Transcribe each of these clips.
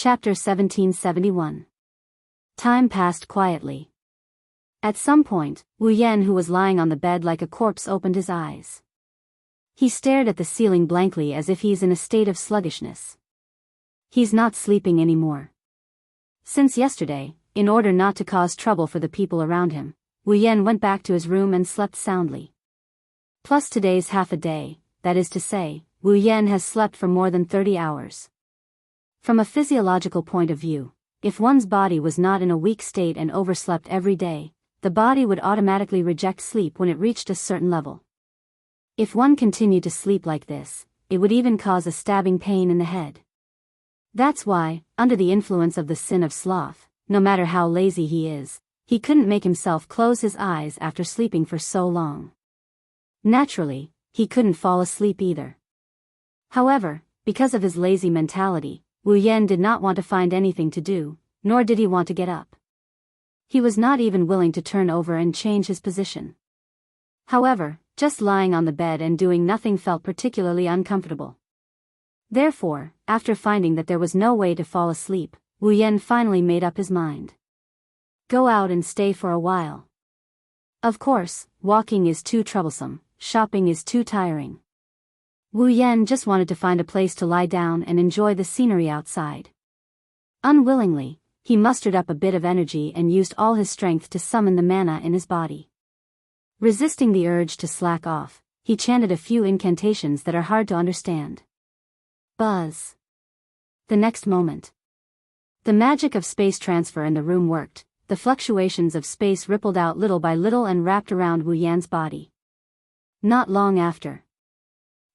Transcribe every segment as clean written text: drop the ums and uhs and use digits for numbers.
Chapter 1771. Time passed quietly. At some point, Wu Yan, who was lying on the bed like a corpse, opened his eyes. He stared at the ceiling blankly as if he's in a state of sluggishness. He's not sleeping anymore. Since yesterday, in order not to cause trouble for the people around him, Wu Yan went back to his room and slept soundly. Plus today's half a day, that is to say, Wu Yan has slept for more than 30 hours. From a physiological point of view, if one's body was not in a weak state and overslept every day, the body would automatically reject sleep when it reached a certain level. If one continued to sleep like this, it would even cause a stabbing pain in the head. That's why, under the influence of the sin of sloth, no matter how lazy he is, he couldn't make himself close his eyes after sleeping for so long. Naturally, he couldn't fall asleep either. However, because of his lazy mentality, Wu Yan did not want to find anything to do, nor did he want to get up. He was not even willing to turn over and change his position. However, just lying on the bed and doing nothing felt particularly uncomfortable. Therefore, after finding that there was no way to fall asleep, Wu Yan finally made up his mind. Go out and stay for a while. Of course, walking is too troublesome, shopping is too tiring. Wu Yan just wanted to find a place to lie down and enjoy the scenery outside. Unwillingly, he mustered up a bit of energy and used all his strength to summon the mana in his body. Resisting the urge to slack off, he chanted a few incantations that are hard to understand. Buzz. The next moment, the magic of space transfer in the room worked. The fluctuations of space rippled out little by little and wrapped around Wu Yan's body. Not long after,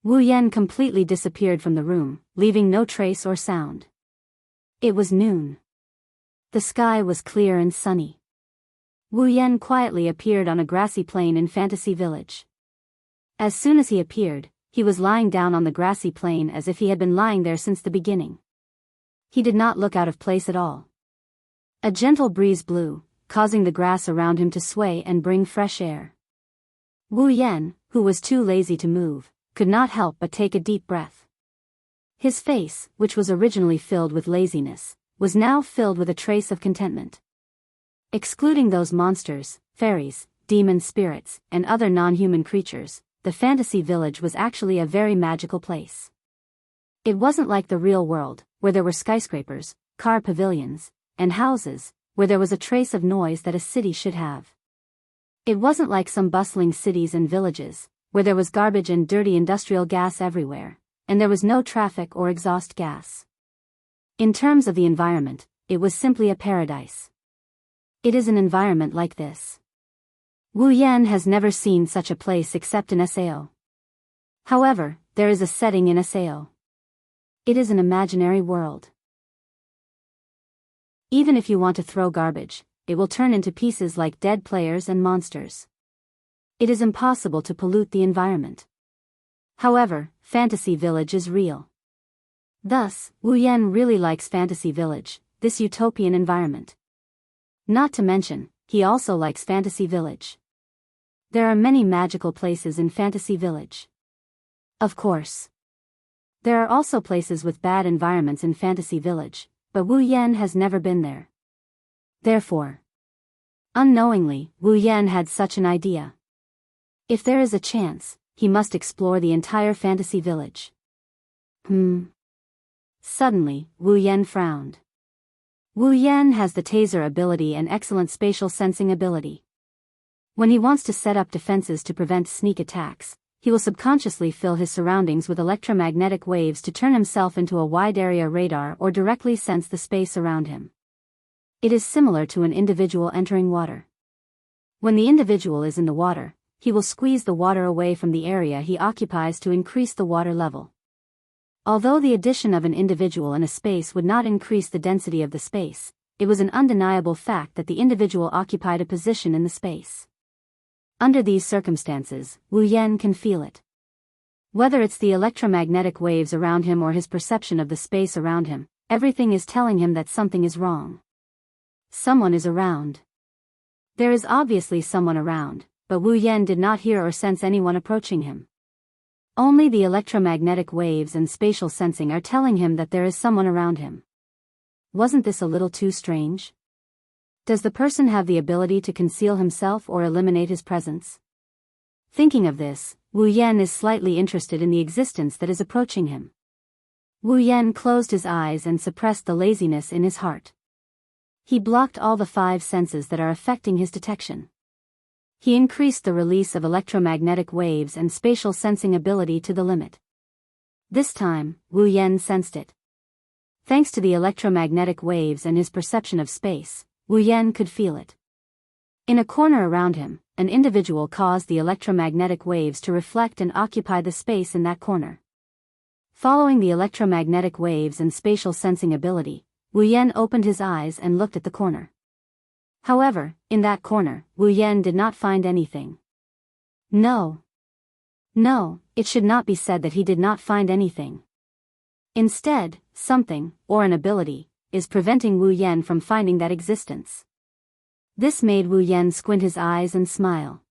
Wu Yan completely disappeared from the room, leaving no trace or sound. It was noon. The sky was clear and sunny. Wu Yan quietly appeared on a grassy plain in Fantasy Village. As soon as he appeared, he was lying down on the grassy plain as if he had been lying there since the beginning. He did not look out of place at all. A gentle breeze blew, causing the grass around him to sway and bring fresh air. Wu Yan, who was too lazy to move, could not help but take a deep breath. His face, which was originally filled with laziness, was now filled with a trace of contentment. Excluding those monsters, fairies, demon spirits, and other non-human creatures, the fantasy village was actually a very magical place. It wasn't like the real world, where there were skyscrapers, car pavilions, and houses, where there was a trace of noise that a city should have. It wasn't like some bustling cities and villages, where there was garbage and dirty industrial gas everywhere, and there was no traffic or exhaust gas. In terms of the environment, it was simply a paradise. It is an environment like this. Wu Yan has never seen such a place except in Sao. However, there is a setting in Sao. It is an imaginary world. Even if you want to throw garbage, it will turn into pieces like dead players and monsters. It is impossible to pollute the environment. However, Fantasy Village is real. Thus, Wu Yan really likes Fantasy Village, this utopian environment. Not to mention, he also likes Fantasy Village. There are many magical places in Fantasy Village. Of course, there are also places with bad environments in Fantasy Village, but Wu Yan has never been there. Therefore, unknowingly, Wu Yan had such an idea. If there is a chance, he must explore the entire Fantasy Village. Suddenly, Wu Yan frowned. Wu Yan has the taser ability and excellent spatial sensing ability. When he wants to set up defenses to prevent sneak attacks, he will subconsciously fill his surroundings with electromagnetic waves to turn himself into a wide-area radar or directly sense the space around him. It is similar to an individual entering water. When the individual is in the water, he will squeeze the water away from the area he occupies to increase the water level. Although the addition of an individual in a space would not increase the density of the space, it was an undeniable fact that the individual occupied a position in the space. Under these circumstances, Wu Yan can feel it. Whether it's the electromagnetic waves around him or his perception of the space around him, everything is telling him that something is wrong. Someone is around. There is obviously someone around, but Wu Yan did not hear or sense anyone approaching him. Only the electromagnetic waves and spatial sensing are telling him that there is someone around him. wasn't this a little too strange? Does the person have the ability to conceal himself or eliminate his presence? Thinking of this, Wu Yan is slightly interested in the existence that is approaching him. Wu Yan closed his eyes and suppressed the laziness in his heart. He blocked all the 5 senses that are affecting his detection. He increased the release of electromagnetic waves and spatial sensing ability to the limit. This time, Wu Yan sensed it. Thanks to the electromagnetic waves and his perception of space, Wu Yan could feel it. In a corner around him, an individual caused the electromagnetic waves to reflect and occupy the space in that corner. Following the electromagnetic waves and spatial sensing ability, Wu Yan opened his eyes and looked at the corner. However, in that corner, Wu Yan did not find anything. No, it should not be said that he did not find anything. Instead, something, or an ability, is preventing Wu Yan from finding that existence. This made Wu Yan squint his eyes and smile.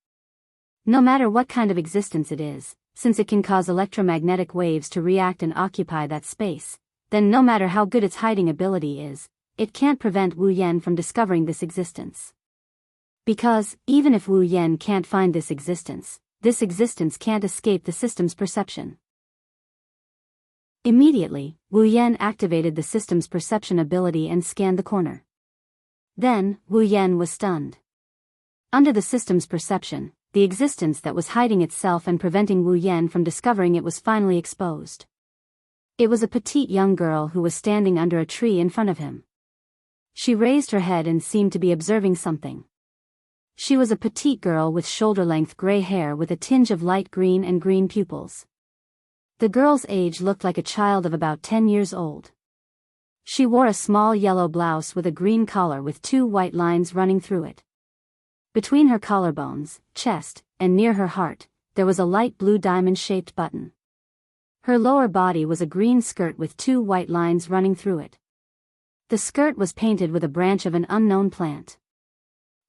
No matter what kind of existence it is, since it can cause electromagnetic waves to react and occupy that space, then no matter how good its hiding ability is, it can't prevent Wu Yan from discovering this existence. Because, even if Wu Yan can't find this existence can't escape the system's perception. Immediately, Wu Yan activated the system's perception ability and scanned the corner. Then, Wu Yan was stunned. Under the system's perception, the existence that was hiding itself and preventing Wu Yan from discovering it was finally exposed. It was a petite young girl who was standing under a tree in front of him. She raised her head and seemed to be observing something. She was a petite girl with shoulder-length gray hair with a tinge of light green and green pupils. The girl's age looked like a child of about 10 years old. She wore a small yellow blouse with a green collar with 2 white lines running through it. Between her collarbones, chest, and near her heart, there was a light blue diamond-shaped button. Her lower body was a green skirt with 2 white lines running through it. The skirt was painted with a branch of an unknown plant.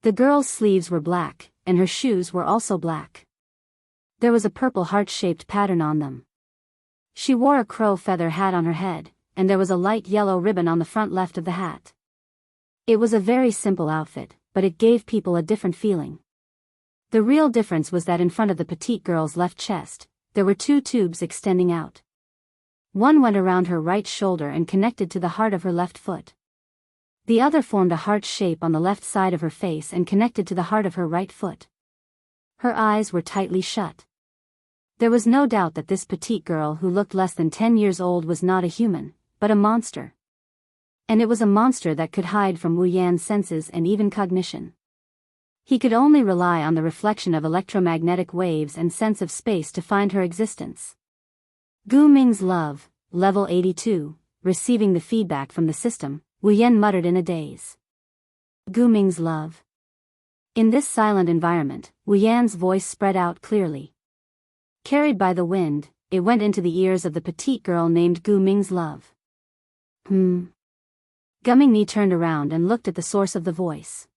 The girl's sleeves were black, and her shoes were also black. There was a purple heart-shaped pattern on them. She wore a crow feather hat on her head, and there was a light yellow ribbon on the front left of the hat. It was a very simple outfit, but it gave people a different feeling. The real difference was that in front of the petite girl's left chest, there were 2 tubes extending out. One went around her right shoulder and connected to the heart of her left foot. The other formed a heart shape on the left side of her face and connected to the heart of her right foot. Her eyes were tightly shut. There was no doubt that this petite girl who looked less than 10 years old was not a human, but a monster. And it was a monster that could hide from Wu Yan's senses and even cognition. He could only rely on the reflection of electromagnetic waves and sense of space to find her existence. Gu Ming's love, level 82, receiving the feedback from the system, Wu Yan muttered in a daze. Gu Ming's love. In this silent environment, Wu Yan's voice spread out clearly. Carried by the wind, it went into the ears of the petite girl named Gu Ming's love. Gu Mingni turned around and looked at the source of the voice.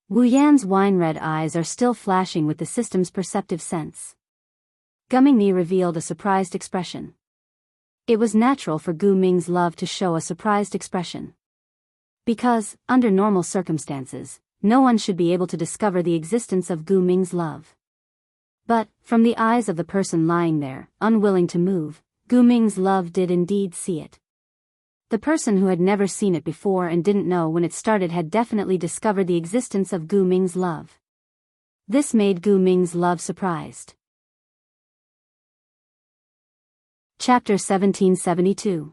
Wu Yan's wine-red eyes are still flashing with the system's perceptive sense. Gu Mingni revealed a surprised expression. It was natural for Gu Ming's love to show a surprised expression. Because, under normal circumstances, no one should be able to discover the existence of Gu Ming's love. But, from the eyes of the person lying there, unwilling to move, Gu Ming's love did indeed see it. The person who had never seen it before and didn't know when it started had definitely discovered the existence of Gu Ming's love. This made Gu Ming's love surprised. Chapter 1772.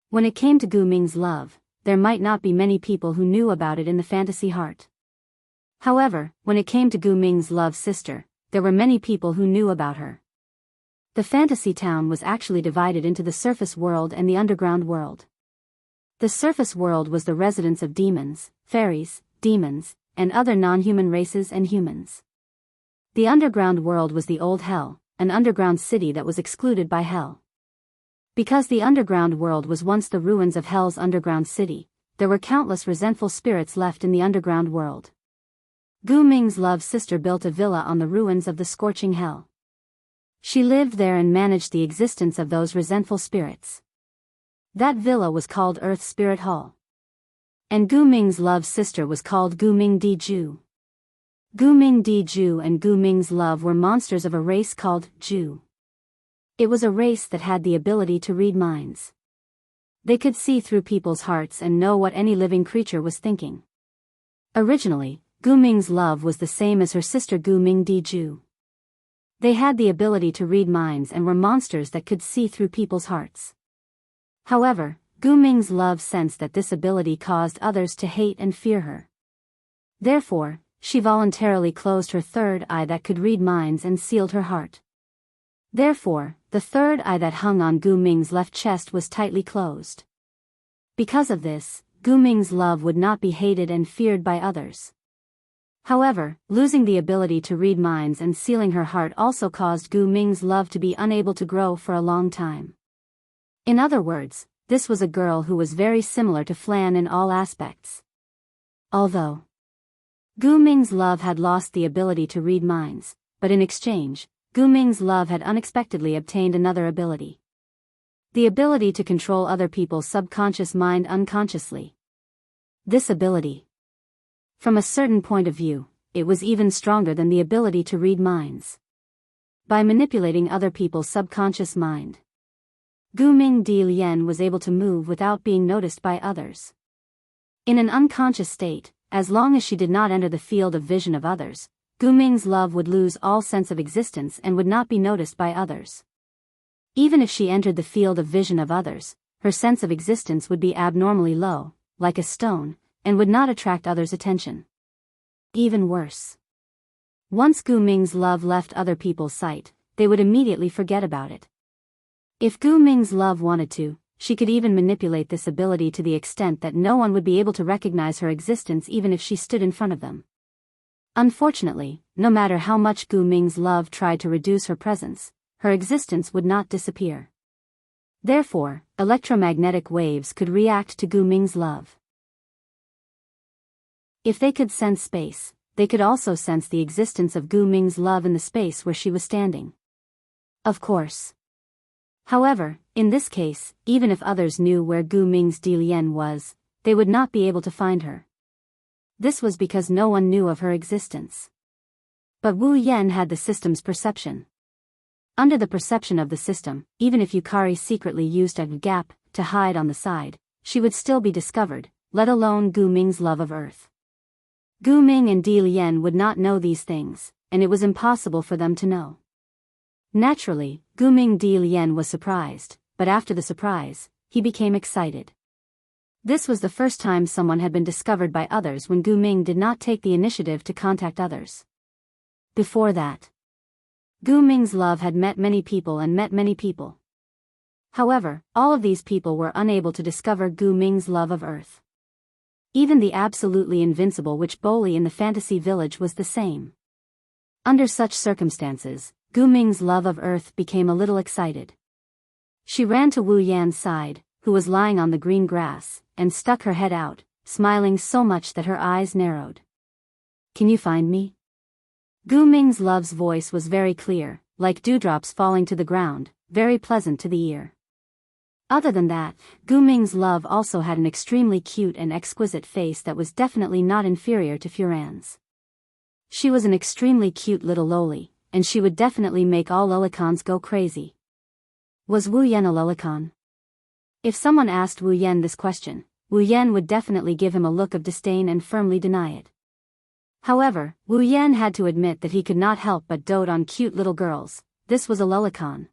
When it came to Gu Ming's love, there might not be many people who knew about it in the fantasy heart. However, when it came to Gu Ming's love sister, there were many people who knew about her. The fantasy town was actually divided into the surface world and the underground world. The surface world was the residence of demons, fairies, demons, and other non-human races and humans. The underground world was the old hell, an underground city that was excluded by hell. Because the underground world was once the ruins of hell's underground city, there were countless resentful spirits left in the underground world. Gu Ming's love sister built a villa on the ruins of the scorching hell. She lived there and managed the existence of those resentful spirits. That villa was called Earth Spirit Hall. And Gu Ming's love sister was called Gu Ming Di-ju. Gu Ming Di-ju and Gu Ming's love were monsters of a race called Ju. It was a race that had the ability to read minds. They could see through people's hearts and know what any living creature was thinking. Originally, Gu Ming's love was the same as her sister Gu Ming Di-ju. They had the ability to read minds and were monsters that could see through people's hearts. However, Gu Ming's love sensed that this ability caused others to hate and fear her. Therefore, she voluntarily closed her third eye that could read minds and sealed her heart. Therefore, the third eye that hung on Gu Ming's left chest was tightly closed. Because of this, Gu Ming's love would not be hated and feared by others. However, losing the ability to read minds and sealing her heart also caused Gu Ming's love to be unable to grow for a long time. In other words, this was a girl who was very similar to Flan in all aspects. Although Gu Ming's love had lost the ability to read minds, but in exchange, Gu Ming's love had unexpectedly obtained another ability. The ability to control other people's subconscious mind unconsciously. This ability, from a certain point of view, it was even stronger than the ability to read minds. By manipulating other people's subconscious mind, Gu Ming Di Lian was able to move without being noticed by others. In an unconscious state, as long as she did not enter the field of vision of others, Gu Ming's love would lose all sense of existence and would not be noticed by others. Even if she entered the field of vision of others, her sense of existence would be abnormally low, like a stone, and would not attract others' attention. Even worse, once Gu Ming's love left other people's sight, they would immediately forget about it. If Gu Ming's love wanted to, she could even manipulate this ability to the extent that no one would be able to recognize her existence even if she stood in front of them. Unfortunately, no matter how much Gu Ming's love tried to reduce her presence, her existence would not disappear. Therefore, electromagnetic waves could react to Gu Ming's love. If they could sense space, they could also sense the existence of Gu Ming's love in the space where she was standing. Of course. However, in this case, even if others knew where Gu Ming's Di Lian was, they would not be able to find her. This was because no one knew of her existence. But Wu Yan had the system's perception. Under the perception of the system, even if Yukari secretly used a gap to hide on the side, she would still be discovered, let alone Gu Ming's love of earth. Gu Ming and Di Lian would not know these things, and it was impossible for them to know. Naturally, Gu Ming Di Lian was surprised, but after the surprise, he became excited. This was the first time someone had been discovered by others when Gu Ming did not take the initiative to contact others. Before that, Gu Ming's love had met many people and met many people. However, all of these people were unable to discover Gu Ming's love of earth. Even the absolutely invincible witch Boli in the fantasy village was the same. Under such circumstances, Gu Ming's love of earth became a little excited. She ran to Wu Yan's side, who was lying on the green grass, and stuck her head out, smiling so much that her eyes narrowed. "Can you find me?" Gu Ming's love's voice was very clear, like dewdrops falling to the ground, very pleasant to the ear. Other than that, Gu Ming's love also had an extremely cute and exquisite face that was definitely not inferior to Furan's. She was an extremely cute little loli, and she would definitely make all lolicons go crazy. Was Wu Yan a lolicon? If someone asked Wu Yan this question, Wu Yan would definitely give him a look of disdain and firmly deny it. However, Wu Yan had to admit that he could not help but dote on cute little girls. This was a lolicon.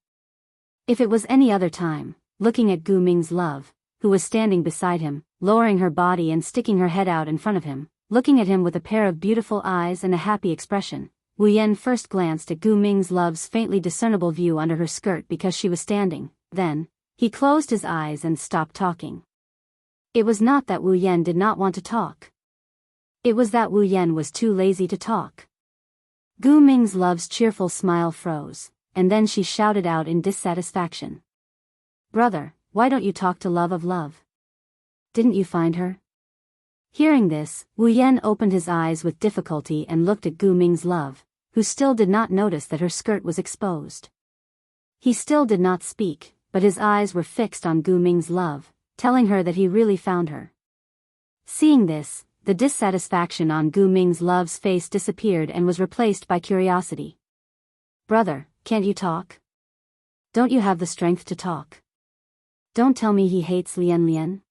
If it was any other time, looking at Gu Ming's love, who was standing beside him, lowering her body and sticking her head out in front of him, looking at him with a pair of beautiful eyes and a happy expression, Wu Yan first glanced at Gu Ming's love's faintly discernible view under her skirt because she was standing. Then, he closed his eyes and stopped talking. It was not that Wu Yan did not want to talk. It was that Wu Yan was too lazy to talk. Gu Ming's love's cheerful smile froze, and then she shouted out in dissatisfaction. "Brother, why don't you talk to love of love? Didn't you find her?" Hearing this, Wu Yan opened his eyes with difficulty and looked at Gu Ming's love, who still did not notice that her skirt was exposed. He still did not speak, but his eyes were fixed on Gu Ming's love, telling her that he really found her. Seeing this, the dissatisfaction on Gu Ming's love's face disappeared and was replaced by curiosity. "Brother, can't you talk? Don't you have the strength to talk? Don't tell me he hates Lian Lian.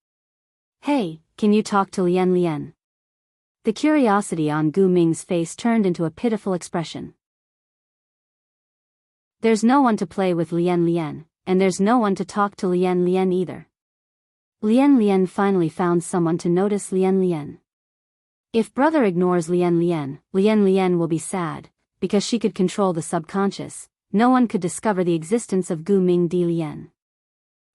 Hey, can you talk to Lian Lian?" The curiosity on Gu Ming's face turned into a pitiful expression. There's no one to play with Lian Lian, and there's no one to talk to Lian Lian either. Lian Lian finally found someone to notice Lian Lian. If brother ignores Lian Lian, Lian Lian will be sad, because she could control the subconscious. No one could discover the existence of Gu Ming Di Lian.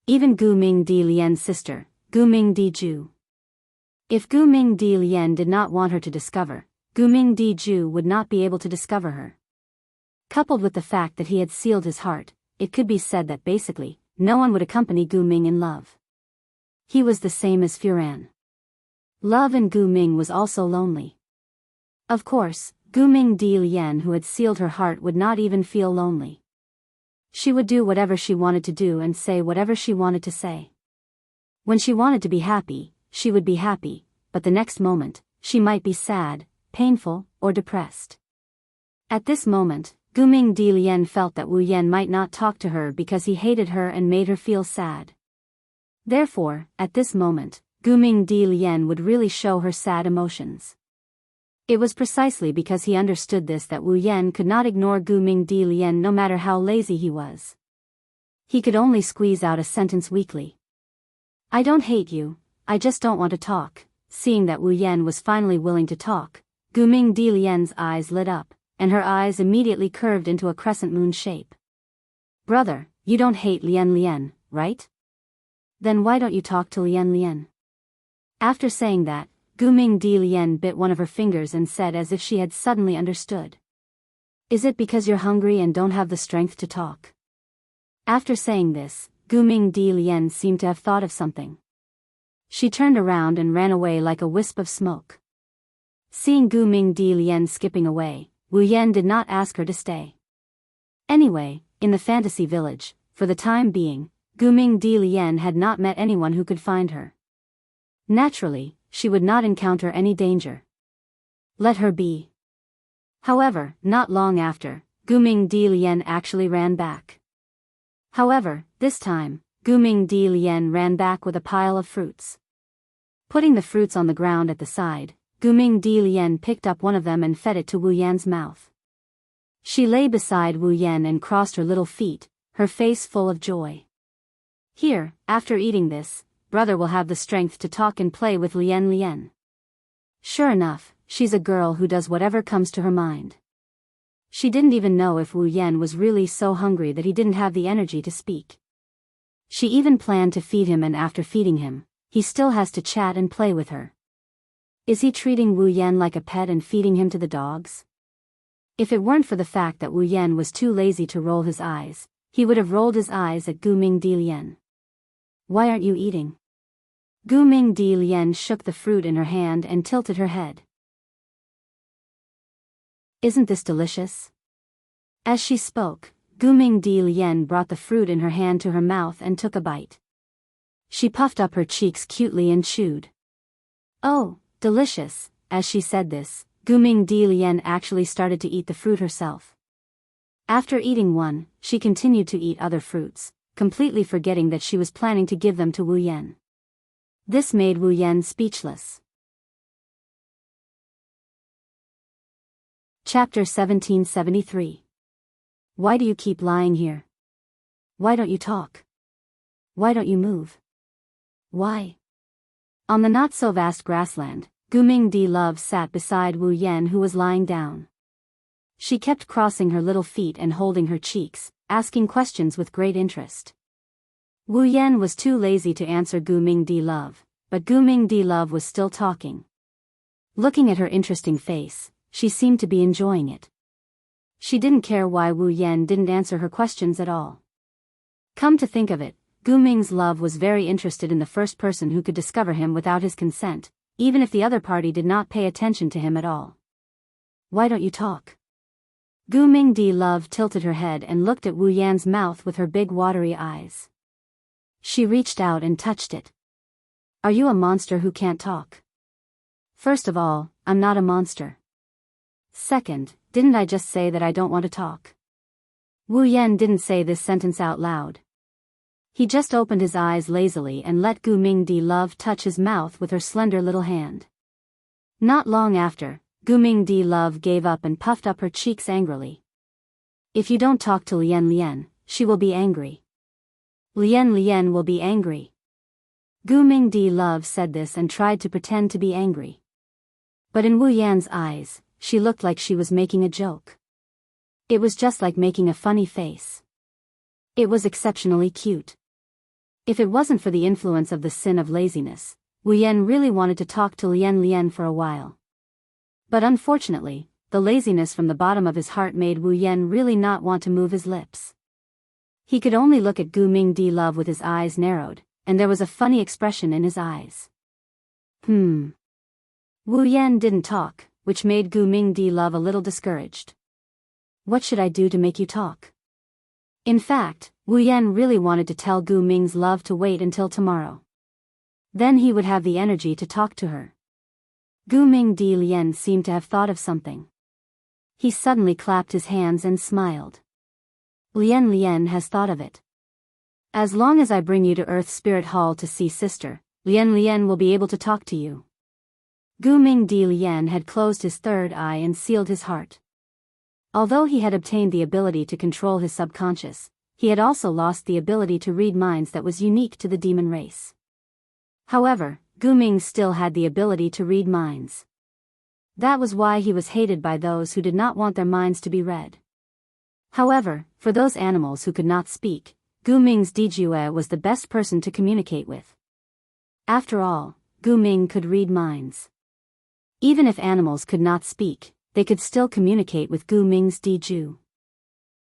Even Gu Ming Di Lian's sister, Gu Ming Di Ju. If Gu Ming Di Lian did not want her to discover, Gu Ming Di Ju would not be able to discover her. Coupled with the fact that he had sealed his heart, it could be said that basically, no one would accompany Gu Ming in love. He was the same as Furan. Love in Gu Ming was also lonely. Of course, Gu Ming Di Lian, who had sealed her heart, would not even feel lonely. She would do whatever she wanted to do and say whatever she wanted to say. When she wanted to be happy, she would be happy, but the next moment, she might be sad, painful, or depressed. At this moment, Gu Ming Di Lian felt that Wu Yan might not talk to her because he hated her and made her feel sad. Therefore, at this moment, Gu Ming Di Lian would really show her sad emotions. It was precisely because he understood this that Wu Yan could not ignore Gu Ming Di Lian no matter how lazy he was. He could only squeeze out a sentence weakly. "I don't hate you, I just don't want to talk." Seeing that Wu Yan was finally willing to talk, Gu Ming Di Lian's eyes lit up, and her eyes immediately curved into a crescent moon shape. "Brother, you don't hate Lian Lian, right? Then why don't you talk to Lian Lian?" After saying that, Gu Ming Di Lian bit one of her fingers and said as if she had suddenly understood. "Is it because you're hungry and don't have the strength to talk?" After saying this, Gu Ming Di Lian seemed to have thought of something. She turned around and ran away like a wisp of smoke. Seeing Gu Ming Di Lian skipping away, Wu Yan did not ask her to stay. Anyway, in the fantasy village, for the time being, Gu Ming Di Lian had not met anyone who could find her. Naturally, she would not encounter any danger. Let her be. However, not long after, Gu Ming Di Lian actually ran back. However, this time, Gu Ming Di Lian ran back with a pile of fruits. Putting the fruits on the ground at the side, Gu Ming Di Lian picked up one of them and fed it to Wu Yan's mouth. She lay beside Wu Yan and crossed her little feet, her face full of joy. "Here, after eating this, brother will have the strength to talk and play with Lian Lian." Sure enough, she's a girl who does whatever comes to her mind. She didn't even know if Wu Yan was really so hungry that he didn't have the energy to speak. She even planned to feed him, and after feeding him, he still has to chat and play with her. Is he treating Wu Yan like a pet and feeding him to the dogs? If it weren't for the fact that Wu Yan was too lazy to roll his eyes, he would have rolled his eyes at Gu Ming Di Lian. "Why aren't you eating?" Gu Ming Di Lian shook the fruit in her hand and tilted her head. "Isn't this delicious?" As she spoke, Gu Ming Di Lian brought the fruit in her hand to her mouth and took a bite. She puffed up her cheeks cutely and chewed. "Oh, delicious." As she said this, Gu Ming Di Lian actually started to eat the fruit herself. After eating one, she continued to eat other fruits, completely forgetting that she was planning to give them to Wu Yan. This made Wu Yan speechless. Chapter 1773. Why do you keep lying here? Why don't you talk? Why don't you move? Why? On the not-so-vast grassland, Gu Ming Di Love sat beside Wu Yan, who was lying down. She kept crossing her little feet and holding her cheeks, asking questions with great interest. Wu Yan was too lazy to answer Gu Ming Di Love, but Gu Ming Di Love was still talking. Looking at her interesting face, she seemed to be enjoying it. She didn't care why Wu Yan didn't answer her questions at all. Come to think of it, Gu Ming's love was very interested in the first person who could discover him without his consent, even if the other party did not pay attention to him at all. Why don't you talk? Gu Ming Di Love tilted her head and looked at Wu Yan's mouth with her big watery eyes. She reached out and touched it. Are you a monster who can't talk? First of all, I'm not a monster. Second, didn't I just say that I don't want to talk? Wu Yan didn't say this sentence out loud. He just opened his eyes lazily and let Gu Mingdi Love touch his mouth with her slender little hand. Not long after, Gu Mingdi Love gave up and puffed up her cheeks angrily. If you don't talk to Lian Lian, she will be angry. Lian Lian will be angry. Gu Mingdi Love said this and tried to pretend to be angry. But in Wu Yan's eyes, she looked like she was making a joke. It was just like making a funny face. It was exceptionally cute. If it wasn't for the influence of the sin of laziness, Wu Yan really wanted to talk to Lian Lian for a while. But unfortunately, the laziness from the bottom of his heart made Wu Yan really not want to move his lips. He could only look at Gu Mingdi Love with his eyes narrowed, and there was a funny expression in his eyes. Wu Yan didn't talk, which made Gu Mingdi Love a little discouraged. What should I do to make you talk? In fact, Wu Yan really wanted to tell Gu Ming's Love to wait until tomorrow. Then he would have the energy to talk to her. Gu Mingdi Lian seemed to have thought of something. He suddenly clapped his hands and smiled. Lian Lian has thought of it. As long as I bring you to Earth Spirit Hall to see Sister, Lian Lian will be able to talk to you. Gu Mingdi Lian had closed his third eye and sealed his heart. Although he had obtained the ability to control his subconscious, he had also lost the ability to read minds that was unique to the demon race. However, Gu Ming still had the ability to read minds. That was why he was hated by those who did not want their minds to be read. However, for those animals who could not speak, Gu Ming's Dijue was the best person to communicate with. After all, Gu Ming could read minds. Even if animals could not speak, they could still communicate with Gu Ming's Diju.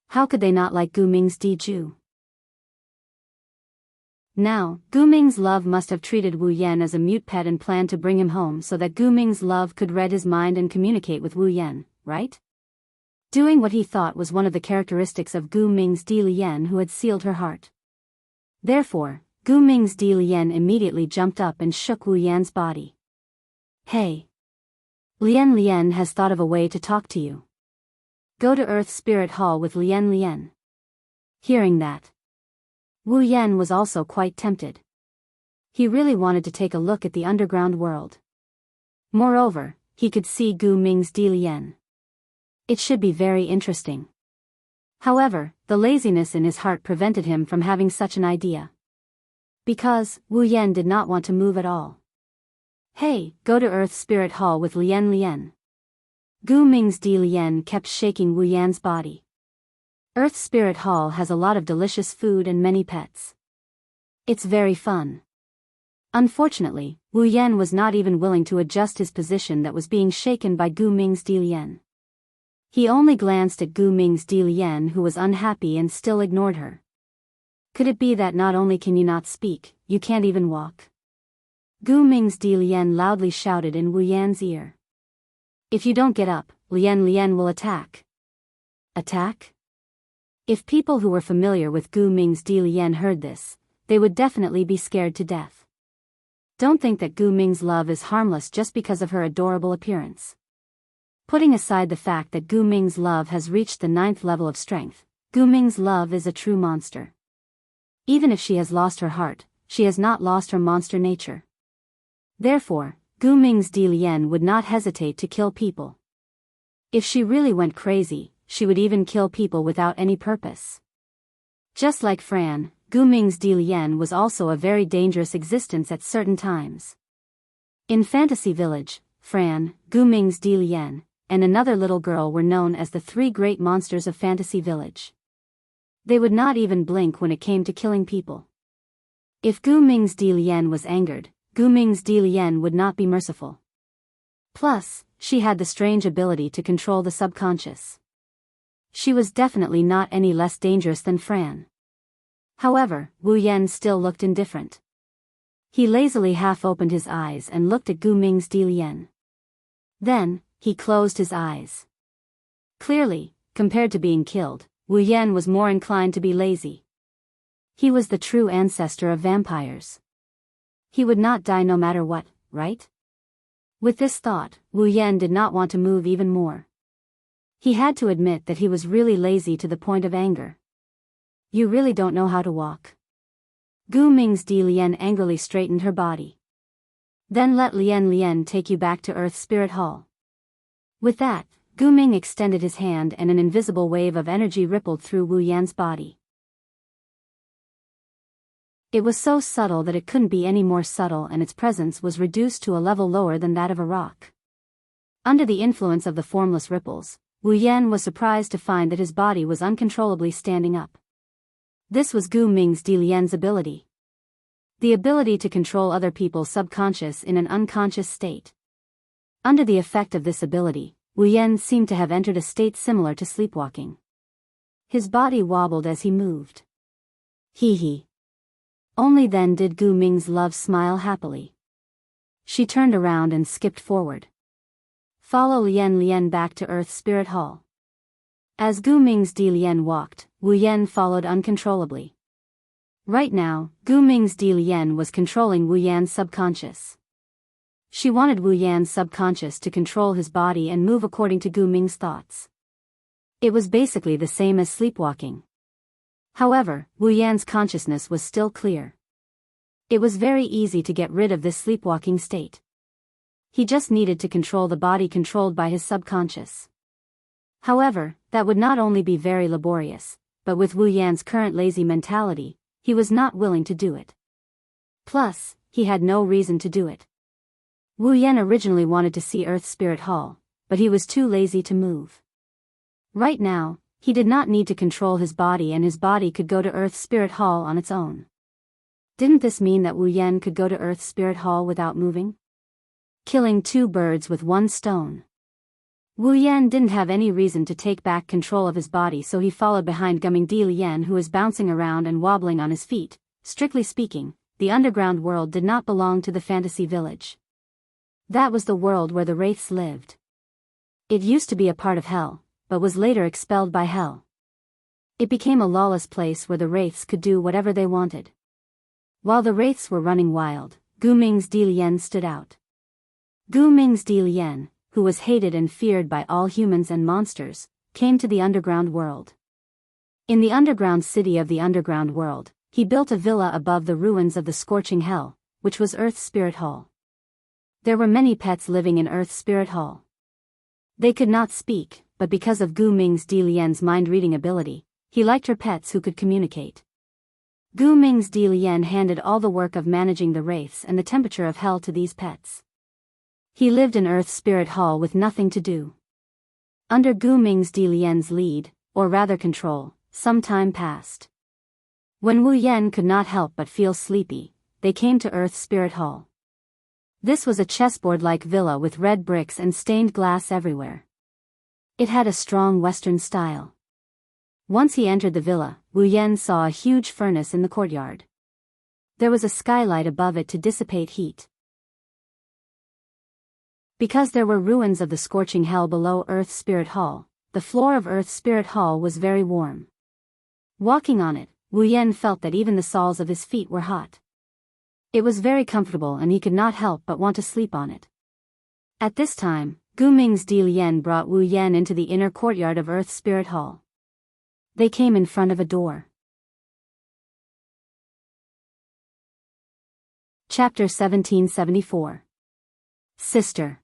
How could they not like Gu Ming's Diju? Now, Gu Ming's Love must have treated Wu Yan as a mute pet and planned to bring him home so that Gu Ming's Love could read his mind and communicate with Wu Yan, right? Doing what he thought was one of the characteristics of Gu Ming's Di Lian who had sealed her heart. Therefore, Gu Ming's Di Lian immediately jumped up and shook Wu Yan's body. Hey! Lian Lian has thought of a way to talk to you. Go to Earth Spirit Hall with Lian Lian. Hearing that, Wu Yan was also quite tempted. He really wanted to take a look at the underground world. Moreover, he could see Gu Ming's Di Lian. It should be very interesting. However, the laziness in his heart prevented him from having such an idea. Because, Wu Yan did not want to move at all. Hey, go to Earth Spirit Hall with Lian Lian. Gu Ming's Di Lian kept shaking Wu Yan's body. Earth Spirit Hall has a lot of delicious food and many pets. It's very fun. Unfortunately, Wu Yan was not even willing to adjust his position that was being shaken by Gu Ming's Di Lian. He only glanced at Gu Ming's Di Lian who was unhappy and still ignored her. Could it be that not only can you not speak, you can't even walk? Gu Ming's Di Lian loudly shouted in Wu Yan's ear. If you don't get up, Lian Lian will attack. Attack? If people who were familiar with Gu Ming's Di Lian heard this, they would definitely be scared to death. Don't think that Gu Ming's Love is harmless just because of her adorable appearance. Putting aside the fact that Gu Ming's Love has reached the 9th level of strength, Gu Ming's Love is a true monster. Even if she has lost her heart, she has not lost her monster nature. Therefore, Gu Ming's Di Lian would not hesitate to kill people. If she really went crazy, she would even kill people without any purpose. Just like Fran, Gu Ming's Di Lian was also a very dangerous existence at certain times. In Fantasy Village, Fran, Gu Ming's Di Lian, and another little girl were known as the 3 great monsters of Fantasy Village. They would not even blink when it came to killing people. If Gu Ming's Di Lian was angered, Gu Ming's Di Lian would not be merciful. Plus, she had the strange ability to control the subconscious. She was definitely not any less dangerous than Fran. However, Wu Yan still looked indifferent. He lazily half-opened his eyes and looked at Gu Ming's Di Lian. Then, he closed his eyes. Clearly, compared to being killed, Wu Yan was more inclined to be lazy. He was the true ancestor of vampires. He would not die no matter what, right? With this thought, Wu Yan did not want to move even more. He had to admit that he was really lazy to the point of anger. You really don't know how to walk. Gu Ming's Di Lian angrily straightened her body. Then let Lian take you back to Earth Spirit Hall. With that, Gu Ming extended his hand and an invisible wave of energy rippled through Wu Yan's body. It was so subtle that it couldn't be any more subtle, and its presence was reduced to a level lower than that of a rock. Under the influence of the formless ripples, Wu Yan was surprised to find that his body was uncontrollably standing up. This was Gu Ming's Di Lian's ability. The ability to control other people's subconscious in an unconscious state. Under the effect of this ability, Wu Yan seemed to have entered a state similar to sleepwalking. His body wobbled as he moved. Hee hee. Only then did Gu Ming's love smile happily. She turned around and skipped forward. Follow Lian back to Earth Spirit Hall. As Gu Ming's Di Lian walked, Wu Yan followed uncontrollably. Right now, Gu Ming's Di Lian was controlling Wu Yan's subconscious. She wanted Wu Yan's subconscious to control his body and move according to Gu Ming's thoughts. It was basically the same as sleepwalking. However, Wu Yan's consciousness was still clear. It was very easy to get rid of this sleepwalking state. He just needed to control the body controlled by his subconscious. However, that would not only be very laborious, but with Wu Yan's current lazy mentality, he was not willing to do it. Plus, he had no reason to do it. Wu Yan originally wanted to see Earth Spirit Hall, but he was too lazy to move. Right now, he did not need to control his body, and his body could go to Earth Spirit Hall on its own. Didn't this mean that Wu Yan could go to Earth Spirit Hall without moving? Killing two birds with one stone. Wu Yan didn't have any reason to take back control of his body, so he followed behind Gu Ming Di Lian, who was bouncing around and wobbling on his feet. Strictly speaking, the underground world did not belong to the fantasy village. That was the world where the wraiths lived. It used to be a part of hell, but was later expelled by hell. It became a lawless place where the wraiths could do whatever they wanted. While the wraiths were running wild, Gu Ming's Di Lian stood out. Gu Ming's Di Lian, who was hated and feared by all humans and monsters, came to the underground world. In the underground city of the underground world, he built a villa above the ruins of the scorching hell, which was Earth Spirit Hall. There were many pets living in Earth Spirit Hall. They could not speak, but because of Gu Ming's Di Lian's mind-reading ability, he liked her pets who could communicate. Gu Ming's Di Lian handed all the work of managing the wraiths and the temperature of hell to these pets. He lived in Earth Spirit Hall with nothing to do. Under Gu Ming's Di Lian's lead, or rather control, some time passed. When Wu Yan could not help but feel sleepy, they came to Earth Spirit Hall. This was a chessboard-like villa with red bricks and stained glass everywhere. It had a strong Western style. Once he entered the villa, Wu Yan saw a huge furnace in the courtyard. There was a skylight above it to dissipate heat. Because there were ruins of the scorching hell below Earth Spirit Hall, the floor of Earth Spirit Hall was very warm. Walking on it, Wu Yan felt that even the soles of his feet were hot. It was very comfortable and he could not help but want to sleep on it. At this time, Gu Ming's Di Lian brought Wu Yan into the inner courtyard of Earth Spirit Hall. They came in front of a door. Chapter 1774. Sister.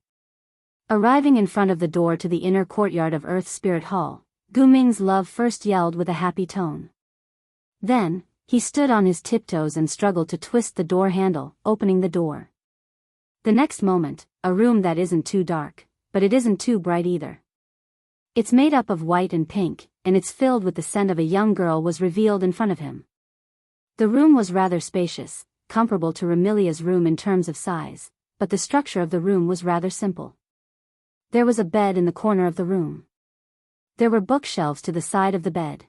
Arriving in front of the door to the inner courtyard of Earth Spirit Hall, Gu Ming's love first yelled with a happy tone. Then, he stood on his tiptoes and struggled to twist the door handle, opening the door. The next moment, a room that isn't too dark, but it isn't too bright either. It's made up of white and pink, and it's filled with the scent of a young girl was revealed in front of him. The room was rather spacious, comparable to Remilia's room in terms of size, but the structure of the room was rather simple. There was a bed in the corner of the room. There were bookshelves to the side of the bed.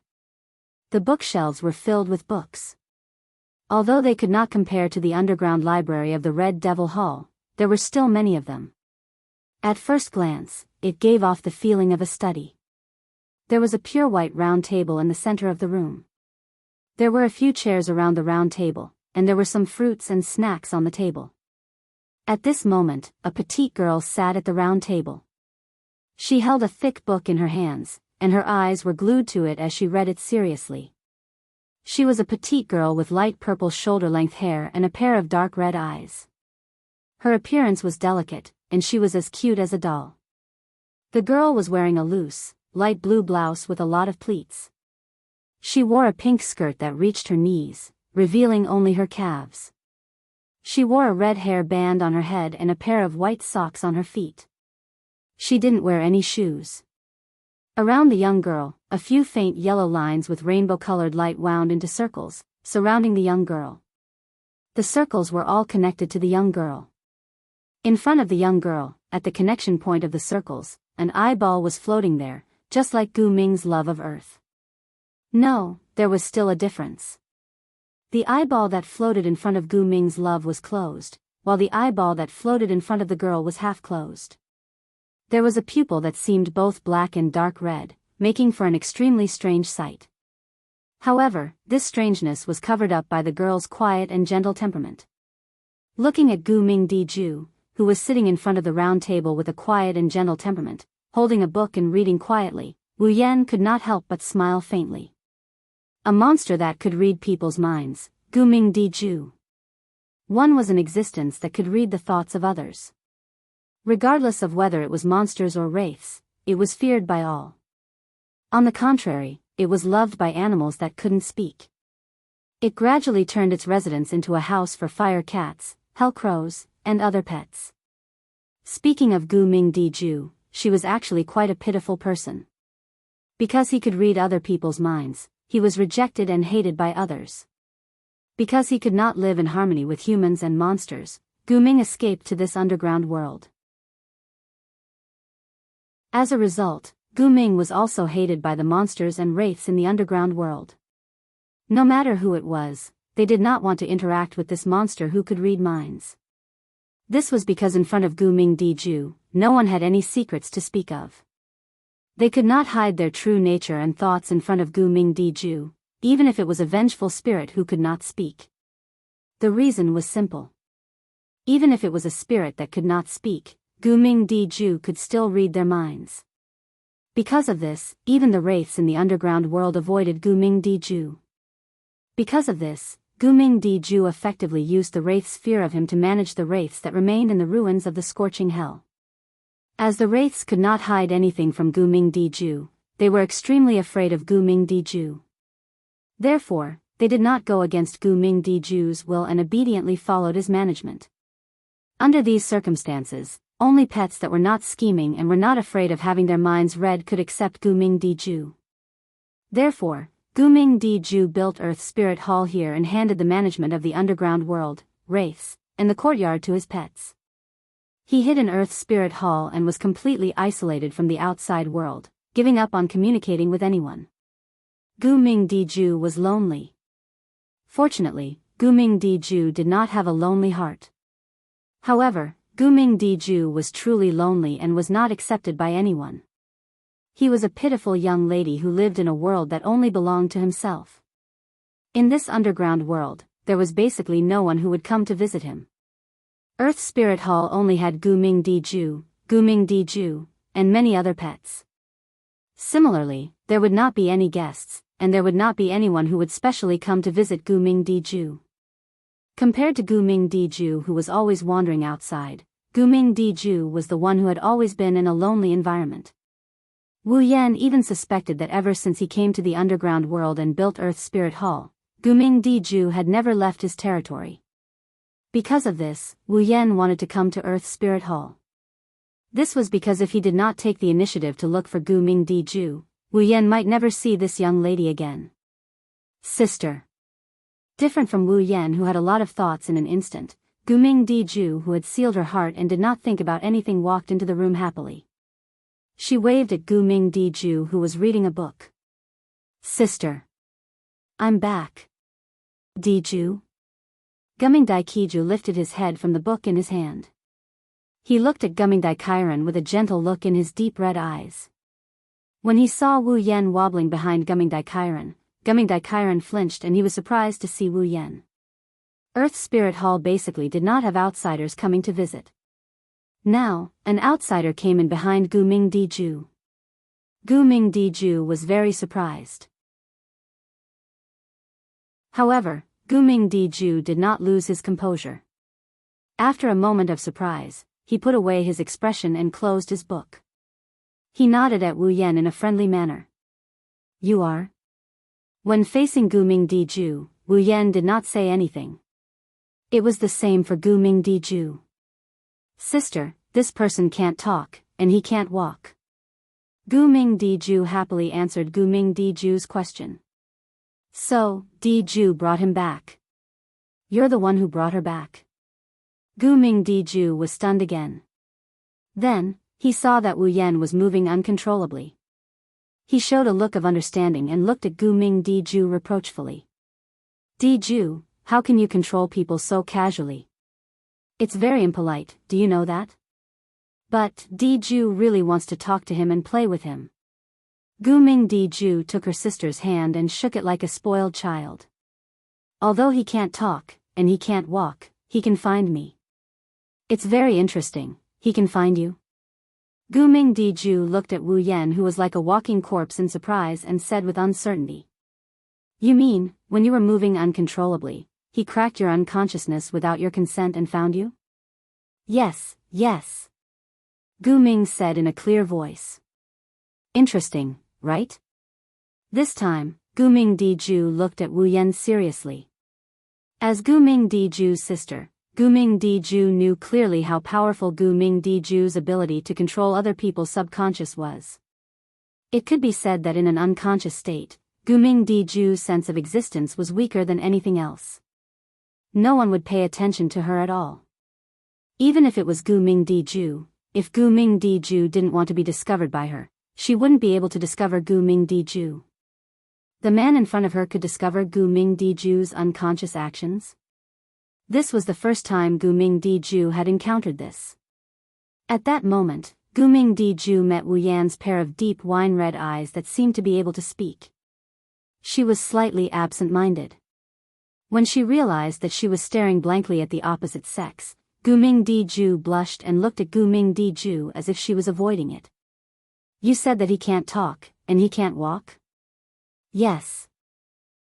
The bookshelves were filled with books. Although they could not compare to the underground library of the Red Devil Hall, there were still many of them. At first glance, it gave off the feeling of a study. There was a pure white round table in the center of the room. There were a few chairs around the round table, and there were some fruits and snacks on the table. At this moment, a petite girl sat at the round table. She held a thick book in her hands, and her eyes were glued to it as she read it seriously. She was a petite girl with light purple shoulder-length hair and a pair of dark red eyes. Her appearance was delicate, and she was as cute as a doll. The girl was wearing a loose, light blue blouse with a lot of pleats. She wore a pink skirt that reached her knees, revealing only her calves. She wore a red hair band on her head and a pair of white socks on her feet. She didn't wear any shoes. Around the young girl, a few faint yellow lines with rainbow-colored light wound into circles, surrounding the young girl. The circles were all connected to the young girl. In front of the young girl, at the connection point of the circles, an eyeball was floating there, just like Gu Ming's love of Earth. No, there was still a difference. The eyeball that floated in front of Gu Ming's love was closed, while the eyeball that floated in front of the girl was half closed. There was a pupil that seemed both black and dark red, making for an extremely strange sight. However, this strangeness was covered up by the girl's quiet and gentle temperament. Looking at Gu Ming Diju, who was sitting in front of the round table with a quiet and gentle temperament, holding a book and reading quietly, Wu Yan could not help but smile faintly. A monster that could read people's minds, Gu Ming Diju. One was in existence that could read the thoughts of others. Regardless of whether it was monsters or wraiths, it was feared by all. On the contrary, it was loved by animals that couldn't speak. It gradually turned its residence into a house for fire cats, hell crows, and other pets. Speaking of Gu Ming Diju, she was actually quite a pitiful person. Because he could read other people's minds, he was rejected and hated by others. Because he could not live in harmony with humans and monsters, Gu Ming escaped to this underground world. As a result, Gu Ming was also hated by the monsters and wraiths in the underground world. No matter who it was, they did not want to interact with this monster who could read minds. This was because in front of Gu Ming Diju, no one had any secrets to speak of. They could not hide their true nature and thoughts in front of Gu Ming Diju, even if it was a vengeful spirit who could not speak. The reason was simple. Even if it was a spirit that could not speak, Gu Ming Diju could still read their minds. Because of this, even the wraiths in the underground world avoided Gu Ming Diju. Because of this, Gu Ming Diju effectively used the wraiths' fear of him to manage the wraiths that remained in the ruins of the scorching hell. As the wraiths could not hide anything from Gu Ming Diju, they were extremely afraid of Gu Ming Diju. Therefore, they did not go against Gu Ming Diju's will and obediently followed his management. Under these circumstances, only pets that were not scheming and were not afraid of having their minds read could accept Gu Ming Diju. Therefore, Gu Ming Diju built Earth Spirit Hall here and handed the management of the underground world, wraiths, and the courtyard to his pets. He hid in Earth Spirit Hall and was completely isolated from the outside world, giving up on communicating with anyone. Gu Ming Diju was lonely. Fortunately, Gu Ming Diju did not have a lonely heart. However, Gu Ming Diju was truly lonely and was not accepted by anyone. He was a pitiful young lady who lived in a world that only belonged to himself. In this underground world, there was basically no one who would come to visit him. Earth Spirit Hall only had Gu Ming Diju, and many other pets. Similarly, there would not be any guests, and there would not be anyone who would specially come to visit Gu Ming Diju. Compared to Gu Ming Diju, who was always wandering outside, Gu Ming Diju was the one who had always been in a lonely environment. Wu Yan even suspected that ever since he came to the underground world and built Earth Spirit Hall, Gu Ming Diju had never left his territory. Because of this, Wu Yan wanted to come to Earth Spirit Hall. This was because if he did not take the initiative to look for Gu Ming Diju, Wu Yan might never see this young lady again. Sister. Different from Wu Yan, who had a lot of thoughts in an instant, Gu Ming Diju, who had sealed her heart and did not think about anything, walked into the room happily. She waved at Gu Ming Diju, who was reading a book. Sister. I'm back. Diju? Gumming Daikiju lifted his head from the book in his hand. He looked at Gumming Daikairan with a gentle look in his deep red eyes. When he saw Wu Yan wobbling behind Gumming Daikairan, Gumming Daikiren flinched and he was surprised to see Wu Yan. Earth Spirit Hall basically did not have outsiders coming to visit. Now, an outsider came in behind Gu Mingdiju. Gu Mingdiju was very surprised. However, Gu Mingdiju did not lose his composure. After a moment of surprise, he put away his expression and closed his book. He nodded at Wu Yan in a friendly manner. You are? When facing Gu Mingdiju, Wu Yan did not say anything. It was the same for Gu Mingdiju. Sister, this person can't talk, and he can't walk. Gu Mingdiju happily answered Gu Mingdiju's question. So, Diju brought him back. You're the one who brought her back. Gu Mingdiju was stunned again. Then, he saw that Wu Yan was moving uncontrollably. He showed a look of understanding and looked at Gu Mingdiju reproachfully. Diju, how can you control people so casually? It's very impolite, do you know that? But, Diju really wants to talk to him and play with him. Gu Mingdiju took her sister's hand and shook it like a spoiled child. Although he can't talk, and he can't walk, he can find me. It's very interesting, he can find you. Gu Mingdiju looked at Wu Yan, who was like a walking corpse, in surprise and said with uncertainty. You mean, when you were moving uncontrollably, he cracked your unconsciousness without your consent and found you? Yes, yes. Gu Ming said in a clear voice. Interesting, right? This time, Gu Mingdiju looked at Wu Yan seriously. As Gu Mingdiju's sister, Gu Mingdiju knew clearly how powerful Gu Mingdiju's ability to control other people's subconscious was. It could be said that in an unconscious state, Gu Mingdiju's sense of existence was weaker than anything else. No one would pay attention to her at all. Even if it was Gu Mingdiju, if Gu Mingdiju didn't want to be discovered by her, she wouldn't be able to discover Gu Mingdiju. The man in front of her could discover Gu Mingdiju's unconscious actions. This was the first time Gu Mingdiju had encountered this. At that moment, Gu Mingdiju met Wu Yan's pair of deep wine-red eyes that seemed to be able to speak. She was slightly absent-minded. When she realized that she was staring blankly at the opposite sex, Gu Mingdiju blushed and looked at Gu Mingdiju as if she was avoiding it. You said that he can't talk, and he can't walk? Yes.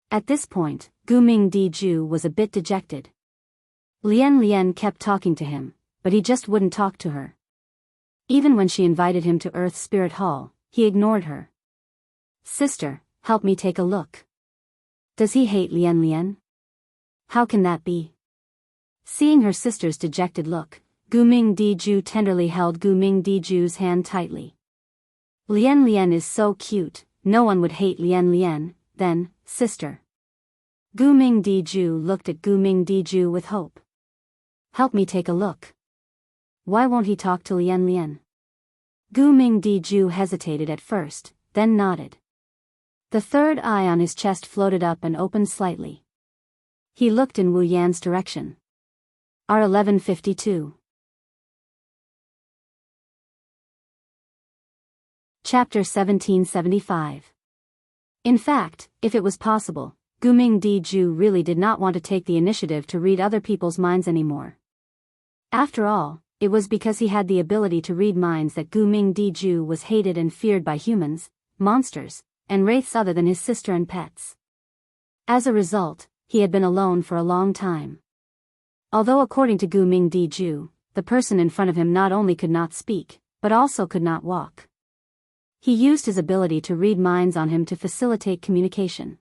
At this point, Gu Mingdiju was a bit dejected. Lian kept talking to him, but he just wouldn't talk to her. Even when she invited him to Earth Spirit Hall, he ignored her. Sister, help me take a look. Does he hate Lian? How can that be? Seeing her sister's dejected look, Gu Mingdiju tenderly held Gu Mingdiju's hand tightly. Lian is so cute, no one would hate Lian, then, sister. Gu Mingdiju looked at Gu Mingdiju with hope. Help me take a look. Why won't he talk to Lian? Gu Mingdiju hesitated at first, then nodded. The third eye on his chest floated up and opened slightly. He looked in Wu Yan's direction. R1152. Chapter 1775. In fact, if it was possible, Gu Mingdiju really did not want to take the initiative to read other people's minds anymore. After all, it was because he had the ability to read minds that Gu Mingdiju was hated and feared by humans, monsters, and wraiths other than his sister and pets. As a result, he had been alone for a long time. Although according to Gu Mingdiju, the person in front of him not only could not speak, but also could not walk. He used his ability to read minds on him to facilitate communication.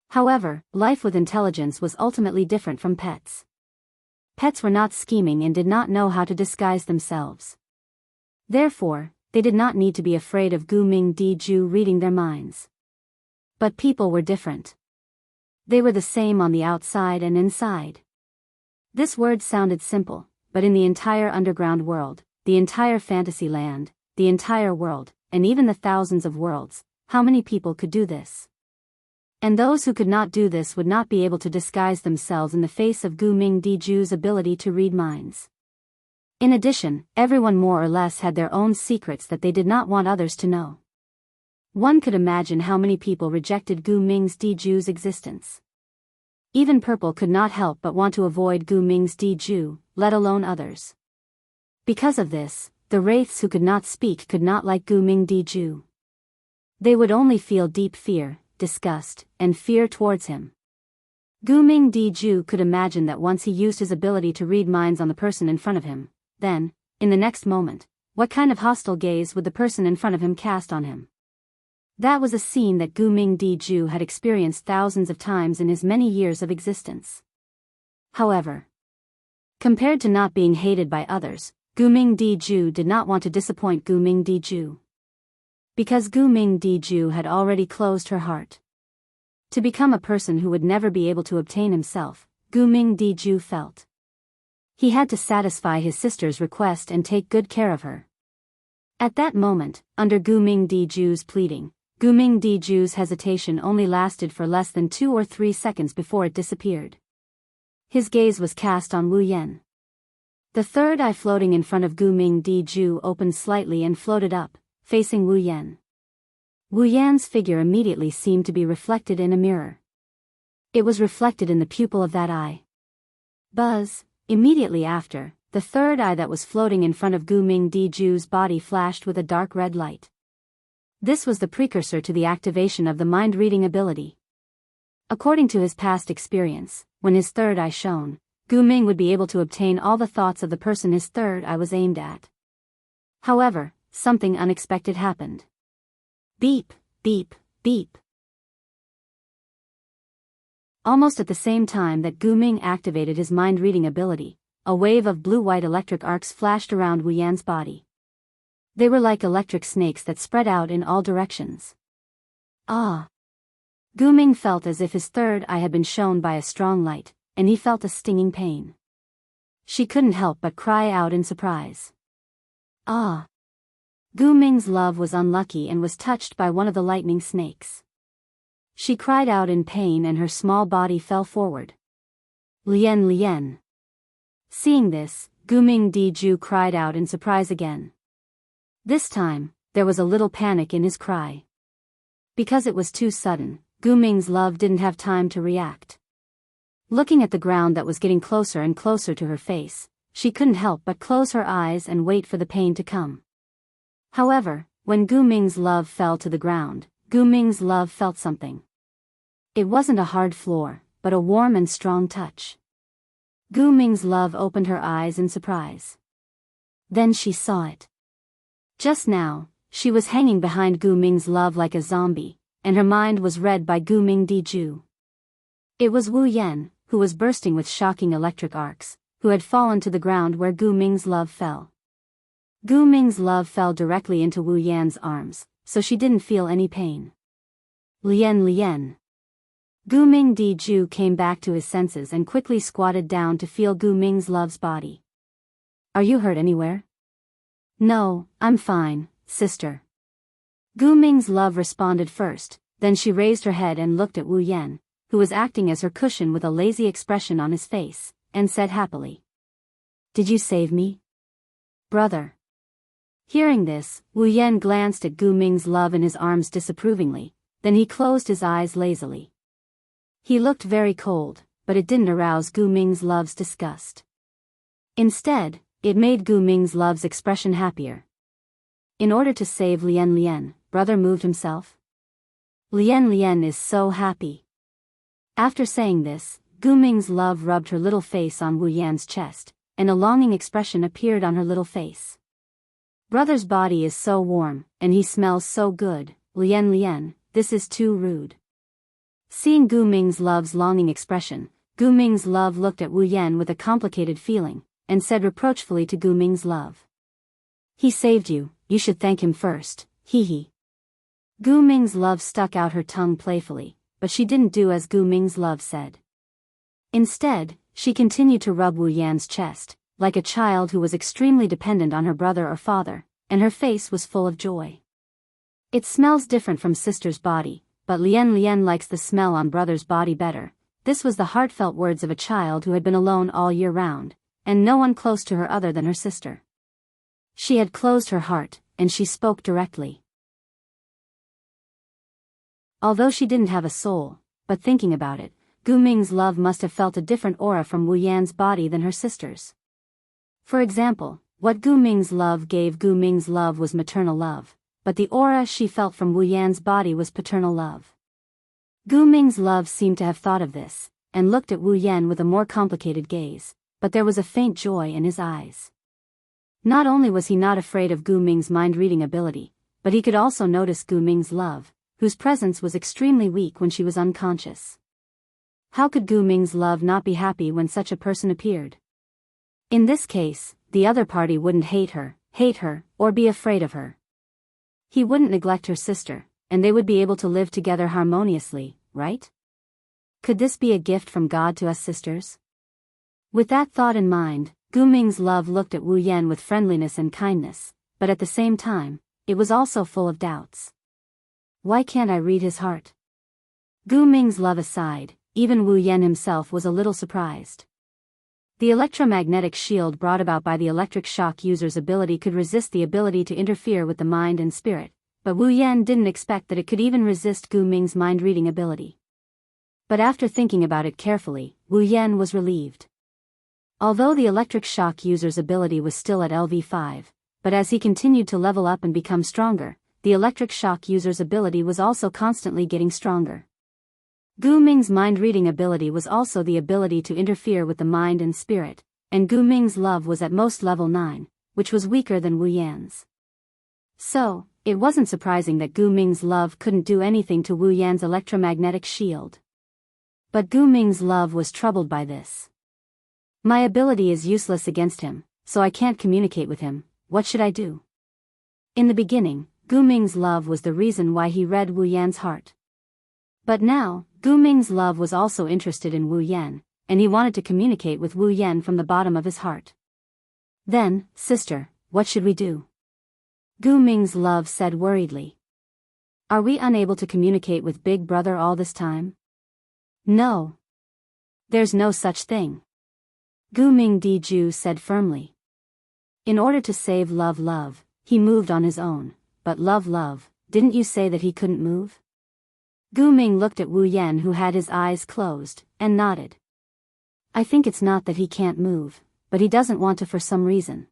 However, life with intelligence was ultimately different from pets. Pets were not scheming and did not know how to disguise themselves. Therefore, they did not need to be afraid of Gu Mingdiju reading their minds. But people were different. They were the same on the outside and inside. This word sounded simple, but in the entire underground world, the entire fantasy land, the entire world, and even the thousands of worlds, how many people could do this? And those who could not do this would not be able to disguise themselves in the face of Gu Mingdiju's ability to read minds. In addition, everyone more or less had their own secrets that they did not want others to know. One could imagine how many people rejected Gu Ming's Diju's existence. Even Purple could not help but want to avoid Gu Ming's Diju, let alone others. Because of this, the wraiths who could not speak could not like Gu Ming Diju. They would only feel deep fear, disgust, and fear towards him. Gu Ming Diju could imagine that once he used his ability to read minds on the person in front of him, then, in the next moment, what kind of hostile gaze would the person in front of him cast on him? That was a scene that Gu Ming Diju had experienced thousands of times in his many years of existence. However, compared to not being hated by others, Gu Ming Diju did not want to disappoint Gu Ming Diju. Because Gu Ming Diju had already closed her heart to become a person who would never be able to obtain himself, Gu Ming Diju felt he had to satisfy his sister's request and take good care of her. At that moment, under Gu Ming Diju's pleading, Gu Ming Diju's hesitation only lasted for less than 2 or 3 seconds before it disappeared. His gaze was cast on Wu Yan. The third eye floating in front of Gu Ming Diju opened slightly and floated up, facing Wu Yan. Wu Yan's figure immediately seemed to be reflected in a mirror. It was reflected in the pupil of that eye. Buzz, immediately after, the third eye that was floating in front of Gu Ming Diju's body flashed with a dark red light. This was the precursor to the activation of the mind-reading ability. According to his past experience, when his third eye shone, Gu Ming would be able to obtain all the thoughts of the person his third eye was aimed at. However, something unexpected happened. Beep, beep, beep. Almost at the same time that Gu Ming activated his mind-reading ability, a wave of blue-white electric arcs flashed around Wu Yan's body. They were like electric snakes that spread out in all directions. Ah! Gu Ming felt as if his third eye had been shone by a strong light, and he felt a stinging pain. She couldn't help but cry out in surprise. Ah! Gu Ming's love was unlucky and was touched by one of the lightning snakes. She cried out in pain and her small body fell forward. Lian Lian. Seeing this, Gu Ming Diju cried out in surprise again. This time, there was a little panic in his cry. Because it was too sudden, Gu Ming's love didn't have time to react. Looking at the ground that was getting closer and closer to her face, she couldn't help but close her eyes and wait for the pain to come. However, when Gu Ming's love fell to the ground, Gu Ming's love felt something. It wasn't a hard floor, but a warm and strong touch. Gu Ming's love opened her eyes in surprise. Then she saw it. Just now, she was hanging behind Gu Ming's love like a zombie, and her mind was read by Gu Ming Diju. It was Wu Yan, who was bursting with shocking electric arcs, who had fallen to the ground where Gu Ming's love fell. Gu Ming's love fell directly into Wu Yan's arms, so she didn't feel any pain. Lian Lian. Gu Ming Diju came back to his senses and quickly squatted down to feel Gu Ming's love's body. Are you hurt anywhere? No, I'm fine, sister. Gu Ming's love responded first, then she raised her head and looked at Wu Yan, who was acting as her cushion with a lazy expression on his face, and said happily. Did you save me? Brother. Hearing this, Wu Yan glanced at Gu Ming's love in his arms disapprovingly, then he closed his eyes lazily. He looked very cold, but it didn't arouse Gu Ming's love's disgust. Instead, it made Gu Ming's love's expression happier. In order to save Lian Lian, brother moved himself. Lian Lian is so happy. After saying this, Gu Ming's love rubbed her little face on Wu Yan's chest, and a longing expression appeared on her little face. Brother's body is so warm, and he smells so good, Lian Lian, this is too rude. Seeing Gu Ming's love's longing expression, Gu Ming's love looked at Wu Yan with a complicated feeling, and said reproachfully to Gu Ming's love. He saved you, you should thank him first, hee hee. Gu Ming's love stuck out her tongue playfully, but she didn't do as Gu Ming's love said. Instead, she continued to rub Wu Yan's chest, like a child who was extremely dependent on her brother or father, and her face was full of joy. It smells different from sister's body, but Lian Lian likes the smell on brother's body better. This was the heartfelt words of a child who had been alone all year round, and no one close to her other than her sister. She had closed her heart, and she spoke directly. Although she didn't have a soul, but thinking about it, Gu Ming's love must have felt a different aura from Wu Yan's body than her sister's. For example, what Gu Ming's love gave Gu Ming's love was maternal love, but the aura she felt from Wu Yan's body was paternal love. Gu Ming's love seemed to have thought of this, and looked at Wu Yan with a more complicated gaze, but there was a faint joy in his eyes. Not only was he not afraid of Gu Ming's mind-reading ability, but he could also notice Gu Ming's love, whose presence was extremely weak when she was unconscious. How could Gu Ming's love not be happy when such a person appeared? In this case, the other party wouldn't hate her, or be afraid of her. He wouldn't neglect her sister, and they would be able to live together harmoniously, right? Could this be a gift from God to us sisters? With that thought in mind, Gu Ming's love looked at Wu Yan with friendliness and kindness, but at the same time, it was also full of doubts. Why can't I read his heart? Gu Ming's love aside, even Wu Yan himself was a little surprised. The electromagnetic shield brought about by the electric shock user's ability could resist the ability to interfere with the mind and spirit, but Wu Yan didn't expect that it could even resist Gu Ming's mind-reading ability. But after thinking about it carefully, Wu Yan was relieved. Although the electric shock user's ability was still at LV5, but as he continued to level up and become stronger, the electric shock user's ability was also constantly getting stronger. Gu Ming's mind-reading ability was also the ability to interfere with the mind and spirit, and Gu Ming's love was at most level 9, which was weaker than Wu Yan's. So, it wasn't surprising that Gu Ming's love couldn't do anything to Wu Yan's electromagnetic shield. But Gu Ming's love was troubled by this. My ability is useless against him, so I can't communicate with him. What should I do? In the beginning, Gu Ming's love was the reason why he read Wu Yan's heart. But now, Gu Ming's love was also interested in Wu Yan, and he wanted to communicate with Wu Yan from the bottom of his heart. Then, sister, what should we do? Gu Ming's love said worriedly. Are we unable to communicate with Big Brother all this time? No. There's no such thing. Gu Ming Diju said firmly. In order to save Love, he moved on his own, but Love, didn't you say that he couldn't move? Gu Ming looked at Wu Yan, who had his eyes closed, and nodded. I think it's not that he can't move, but he doesn't want to for some reason.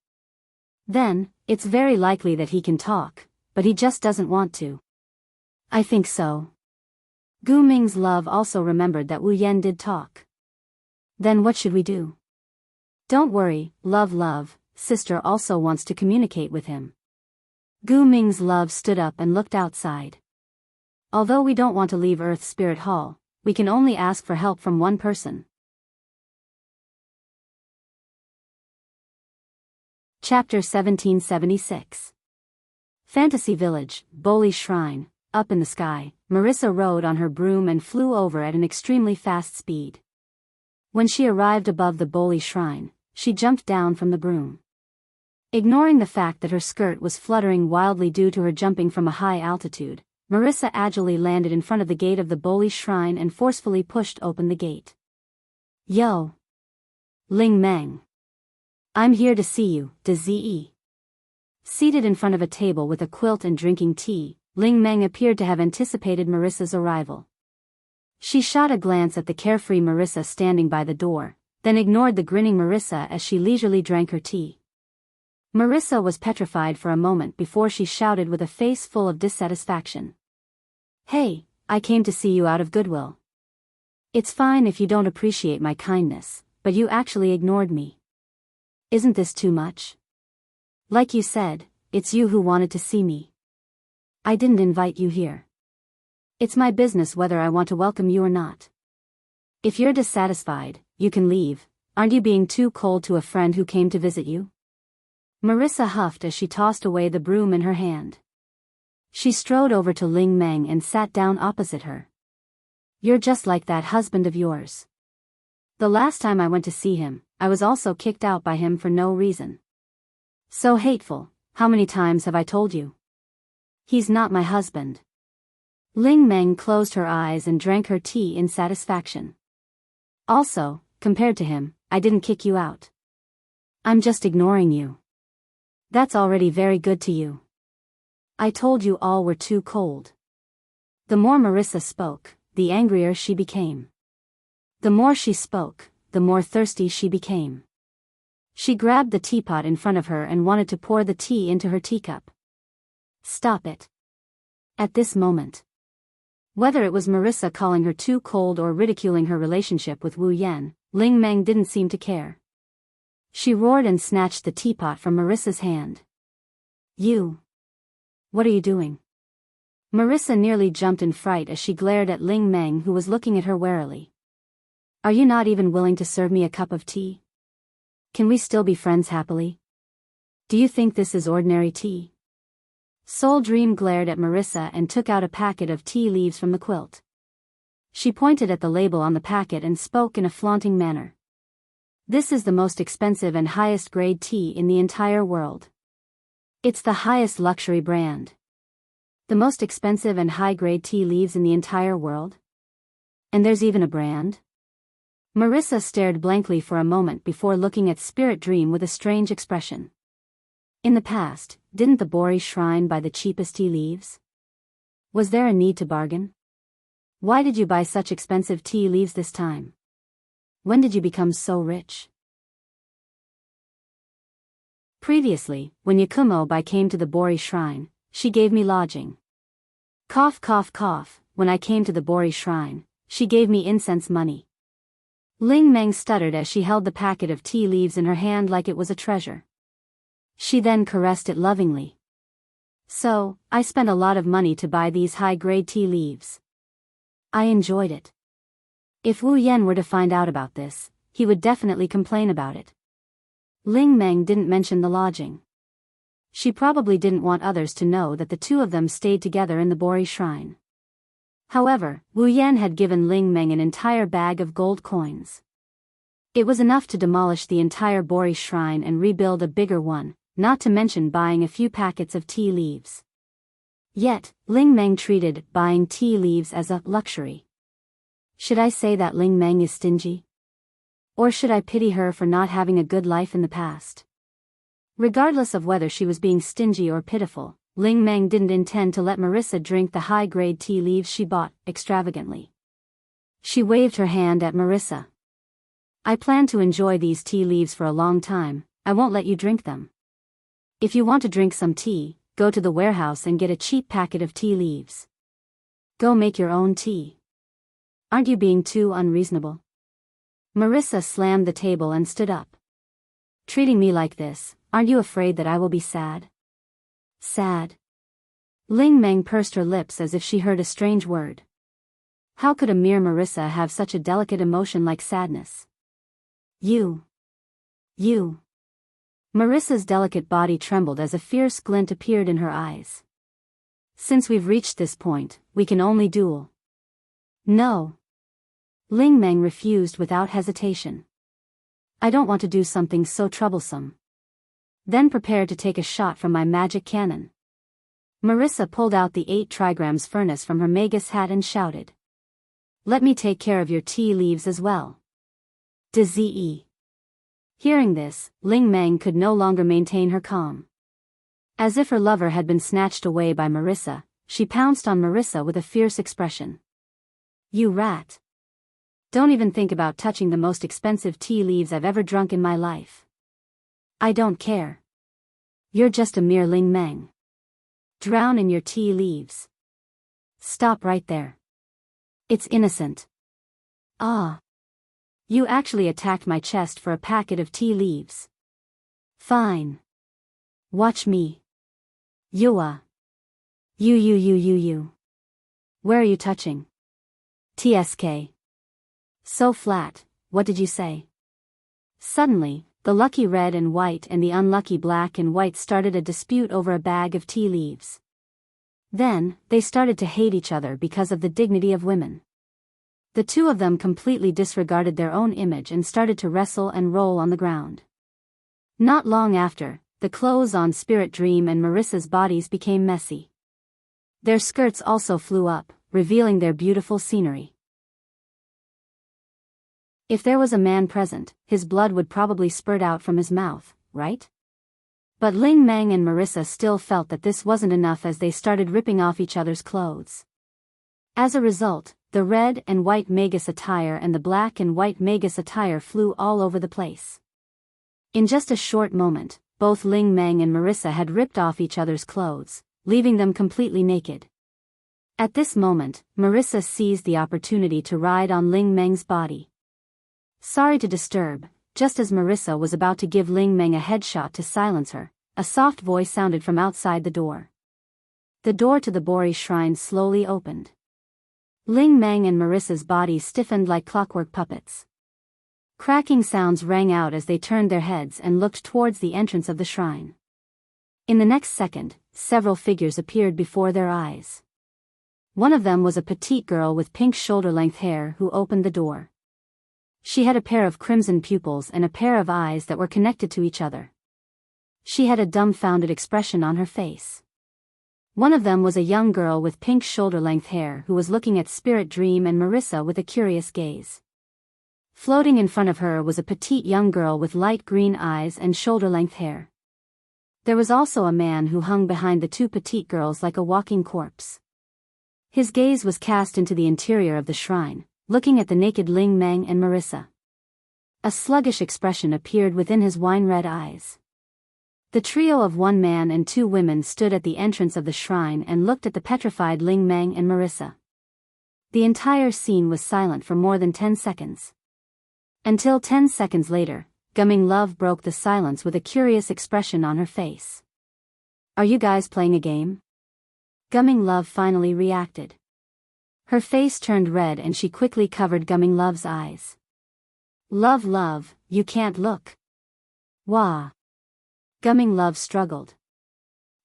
Then, it's very likely that he can talk, but he just doesn't want to. I think so. Gu Ming's love also remembered that Wu Yan did talk. Then what should we do? Don't worry, Love, sister also wants to communicate with him. Gu Ming's love stood up and looked outside. Although we don't want to leave Earth Spirit Hall, we can only ask for help from one person. Chapter 1776. Fantasy Village, Boli Shrine. Up in the sky, Marissa rode on her broom and flew over at an extremely fast speed. When she arrived above the Boli Shrine, she jumped down from the broom. Ignoring the fact that her skirt was fluttering wildly due to her jumping from a high altitude, Marissa agilely landed in front of the gate of the Boli Shrine and forcefully pushed open the gate. Yo! Ling Meng! I'm here to see you, Zi. Seated in front of a table with a quilt and drinking tea, Ling Meng appeared to have anticipated Marissa's arrival. She shot a glance at the carefree Marissa standing by the door, then ignored the grinning Marissa as she leisurely drank her tea. Marissa was petrified for a moment before she shouted with a face full of dissatisfaction. Hey, I came to see you out of goodwill. It's fine if you don't appreciate my kindness, but you actually ignored me. Isn't this too much? Like you said, it's you who wanted to see me. I didn't invite you here. It's my business whether I want to welcome you or not. If you're dissatisfied, you can leave. Aren't you being too cold to a friend who came to visit you? Marissa huffed as she tossed away the broom in her hand. She strode over to Ling Meng and sat down opposite her. You're just like that husband of yours. The last time I went to see him, I was also kicked out by him for no reason. So hateful, how many times have I told you? He's not my husband. Ling Meng closed her eyes and drank her tea in satisfaction. Also, compared to him, I didn't kick you out. I'm just ignoring you. That's already very good to you. I told you all were too cold. The more Marissa spoke, the angrier she became. The more she spoke, the more thirsty she became. She grabbed the teapot in front of her and wanted to pour the tea into her teacup. Stop it. At this moment. Whether it was Marissa calling her too cold or ridiculing her relationship with Wu Yan, Ling Meng didn't seem to care. She roared and snatched the teapot from Marissa's hand. You! What are you doing? Marissa nearly jumped in fright as she glared at Ling Meng, who was looking at her warily. Are you not even willing to serve me a cup of tea? Can we still be friends happily? Do you think this is ordinary tea? Soul Dream glared at Marissa and took out a packet of tea leaves from the quilt. She pointed at the label on the packet and spoke in a flaunting manner. This is the most expensive and highest grade tea in the entire world. It's the highest luxury brand. The most expensive and high-grade tea leaves in the entire world? And there's even a brand? Marissa stared blankly for a moment before looking at Spirit Dream with a strange expression. In the past, didn't the Bori Shrine buy the cheapest tea leaves? Was there a need to bargain? Why did you buy such expensive tea leaves this time? When did you become so rich? Previously, when Yakumo Bai came to the Bori Shrine, she gave me lodging. Cough cough cough, when I came to the Bori Shrine, she gave me incense money. Ling Meng stuttered as she held the packet of tea leaves in her hand like it was a treasure. She then caressed it lovingly. So, I spent a lot of money to buy these high-grade tea leaves. I enjoyed it. If Wu Yan were to find out about this, he would definitely complain about it. Ling Meng didn't mention the lodging. She probably didn't want others to know that the two of them stayed together in the Bori Shrine. However, Wu Yan had given Ling Meng an entire bag of gold coins. It was enough to demolish the entire Bori Shrine and rebuild a bigger one, not to mention buying a few packets of tea leaves. Yet, Ling Meng treated buying tea leaves as a luxury. Should I say that Ling Meng is stingy? Or should I pity her for not having a good life in the past? Regardless of whether she was being stingy or pitiful, Ling Meng didn't intend to let Marissa drink the high-grade tea leaves she bought extravagantly. She waved her hand at Marissa. I plan to enjoy these tea leaves for a long time. I won't let you drink them. If you want to drink some tea, go to the warehouse and get a cheap packet of tea leaves. Go make your own tea. Aren't you being too unreasonable? Marissa slammed the table and stood up. Treating me like this, aren't you afraid that I will be sad? Sad? Ling Meng pursed her lips as if she heard a strange word. How could a mere Marissa have such a delicate emotion like sadness? You. Marissa's delicate body trembled as a fierce glint appeared in her eyes. Since we've reached this point, we can only duel. No. Ling Meng refused without hesitation. I don't want to do something so troublesome. Then prepared to take a shot from my magic cannon. Marissa pulled out the 8 trigrams furnace from her magus hat and shouted. Let me take care of your tea leaves as well. Dze. Hearing this, Ling Meng could no longer maintain her calm. As if her lover had been snatched away by Marissa, she pounced on Marissa with a fierce expression. You rat. Don't even think about touching the most expensive tea leaves I've ever drunk in my life. I don't care. You're just a mere Ling Meng. Drown in your tea leaves. Stop right there. It's innocent. Ah. You actually attacked my chest for a packet of tea leaves. Fine. Watch me. Yua. You. Where are you touching? TSK. So flat, what did you say? Suddenly, the lucky red and white and the unlucky black and white started a dispute over a bag of tea leaves. Then, they started to hate each other because of the dignity of women. The two of them completely disregarded their own image and started to wrestle and roll on the ground. Not long after, the clothes on Spirit Dream and Marissa's bodies became messy. Their skirts also flew up, revealing their beautiful scenery. If there was a man present, his blood would probably spurt out from his mouth, right? But Ling Meng and Marissa still felt that this wasn't enough as they started ripping off each other's clothes. As a result, the red and white magus attire and the black and white magus attire flew all over the place. In just a short moment, both Ling Meng and Marissa had ripped off each other's clothes, leaving them completely naked. At this moment, Marissa seized the opportunity to ride on Ling Meng's body. Sorry to disturb, just as Marissa was about to give Ling Meng a headshot to silence her, a soft voice sounded from outside the door. The door to the Bori shrine slowly opened. Ling Meng and Marissa's bodies stiffened like clockwork puppets. Cracking sounds rang out as they turned their heads and looked towards the entrance of the shrine. In the next second, several figures appeared before their eyes. One of them was a petite girl with pink shoulder-length hair who opened the door. She had a pair of crimson pupils and a pair of eyes that were connected to each other. She had a dumbfounded expression on her face. One of them was a young girl with pink shoulder-length hair who was looking at Spirit Dream and Marissa with a curious gaze. Floating in front of her was a petite young girl with light green eyes and shoulder-length hair. There was also a man who hung behind the two petite girls like a walking corpse. His gaze was cast into the interior of the shrine, looking at the naked Ling Meng and Marissa. A sluggish expression appeared within his wine-red eyes. The trio of one man and two women stood at the entrance of the shrine and looked at the petrified Ling Meng and Marissa. The entire scene was silent for more than 10 seconds. Until 10 seconds later, Gumming Love broke the silence with a curious expression on her face. "Are you guys playing a game?" Gumming Love finally reacted. Her face turned red and she quickly covered Gumming Love's eyes. Love, you can't look." "Wah." Gumming Love struggled.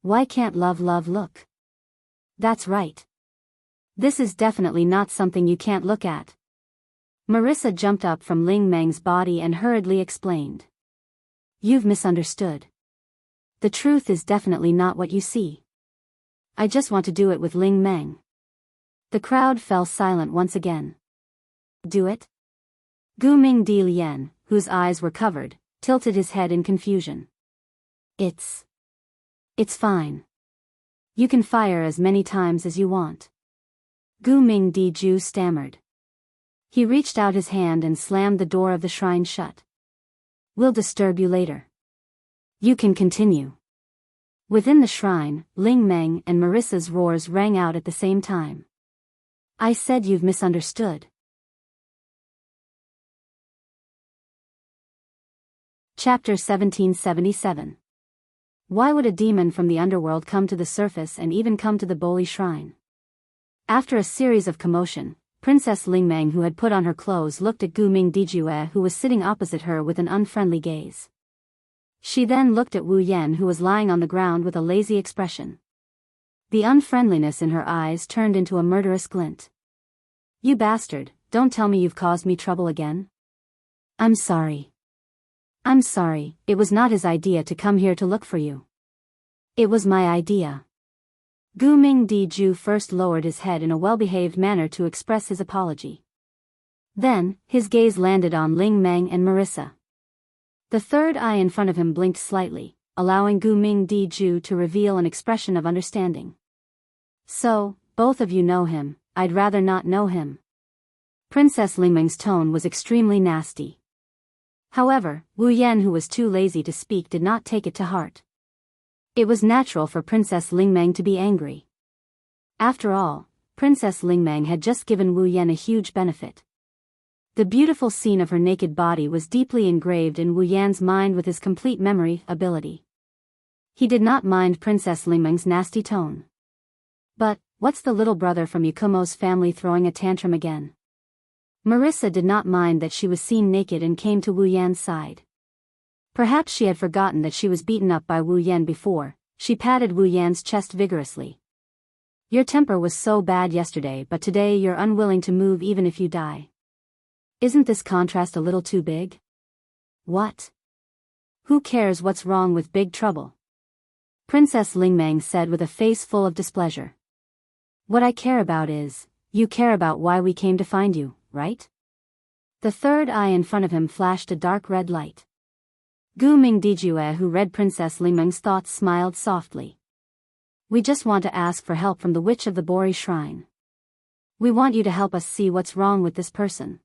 "Why can't Love look?" "That's right. This is definitely not something you can't look at." Marissa jumped up from Ling Meng's body and hurriedly explained. "You've misunderstood. The truth is definitely not what you see. I just want to do it with Ling Meng." The crowd fell silent once again. "Do it?" Gu Ming Di Lian, whose eyes were covered, tilted his head in confusion. It's fine. You can fire as many times as you want." Gu Ming Di Ju stammered. He reached out his hand and slammed the door of the shrine shut. "We'll disturb you later. You can continue." Within the shrine, Ling Meng and Marissa's roars rang out at the same time. "I said you've misunderstood." Chapter 1777. Why would a demon from the underworld come to the surface and even come to the Boli shrine? After a series of commotion, Princess Ling Meng, who had put on her clothes, looked at Gu Ming Dijue, who was sitting opposite her with an unfriendly gaze. She then looked at Wu Yan, who was lying on the ground with a lazy expression. The unfriendliness in her eyes turned into a murderous glint. "You bastard, don't tell me you've caused me trouble again." I'm sorry, it was not his idea to come here to look for you. It was my idea." Gu Ming Di Ju first lowered his head in a well-behaved manner to express his apology. Then, his gaze landed on Ling Meng and Marissa. The third eye in front of him blinked slightly, allowing Gu Ming Di Ju to reveal an expression of understanding. "So, both of you know him. I'd rather not know him." Princess Ling Meng's tone was extremely nasty. However, Wu Yan, who was too lazy to speak, did not take it to heart. It was natural for Princess Ling Meng to be angry. After all, Princess Ling Meng had just given Wu Yan a huge benefit. The beautiful scene of her naked body was deeply engraved in Wu Yan's mind with his complete memory ability. He did not mind Princess Ling Meng's nasty tone. But, what's the little brother from Yakumo's family throwing a tantrum again? Marissa did not mind that she was seen naked and came to Wu Yan's side. Perhaps she had forgotten that she was beaten up by Wu Yan before. She patted Wu Yan's chest vigorously. "Your temper was so bad yesterday, but today you're unwilling to move even if you die. Isn't this contrast a little too big?" "What? Who cares what's wrong with Big Trouble?" Princess Ling Meng said with a face full of displeasure. "What I care about is, you care about why we came to find you, right?" The third eye in front of him flashed a dark red light. Gu Ming Dijue, who read Princess Ling Meng's thoughts, smiled softly. "We just want to ask for help from the Witch of the Bori Shrine." We want you to help us see what's wrong with this person.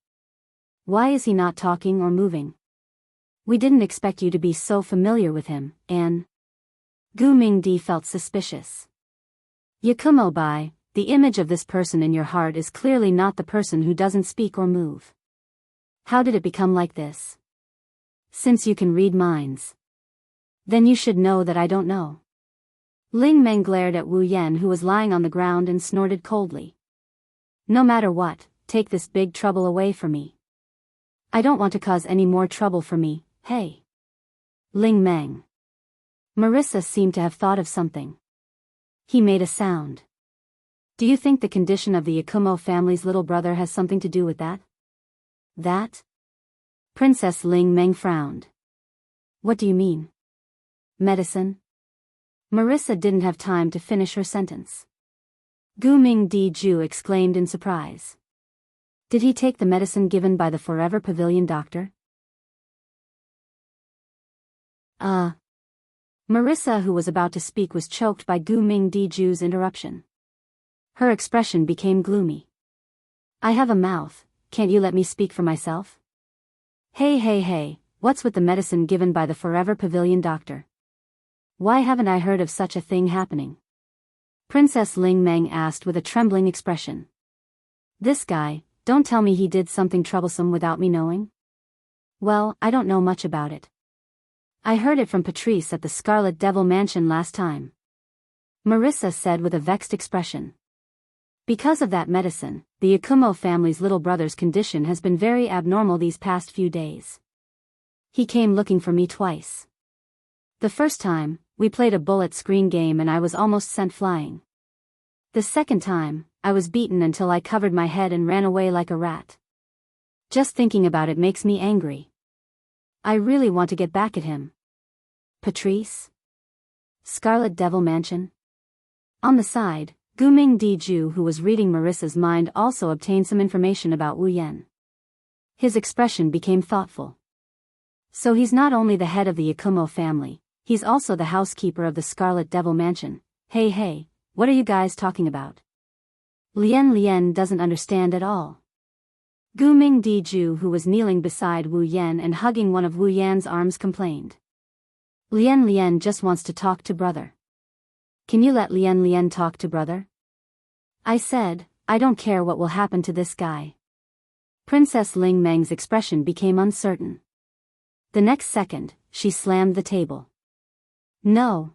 Why is he not talking or moving? We didn't expect you to be so familiar with him, Anne. Gu Mingdi felt suspicious. Yakumo Bai, the image of this person in your heart is clearly not the person who doesn't speak or move. How did it become like this? Since you can read minds, then you should know that I don't know. Ling Meng glared at Wu Yan, who was lying on the ground, and snorted coldly. No matter what, take this big trouble away from me. I don't want to cause any more trouble for me, hey. Ling Meng. Marissa seemed to have thought of something. He made a sound. Do you think the condition of the Yakumo family's little brother has something to do with that? That? Princess Ling Meng frowned. What do you mean? Medicine? Marissa didn't have time to finish her sentence. Gu Mingdi Ju exclaimed in surprise. Did he take the medicine given by the Forever Pavilion doctor? Marissa, who was about to speak, was choked by Gu Mingdi Ju's interruption. Her expression became gloomy. I have a mouth, can't you let me speak for myself? Hey, what's with the medicine given by the Forever Pavilion doctor? Why haven't I heard of such a thing happening? Princess Ling Meng asked with a trembling expression. This guy, don't tell me he did something troublesome without me knowing? Well, I don't know much about it. I heard it from Patrice at the Scarlet Devil Mansion last time. Marissa said with a vexed expression. Because of that medicine, the Yakumo family's little brother's condition has been very abnormal these past few days. He came looking for me twice. The first time, we played a bullet screen game and I was almost sent flying. The second time, I was beaten until I covered my head and ran away like a rat. Just thinking about it makes me angry. I really want to get back at him. Patrice? Scarlet Devil Mansion? On the side, Gu Mingdi Ju, who was reading Marissa's mind, also obtained some information about Wu Yan. His expression became thoughtful. So he's not only the head of the Yakumo family, he's also the housekeeper of the Scarlet Devil Mansion. Hey, what are you guys talking about? Lian doesn't understand at all. Gu Mingdi Ju, who was kneeling beside Wu Yan and hugging one of Wu Yan's arms, complained. Lian just wants to talk to brother. Can you let Lian talk to brother? I said, I don't care what will happen to this guy. Princess Ling Meng's expression became uncertain. The next second, she slammed the table. No.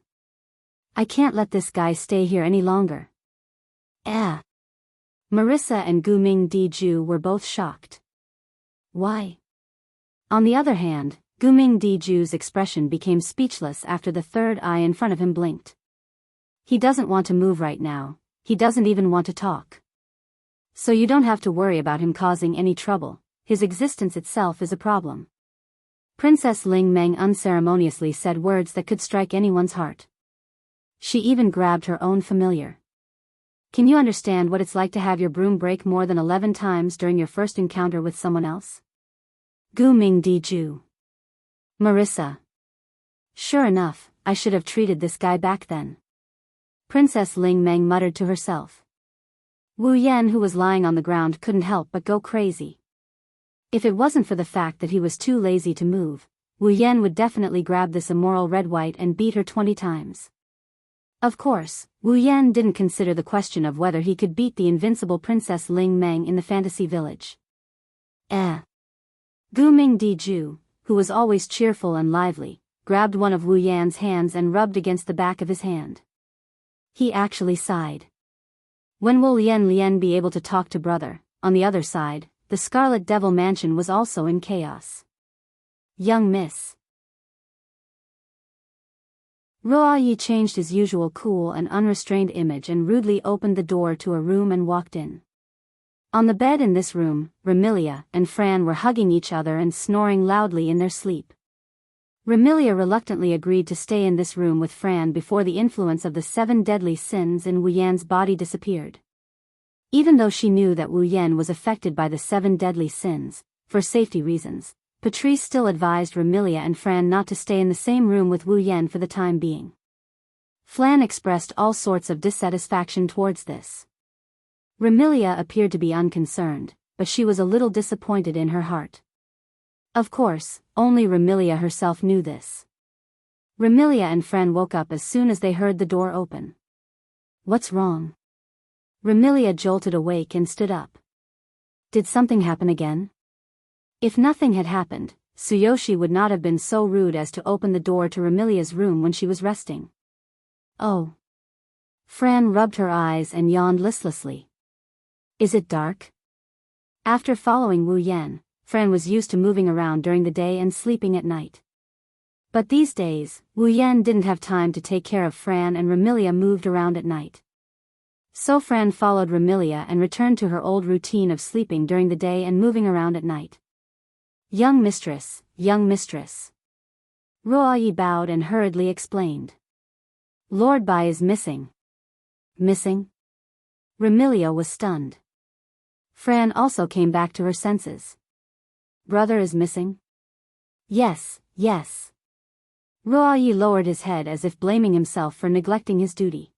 I can't let this guy stay here any longer. Marissa and Gu Mingdi Ju were both shocked. Why? On the other hand, Gu Mingdi Ju's expression became speechless after the third eye in front of him blinked. He doesn't want to move right now, he doesn't even want to talk. So you don't have to worry about him causing any trouble, his existence itself is a problem. Princess Ling Meng unceremoniously said words that could strike anyone's heart. She even grabbed her own familiar. Can you understand what it's like to have your broom break more than 11 times during your first encounter with someone else? Gu Mingdi Ju. Marissa. Sure enough, I should have treated this guy back then. Princess Ling Meng muttered to herself. Wu Yan, who was lying on the ground, couldn't help but go crazy. If it wasn't for the fact that he was too lazy to move, Wu Yan would definitely grab this immoral red-white and beat her 20 times. Of course, Wu Yan didn't consider the question of whether he could beat the invincible Princess Ling Meng in the fantasy village. Gu Mingdi Ju, who was always cheerful and lively, grabbed one of Wu Yan's hands and rubbed against the back of his hand. He actually sighed. When will Lian be able to talk to brother? On the other side, the Scarlet Devil Mansion was also in chaos. Young Miss. Ruo Yi changed his usual cool and unrestrained image and rudely opened the door to a room and walked in. On the bed in this room, Remilia and Fran were hugging each other and snoring loudly in their sleep. Remilia reluctantly agreed to stay in this room with Fran before the influence of the 7 deadly sins in Wu Yan's body disappeared. Even though she knew that Wu Yan was affected by the 7 deadly sins, for safety reasons, Patrice still advised Remilia and Fran not to stay in the same room with Wu Yan for the time being. Fran expressed all sorts of dissatisfaction towards this. Remilia appeared to be unconcerned, but she was a little disappointed in her heart. Of course, only Remilia herself knew this. Remilia and Fran woke up as soon as they heard the door open. What's wrong? Remilia jolted awake and stood up. Did something happen again? If nothing had happened, Tsuyoshi would not have been so rude as to open the door to Remilia's room when she was resting. Oh. Fran rubbed her eyes and yawned listlessly. Is it dark? After following Wu Yan, Fran was used to moving around during the day and sleeping at night. But these days, Wu Yan didn't have time to take care of Fran and Remilia moved around at night. So Fran followed Remilia and returned to her old routine of sleeping during the day and moving around at night. Young mistress, young mistress. Ruoyi bowed and hurriedly explained. Lord Bai is missing. Missing? Remilia was stunned. Fran also came back to her senses. Brother is missing? Yes, yes. Ruoyi lowered his head as if blaming himself for neglecting his duty.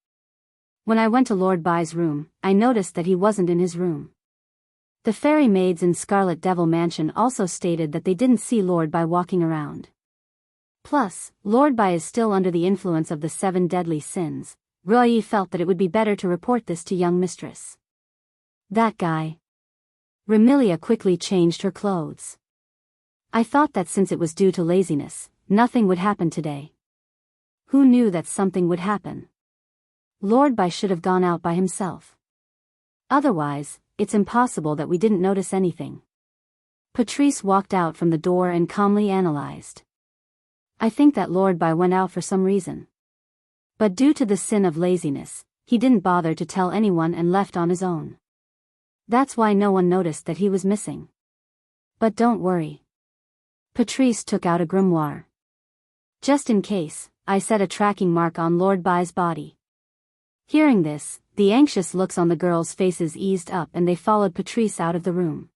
When I went to Lord Bai's room, I noticed that he wasn't in his room. The fairy maids in Scarlet Devil Mansion also stated that they didn't see Lord Bai walking around. Plus, Lord Bai is still under the influence of the 7 deadly sins. Ruoyi felt that it would be better to report this to young mistress. That guy. Remilia quickly changed her clothes. I thought that since it was due to laziness, nothing would happen today. Who knew that something would happen? Lord Bai should have gone out by himself. Otherwise, it's impossible that we didn't notice anything. Patrice walked out from the door and calmly analyzed. I think that Lord Bai went out for some reason. But due to the sin of laziness, he didn't bother to tell anyone and left on his own. That's why no one noticed that he was missing. But don't worry. Patrice took out a grimoire. Just in case, I set a tracking mark on Lord Bai's body. Hearing this, the anxious looks on the girls' faces eased up and they followed Patrice out of the room.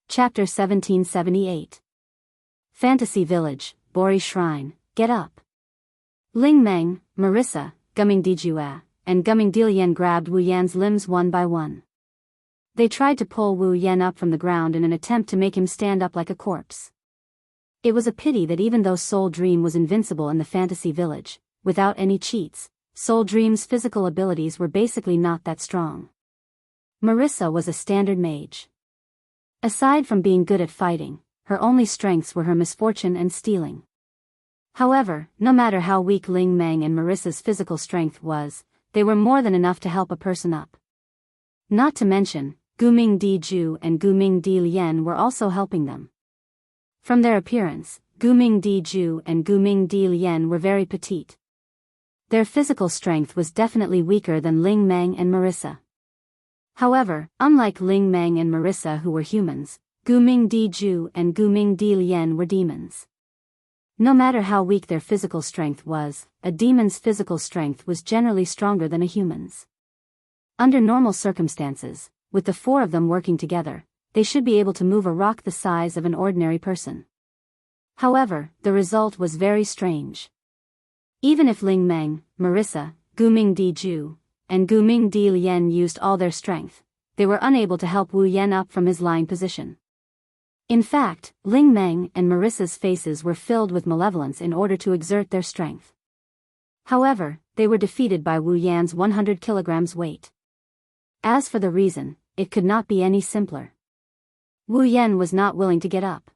Chapter 1778. Fantasy Village, Bori Shrine, Get Up. Ling Meng, Marissa, Gumming Dijue, and Gumming Dilian grabbed Wu Yan's limbs one by one. They tried to pull Wu Yan up from the ground in an attempt to make him stand up like a corpse. It was a pity that even though Soul Dream was invincible in the fantasy village, without any cheats, Soul Dream's physical abilities were basically not that strong. Marissa was a standard mage. Aside from being good at fighting, her only strengths were her misfortune and stealing. However, no matter how weak Ling Meng and Marissa's physical strength was, they were more than enough to help a person up. Not to mention, Guming Di Ju and Guming Di Lian were also helping them. From their appearance, Guming Di Ju and Guming Di Lian were very petite. Their physical strength was definitely weaker than Ling Meng and Marissa. However, unlike Ling Meng and Marissa who were humans, Guming Di Ju and Guming Di Lian were demons. No matter how weak their physical strength was, a demon's physical strength was generally stronger than a human's. Under normal circumstances, with the 4 of them working together, they should be able to move a rock the size of an ordinary person. However, the result was very strange. Even if Ling Meng, Marissa, Guming Di Ju, and Guming Di Lian used all their strength, they were unable to help Wu Yan up from his lying position. In fact, Ling Meng and Marissa's faces were filled with malevolence in order to exert their strength. However, they were defeated by Wu Yan's 100 kilograms weight. As for the reason, it could not be any simpler. Wu Yan was not willing to get up.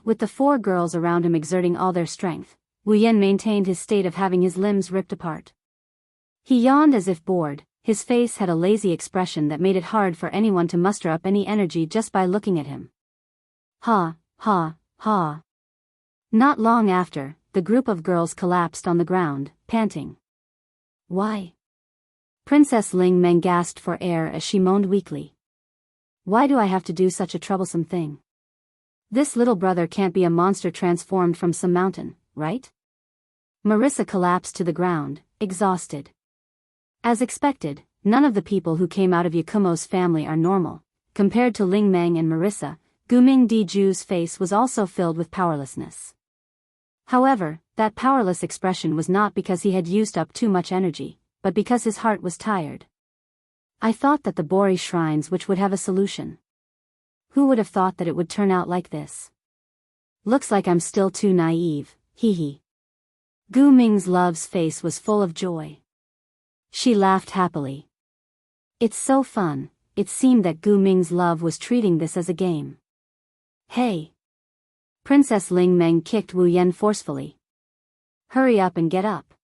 With the 4 girls around him exerting all their strength, Wu Yan maintained his state of having his limbs ripped apart. He yawned as if bored, his face had a lazy expression that made it hard for anyone to muster up any energy just by looking at him. Not long after, the group of girls collapsed on the ground, panting. Why? Princess Ling Meng gasped for air as she moaned weakly. Why do I have to do such a troublesome thing? This little brother can't be a monster transformed from some mountain, right? Marissa collapsed to the ground, exhausted. As expected, none of the people who came out of Yakumo's family are normal. Compared to Ling Meng and Marissa, Guming Di Ju's face was also filled with powerlessness. However, that powerless expression was not because he had used up too much energy, but because his heart was tired. I thought that the Bori shrines which would have a solution. Who would have thought that it would turn out like this? Looks like I'm still too naive, hee. Gu Ming's love's face was full of joy. She laughed happily. It's so fun. It seemed that Gu Ming's love was treating this as a game. Hey! Princess Ling Meng kicked Wu Yan forcefully. Hurry up and get up.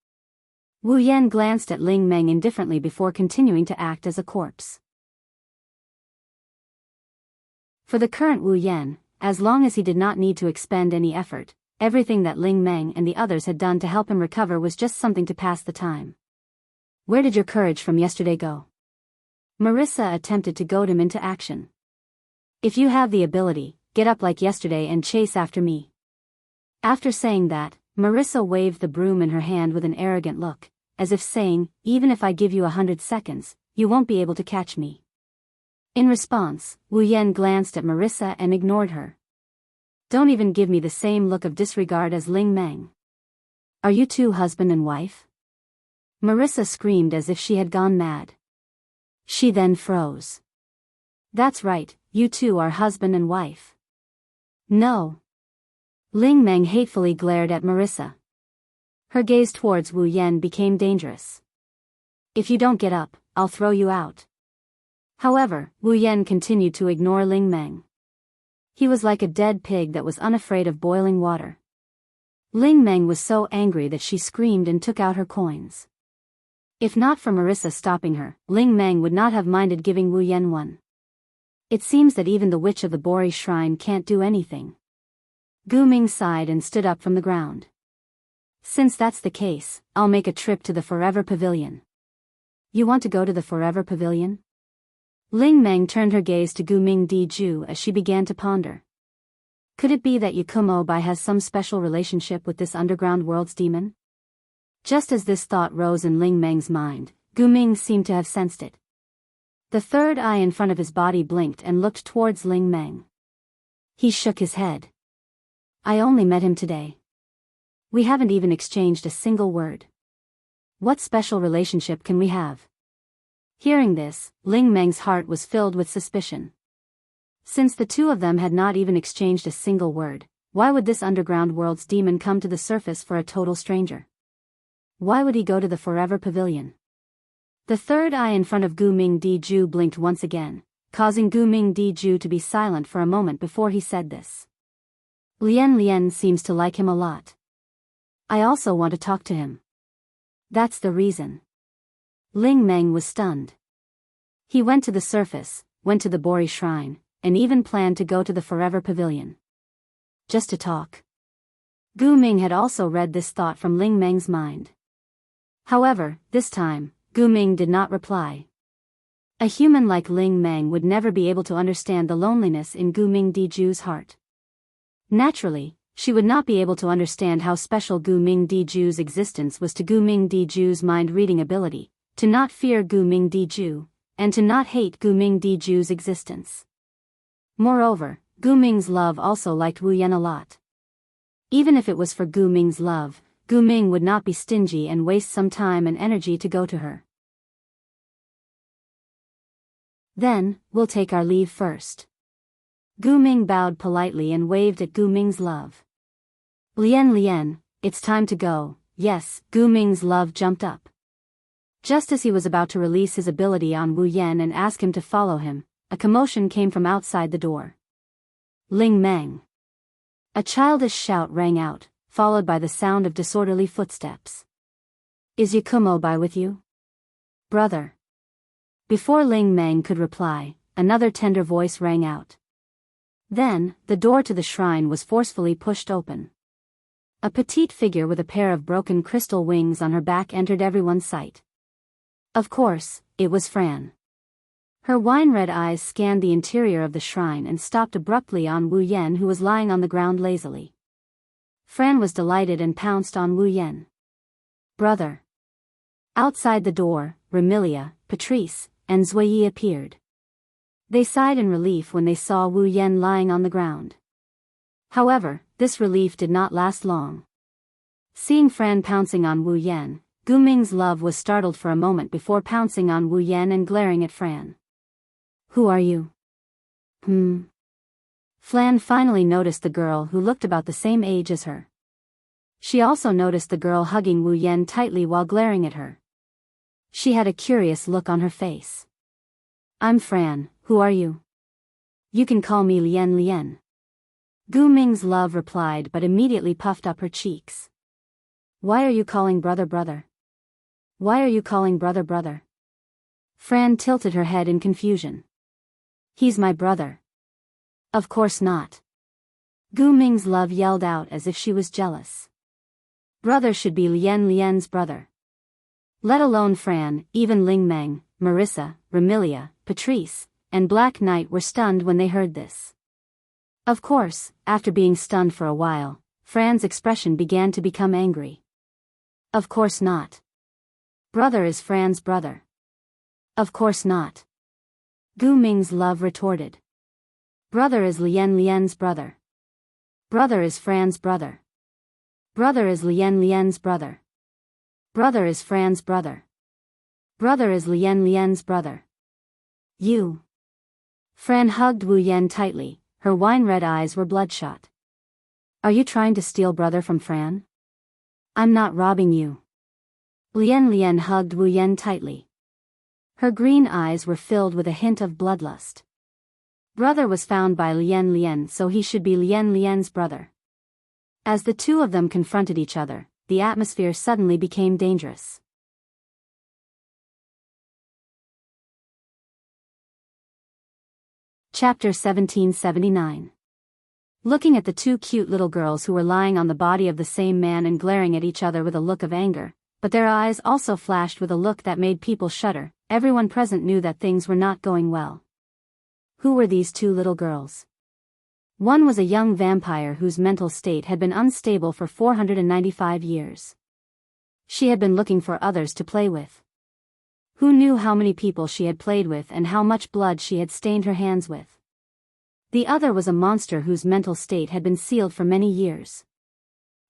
Wu Yan glanced at Ling Meng indifferently before continuing to act as a corpse. For the current Wu Yan, as long as he did not need to expend any effort, everything that Ling Meng and the others had done to help him recover was just something to pass the time. Where did your courage from yesterday go? Marissa attempted to goad him into action. If you have the ability, get up like yesterday and chase after me. After saying that, Marissa waved the broom in her hand with an arrogant look, as if saying, even if I give you 100 seconds, you won't be able to catch me. In response, Wu Yan glanced at Marissa and ignored her. Don't even give me the same look of disregard as Ling Meng. Are you two husband and wife? Marissa screamed as if she had gone mad. She then froze. That's right, you two are husband and wife. No. Ling Meng hatefully glared at Marissa. Her gaze towards Wu Yan became dangerous. If you don't get up, I'll throw you out. However, Wu Yan continued to ignore Ling Meng. He was like a dead pig that was unafraid of boiling water. Ling Meng was so angry that she screamed and took out her coins. If not for Marissa stopping her, Ling Meng would not have minded giving Wu Yan one. It seems that even the witch of the Bori shrine can't do anything. Gu Ming sighed and stood up from the ground. Since that's the case, I'll make a trip to the Forever Pavilion. You want to go to the Forever Pavilion? Ling Meng turned her gaze to Gu Ming Diju as she began to ponder. Could it be that Yakumo Bai has some special relationship with this underground world's demon? Just as this thought rose in Ling Meng's mind, Gu Ming seemed to have sensed it. The third eye in front of his body blinked and looked towards Ling Meng. He shook his head. I only met him today. We haven't even exchanged a single word. What special relationship can we have? Hearing this, Ling Meng's heart was filled with suspicion. Since the two of them had not even exchanged a single word, why would this underground world's demon come to the surface for a total stranger? Why would he go to the Forever Pavilion? The third eye in front of Gu Ming Diju blinked once again, causing Gu Ming Diju to be silent for a moment before he said this. Lian seems to like him a lot. I also want to talk to him. That's the reason. Ling Meng was stunned. He went to the surface, went to the Bori shrine, and even planned to go to the Forever Pavilion. Just to talk. Gu Ming had also read this thought from Ling Meng's mind. However, this time, Gu Ming did not reply. A human like Ling Meng would never be able to understand the loneliness in Gu Ming Diju's heart. Naturally, she would not be able to understand how special Gu Ming Diju's existence was to Gu Ming Diju's mind-reading ability, to not fear Gu Ming Diju, and to not hate Gu Ming Diju's existence. Moreover, Gu Ming's love also liked Wu Yan a lot. Even if it was for Gu Ming's love, Gu Ming would not be stingy and waste some time and energy to go to her. Then, we'll take our leave first. Gu Ming bowed politely and waved at Gu Ming's love. Lian, it's time to go. Yes, Gu Ming's love jumped up. Just as he was about to release his ability on Wu Yan and ask him to follow him, a commotion came from outside the door. Ling Meng. A childish shout rang out, followed by the sound of disorderly footsteps. Is Yakumo Bai with you? Brother. Before Ling Meng could reply, another tender voice rang out. Then, the door to the shrine was forcefully pushed open. A petite figure with a pair of broken crystal wings on her back entered everyone's sight. Of course, it was Fran. Her wine-red eyes scanned the interior of the shrine and stopped abruptly on Wu Yan, who was lying on the ground lazily. Fran was delighted and pounced on Wu Yan. Brother. Outside the door, Remilia, Patrice, and Zui appeared. They sighed in relief when they saw Wu Yan lying on the ground. However, this relief did not last long. Seeing Fran pouncing on Wu Yan, Gu Ming's love was startled for a moment before pouncing on Wu Yan and glaring at Fran. Who are you? Fran finally noticed the girl who looked about the same age as her. She also noticed the girl hugging Wu Yan tightly while glaring at her. She had a curious look on her face. I'm Fran, who are you? You can call me Lian Lian. Gu Ming's love replied but immediately puffed up her cheeks. Why are you calling brother brother? Why are you calling brother brother? Fran tilted her head in confusion. He's my brother. Of course not. Gu Ming's love yelled out as if she was jealous. Brother should be Lian Lian's brother. Let alone Fran, even Ling Meng, Marissa, Remilia, Patrice, and Black Knight were stunned when they heard this. Of course, after being stunned for a while, Fran's expression began to become angry. Of course not. Brother is Fran's brother. Of course not. Gu Ming's love retorted. Brother is Lian Lian's brother. Brother is Fran's brother. Brother is Lian Lian's brother. Brother is Fran's brother. Brother is Lian Lian's brother. You. Fran hugged Wu Yan tightly, her wine-red eyes were bloodshot. Are you trying to steal brother from Fran? I'm not robbing you. Lian Lian hugged Wu Yan tightly. Her green eyes were filled with a hint of bloodlust. Brother was found by Lian Lian, so he should be Lian Lian's brother. As the two of them confronted each other, the atmosphere suddenly became dangerous. Chapter 1779. Looking at the two cute little girls who were lying on the body of the same man and glaring at each other with a look of anger, but their eyes also flashed with a look that made people shudder, everyone present knew that things were not going well. Who were these two little girls? One was a young vampire whose mental state had been unstable for 495 years. She had been looking for others to play with. Who knew how many people she had played with and how much blood she had stained her hands with? The other was a monster whose mental state had been sealed for many years.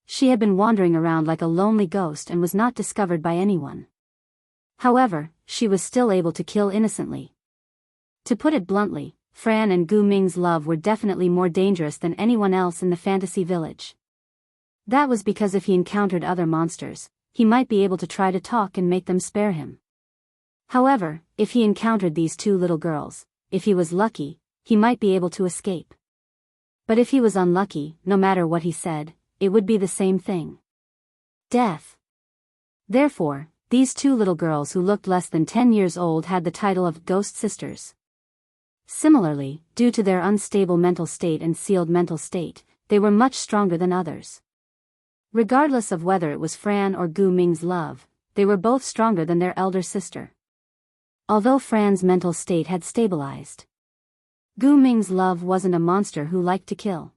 She had been wandering around like a lonely ghost and was not discovered by anyone. However, she was still able to kill innocently. To put it bluntly, Fran and Gu Ming's love were definitely more dangerous than anyone else in the fantasy village. That was because if he encountered other monsters, he might be able to try to talk and make them spare him. However, if he encountered these two little girls, if he was lucky, he might be able to escape. But if he was unlucky, no matter what he said, it would be the same thing. Death. Therefore, these two little girls who looked less than 10 years old had the title of Ghost Sisters. Similarly, due to their unstable mental state and sealed mental state, they were much stronger than others. Regardless of whether it was Fran or Gu Ming's love, they were both stronger than their elder sister. Although Fran's mental state had stabilized, Gu Ming's love wasn't a monster who liked to kill.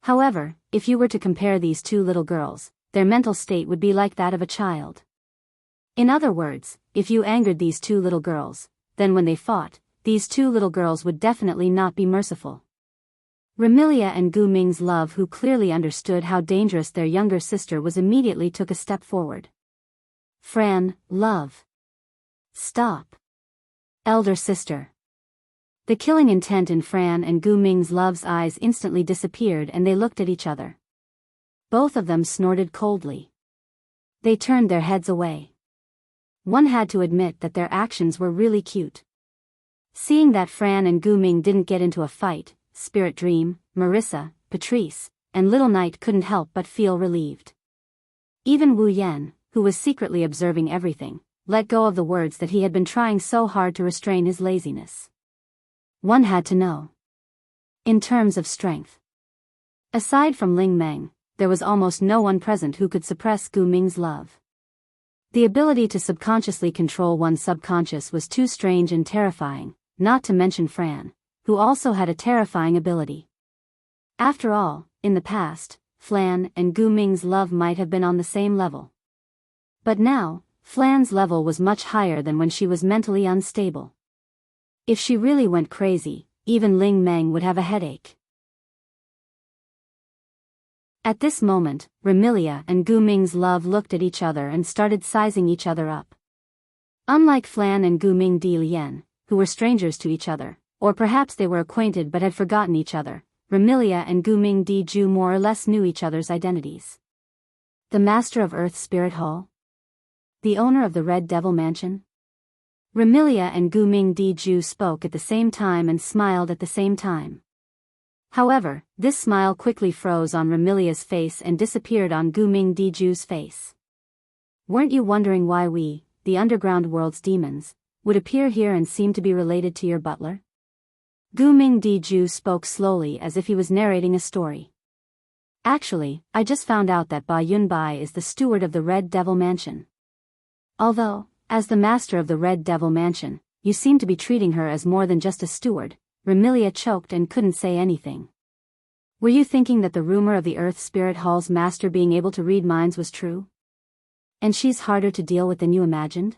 However, if you were to compare these two little girls, their mental state would be like that of a child. In other words, if you angered these two little girls, then when they fought, these two little girls would definitely not be merciful. Remilia and Gu Ming's love, who clearly understood how dangerous their younger sister was, immediately took a step forward. Fran, love. Stop. Elder sister. The killing intent in Fran and Gu Ming's love's eyes instantly disappeared and they looked at each other. Both of them snorted coldly. They turned their heads away. One had to admit that their actions were really cute. Seeing that Fran and Gu Ming didn't get into a fight, Spirit Dream, Marissa, Patrice, and Little Knight couldn't help but feel relieved. Even Wu Yan, who was secretly observing everything, let go of the words that he had been trying so hard to restrain his laziness. One had to know. In terms of strength. Aside from Ling Meng, there was almost no one present who could suppress Gu Ming's love. The ability to subconsciously control one's subconscious was too strange and terrifying, not to mention Fran, who also had a terrifying ability. After all, in the past, Flan and Gu Ming's love might have been on the same level. But now, Flan's level was much higher than when she was mentally unstable. If she really went crazy, even Ling Meng would have a headache. At this moment, Remilia and Gu Ming's love looked at each other and started sizing each other up. Unlike Flan and Gu Ming Di Lian, who were strangers to each other, or perhaps they were acquainted but had forgotten each other, Remilia and Gu Ming Di Ju more or less knew each other's identities. The master of Earth Spirit Hall? The owner of the Red Devil Mansion? Remilia and Gu Ming Di Ju spoke at the same time and smiled at the same time. However, this smile quickly froze on Remilia's face and disappeared on Gu Ming Di Ju's face. Weren't you wondering why we, the underground world's demons, would appear here and seem to be related to your butler? Gu Ming Di Ju spoke slowly as if he was narrating a story. Actually, I just found out that Ba Yunbai is the steward of the Red Devil Mansion. Although, as the master of the Red Devil Mansion, you seem to be treating her as more than just a steward, Remilia choked and couldn't say anything. Were you thinking that the rumor of the Earth Spirit Hall's master being able to read minds was true? And she's harder to deal with than you imagined?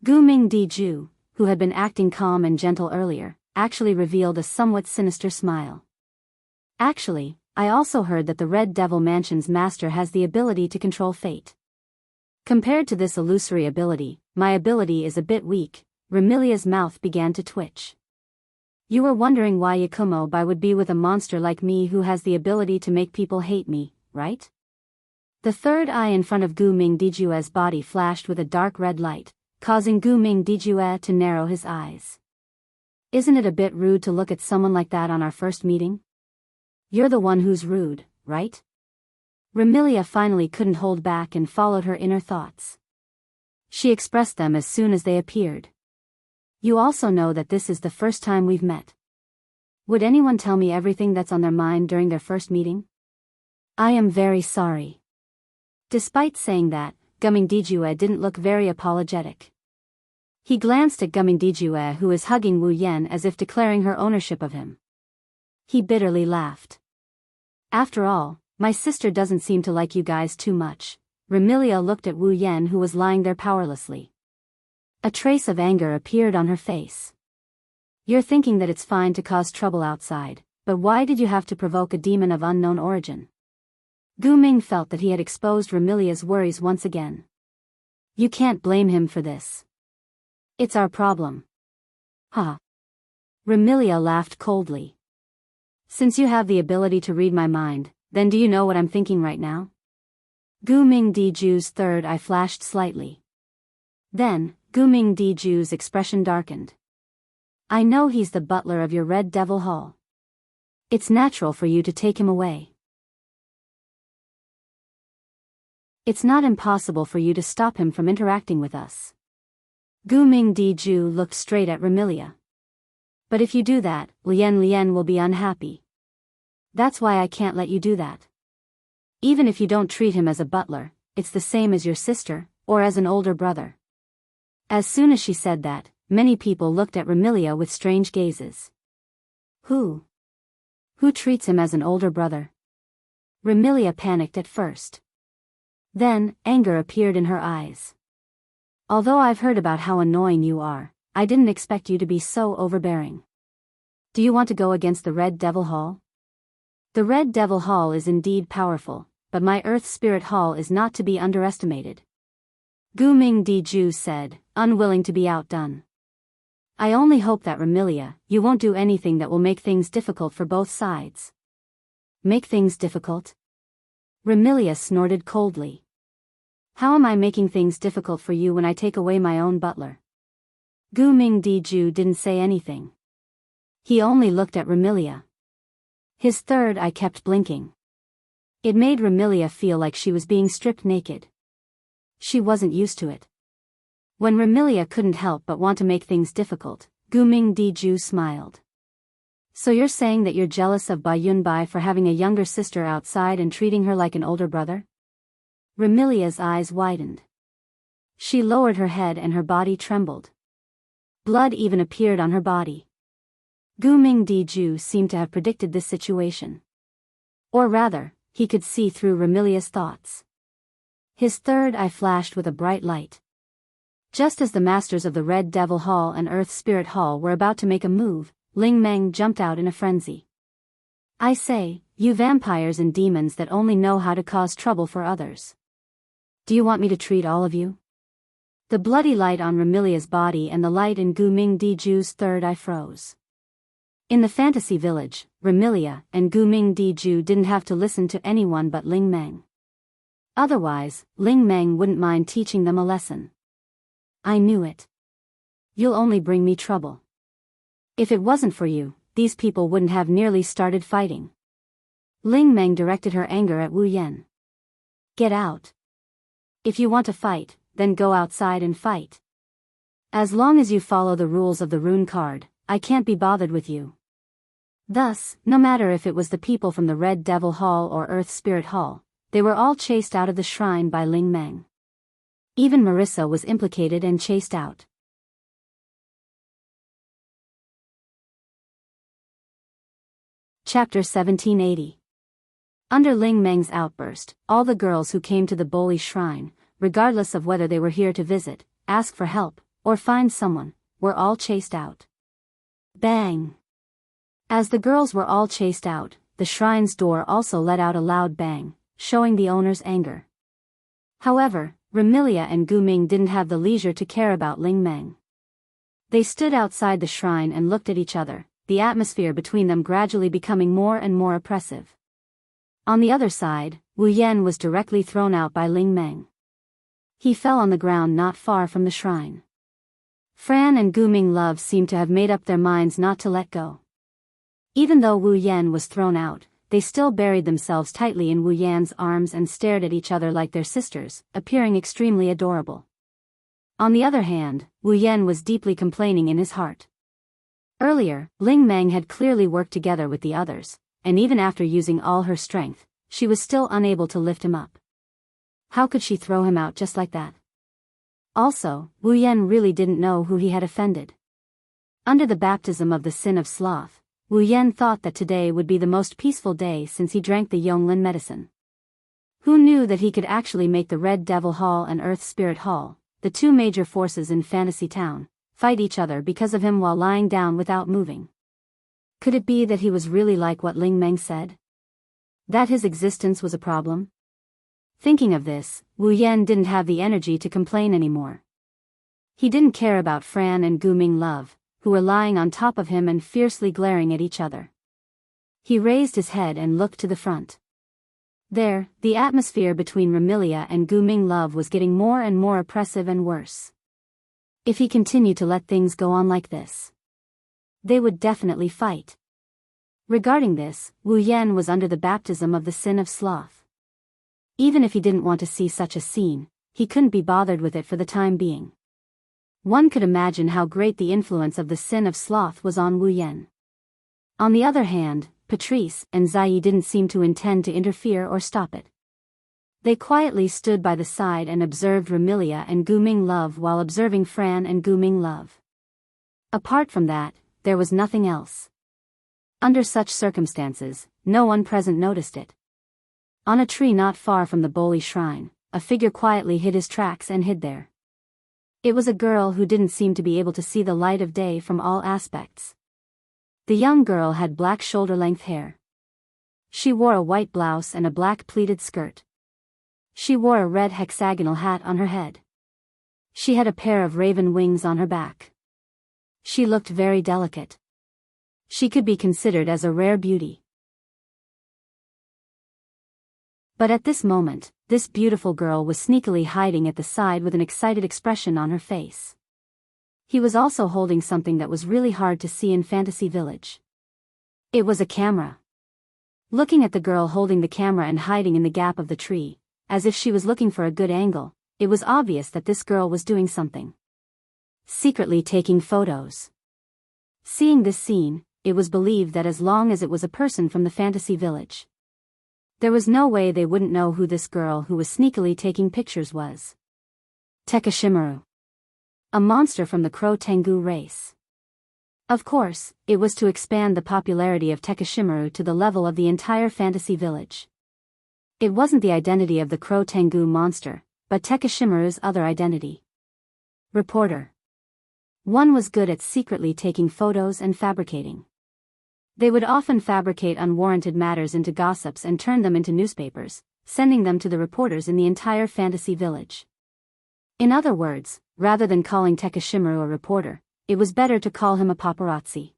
Gu Ming Di Ju, who had been acting calm and gentle earlier, actually revealed a somewhat sinister smile. Actually, I also heard that the Red Devil Mansion's master has the ability to control fate. Compared to this illusory ability, my ability is a bit weak. Remilia's mouth began to twitch. You were wondering why Yakumo Bai would be with a monster like me who has the ability to make people hate me, right? The third eye in front of Gu Ming Dijue's body flashed with a dark red light, causing Gu Ming Dijue to narrow his eyes. Isn't it a bit rude to look at someone like that on our first meeting? You're the one who's rude, right? Remilia finally couldn't hold back and followed her inner thoughts. She expressed them as soon as they appeared. You also know that this is the first time we've met. Would anyone tell me everything that's on their mind during their first meeting? I am very sorry. Despite saying that, Gumming Dijue didn't look very apologetic. He glanced at Gumming Dijue, who is hugging Wu Yan as if declaring her ownership of him. He bitterly laughed. After all, my sister doesn't seem to like you guys too much. Remilia looked at Wu Yan, who was lying there powerlessly. A trace of anger appeared on her face. You're thinking that it's fine to cause trouble outside, but why did you have to provoke a demon of unknown origin? Gu Ming felt that he had exposed Remilia's worries once again. You can't blame him for this. It's our problem. Huh. Remilia laughed coldly. Since you have the ability to read my mind, then do you know what I'm thinking right now? Gu Ming Di Ju's third eye flashed slightly. Then, Gu Ming Di Ju's expression darkened. I know he's the butler of your Red Devil Hall. It's natural for you to take him away. It's not impossible for you to stop him from interacting with us. Gu Ming Di Ju looked straight at Remilia. But if you do that, Lian Lian will be unhappy. That's why I can't let you do that. Even if you don't treat him as a butler, it's the same as your sister, or as an older brother. As soon as she said that, many people looked at Remilia with strange gazes. Who treats him as an older brother? Remilia panicked at first. Then, anger appeared in her eyes. Although I've heard about how annoying you are, I didn't expect you to be so overbearing. Do you want to go against the Red Devil Hall? The Red Devil Hall is indeed powerful, but my Earth Spirit Hall is not to be underestimated. Gu Ming Di Ju said, unwilling to be outdone. I only hope that Remilia, you won't do anything that will make things difficult for both sides. Make things difficult? Remilia snorted coldly. How am I making things difficult for you when I take away my own butler? Gu Ming Di Ju didn't say anything. He only looked at Remilia. His third eye kept blinking. It made Remilia feel like she was being stripped naked. She wasn't used to it. When Remilia couldn't help but want to make things difficult, Gu Ming Di Ju smiled. So you're saying that you're jealous of Ba Yunbai for having a younger sister outside and treating her like an older brother? Remilia's eyes widened. She lowered her head and her body trembled. Blood even appeared on her body. Gu Ming Di Ju seemed to have predicted this situation. Or rather, he could see through Remilia's thoughts. His third eye flashed with a bright light. Just as the masters of the Red Devil Hall and Earth Spirit Hall were about to make a move, Ling Meng jumped out in a frenzy. I say, you vampires and demons that only know how to cause trouble for others. Do you want me to treat all of you? The bloody light on Remilia's body and the light in Gu Mingdiju's third eye froze. In the fantasy village, Remilia and Gu Mingdiju didn't have to listen to anyone but Ling Meng. Otherwise, Ling Meng wouldn't mind teaching them a lesson. I knew it. You'll only bring me trouble. If it wasn't for you, these people wouldn't have nearly started fighting. Ling Meng directed her anger at Wu Yan. Get out. If you want to fight, then go outside and fight. As long as you follow the rules of the rune card, I can't be bothered with you. Thus, no matter if it was the people from the Red Devil Hall or Earth Spirit Hall, they were all chased out of the shrine by Ling Meng. Even Marissa was implicated and chased out. Chapter 1780. Under Ling Meng's outburst, all the girls who came to the Boli shrine, regardless of whether they were here to visit, ask for help, or find someone, were all chased out. Bang! As the girls were all chased out, the shrine's door also let out a loud bang, showing the owner's anger. However, Remilia and Gu Ming didn't have the leisure to care about Ling Meng. They stood outside the shrine and looked at each other, the atmosphere between them gradually becoming more and more oppressive. On the other side, Wu Yan was directly thrown out by Ling Meng. He fell on the ground not far from the shrine. Fran and Gu Ming Love seemed to have made up their minds not to let go. Even though Wu Yan was thrown out, they still buried themselves tightly in Wu Yan's arms and stared at each other like their sisters, appearing extremely adorable. On the other hand, Wu Yan was deeply complaining in his heart. Earlier, Ling Meng had clearly worked together with the others, and even after using all her strength, she was still unable to lift him up. How could she throw him out just like that? Also, Wu Yan really didn't know who he had offended. Under the baptism of the sin of sloth, Wu Yan thought that today would be the most peaceful day since he drank the Yonglin medicine. Who knew that he could actually make the Red Devil Hall and Earth Spirit Hall, the two major forces in Fantasy Town, fight each other because of him while lying down without moving? Could it be that he was really like what Ling Meng said? That his existence was a problem? Thinking of this, Wu Yan didn't have the energy to complain anymore. He didn't care about Fran and Gu Ming Love, who were lying on top of him and fiercely glaring at each other. He raised his head and looked to the front. There, the atmosphere between Remilia and Gu Ming Love was getting more and more oppressive and worse. If he continued to let things go on like this, they would definitely fight. Regarding this, Wu Yan was under the baptism of the sin of sloth. Even if he didn't want to see such a scene, he couldn't be bothered with it for the time being. One could imagine how great the influence of the sin of sloth was on Wu Yan. On the other hand, Patrice and Zai didn't seem to intend to interfere or stop it. They quietly stood by the side and observed Remilia and Gu Ming Love while observing Fran and Gu Ming Love. Apart from that, there was nothing else. Under such circumstances, no one present noticed it. On a tree not far from the Boli shrine, a figure quietly hid his tracks and hid there. It was a girl who didn't seem to be able to see the light of day from all aspects. The young girl had black shoulder-length hair. She wore a white blouse and a black pleated skirt. She wore a red hexagonal hat on her head. She had a pair of raven wings on her back. She looked very delicate. She could be considered as a rare beauty. But at this moment, this beautiful girl was sneakily hiding at the side with an excited expression on her face. He was also holding something that was really hard to see in Fantasy Village. It was a camera. Looking at the girl holding the camera and hiding in the gap of the tree, as if she was looking for a good angle, it was obvious that this girl was doing something. Secretly taking photos. Seeing this scene, it was believed that as long as it was a person from the Fantasy Village, there was no way they wouldn't know who this girl who was sneakily taking pictures was. Tekashimaru. A monster from the Crow Tengu race. Of course, it was to expand the popularity of Tekashimaru to the level of the entire Fantasy Village. It wasn't the identity of the Crow Tengu monster, but Tekashimaru's other identity. Reporter. One was good at secretly taking photos and fabricating. They would often fabricate unwarranted matters into gossips and turn them into newspapers, sending them to the reporters in the entire fantasy village. In other words, rather than calling Takashimaru a reporter, it was better to call him a paparazzi.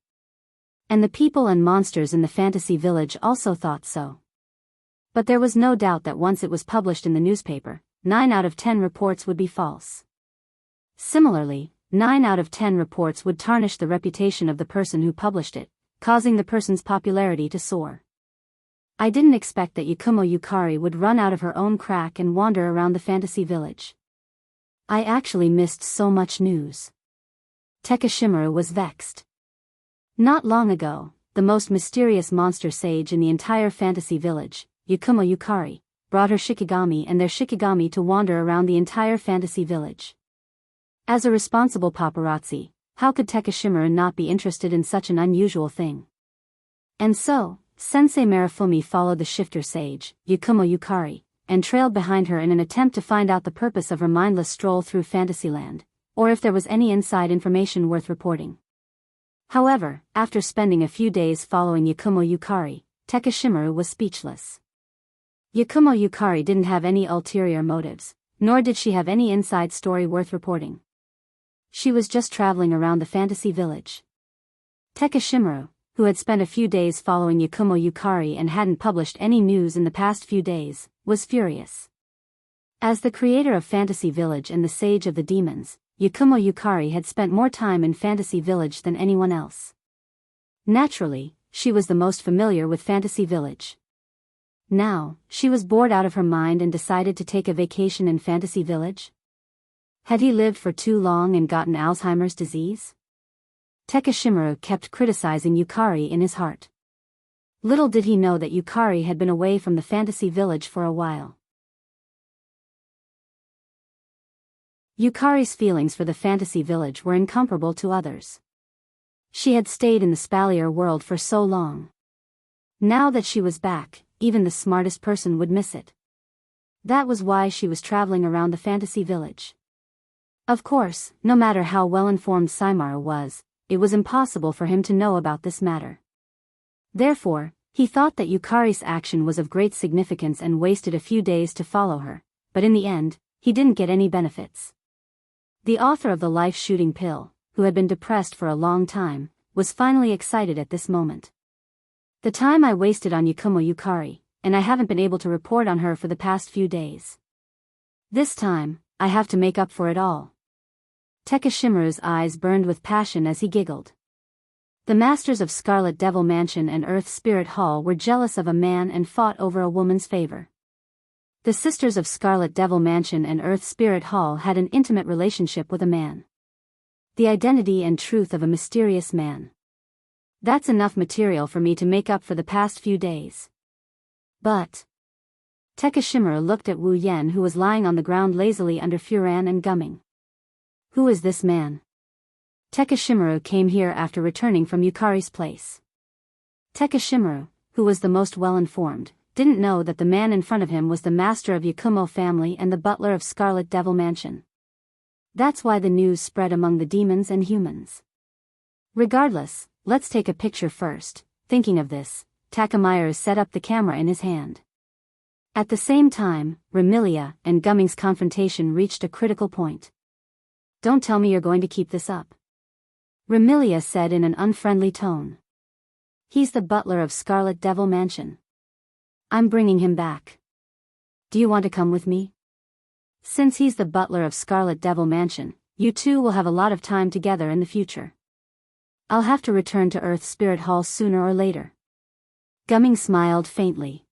And the people and monsters in the fantasy village also thought so. But there was no doubt that once it was published in the newspaper, 9 out of 10 reports would be false. Similarly, 9 out of 10 reports would tarnish the reputation of the person who published it, causing the person's popularity to soar. I didn't expect that Yakumo Yukari would run out of her own crack and wander around the fantasy village. I actually missed so much news. Takashimaru was vexed. Not long ago, the most mysterious monster sage in the entire fantasy village, Yakumo Yukari, brought her Shikigami and their Shikigami to wander around the entire fantasy village. As a responsible paparazzi, how could Takashimaru not be interested in such an unusual thing? And so, Sensei Marifumi followed the shifter sage, Yakumo Yukari, and trailed behind her in an attempt to find out the purpose of her mindless stroll through Fantasyland, or if there was any inside information worth reporting. However, after spending a few days following Yakumo Yukari, Takashimaru was speechless. Yakumo Yukari didn't have any ulterior motives, nor did she have any inside story worth reporting. She was just traveling around the fantasy village. Takashimaru, who had spent a few days following Yakumo Yukari and hadn't published any news in the past few days, was furious. As the creator of Fantasy Village and the Sage of the Demons, Yakumo Yukari had spent more time in Fantasy Village than anyone else. Naturally, she was the most familiar with Fantasy Village. Now, she was bored out of her mind and decided to take a vacation in Fantasy Village? Had he lived for too long and gotten Alzheimer's disease? Takashimaru kept criticizing Yukari in his heart. Little did he know that Yukari had been away from the Fantasy Village for a while. Yukari's feelings for the Fantasy Village were incomparable to others. She had stayed in the Spalier world for so long. Now that she was back, even the smartest person would miss it. That was why she was traveling around the Fantasy Village. Of course, no matter how well-informed Saimaru was, it was impossible for him to know about this matter. Therefore, he thought that Yukari's action was of great significance and wasted a few days to follow her, but in the end, he didn't get any benefits. The author of the life-shooting pill, who had been depressed for a long time, was finally excited at this moment. The time I wasted on Yakumo Yukari, and I haven't been able to report on her for the past few days. This time, I have to make up for it all. Takashimaru's eyes burned with passion as he giggled. The masters of Scarlet Devil Mansion and Earth Spirit Hall were jealous of a man and fought over a woman's favor. The sisters of Scarlet Devil Mansion and Earth Spirit Hall had an intimate relationship with a man. The identity and truth of a mysterious man. That's enough material for me to make up for the past few days. But Takashimaru looked at Wu Yen, who was lying on the ground lazily under Furan and gumming. Who is this man? Takashimaru came here after returning from Yukari's place. Takashimaru, who was the most well-informed, didn't know that the man in front of him was the master of Yakumo family and the butler of Scarlet Devil Mansion. That's why the news spread among the demons and humans. Regardless, let's take a picture first. Thinking of this, Takamaru set up the camera in his hand. At the same time, Remilia and Gumming's confrontation reached a critical point. Don't tell me you're going to keep this up. Remilia said in an unfriendly tone. He's the butler of Scarlet Devil Mansion. I'm bringing him back. Do you want to come with me? Since he's the butler of Scarlet Devil Mansion, you two will have a lot of time together in the future. I'll have to return to Earth Spirit Hall sooner or later. Gumming smiled faintly.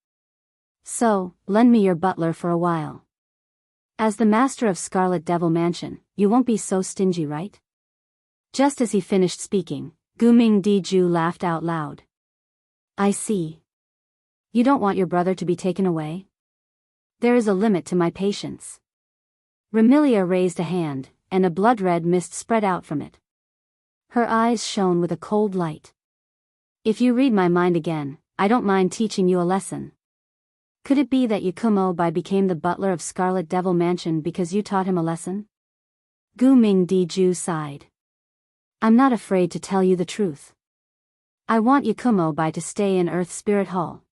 So, lend me your butler for a while. As the master of Scarlet Devil Mansion, you won't be so stingy, right? Just as he finished speaking, Guming Diju laughed out loud. I see. You don't want your brother to be taken away? There is a limit to my patience. Remilia raised a hand, and a blood-red mist spread out from it. Her eyes shone with a cold light. If you read my mind again, I don't mind teaching you a lesson. Could it be that Yakumo became the butler of Scarlet Devil Mansion because you taught him a lesson? Gu Ming Diju sighed. I'm not afraid to tell you the truth. I want Yakumo Bai to stay in Earth Spirit Hall.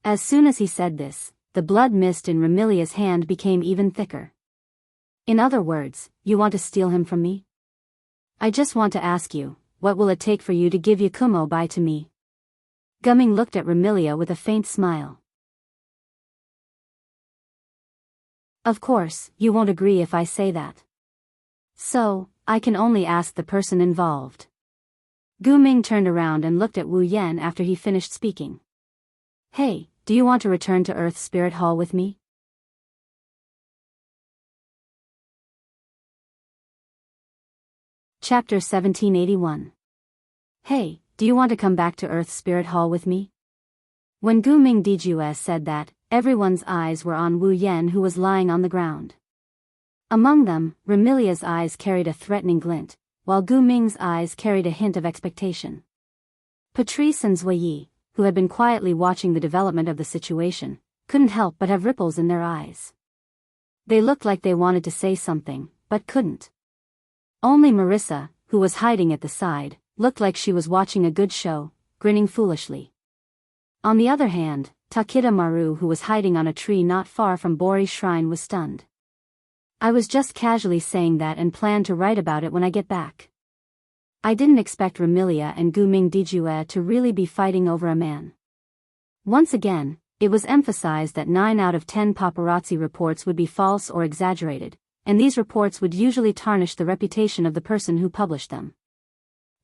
As soon as he said this, the blood mist in Remilia's hand became even thicker. In other words, you want to steal him from me? I just want to ask you, what will it take for you to give Yakumo Bai to me? Gumming looked at Remilia with a faint smile. Of course, you won't agree if I say that. So, I can only ask the person involved. Gu Ming turned around and looked at Wu Yan after he finished speaking. Hey, do you want to return to Earth Spirit Hall with me? Chapter 1781. Hey, do you want to come back to Earth Spirit Hall with me? When Gu Ming Dijue said that, everyone's eyes were on Wu Yan, who was lying on the ground. Among them, Remilia's eyes carried a threatening glint, while Gu Ming's eyes carried a hint of expectation. Patrice and Zhuyi, who had been quietly watching the development of the situation, couldn't help but have ripples in their eyes. They looked like they wanted to say something, but couldn't. Only Marissa, who was hiding at the side, looked like she was watching a good show, grinning foolishly. On the other hand, Takeda Maru, who was hiding on a tree not far from Bori's shrine, was stunned. I was just casually saying that and planned to write about it when I get back. I didn't expect Remilia and Gu Ming Dijue to really be fighting over a man. Once again, it was emphasized that 9 out of 10 paparazzi reports would be false or exaggerated, and these reports would usually tarnish the reputation of the person who published them.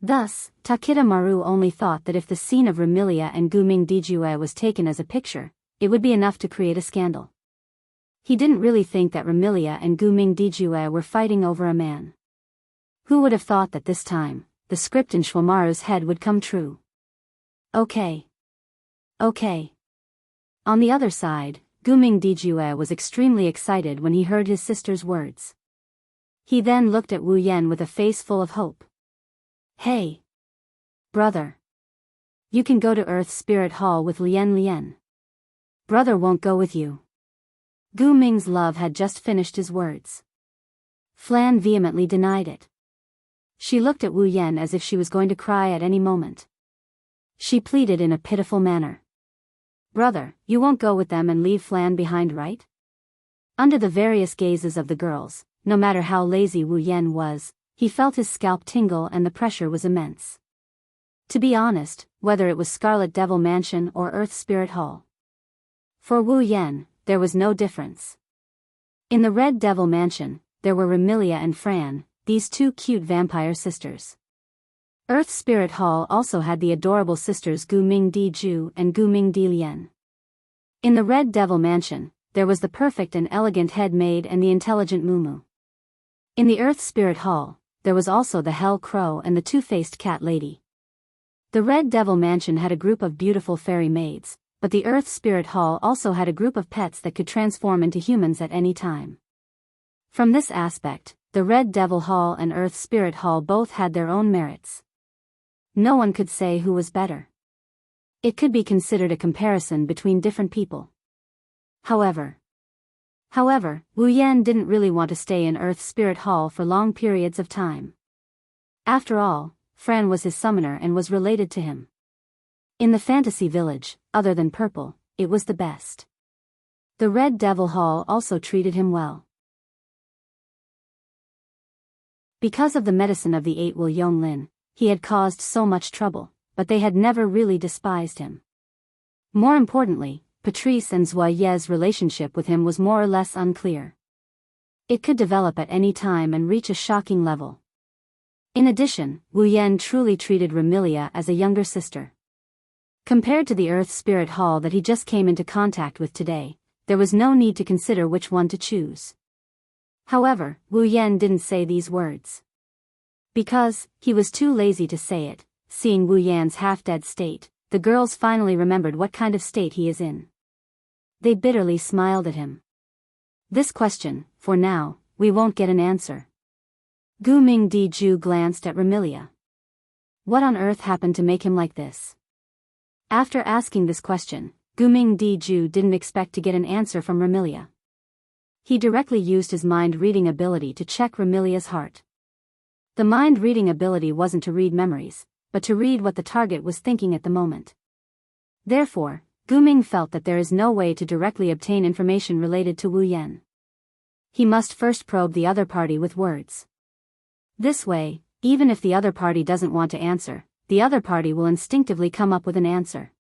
Thus, Takeda Maru only thought that if the scene of Remilia and Gu Ming Dijue was taken as a picture, it would be enough to create a scandal. He didn't really think that Remilia and Gu Ming Dijue were fighting over a man. Who would have thought that this time, the script in Shwamaru's head would come true? Okay. On the other side, Gu Ming Dijue was extremely excited when he heard his sister's words. He then looked at Wu Yan with a face full of hope. Hey, brother. You can go to Earth Spirit Hall with Lian. Brother won't go with you. Gu Ming's love had just finished his words. Flan vehemently denied it. She looked at Wu Yan as if she was going to cry at any moment. She pleaded in a pitiful manner. Brother, you won't go with them and leave Flan behind, right? Under the various gazes of the girls, no matter how lazy Wu Yan was, he felt his scalp tingle and the pressure was immense. To be honest, whether it was Scarlet Devil Mansion or Earth Spirit Hall, for Wu Yan, there was no difference. In the Red Devil Mansion, there were Remilia and Fran, these two cute vampire sisters. Earth Spirit Hall also had the adorable sisters Gu Ming Diju and Gu Ming Lian. In the Red Devil Mansion, there was the perfect and elegant head maid and the intelligent Mumu. In the Earth Spirit Hall, there was also the Hell Crow and the two-faced cat lady. The Red Devil Mansion had a group of beautiful fairy maids, but the Earth Spirit Hall also had a group of pets that could transform into humans at any time. From this aspect, the Red Devil Hall and Earth Spirit Hall both had their own merits. No one could say who was better. It could be considered a comparison between different people. However, Wu Yan didn't really want to stay in Earth Spirit Hall for long periods of time. After all, Fran was his summoner and was related to him. In the fantasy village, other than Purple, it was the best. The Red Devil Hall also treated him well. Because of the medicine of the 8 Will Yonglin, he had caused so much trouble, but they had never really despised him. More importantly, Patrice and Zhuyi's relationship with him was more or less unclear. It could develop at any time and reach a shocking level. In addition, Wu Yan truly treated Remilia as a younger sister. Compared to the Earth Spirit Hall that he just came into contact with today, there was no need to consider which one to choose. However, Wu Yan didn't say these words. Because, he was too lazy to say it. Seeing Wu Yan's half-dead state, the girls finally remembered what kind of state he is in. They bitterly smiled at him. This question, for now, we won't get an answer. Gu Ming Diju glanced at Remilia. What on earth happened to make him like this? After asking this question, Gu Ming Diju didn't expect to get an answer from Remilia. He directly used his mind-reading ability to check Remilia's heart. The mind-reading ability wasn't to read memories, but to read what the target was thinking at the moment. Therefore, Guming felt that there is no way to directly obtain information related to Wu Yan. He must first probe the other party with words. This way, even if the other party doesn't want to answer, the other party will instinctively come up with an answer.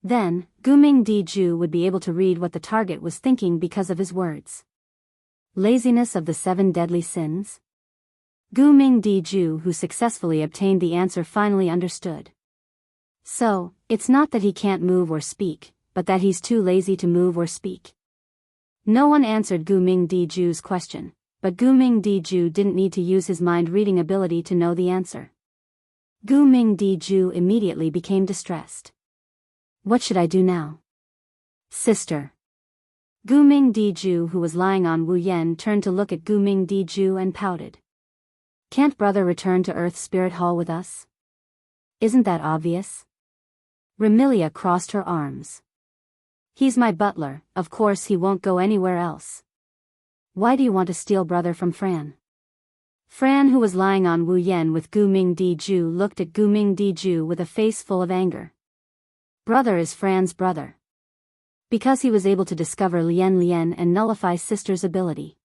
Then, Guming Diju would be able to read what the target was thinking because of his words. Laziness of the 7 deadly sins? Guming Diju, who successfully obtained the answer, finally understood. So, it's not that he can't move or speak, but that he's too lazy to move or speak. No one answered Guming Diju's question, but Guming Diju didn't need to use his mind-reading ability to know the answer. Guming Diju immediately became distressed. What should I do now? Sister. Guming Diju, who was lying on Wu Yan, turned to look at Guming Diju and pouted. Can't brother return to Earth Spirit Hall with us? Isn't that obvious? Remilia crossed her arms. He's my butler, of course he won't go anywhere else. Why do you want to steal brother from Fran? Fran, who was lying on Wu Yan with Guming Diju, looked at Guming Diju with a face full of anger. Brother is Fran's brother. Because he was able to discover Lian Lian and nullify sister's ability.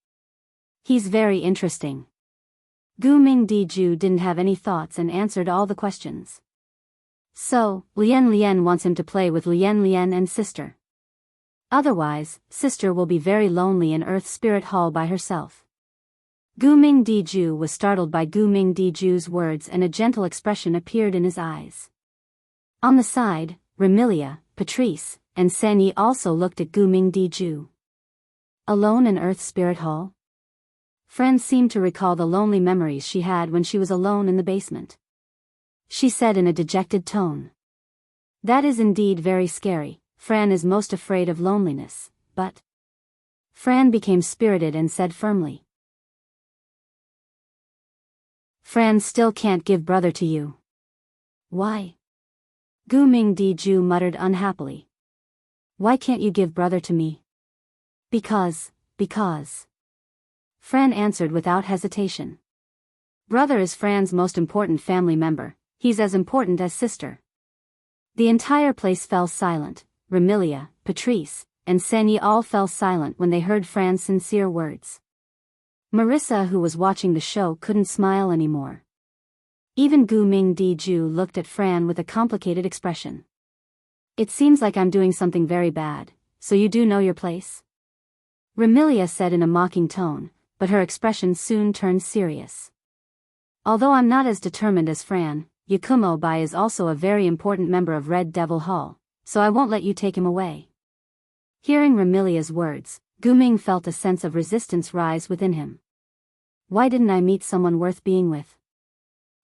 He's very interesting. Guming Diju didn't have any thoughts and answered all the questions. So, Lian Lian wants him to play with Lian Lian and sister. Otherwise, sister will be very lonely in Earth Spirit Hall by herself. Guming Diju was startled by Guming Diju's words and a gentle expression appeared in his eyes. On the side, Remilia, Patrice, and Sanyi also looked at Guming Diju. Alone in Earth Spirit Hall? Fran seemed to recall the lonely memories she had when she was alone in the basement. She said in a dejected tone. That is indeed very scary. Fran is most afraid of loneliness, but... Fran became spirited and said firmly. Fran still can't give brother to you. Why? Guming Diju muttered unhappily. Why can't you give brother to me? Because. Fran answered without hesitation. Brother is Fran's most important family member, he's as important as sister. The entire place fell silent. Remilia, Patrice, and Sanyi all fell silent when they heard Fran's sincere words. Marissa, who was watching the show, couldn't smile anymore. Even Guming Diju looked at Fran with a complicated expression. It seems like I'm doing something very bad, so you do know your place? Remilia said in a mocking tone, but her expression soon turned serious. Although I'm not as determined as Fran, Yakumo Bai is also a very important member of Red Devil Hall, so I won't let you take him away. Hearing Remilia's words, Guming felt a sense of resistance rise within him. Why didn't I meet someone worth being with?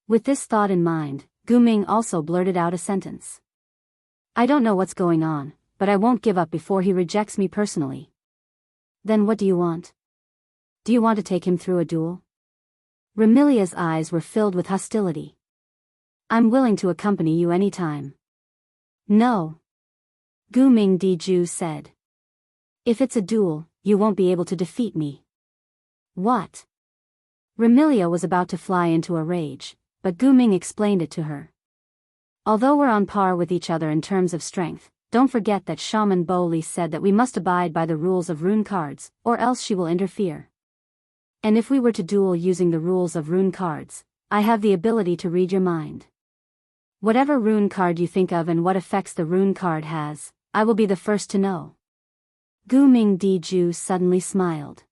With this thought in mind, Guming also blurted out a sentence. I don't know what's going on, but I won't give up before he rejects me personally. Then what do you want? Do you want to take him through a duel? Remilia's eyes were filled with hostility. I'm willing to accompany you any time. No. Guming Diju said. If it's a duel, you won't be able to defeat me. What? Remilia was about to fly into a rage, but Guming explained it to her. Although we're on par with each other in terms of strength, don't forget that Shaman Boli said that we must abide by the rules of rune cards, or else she will interfere. And if we were to duel using the rules of rune cards, I have the ability to read your mind. Whatever rune card you think of and what effects the rune card has, I will be the first to know. Guming Diju suddenly smiled.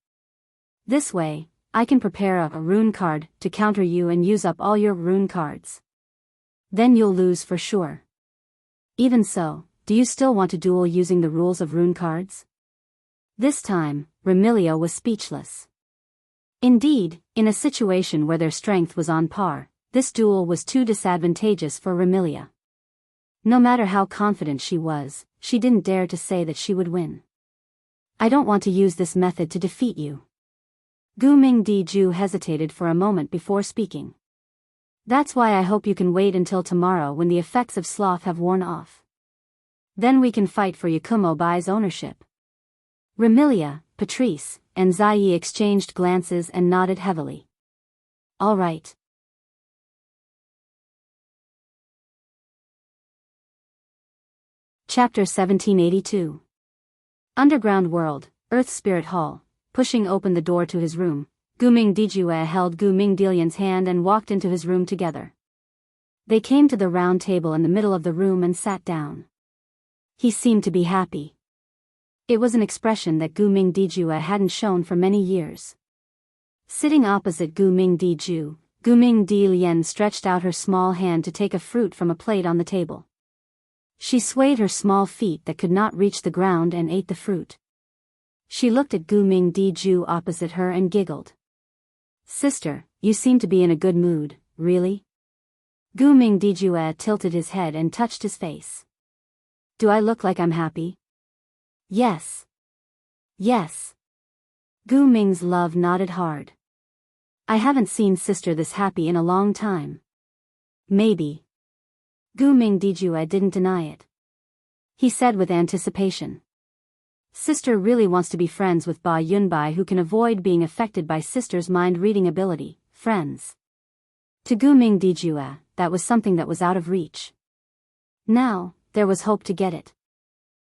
This way, I can prepare a rune card to counter you and use up all your rune cards. Then you'll lose for sure. Even so, do you still want to duel using the rules of rune cards? This time, Remilia was speechless. Indeed, in a situation where their strength was on par, this duel was too disadvantageous for Remilia. No matter how confident she was, she didn't dare to say that she would win. I don't want to use this method to defeat you. Guming Diju hesitated for a moment before speaking. That's why I hope you can wait until tomorrow when the effects of sloth have worn off. Then we can fight for Yakumo Bai's ownership. Remilia, Patrice, and Zai exchanged glances and nodded heavily. All right. Chapter 1782. Underground World, Earth Spirit Hall. Pushing open the door to his room, Guming Dijue held Guming Dilian's hand and walked into his room together. They came to the round table in the middle of the room and sat down. He seemed to be happy. It was an expression that Guming Dijue hadn't shown for many years. Sitting opposite Guming Diju, Guming Dilian stretched out her small hand to take a fruit from a plate on the table. She swayed her small feet that could not reach the ground and ate the fruit. She looked at Guming Diju opposite her and giggled. "Sister, you seem to be in a good mood, really?" Guming Dijue tilted his head and touched his face. "Do I look like I'm happy?" "Yes. Yes." Guming's love nodded hard. "I haven't seen sister this happy in a long time." "Maybe." Guming Dijue didn't deny it. He said with anticipation. "Sister really wants to be friends with Ba Yunbai, who can avoid being affected by sister's mind-reading ability." Friends. To Guming Dijue, that was something that was out of reach. Now, there was hope to get it.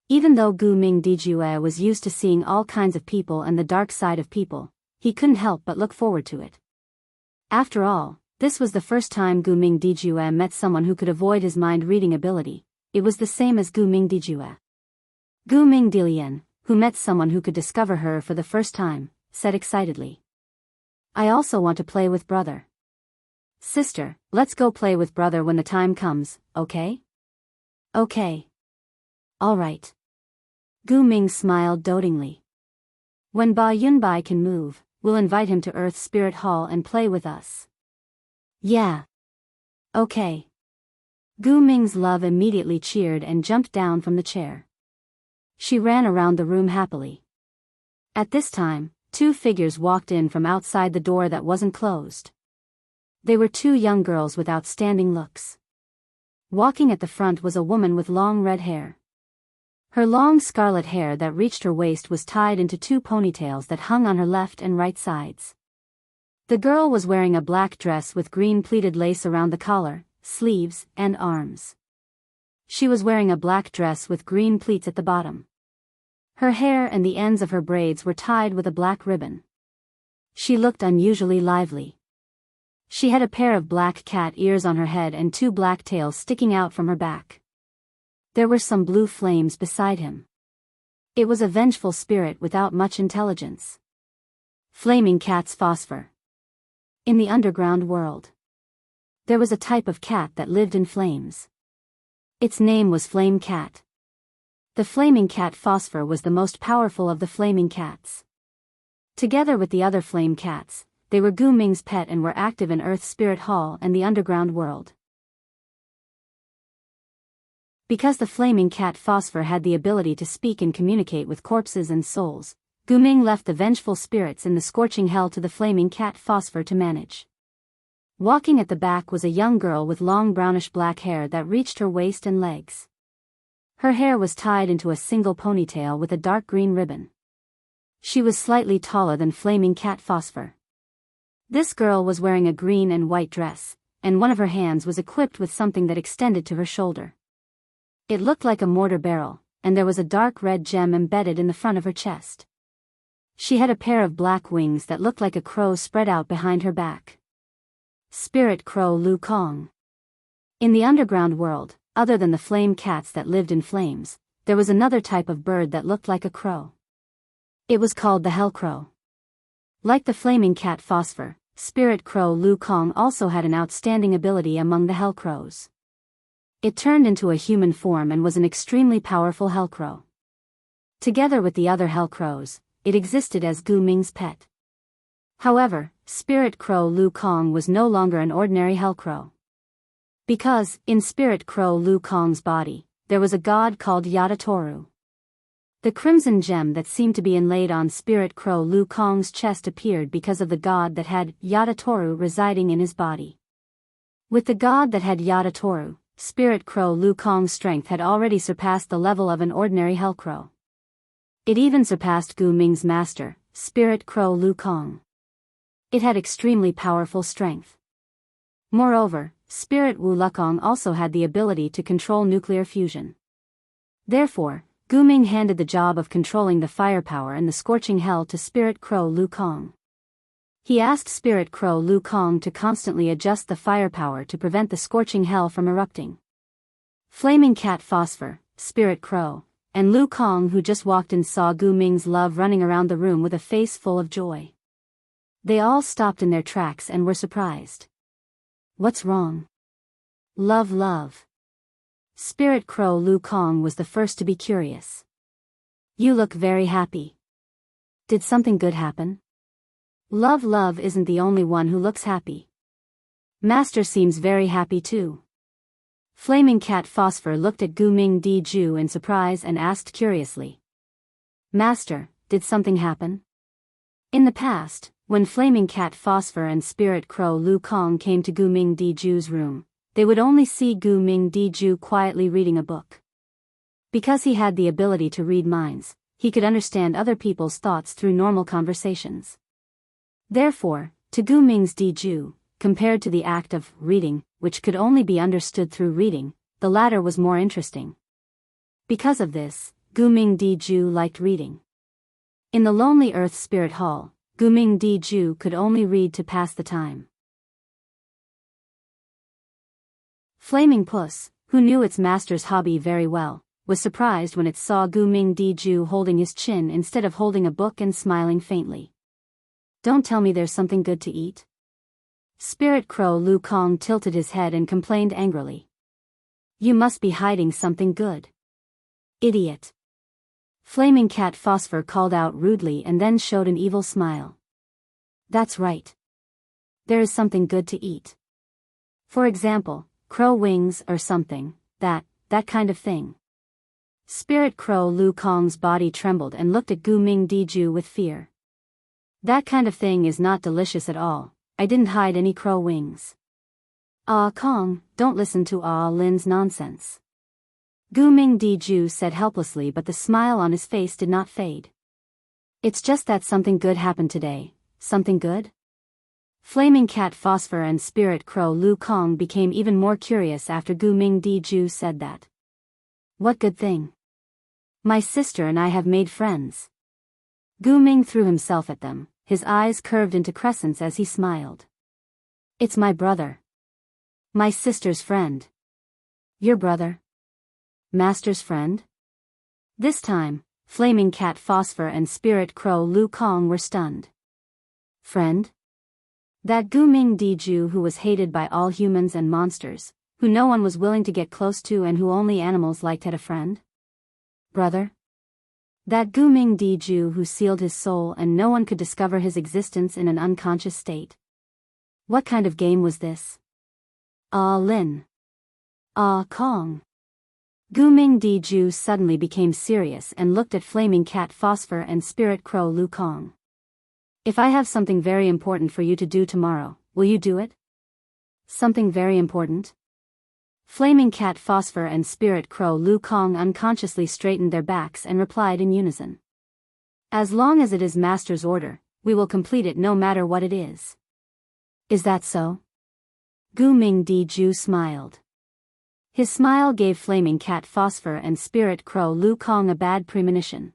Even though Guming Dijue was used to seeing all kinds of people and the dark side of people, he couldn't help but look forward to it. After all, this was the first time Guming Dijue met someone who could avoid his mind-reading ability. It was the same as Guming Dijue. Guming Dilian, who met someone who could discover her for the first time, said excitedly. "I also want to play with brother." "Sister, let's go play with brother when the time comes, okay?" "Okay. All right." Guming smiled dotingly. "When Ba Yunbai can move, we'll invite him to Earth Spirit Hall and play with us." "Yeah. Okay." Guming's love immediately cheered and jumped down from the chair. She ran around the room happily. At this time, two figures walked in from outside the door that wasn't closed. They were two young girls with outstanding looks. Walking at the front was a woman with long red hair. Her long scarlet hair that reached her waist was tied into two ponytails that hung on her left and right sides. The girl was wearing a black dress with green pleated lace around the collar, sleeves, and arms. She was wearing a black dress with green pleats at the bottom. Her hair and the ends of her braids were tied with a black ribbon. She looked unusually lively. She had a pair of black cat ears on her head and two black tails sticking out from her back. There were some blue flames beside him. It was a vengeful spirit without much intelligence. Flaming cat's phosphor. In the underground world, there was a type of cat that lived in flames. Its name was Flame Cat. The flaming cat phosphor was the most powerful of the flaming cats. Together with the other flame cats, they were Guming's pet and were active in Earth Spirit Hall and the underground world. Because the flaming cat phosphor had the ability to speak and communicate with corpses and souls, Guming left the vengeful spirits in the scorching hell to the flaming cat phosphor to manage. Walking at the back was a young girl with long brownish-black hair that reached her waist and legs. Her hair was tied into a single ponytail with a dark green ribbon. She was slightly taller than flaming cat phosphor. This girl was wearing a green and white dress, and one of her hands was equipped with something that extended to her shoulder. It looked like a mortar barrel, and there was a dark red gem embedded in the front of her chest. She had a pair of black wings that looked like a crow spread out behind her back. Spirit Crow Lu Kong. In the underground world, other than the flame cats that lived in flames, there was another type of bird that looked like a crow. It was called the Hell Crow. Like the flaming cat phosphor, Spirit Crow Lu Kong also had an outstanding ability among the Hell Crows. It turned into a human form and was an extremely powerful Hell Crow. Together with the other Hell Crows, it existed as Guming's pet. However, Spirit Crow Lu Kong was no longer an ordinary Hell Crow. Because, in Spirit Crow Lu Kong's body, there was a god called Yatatoru. The crimson gem that seemed to be inlaid on Spirit Crow Lu Kong's chest appeared because of the god that had Yatatoru residing in his body. With the god that had Yatatoru, Spirit Crow Lu Kong's strength had already surpassed the level of an ordinary Hell Crow. It even surpassed Guming's master, Spirit Crow Lu Kong. It had extremely powerful strength. Moreover, Spirit Wu Lukong also had the ability to control nuclear fusion. Therefore, Gu Ming handed the job of controlling the firepower and the scorching hell to Spirit Crow Lu Kong. He asked Spirit Crow Lu Kong to constantly adjust the firepower to prevent the scorching hell from erupting. Flaming Cat Phosphor, Spirit Crow, and Lu Kong, who just walked in, saw Gu Ming's love running around the room with a face full of joy. They all stopped in their tracks and were surprised. What's wrong? Love. Spirit Crow Lu Kong was the first to be curious. You look very happy. Did something good happen? Love isn't the only one who looks happy. Master seems very happy too. Flaming Cat Phosphor looked at Gu Ming Di Ju in surprise and asked curiously. Master, did something happen? In the past, when Flaming Cat Phosphor and Spirit Crow Lu Kong came to Gu Ming Di Ju's room, they would only see Gu Ming Di Ju quietly reading a book. Because he had the ability to read minds, he could understand other people's thoughts through normal conversations. Therefore, to Gu Ming's Di Ju, compared to the act of reading, which could only be understood through reading, the latter was more interesting. Because of this, Gu Ming Di Ju liked reading. In the Lonely Earth Spirit Hall, Gu Ming Di Ju could only read to pass the time. Flaming Puss, who knew its master's hobby very well, was surprised when it saw Gu Ming Di Ju holding his chin instead of holding a book and smiling faintly. Don't tell me there's something good to eat? Spirit Crow Lu Kong tilted his head and complained angrily. You must be hiding something good. Idiot. Flaming Cat Phosphor called out rudely and then showed an evil smile. That's right. There is something good to eat. For example, crow wings or something, that kind of thing. Spirit Crow Lu Kong's body trembled and looked at Gu Ming Di Ju with fear. That kind of thing is not delicious at all. I didn't hide any crow wings. Ah Kong, don't listen to Ah Lin's nonsense. Gu Ming Di Ju said helplessly, but the smile on his face did not fade. It's just that something good happened today. Something good? Flaming Cat Phosphor and Spirit Crow Lu Kong became even more curious after Gu Ming Di Ju said that. What good thing? My sister and I have made friends. Gu Ming threw himself at them, his eyes curved into crescents as he smiled. It's my brother. My sister's friend. Your brother? Master's friend? This time, Flaming Cat Phosphor and Spirit Crow Lu Kong were stunned. Friend? That Gu Ming Di Ju who was hated by all humans and monsters, who no one was willing to get close to and who only animals liked, had a friend? Brother? That Gu Ming Di Ju who sealed his soul and no one could discover his existence in an unconscious state. What kind of game was this? Ah Lin. Ah Kong. Gu Ming Di Ju suddenly became serious and looked at Flaming Cat Phosphor and Spirit Crow Lu Kong. If I have something very important for you to do tomorrow, will you do it? Something very important? Flaming Cat Phosphor and Spirit Crow Lu Kong unconsciously straightened their backs and replied in unison. As long as it is Master's order, we will complete it no matter what it is. Is that so? Gu Ming Di Ju smiled. His smile gave Flaming Cat Phosphor and Spirit Crow Lu Kong a bad premonition.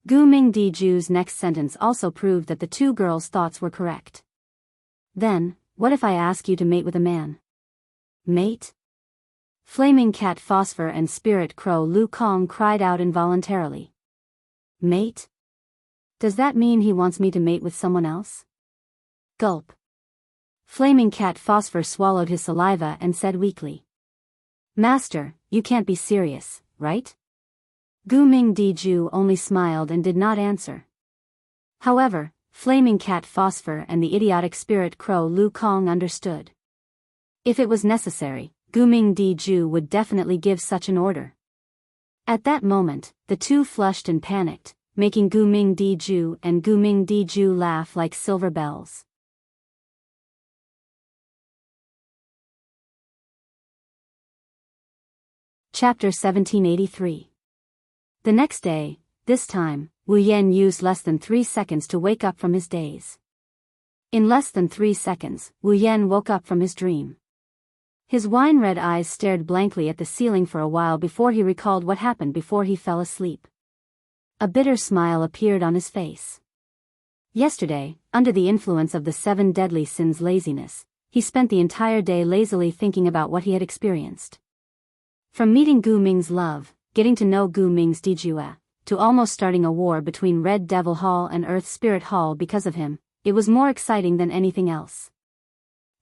Gu Ming Di Ju's next sentence also proved that the two girls' thoughts were correct. Then, what if I ask you to mate with a man? Mate? Flaming Cat Phosphor and Spirit Crow Lu Kong cried out involuntarily. Mate? Does that mean he wants me to mate with someone else? Gulp. Flaming Cat Phosphor swallowed his saliva and said weakly. Master, you can't be serious, right? Gu Ming Di Ju only smiled and did not answer. However, Flaming Cat Phosphor and the idiotic Spirit Crow Lu Kong understood. If it was necessary, Gu Ming Di Ju would definitely give such an order. At that moment, the two flushed and panicked, making Gu Ming Di Ju and Gu Ming Di Ju laugh like silver bells. Chapter 1783. The next day, this time, Wu Yan used less than 3 seconds to wake up from his daze. In less than 3 seconds, Wu Yan woke up from his dream. His wine-red eyes stared blankly at the ceiling for a while before he recalled what happened before he fell asleep. A bitter smile appeared on his face. Yesterday, under the influence of the 7 deadly sins laziness, he spent the entire day lazily thinking about what he had experienced. From meeting Gu Ming's love, getting to know Gu Ming's Dijue, to almost starting a war between Red Devil Hall and Earth Spirit Hall because of him, it was more exciting than anything else.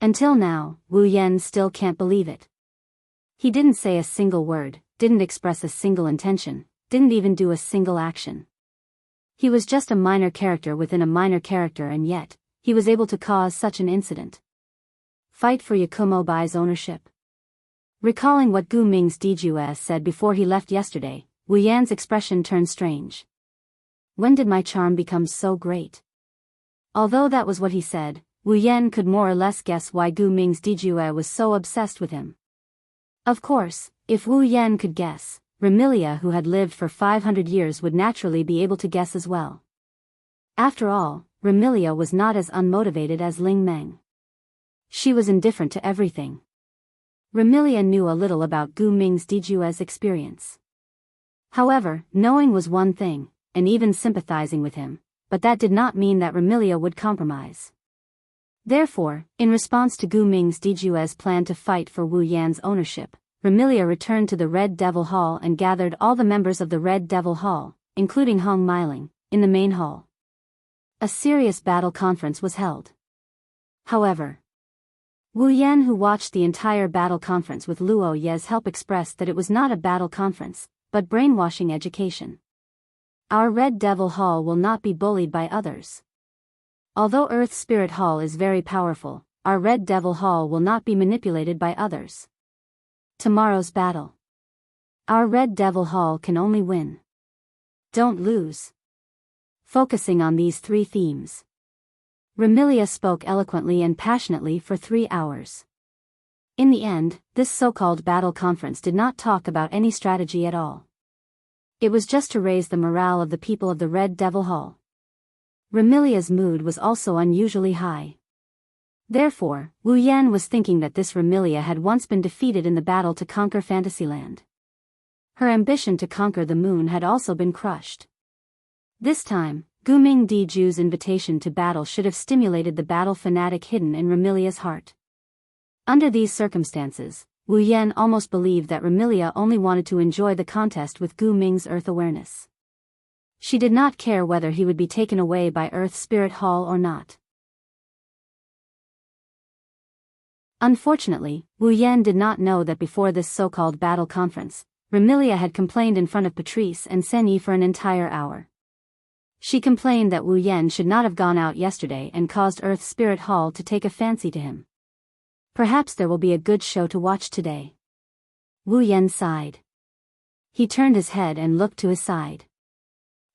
Until now, Wu Yan still can't believe it. He didn't say a single word, didn't express a single intention, didn't even do a single action. He was just a minor character within a minor character, and yet, he was able to cause such an incident. Fight for Yakumo Bai's ownership. Recalling what Gu Ming's Dijue said before he left yesterday, Wu Yan's expression turned strange. When did my charm become so great? Although that was what he said, Wu Yan could more or less guess why Gu Ming's Dijue was so obsessed with him. Of course, if Wu Yan could guess, Remilia, who had lived for 500 years, would naturally be able to guess as well. After all, Remilia was not as unmotivated as Ling Meng. She was indifferent to everything. Remilia knew a little about Gu Ming's Dijue's experience. However, knowing was one thing, and even sympathizing with him, but that did not mean that Remilia would compromise. Therefore, in response to Gu Ming's Dijue's plan to fight for Wu Yan's ownership, Remilia returned to the Red Devil Hall and gathered all the members of the Red Devil Hall, including Hong Meiling, in the main hall. A serious battle conference was held. However, Wu Yan, who watched the entire battle conference with Luo Ye's help, expressed that it was not a battle conference, but brainwashing education. Our Red Devil Hall will not be bullied by others. Although Earth Spirit Hall is very powerful, our Red Devil Hall will not be manipulated by others. Tomorrow's battle. Our Red Devil Hall can only win. Don't lose. Focusing on these 3 themes, Remilia spoke eloquently and passionately for 3 hours. In the end, this so-called battle conference did not talk about any strategy at all. It was just to raise the morale of the people of the Red Devil Hall. Remilia's mood was also unusually high. Therefore, Wu Yan was thinking that this Remilia had once been defeated in the battle to conquer Fantasyland. Her ambition to conquer the moon had also been crushed. This time, Gu Ming Dijue's invitation to battle should have stimulated the battle fanatic hidden in Remilia's heart. Under these circumstances, Wu Yan almost believed that Remilia only wanted to enjoy the contest with Gu Ming's Earth awareness. She did not care whether he would be taken away by Earth Spirit Hall or not. Unfortunately, Wu Yan did not know that before this so-called battle conference, Remilia had complained in front of Patrice and Senyi for an entire hour. She complained that Wu Yan should not have gone out yesterday and caused Earth Spirit Hall to take a fancy to him. Perhaps there will be a good show to watch today. Wu Yan sighed. He turned his head and looked to his side.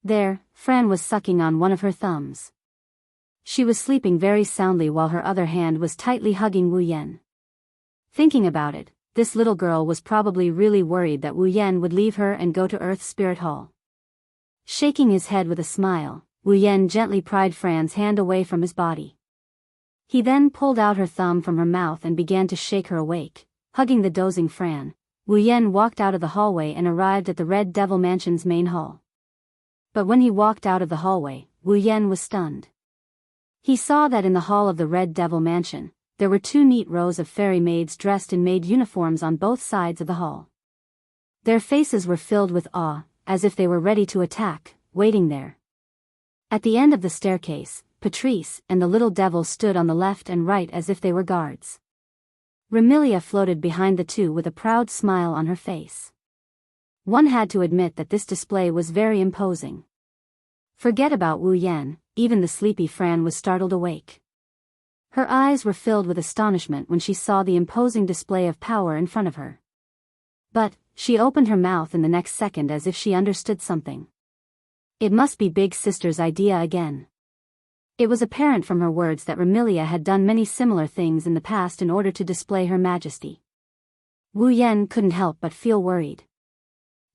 There, Fran was sucking on one of her thumbs. She was sleeping very soundly while her other hand was tightly hugging Wu Yan. Thinking about it, this little girl was probably really worried that Wu Yan would leave her and go to Earth Spirit Hall. Shaking his head with a smile, Wu Yan gently pried Fran's hand away from his body. He then pulled out her thumb from her mouth and began to shake her awake. Hugging the dozing Fran, Wu Yan walked out of the hallway and arrived at the Red Devil Mansion's main hall. But when he walked out of the hallway, Wu Yan was stunned. He saw that in the hall of the Red Devil Mansion, there were 2 neat rows of fairy maids dressed in maid uniforms on both sides of the hall. Their faces were filled with awe, as if they were ready to attack, waiting there. At the end of the staircase, Patrice and the little devil stood on the left and right as if they were guards. Remilia floated behind the 2 with a proud smile on her face. One had to admit that this display was very imposing. Forget about Wu Yan, even the sleepy Fran was startled awake. Her eyes were filled with astonishment when she saw the imposing display of power in front of her. But, she opened her mouth in the next second as if she understood something. It must be Big Sister's idea again. It was apparent from her words that Remilia had done many similar things in the past in order to display her majesty. Wu Yan couldn't help but feel worried.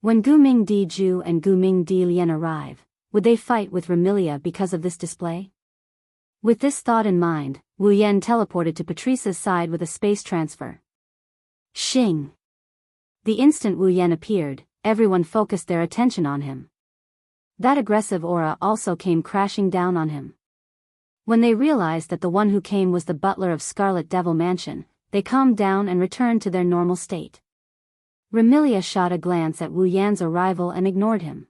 When Gu Ming Dijue and Gu Ming Di Lian arrive, would they fight with Remilia because of this display? With this thought in mind, Wu Yan teleported to Patrice's side with a space transfer. Xing. The instant Wu Yan appeared, everyone focused their attention on him. That aggressive aura also came crashing down on him. When they realized that the one who came was the butler of Scarlet Devil Mansion, they calmed down and returned to their normal state. Remilia shot a glance at Wu Yan's arrival and ignored him.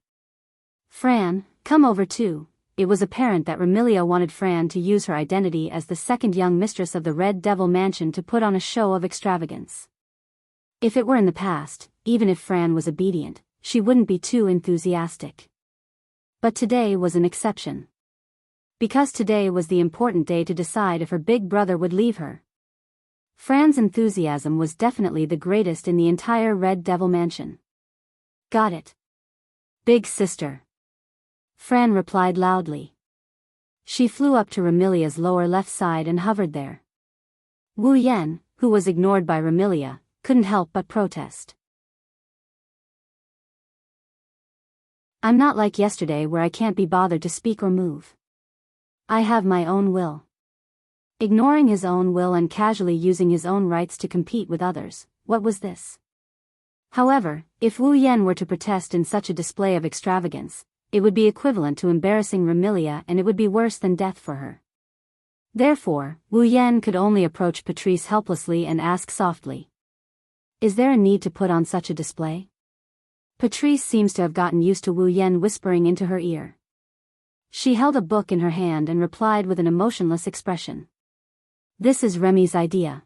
Fran, come over too. It was apparent that Remilia wanted Fran to use her identity as the second young mistress of the Red Devil Mansion to put on a show of extravagance. If it were in the past, even if Fran was obedient, she wouldn't be too enthusiastic. But today was an exception. Because today was the important day to decide if her big brother would leave her. Fran's enthusiasm was definitely the greatest in the entire Red Devil Mansion. Got it. Big sister. Fran replied loudly. She flew up to Remilia's lower left side and hovered there. Wu Yan, who was ignored by Remilia, couldn't help but protest. I'm not like yesterday where I can't be bothered to speak or move. I have my own will. Ignoring his own will and casually using his own rights to compete with others, what was this? However, if Wu Yan were to protest in such a display of extravagance, it would be equivalent to embarrassing Remilia and it would be worse than death for her. Therefore, Wu Yan could only approach Patrice helplessly and ask softly. Is there a need to put on such a display? Patrice seems to have gotten used to Wu Yan whispering into her ear. She held a book in her hand and replied with an emotionless expression. This is Remy's idea.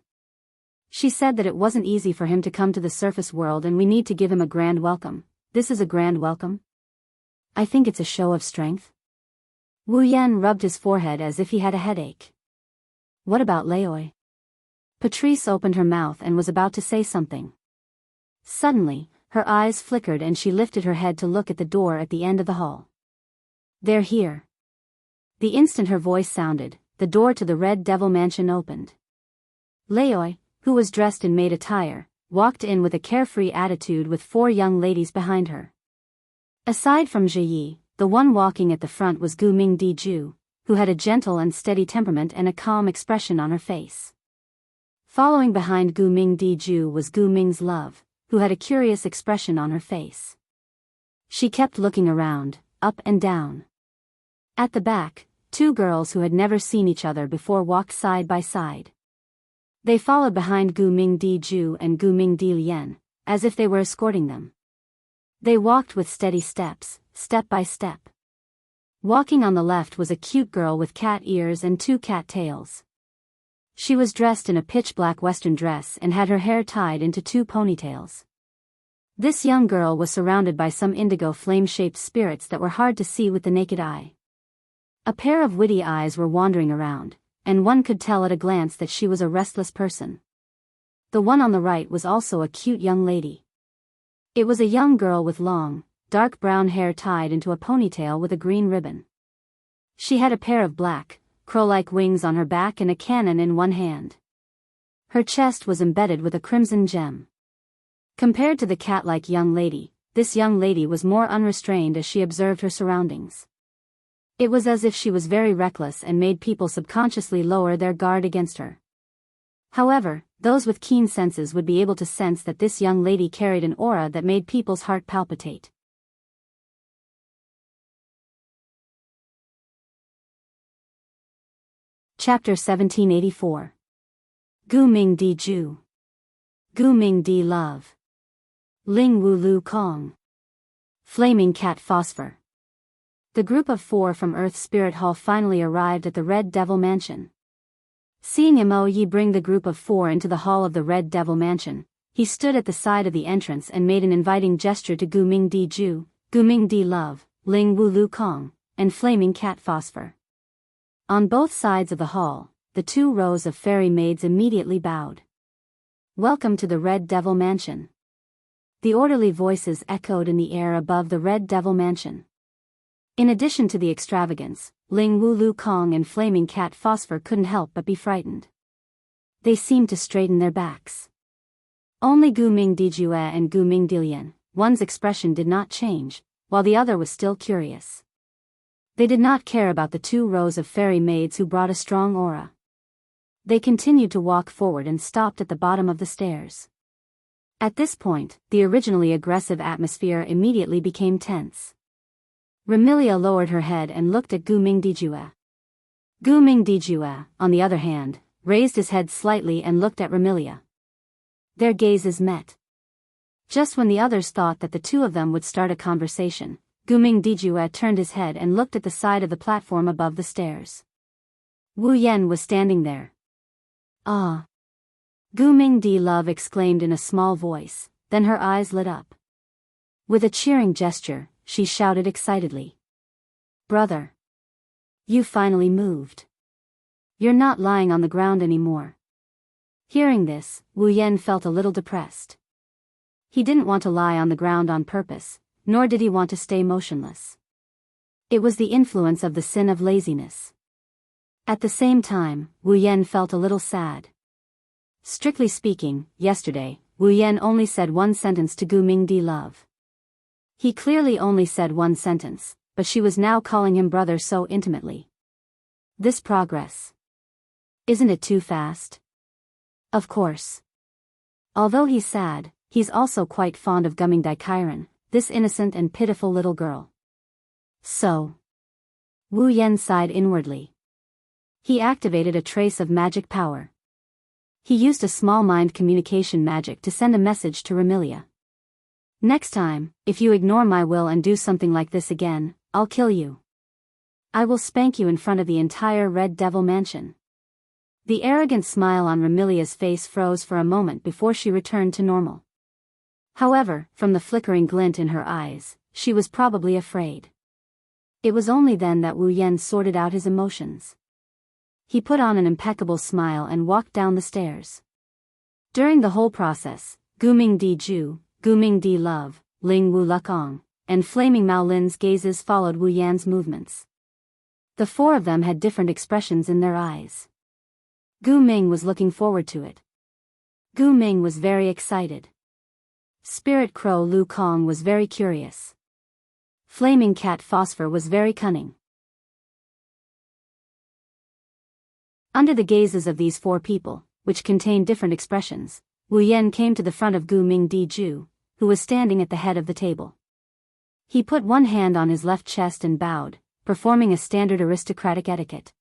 She said that it wasn't easy for him to come to the surface world and we need to give him a grand welcome. This is a grand welcome? I think it's a show of strength. Wu Yan rubbed his forehead as if he had a headache. What about Leoi? Patrice opened her mouth and was about to say something. Suddenly, her eyes flickered and she lifted her head to look at the door at the end of the hall. They're here. The instant her voice sounded, the door to the Red Devil Mansion opened. Leoi, who was dressed in maid attire, walked in with a carefree attitude with 4 young ladies behind her. Aside from Zhiyi, the one walking at the front was Gu Mingdiju, who had a gentle and steady temperament and a calm expression on her face. Following behind Gu Mingdiju was Gu Ming's love, who had a curious expression on her face. She kept looking around, up and down. At the back, 2 girls who had never seen each other before walked side by side. They followed behind Gu Mingdiju and Gu Mingdilian, as if they were escorting them. They walked with steady steps, step by step. Walking on the left was a cute girl with cat ears and 2 cat tails. She was dressed in a pitch-black western dress and had her hair tied into 2 ponytails. This young girl was surrounded by some indigo flame-shaped spirits that were hard to see with the naked eye. A pair of witty eyes were wandering around, and one could tell at a glance that she was a restless person. The one on the right was also a cute young lady. It was a young girl with long, dark brown hair tied into a ponytail with a green ribbon. She had a pair of black, crow-like wings on her back and a cannon in one hand. Her chest was embedded with a crimson gem. Compared to the cat-like young lady, this young lady was more unrestrained as she observed her surroundings. It was as if she was very reckless and made people subconsciously lower their guard against her. However, those with keen senses would be able to sense that this young lady carried an aura that made people's heart palpitate. Chapter 1784. Gu Ming Di Ju. Gu Ming Di Love. Ling Wu Lu Kong. Flaming Cat Phosphor. The group of 4 from Earth Spirit Hall finally arrived at the Red Devil Mansion. Seeing Mo Yi bring the group of 4 into the hall of the Red Devil Mansion, he stood at the side of the entrance and made an inviting gesture to Gu Ming Di Ju, Gu Ming Di Love, Ling Wu Lu Kong, and Flaming Cat Phosphor. On both sides of the hall, the 2 rows of fairy maids immediately bowed. Welcome to the Red Devil Mansion. The orderly voices echoed in the air above the Red Devil Mansion. In addition to the extravagance, Ling Wu Lu Kong and Flaming Cat Phosphor couldn't help but be frightened. They seemed to straighten their backs. Only Gu Ming Dijue and Gu Ming Dilian, one's expression did not change, while the other was still curious. They did not care about the 2 rows of fairy maids who brought a strong aura. They continued to walk forward and stopped at the bottom of the stairs. At this point, the originally aggressive atmosphere immediately became tense. Remilia lowered her head and looked at Gu Mingdijue. Gu Mingdijue, on the other hand, raised his head slightly and looked at Remilia. Their gazes met. Just when the others thought that the two of them would start a conversation, Gu Mingdijue turned his head and looked at the side of the platform above the stairs. Wu Yan was standing there. Ah! Gu Mingdi exclaimed in a small voice, then her eyes lit up. With a cheering gesture, she shouted excitedly. Brother! You finally moved. You're not lying on the ground anymore. Hearing this, Wu Yan felt a little depressed. He didn't want to lie on the ground on purpose, nor did he want to stay motionless. It was the influence of the sin of laziness. At the same time, Wu Yan felt a little sad. Strictly speaking, yesterday, Wu Yan only said one sentence to Gu Mingdi. He clearly only said one sentence, but she was now calling him brother so intimately. This progress. Isn't it too fast? Of course. Although he's sad, he's also quite fond of Gumming Daikairan, this innocent and pitiful little girl. So. Wu Yan sighed inwardly. He activated a trace of magic power. He used a small mind communication magic to send a message to Remilia. Next time, if you ignore my will and do something like this again, I'll kill you. I will spank you in front of the entire Red Devil Mansion. The arrogant smile on Remilia's face froze for a moment before she returned to normal. However, from the flickering glint in her eyes, she was probably afraid. It was only then that Wu Yan sorted out his emotions. He put on an impeccable smile and walked down the stairs. During the whole process, Gu Mingdi, Gu Mingdi, Ling Wu Lukong, and Flaming Mao Lin's gazes followed Wu Yan's movements. The four of them had different expressions in their eyes. Gu Ming was looking forward to it. Gu Ming was very excited. Spirit Crow Lu Kong was very curious. Flaming Cat Phosphor was very cunning. Under the gazes of these four people, which contained different expressions, Wu Yan came to the front of Gu Mingdi, who was standing at the head of the table. He put one hand on his left chest and bowed, performing a standard aristocratic etiquette.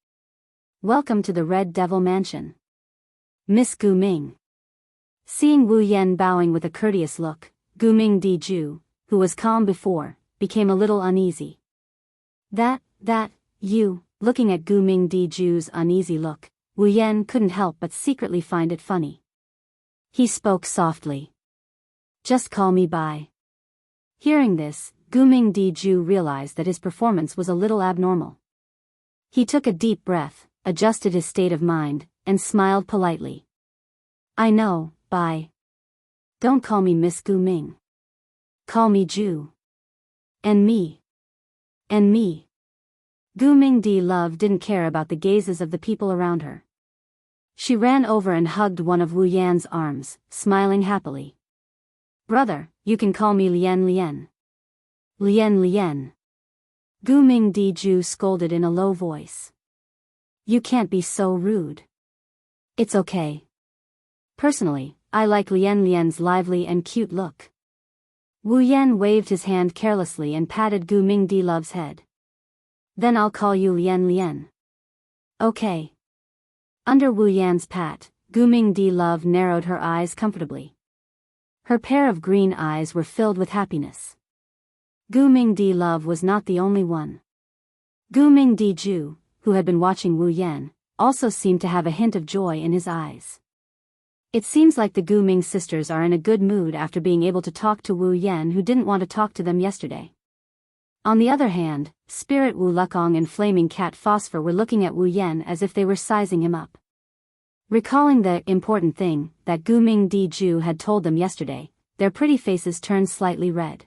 Welcome to the Red Devil Mansion. Miss Gu Ming. Seeing Wu Yan bowing with a courteous look, Gu Mingdi, who was calm before, became a little uneasy. You, looking at Gu Mingdi's uneasy look, Wu Yan couldn't help but secretly find it funny. He spoke softly. Just call me Bai. Hearing this, Gu Mingdi realized that his performance was a little abnormal. He took a deep breath, adjusted his state of mind, and smiled politely. I know, Bai. Don't call me Miss Gu Ming. Call me Ju. And me. And me. Gu Mingdi didn't care about the gazes of the people around her. She ran over and hugged one of Wu Yan's arms, smiling happily. Brother, you can call me Lian Lian. Lian Lian. Gu Mingdi scolded in a low voice. You can't be so rude. It's okay. Personally, I like Lian Lian's lively and cute look. Wu Yan waved his hand carelessly and patted Gu Mingdi's head. Then I'll call you Lian Lian. Okay. Under Wu Yan's pat, Gu Mingdi narrowed her eyes comfortably. Her pair of green eyes were filled with happiness. Gu Mingdi was not the only one. Gu Mingdi, who had been watching Wu Yan, also seemed to have a hint of joy in his eyes. It seems like the Gu Ming sisters are in a good mood after being able to talk to Wu Yan, who didn't want to talk to them yesterday. On the other hand, Spirit Wu Lukong and Flaming Cat Phosphor were looking at Wu Yan as if they were sizing him up. Recalling the important thing that Gu Mingdi had told them yesterday, their pretty faces turned slightly red.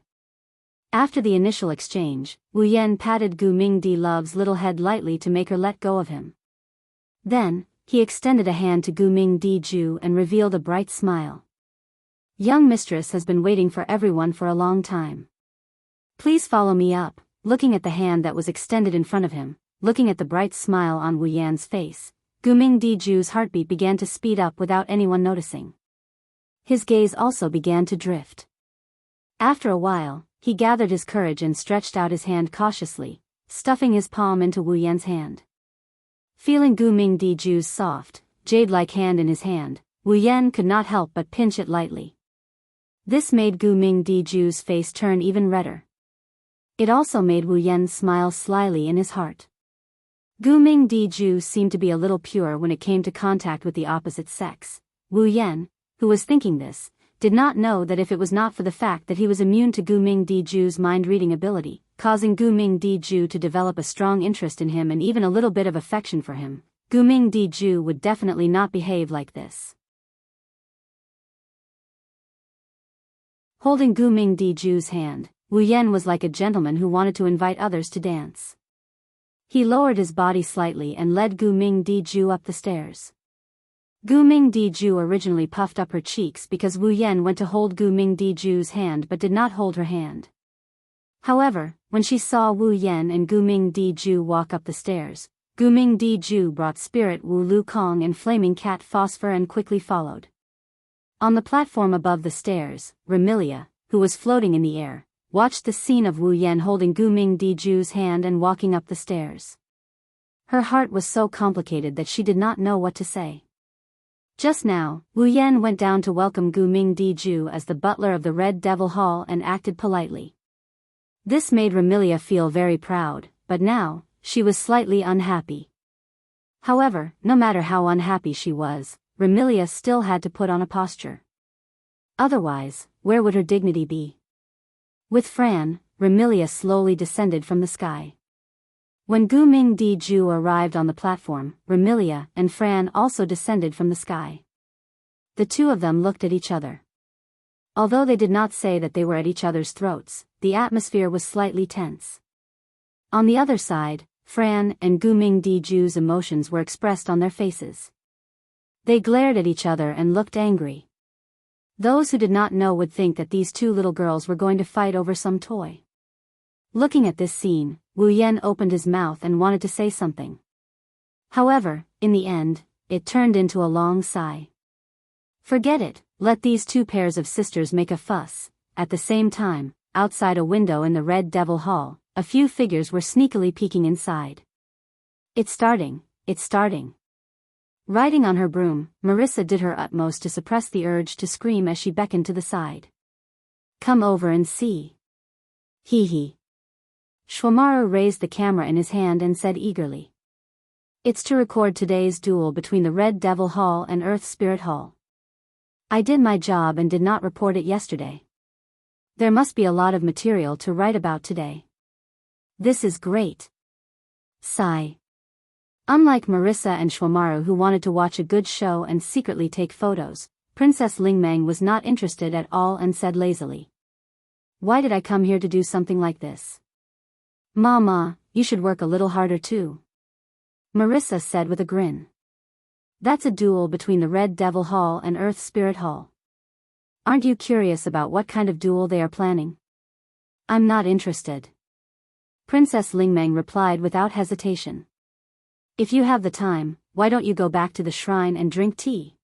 After the initial exchange, Wu Yan patted Gu Mingdi's little head lightly to make her let go of him. Then, he extended a hand to Gu Mingdi and revealed a bright smile. Young mistress has been waiting for everyone for a long time. Please follow me up. Looking at the hand that was extended in front of him, looking at the bright smile on Wu Yan's face, Gu Mingdi's heartbeat began to speed up without anyone noticing. His gaze also began to drift. After a while, he gathered his courage and stretched out his hand cautiously, stuffing his palm into Wu Yan's hand. Feeling Gu Mingdiju's soft, jade-like hand in his hand, Wu Yan could not help but pinch it lightly. This made Gu Mingdiju's face turn even redder. It also made Wu Yan smile slyly in his heart. Gu Mingdiju seemed to be a little pure when it came to contact with the opposite sex. Wu Yan, who was thinking this, did not know that if it was not for the fact that he was immune to Gu Mingdiju's mind-reading ability, causing Gu Mingdiju to develop a strong interest in him and even a little bit of affection for him, Gu Mingdiju would definitely not behave like this. Holding Gu Mingdiju's hand, Wu Yan was like a gentleman who wanted to invite others to dance. He lowered his body slightly and led Gu Mingdiju up the stairs. Gu Mingdiju originally puffed up her cheeks because Wu Yan went to hold Gu Mingdiju's hand but did not hold her hand. However, when she saw Wu Yan and Gu Mingdiju walk up the stairs, Gu Mingdiju brought Spirit Wu Lu Kong and Flaming Cat Phosphor and quickly followed. On the platform above the stairs, Remilia, who was floating in the air, watched the scene of Wu Yan holding Gu Mingdiju's hand and walking up the stairs. Her heart was so complicated that she did not know what to say. Just now, Wu Yan went down to welcome Gu Mingdiju as the butler of the Red Devil Hall and acted politely. This made Remilia feel very proud, but now, she was slightly unhappy. However, no matter how unhappy she was, Remilia still had to put on a posture. Otherwise, where would her dignity be? With Fran, Remilia slowly descended from the sky. When Gu Mingdiju arrived on the platform, Remilia and Fran also descended from the sky. The two of them looked at each other. Although they did not say that they were at each other's throats, the atmosphere was slightly tense. On the other side, Fran and Gu Mingdiju's emotions were expressed on their faces. They glared at each other and looked angry. Those who did not know would think that these two little girls were going to fight over some toy. Looking at this scene, Wu Yan opened his mouth and wanted to say something. However, in the end, it turned into a long sigh. Forget it, let these two pairs of sisters make a fuss. At the same time, outside a window in the Red Devil Hall, a few figures were sneakily peeking inside. It's starting. Riding on her broom, Marissa did her utmost to suppress the urge to scream as she beckoned to the side. Come over and see. Hee hee. Shwamaru raised the camera in his hand and said eagerly. It's to record today's duel between the Red Devil Hall and Earth Spirit Hall. I did my job and did not report it yesterday. There must be a lot of material to write about today. This is great. Sigh. Unlike Marissa and Shwamaru who wanted to watch a good show and secretly take photos, Princess Lingmeng was not interested at all and said lazily. Why did I come here to do something like this? Mama, you should work a little harder too. Marissa said with a grin. That's a duel between the Red Devil Hall and Earth Spirit Hall. Aren't you curious about what kind of duel they are planning? I'm not interested. Princess Lingmeng replied without hesitation. If you have the time, why don't you go back to the shrine and drink tea?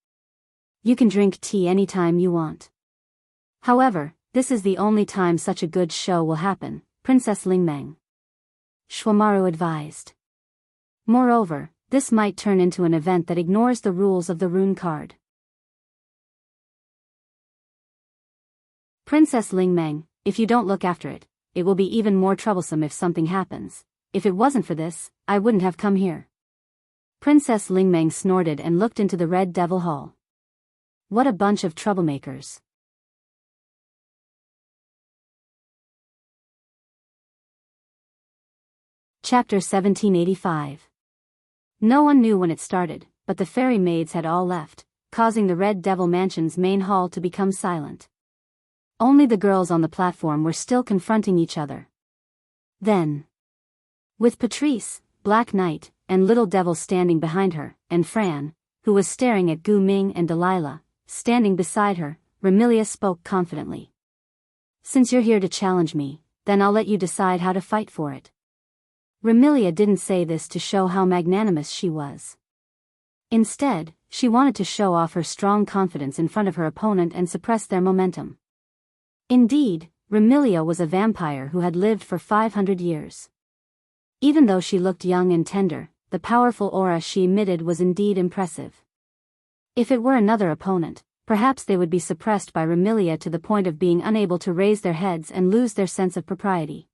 You can drink tea anytime you want. However, this is the only time such a good show will happen, Princess Lingmeng. Shwamaru advised. Moreover, this might turn into an event that ignores the rules of the rune card. Princess Lingmeng, if you don't look after it, it will be even more troublesome if something happens. If it wasn't for this, I wouldn't have come here. Princess Lingmeng snorted and looked into the Red Devil Hall. What a bunch of troublemakers. Chapter 1785. No one knew when it started, but the fairy maids had all left, causing the Red Devil Mansion's main hall to become silent. Only the girls on the platform were still confronting each other. Then, with Patrice, Black Knight, and Little Devil standing behind her, and Fran, who was staring at Gu Ming and Delilah, standing beside her, Remilia spoke confidently. Since you're here to challenge me, then I'll let you decide how to fight for it. Remilia didn't say this to show how magnanimous she was. Instead, she wanted to show off her strong confidence in front of her opponent and suppress their momentum. Indeed, Remilia was a vampire who had lived for 500 years. Even though she looked young and tender, the powerful aura she emitted was indeed impressive. If it were another opponent, perhaps they would be suppressed by Remilia to the point of being unable to raise their heads and lose their sense of propriety.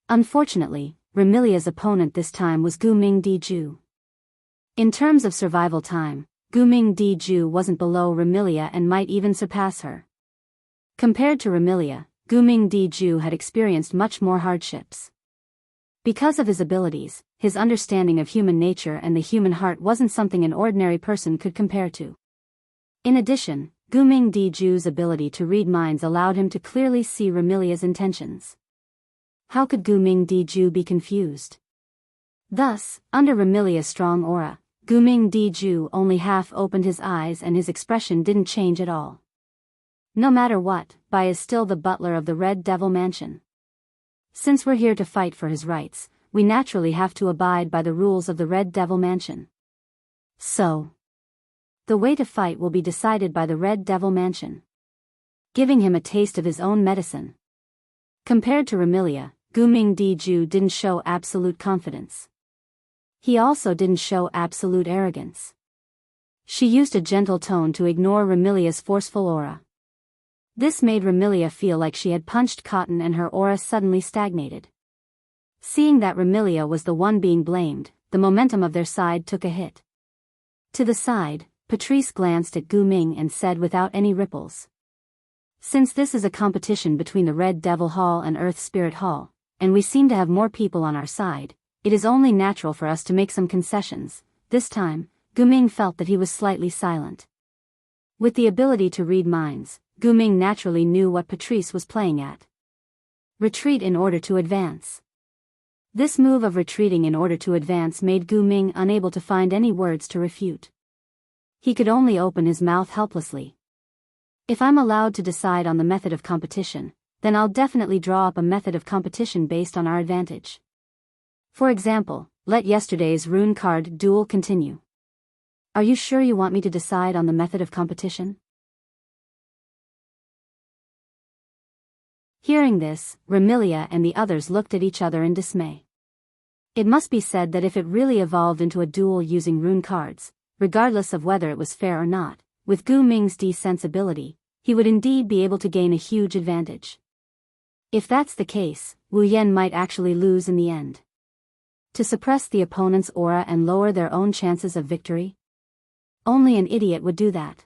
Unfortunately, Remilia's opponent this time was Guming Diju. In terms of survival time, Guming Diju wasn't below Remilia and might even surpass her. Compared to Remilia, Guming Diju had experienced much more hardships. Because of his abilities, his understanding of human nature and the human heart wasn't something an ordinary person could compare to. In addition, Guming Diju's ability to read minds allowed him to clearly see Remilia's intentions. How could Guming Diju be confused? Thus, under Remilia's strong aura, Guming Diju only half opened his eyes and his expression didn't change at all. No matter what, Bai is still the butler of the Red Devil Mansion. Since we're here to fight for his rights, we naturally have to abide by the rules of the Red Devil Mansion. So, the way to fight will be decided by the Red Devil Mansion, giving him a taste of his own medicine. Compared to Remilia, Guming Diju didn't show absolute confidence. He also didn't show absolute arrogance. She used a gentle tone to ignore Remilia's forceful aura. This made Remilia feel like she had punched cotton and her aura suddenly stagnated. Seeing that Remilia was the one being blamed, the momentum of their side took a hit. To the side, Patrice glanced at Guming and said without any ripples. Since this is a competition between the Red Devil Hall and Earth Spirit Hall, and we seem to have more people on our side, it is only natural for us to make some concessions. This time, Guming felt that he was slightly silent. With the ability to read minds, Guming naturally knew what Patrice was playing at. Retreat in order to advance. This move of retreating in order to advance made Guming unable to find any words to refute. He could only open his mouth helplessly. If I'm allowed to decide on the method of competition, then I'll definitely draw up a method of competition based on our advantage. For example, let yesterday's rune card duel continue. Are you sure you want me to decide on the method of competition? Hearing this, Remilia and the others looked at each other in dismay. It must be said that if it really evolved into a duel using rune cards, regardless of whether it was fair or not, with Gu Ming's sensibility, he would indeed be able to gain a huge advantage. If that's the case, Wu Yan might actually lose in the end. To suppress the opponent's aura and lower their own chances of victory? Only an idiot would do that.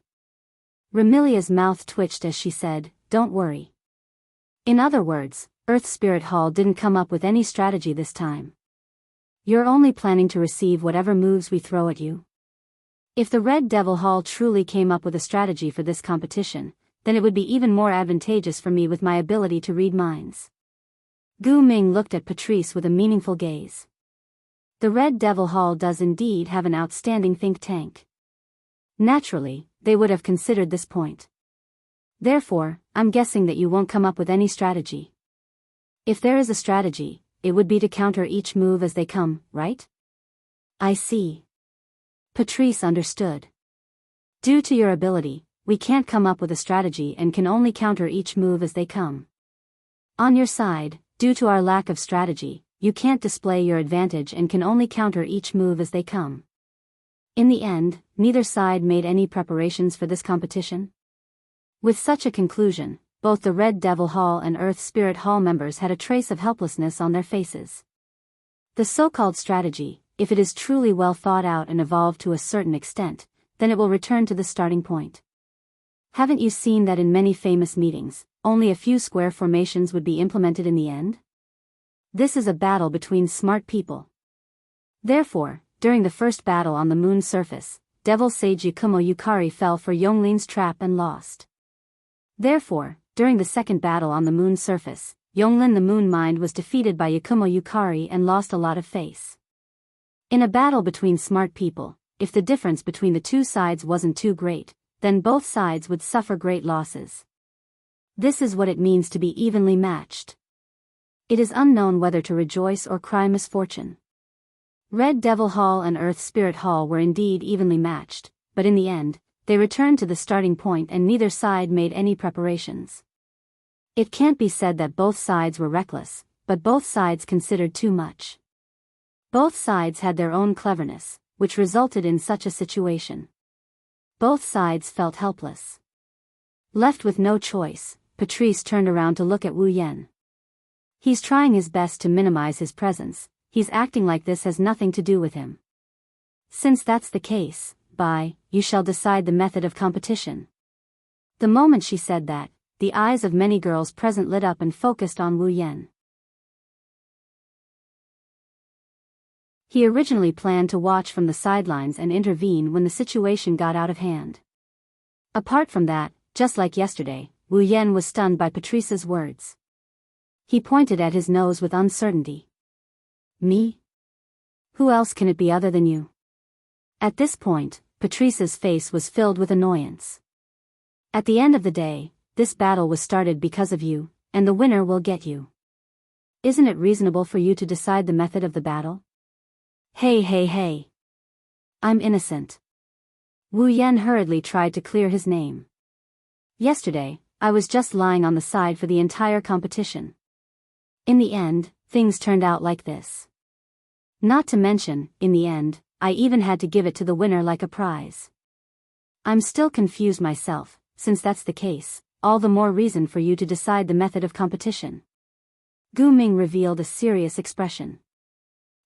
Remilia's mouth twitched as she said, "Don't worry." In other words, Earth Spirit Hall didn't come up with any strategy this time. You're only planning to receive whatever moves we throw at you. If the Red Devil Hall truly came up with a strategy for this competition, then it would be even more advantageous for me with my ability to read minds. Gu Ming looked at Patrice with a meaningful gaze. The Red Devil Hall does indeed have an outstanding think tank. Naturally, they would have considered this point. Therefore, I'm guessing that you won't come up with any strategy. If there is a strategy, it would be to counter each move as they come, right? I see. Patrice understood. Due to your ability, we can't come up with a strategy and can only counter each move as they come. On your side, due to our lack of strategy, you can't display your advantage and can only counter each move as they come. In the end, neither side made any preparations for this competition. With such a conclusion, both the Red Devil Hall and Earth Spirit Hall members had a trace of helplessness on their faces. The so-called strategy, if it is truly well thought out and evolved to a certain extent, then it will return to the starting point. Haven't you seen that in many famous meetings, only a few square formations would be implemented in the end? This is a battle between smart people. Therefore, during the first battle on the moon's surface, Devil Sage Yakumo Yukari fell for Yonglin's trap and lost. Therefore, during the second battle on the moon's surface, Yonglin the Moon Mind was defeated by Yakumo Yukari and lost a lot of face. In a battle between smart people, if the difference between the two sides wasn't too great, then both sides would suffer great losses. This is what it means to be evenly matched. It is unknown whether to rejoice or cry misfortune. Red Devil Hall and Earth Spirit Hall were indeed evenly matched, but in the end, they returned to the starting point and neither side made any preparations. It can't be said that both sides were reckless, but both sides considered too much. Both sides had their own cleverness, which resulted in such a situation. Both sides felt helpless. Left with no choice, Patrice turned around to look at Wu Yan. He's trying his best to minimize his presence, he's acting like this has nothing to do with him. Since that's the case, you shall decide the method of competition. The moment she said that, the eyes of many girls present lit up and focused on Wu Yan. He originally planned to watch from the sidelines and intervene when the situation got out of hand. Apart from that, just like yesterday, Wu Yan was stunned by Patrice's words. He pointed at his nose with uncertainty. Me? Who else can it be other than you? At this point, Patrice's face was filled with annoyance. At the end of the day, this battle was started because of you, and the winner will get you. Isn't it reasonable for you to decide the method of the battle? Hey. I'm innocent. Wu Yan hurriedly tried to clear his name. Yesterday, I was just lying on the side for the entire competition. In the end, things turned out like this. Not to mention, in the end, I even had to give it to the winner like a prize. I'm still confused myself, since that's the case, all the more reason for you to decide the method of competition. Gu Ming revealed a serious expression.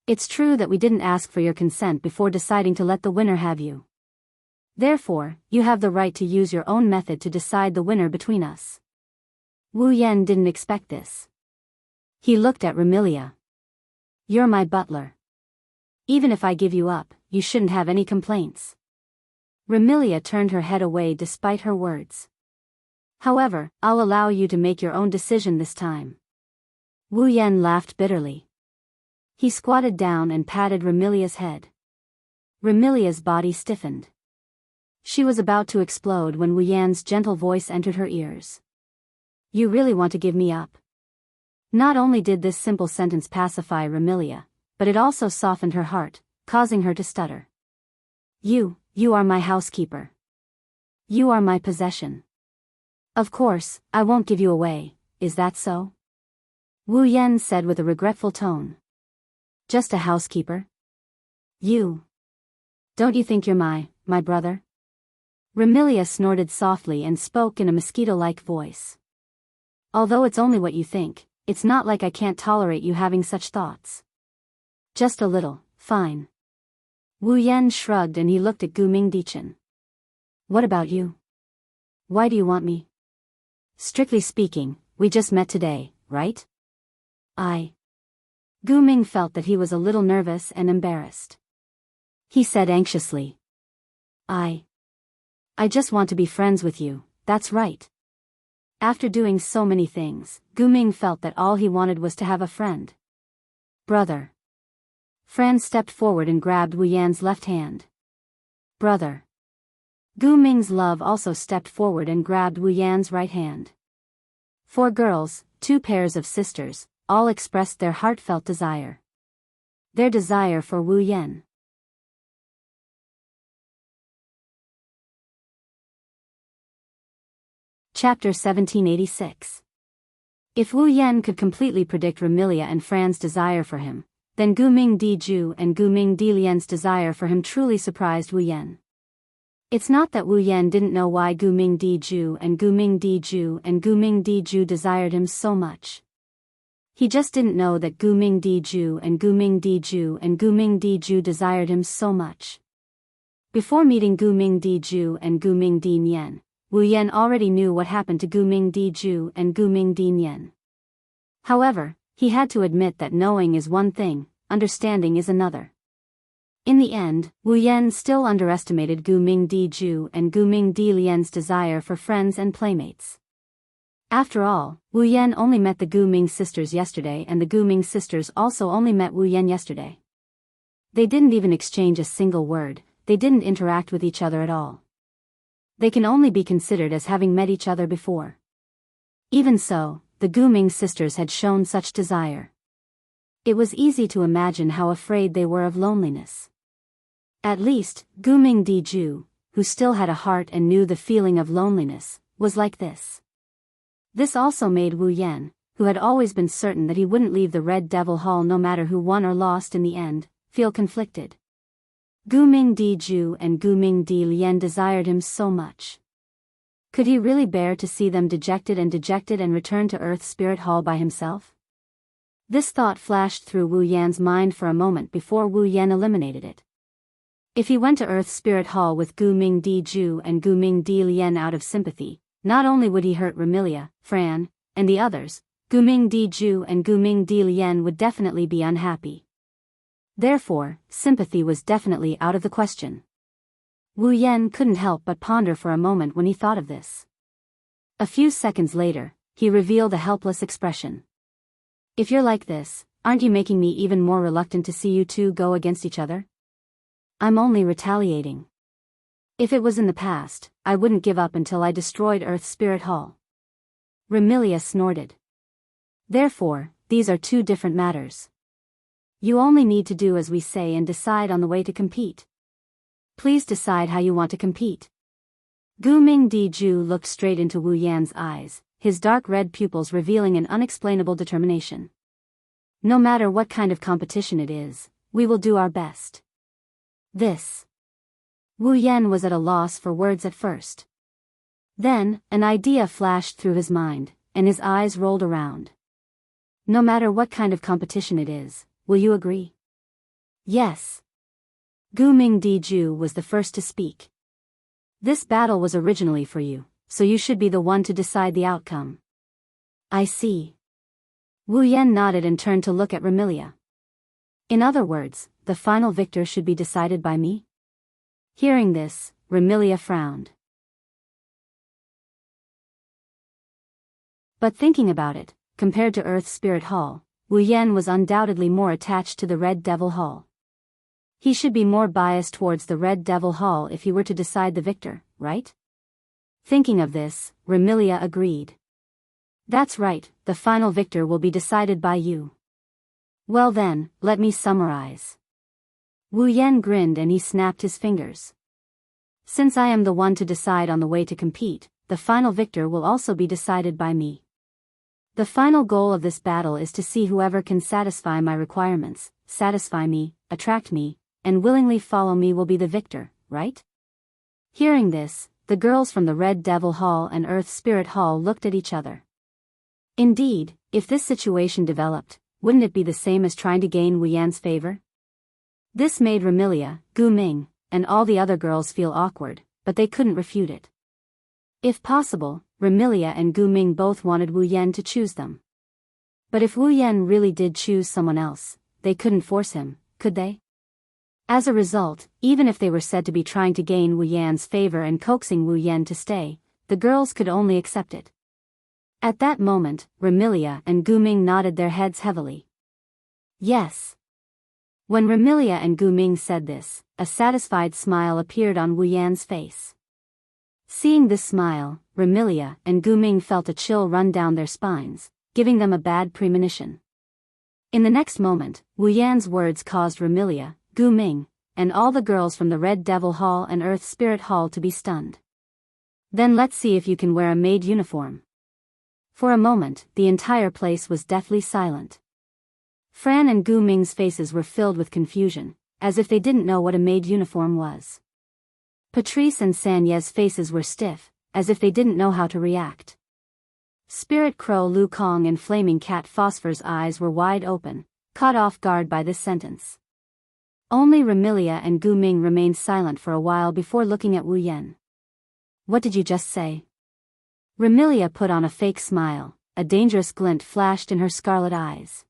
It's true that we didn't ask for your consent before deciding to let the winner have you. Therefore, you have the right to use your own method to decide the winner between us. Wu Yan didn't expect this. He looked at Remilia. You're my butler. Even if I give you up, you shouldn't have any complaints. Remilia turned her head away despite her words. However, I'll allow you to make your own decision this time. Wu Yan laughed bitterly. He squatted down and patted Remilia's head. Remilia's body stiffened. She was about to explode when Wu Yan's gentle voice entered her ears. You really want to give me up? Not only did this simple sentence pacify Remilia, but it also softened her heart, causing her to stutter. You are my housekeeper. You are my possession. Of course, I won't give you away, is that so? Wu Yan said with a regretful tone. Just a housekeeper? You. Don't you think you're my brother? Remilia snorted softly and spoke in a mosquito-like voice. Although it's only what you think, it's not like I can't tolerate you having such thoughts. Just a little, fine. Wu Yan shrugged and he looked at Gu Mingdichen. What about you? Why do you want me? Strictly speaking, we just met today, right? Gu Ming felt that he was a little nervous and embarrassed. He said anxiously. I just want to be friends with you, that's right. After doing so many things, Gu Ming felt that all he wanted was to have a friend. Brother. Fran stepped forward and grabbed Wu Yan's left hand. Brother. Gu Ming's love also stepped forward and grabbed Wu Yan's right hand. 4 girls, 2 pairs of sisters, all expressed their heartfelt desire. Their desire for Wu Yan. Chapter 1786. If Wu Yan could completely predict Remilia and Fran's desire for him, then Gu Mingdi and Gu Mingdilian's desire for him truly surprised Wu Yan. It's not that Wu Yan didn't know why Gu Mingdi and Gu Mingdi desired him so much. He just didn't know that Gu Mingdi and Gu Mingdi desired him so much. Before meeting Gu Mingdi and Gu Mingdi, Wu Yan already knew what happened to Gu Mingdi and Gu Mingdi. However, he had to admit that knowing is one thing, understanding is another. In the end, Wu Yan still underestimated Gu Mingdi and Gu Mingdilian's desire for friends and playmates. After all, Wu Yan only met the Gu Ming sisters yesterday and the Gu Ming sisters also only met Wu Yan yesterday. They didn't even exchange a single word, they didn't interact with each other at all. They can only be considered as having met each other before. Even so, the Gu Ming sisters had shown such desire. It was easy to imagine how afraid they were of loneliness. At least, Gu Mingdi who still had a heart and knew the feeling of loneliness, was like this. This also made Wu Yan, who had always been certain that he wouldn't leave the Red Devil Hall no matter who won or lost in the end, feel conflicted. Guming Di Ju and Guming Di Lian desired him so much. Could he really bear to see them dejected and return to Earth Spirit Hall by himself? This thought flashed through Wu Yan's mind for a moment before Wu Yan eliminated it. If he went to Earth Spirit Hall with Guming Di Ju and Guming Di Lian out of sympathy, not only would he hurt Remilia, Fran, and the others, Guming Di Ju and Guming Di Lian would definitely be unhappy. Therefore, sympathy was definitely out of the question. Wu Yan couldn't help but ponder for a moment when he thought of this. A few seconds later, he revealed a helpless expression. If you're like this, aren't you making me even more reluctant to see you two go against each other? I'm only retaliating. If it was in the past, I wouldn't give up until I destroyed Earth Spirit Hall. Remilia snorted. Therefore, these are two different matters. You only need to do as we say and decide on the way to compete. Please decide how you want to compete. Guming Di Ju looked straight into Wu Yan's eyes, his dark red pupils revealing an unexplainable determination. No matter what kind of competition it is, we will do our best. This. Wu Yan was at a loss for words at first. Then, an idea flashed through his mind, and his eyes rolled around. No matter what kind of competition it is, will you agree? Yes. Guming Di Ju was the first to speak. This battle was originally for you, so you should be the one to decide the outcome. I see. Wu Yan nodded and turned to look at Remilia. In other words, the final victor should be decided by me? Hearing this, Remilia frowned. But thinking about it, compared to Earth Spirit Hall, Wu Yan was undoubtedly more attached to the Red Devil Hall. He should be more biased towards the Red Devil Hall if he were to decide the victor, right? Thinking of this, Remilia agreed. That's right, the final victor will be decided by you. Well then, let me summarize. Wu Yan grinned and he snapped his fingers. Since I am the one to decide on the way to compete, the final victor will also be decided by me. The final goal of this battle is to see whoever can satisfy my requirements, satisfy me, attract me, and willingly follow me will be the victor, right? Hearing this, the girls from the Red Devil Hall and Earth Spirit Hall looked at each other. Indeed, if this situation developed, wouldn't it be the same as trying to gain Wu Yan's favor? This made Remilia, Gu Ming, and all the other girls feel awkward, but they couldn't refute it. If possible, Remilia and Gu Ming both wanted Wu Yan to choose them. But if Wu Yan really did choose someone else, they couldn't force him, could they? As a result, even if they were said to be trying to gain Wu Yan's favor and coaxing Wu Yan to stay, the girls could only accept it. At that moment, Remilia and Gu Ming nodded their heads heavily. Yes. When Remilia and Gu Ming said this, a satisfied smile appeared on Wu Yan's face. Seeing this smile, Remilia and Gu Ming felt a chill run down their spines, giving them a bad premonition. In the next moment, Wu Yan's words caused Remilia, Gu Ming, and all the girls from the Red Devil Hall and Earth Spirit Hall to be stunned. Then let's see if you can wear a maid uniform. For a moment, the entire place was deathly silent. Fran and Gu Ming's faces were filled with confusion, as if they didn't know what a maid uniform was. Patrice and Sanye's faces were stiff, as if they didn't know how to react. Spirit Crow Lu Kong and Flaming Cat Phosphor's eyes were wide open, caught off guard by this sentence. Only Remilia and Gu Ming remained silent for a while before looking at Wu Yan. What did you just say? Remilia put on a fake smile, a dangerous glint flashed in her scarlet eyes.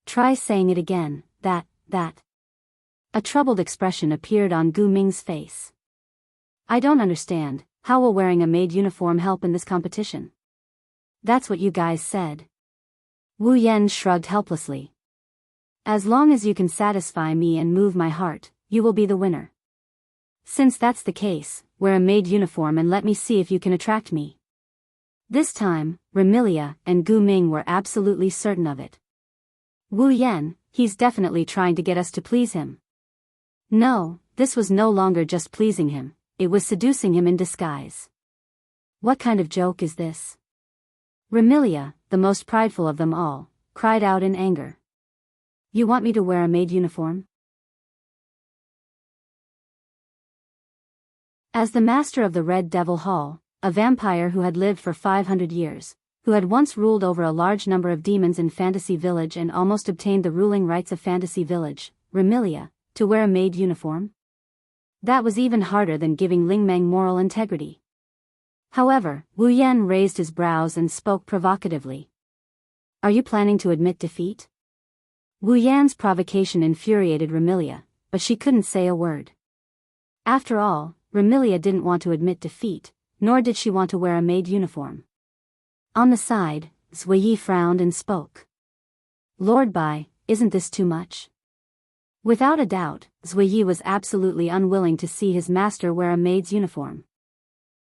Try saying it again, that. A troubled expression appeared on Gu Ming's face. I don't understand, how will wearing a maid uniform help in this competition? That's what you guys said. Wu Yan shrugged helplessly. As long as you can satisfy me and move my heart, you will be the winner. Since that's the case, wear a maid uniform and let me see if you can attract me. This time, Remilia and Gu Ming were absolutely certain of it. Wu Yan, he's definitely trying to get us to please him. No, this was no longer just pleasing him, it was seducing him in disguise. What kind of joke is this? Remilia, the most prideful of them all, cried out in anger. You want me to wear a maid uniform? As the master of the Red Devil Hall, a vampire who had lived for 500 years, who had once ruled over a large number of demons in Fantasy Village and almost obtained the ruling rights of Fantasy Village, Remilia, to wear a maid uniform? That was even harder than giving Lingmeng moral integrity. However, Wu Yan raised his brows and spoke provocatively. Are you planning to admit defeat? Wu Yan's provocation infuriated Remilia, but she couldn't say a word. After all, Remilia didn't want to admit defeat, nor did she want to wear a maid uniform. On the side, Zui frowned and spoke. Lord Bai, isn't this too much? Without a doubt, Zui was absolutely unwilling to see his master wear a maid's uniform.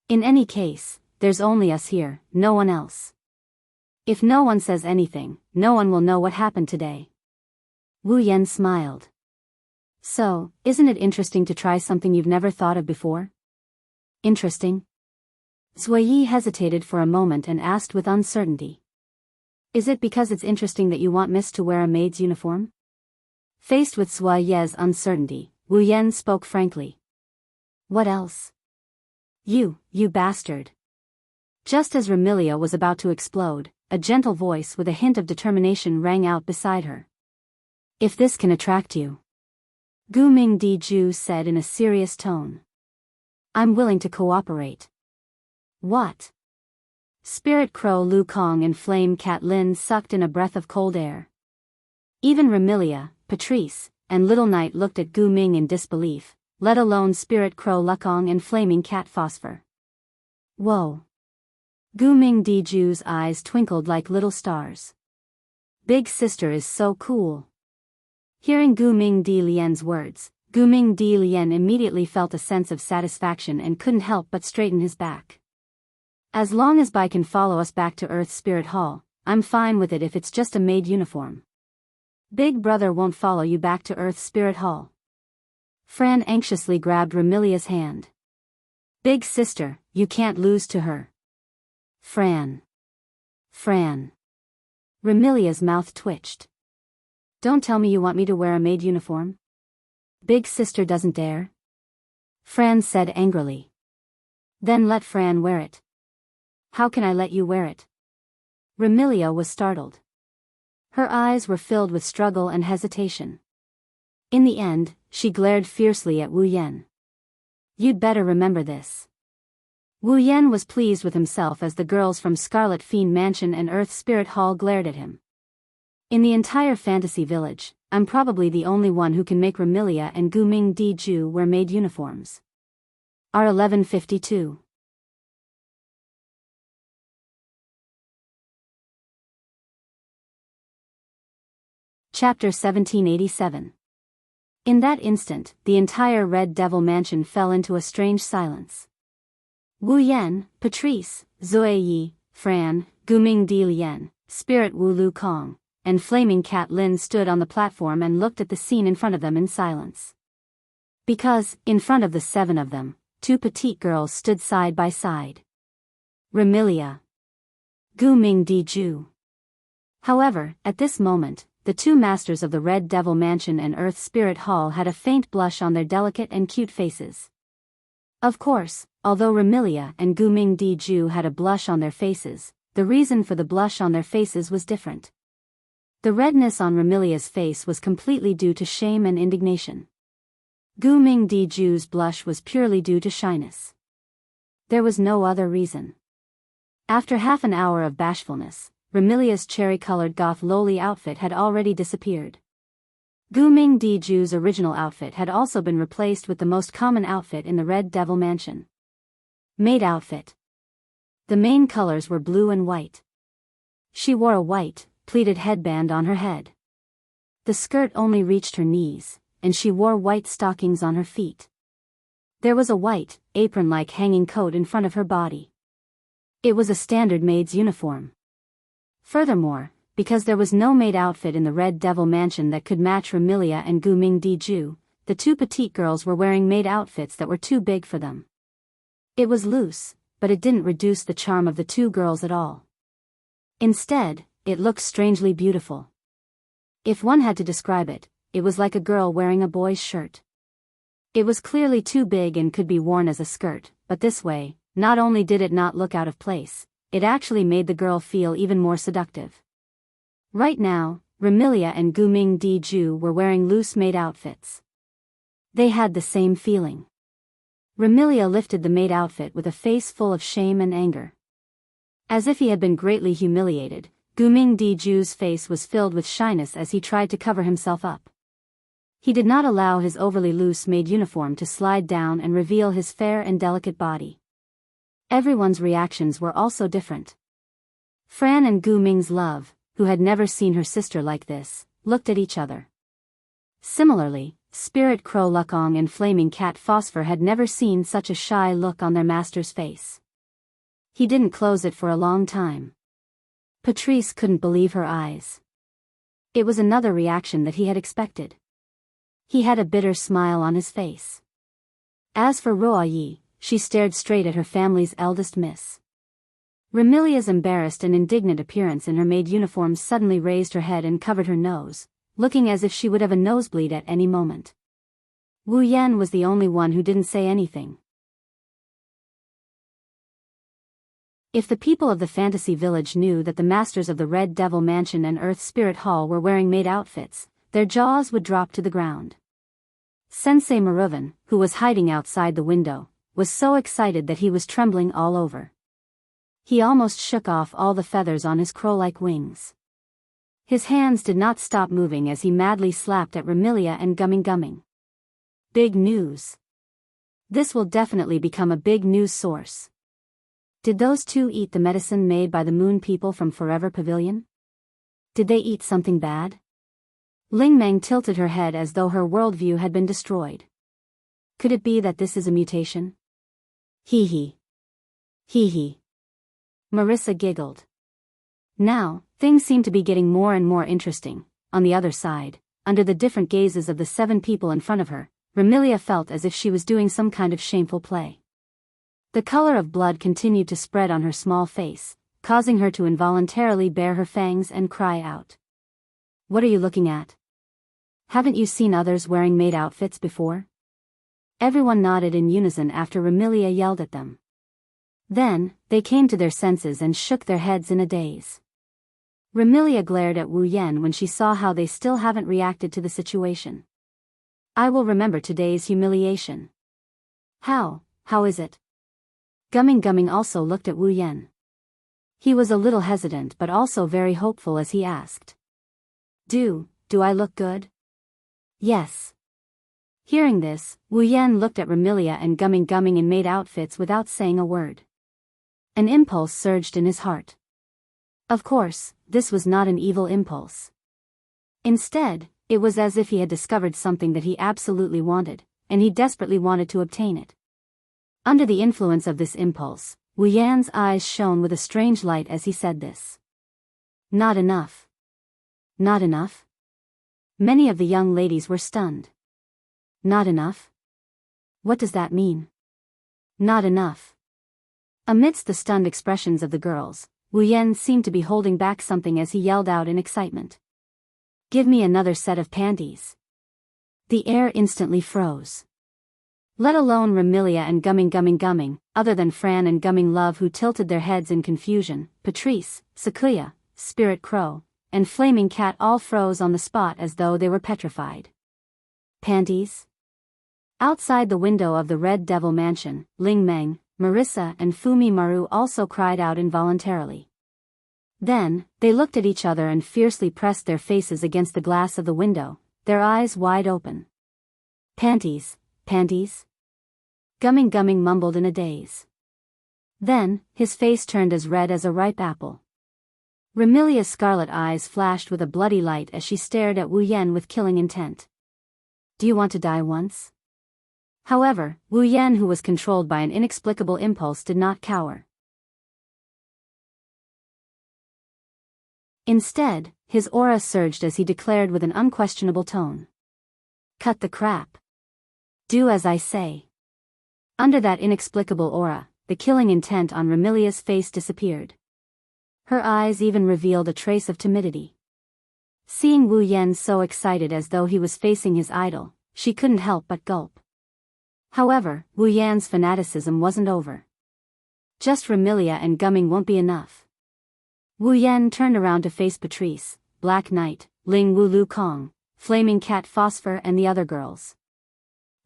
In any case, there's only us here, no one else. If no one says anything, no one will know what happened today. Wu Yan smiled. So, isn't it interesting to try something you've never thought of before? Interesting? Zui hesitated for a moment and asked with uncertainty. Is it because it's interesting that you want Miss to wear a maid's uniform? Faced with Zui's uncertainty, Wu Yan spoke frankly. What else? You bastard. Just as Remilia was about to explode, a gentle voice with a hint of determination rang out beside her. If this can attract you. Gu Mingdi Ju said in a serious tone. I'm willing to cooperate. What? Spirit Crow Lu Kong and Flame Cat Lin sucked in a breath of cold air. Even Remilia, Patrice, and Little Knight looked at Gu Ming in disbelief, let alone Spirit Crow Lukong and Flaming Cat Phosphor. Whoa. Gu Ming Di Ju's eyes twinkled like little stars. Big sister is so cool. Hearing Gu Ming Di Lian's words, Gu Ming Di Lian immediately felt a sense of satisfaction and couldn't help but straighten his back. As long as Bai can follow us back to Earth Spirit Hall, I'm fine with it if it's just a maid uniform. Big brother won't follow you back to Earth Spirit Hall. Fran anxiously grabbed Remilia's hand. Big sister, you can't lose to her. Fran. Remilia's mouth twitched. Don't tell me you want me to wear a maid uniform? Big sister doesn't dare? Fran said angrily. Then let Fran wear it. How can I let you wear it? Remilia was startled. Her eyes were filled with struggle and hesitation. In the end, she glared fiercely at Wu Yan. You'd better remember this. Wu Yan was pleased with himself as the girls from Scarlet Fiend Mansion and Earth Spirit Hall glared at him. In the entire Fantasy Village, I'm probably the only one who can make Remilia and Gu Ming Di Ju wear maid uniforms. R1152. Chapter 1787. In that instant, the entire Red Devil Mansion fell into a strange silence. Wu Yan, Patrice, Zoe Yi, Fran, Guming Di Lian, Spirit Wu Lu Kong, and Flaming Cat Lin stood on the platform and looked at the scene in front of them in silence. Because, in front of the seven of them, two petite girls stood side by side. Remilia. Gu Ming Di Ju. However, at this moment, the two masters of the Red Devil Mansion and Earth Spirit Hall had a faint blush on their delicate and cute faces. Of course, although Remilia and Gu Ming Di Ju had a blush on their faces, the reason for the blush on their faces was different. The redness on Remilia's face was completely due to shame and indignation. Gu Ming Di Ju's blush was purely due to shyness. There was no other reason. After half an hour of bashfulness, Remilia's cherry-colored goth lowly outfit had already disappeared. Gu Ming Di Ju's original outfit had also been replaced with the most common outfit in the Red Devil Mansion. Maid outfit. The main colors were blue and white. She wore a white, pleated headband on her head. The skirt only reached her knees, and she wore white stockings on her feet. There was a white, apron-like hanging coat in front of her body. It was a standard maid's uniform. Furthermore, because there was no maid outfit in the Red Devil Mansion that could match Remilia and Gu Ming Di Ju, the two petite girls were wearing maid outfits that were too big for them. It was loose, but it didn't reduce the charm of the two girls at all. Instead, it looked strangely beautiful. If one had to describe it, it was like a girl wearing a boy's shirt. It was clearly too big and could be worn as a skirt, but this way, not only did it not look out of place, it actually made the girl feel even more seductive. Right now, Remilia and Guming Diju were wearing loose maid outfits. They had the same feeling. Remilia lifted the maid outfit with a face full of shame and anger. As if he had been greatly humiliated, Guming Diju's face was filled with shyness as he tried to cover himself up. He did not allow his overly loose maid uniform to slide down and reveal his fair and delicate body. Everyone's reactions were also different. Fran and Guming's love, who had never seen her sister like this, looked at each other. Similarly, Spirit Crow Lukong and Flaming Cat Phosphor had never seen such a shy look on their master's face. He didn't close it for a long time. Patrice couldn't believe her eyes. It was another reaction that he had expected. He had a bitter smile on his face. As for Ruoyi, she stared straight at her family's eldest miss. Remilia's embarrassed and indignant appearance in her maid uniform suddenly raised her head and covered her nose, looking as if she would have a nosebleed at any moment. Wu Yan was the only one who didn't say anything. If the people of the fantasy village knew that the masters of the Red Devil Mansion and Earth Spirit Hall were wearing maid outfits, their jaws would drop to the ground. Sensei Maruvan, who was hiding outside the window, was so excited that he was trembling all over. He almost shook off all the feathers on his crow-like wings. His hands did not stop moving as he madly slapped at Remilia and Gumming. Big news. This will definitely become a big news source. Did those two eat the medicine made by the moon people from Forever Pavilion? Did they eat something bad? Ling Meng tilted her head as though her worldview had been destroyed. Could it be that this is a mutation? Hee hee. Hee hee. Marissa giggled. Now, things seemed to be getting more and more interesting. On the other side, under the different gazes of the 7 people in front of her, Remilia felt as if she was doing some kind of shameful play. The color of blood continued to spread on her small face, causing her to involuntarily bare her fangs and cry out. What are you looking at? Haven't you seen others wearing maid outfits before? Everyone nodded in unison after Remilia yelled at them. Then, they came to their senses and shook their heads in a daze. Remilia glared at Wu Yan when she saw how they still haven't reacted to the situation. I will remember today's humiliation. How is it? Gumming also looked at Wu Yan. He was a little hesitant but also very hopeful as he asked. Do I look good? Yes. Hearing this, Wu Yan looked at Remilia and Gumming in maid outfits without saying a word. An impulse surged in his heart. Of course, this was not an evil impulse. Instead, it was as if he had discovered something that he absolutely wanted, and he desperately wanted to obtain it. Under the influence of this impulse, Wu Yan's eyes shone with a strange light as he said this. Not enough. Not enough? Many of the young ladies were stunned. Not enough? What does that mean? Not enough. Amidst the stunned expressions of the girls, Wu Yan seemed to be holding back something as he yelled out in excitement. Give me another set of panties. The air instantly froze. Let alone Remilia and Gumming, other than Fran and Gumming Love who tilted their heads in confusion, Patrice, Sakuya, Spirit Crow, and Flaming Cat all froze on the spot as though they were petrified. Panties? Outside the window of the Red Devil Mansion, Ling Meng, Marissa and Fumi Maru also cried out involuntarily. Then, they looked at each other and fiercely pressed their faces against the glass of the window, their eyes wide open. Panties? Gumming mumbled in a daze. Then, his face turned as red as a ripe apple. Remilia's scarlet eyes flashed with a bloody light as she stared at Wu Yan with killing intent. Do you want to die once? However, Wu Yan, who was controlled by an inexplicable impulse, did not cower. Instead, his aura surged as he declared with an unquestionable tone. Cut the crap. Do as I say. Under that inexplicable aura, the killing intent on Remilia's face disappeared. Her eyes even revealed a trace of timidity. Seeing Wu Yan so excited as though he was facing his idol, she couldn't help but gulp. However, Wu Yan's fanaticism wasn't over. Just Remilia and Gumming won't be enough. Wu Yan turned around to face Patrice, Black Knight, Ling Wu Lu Kong, Flaming Cat Phosphor and the other girls.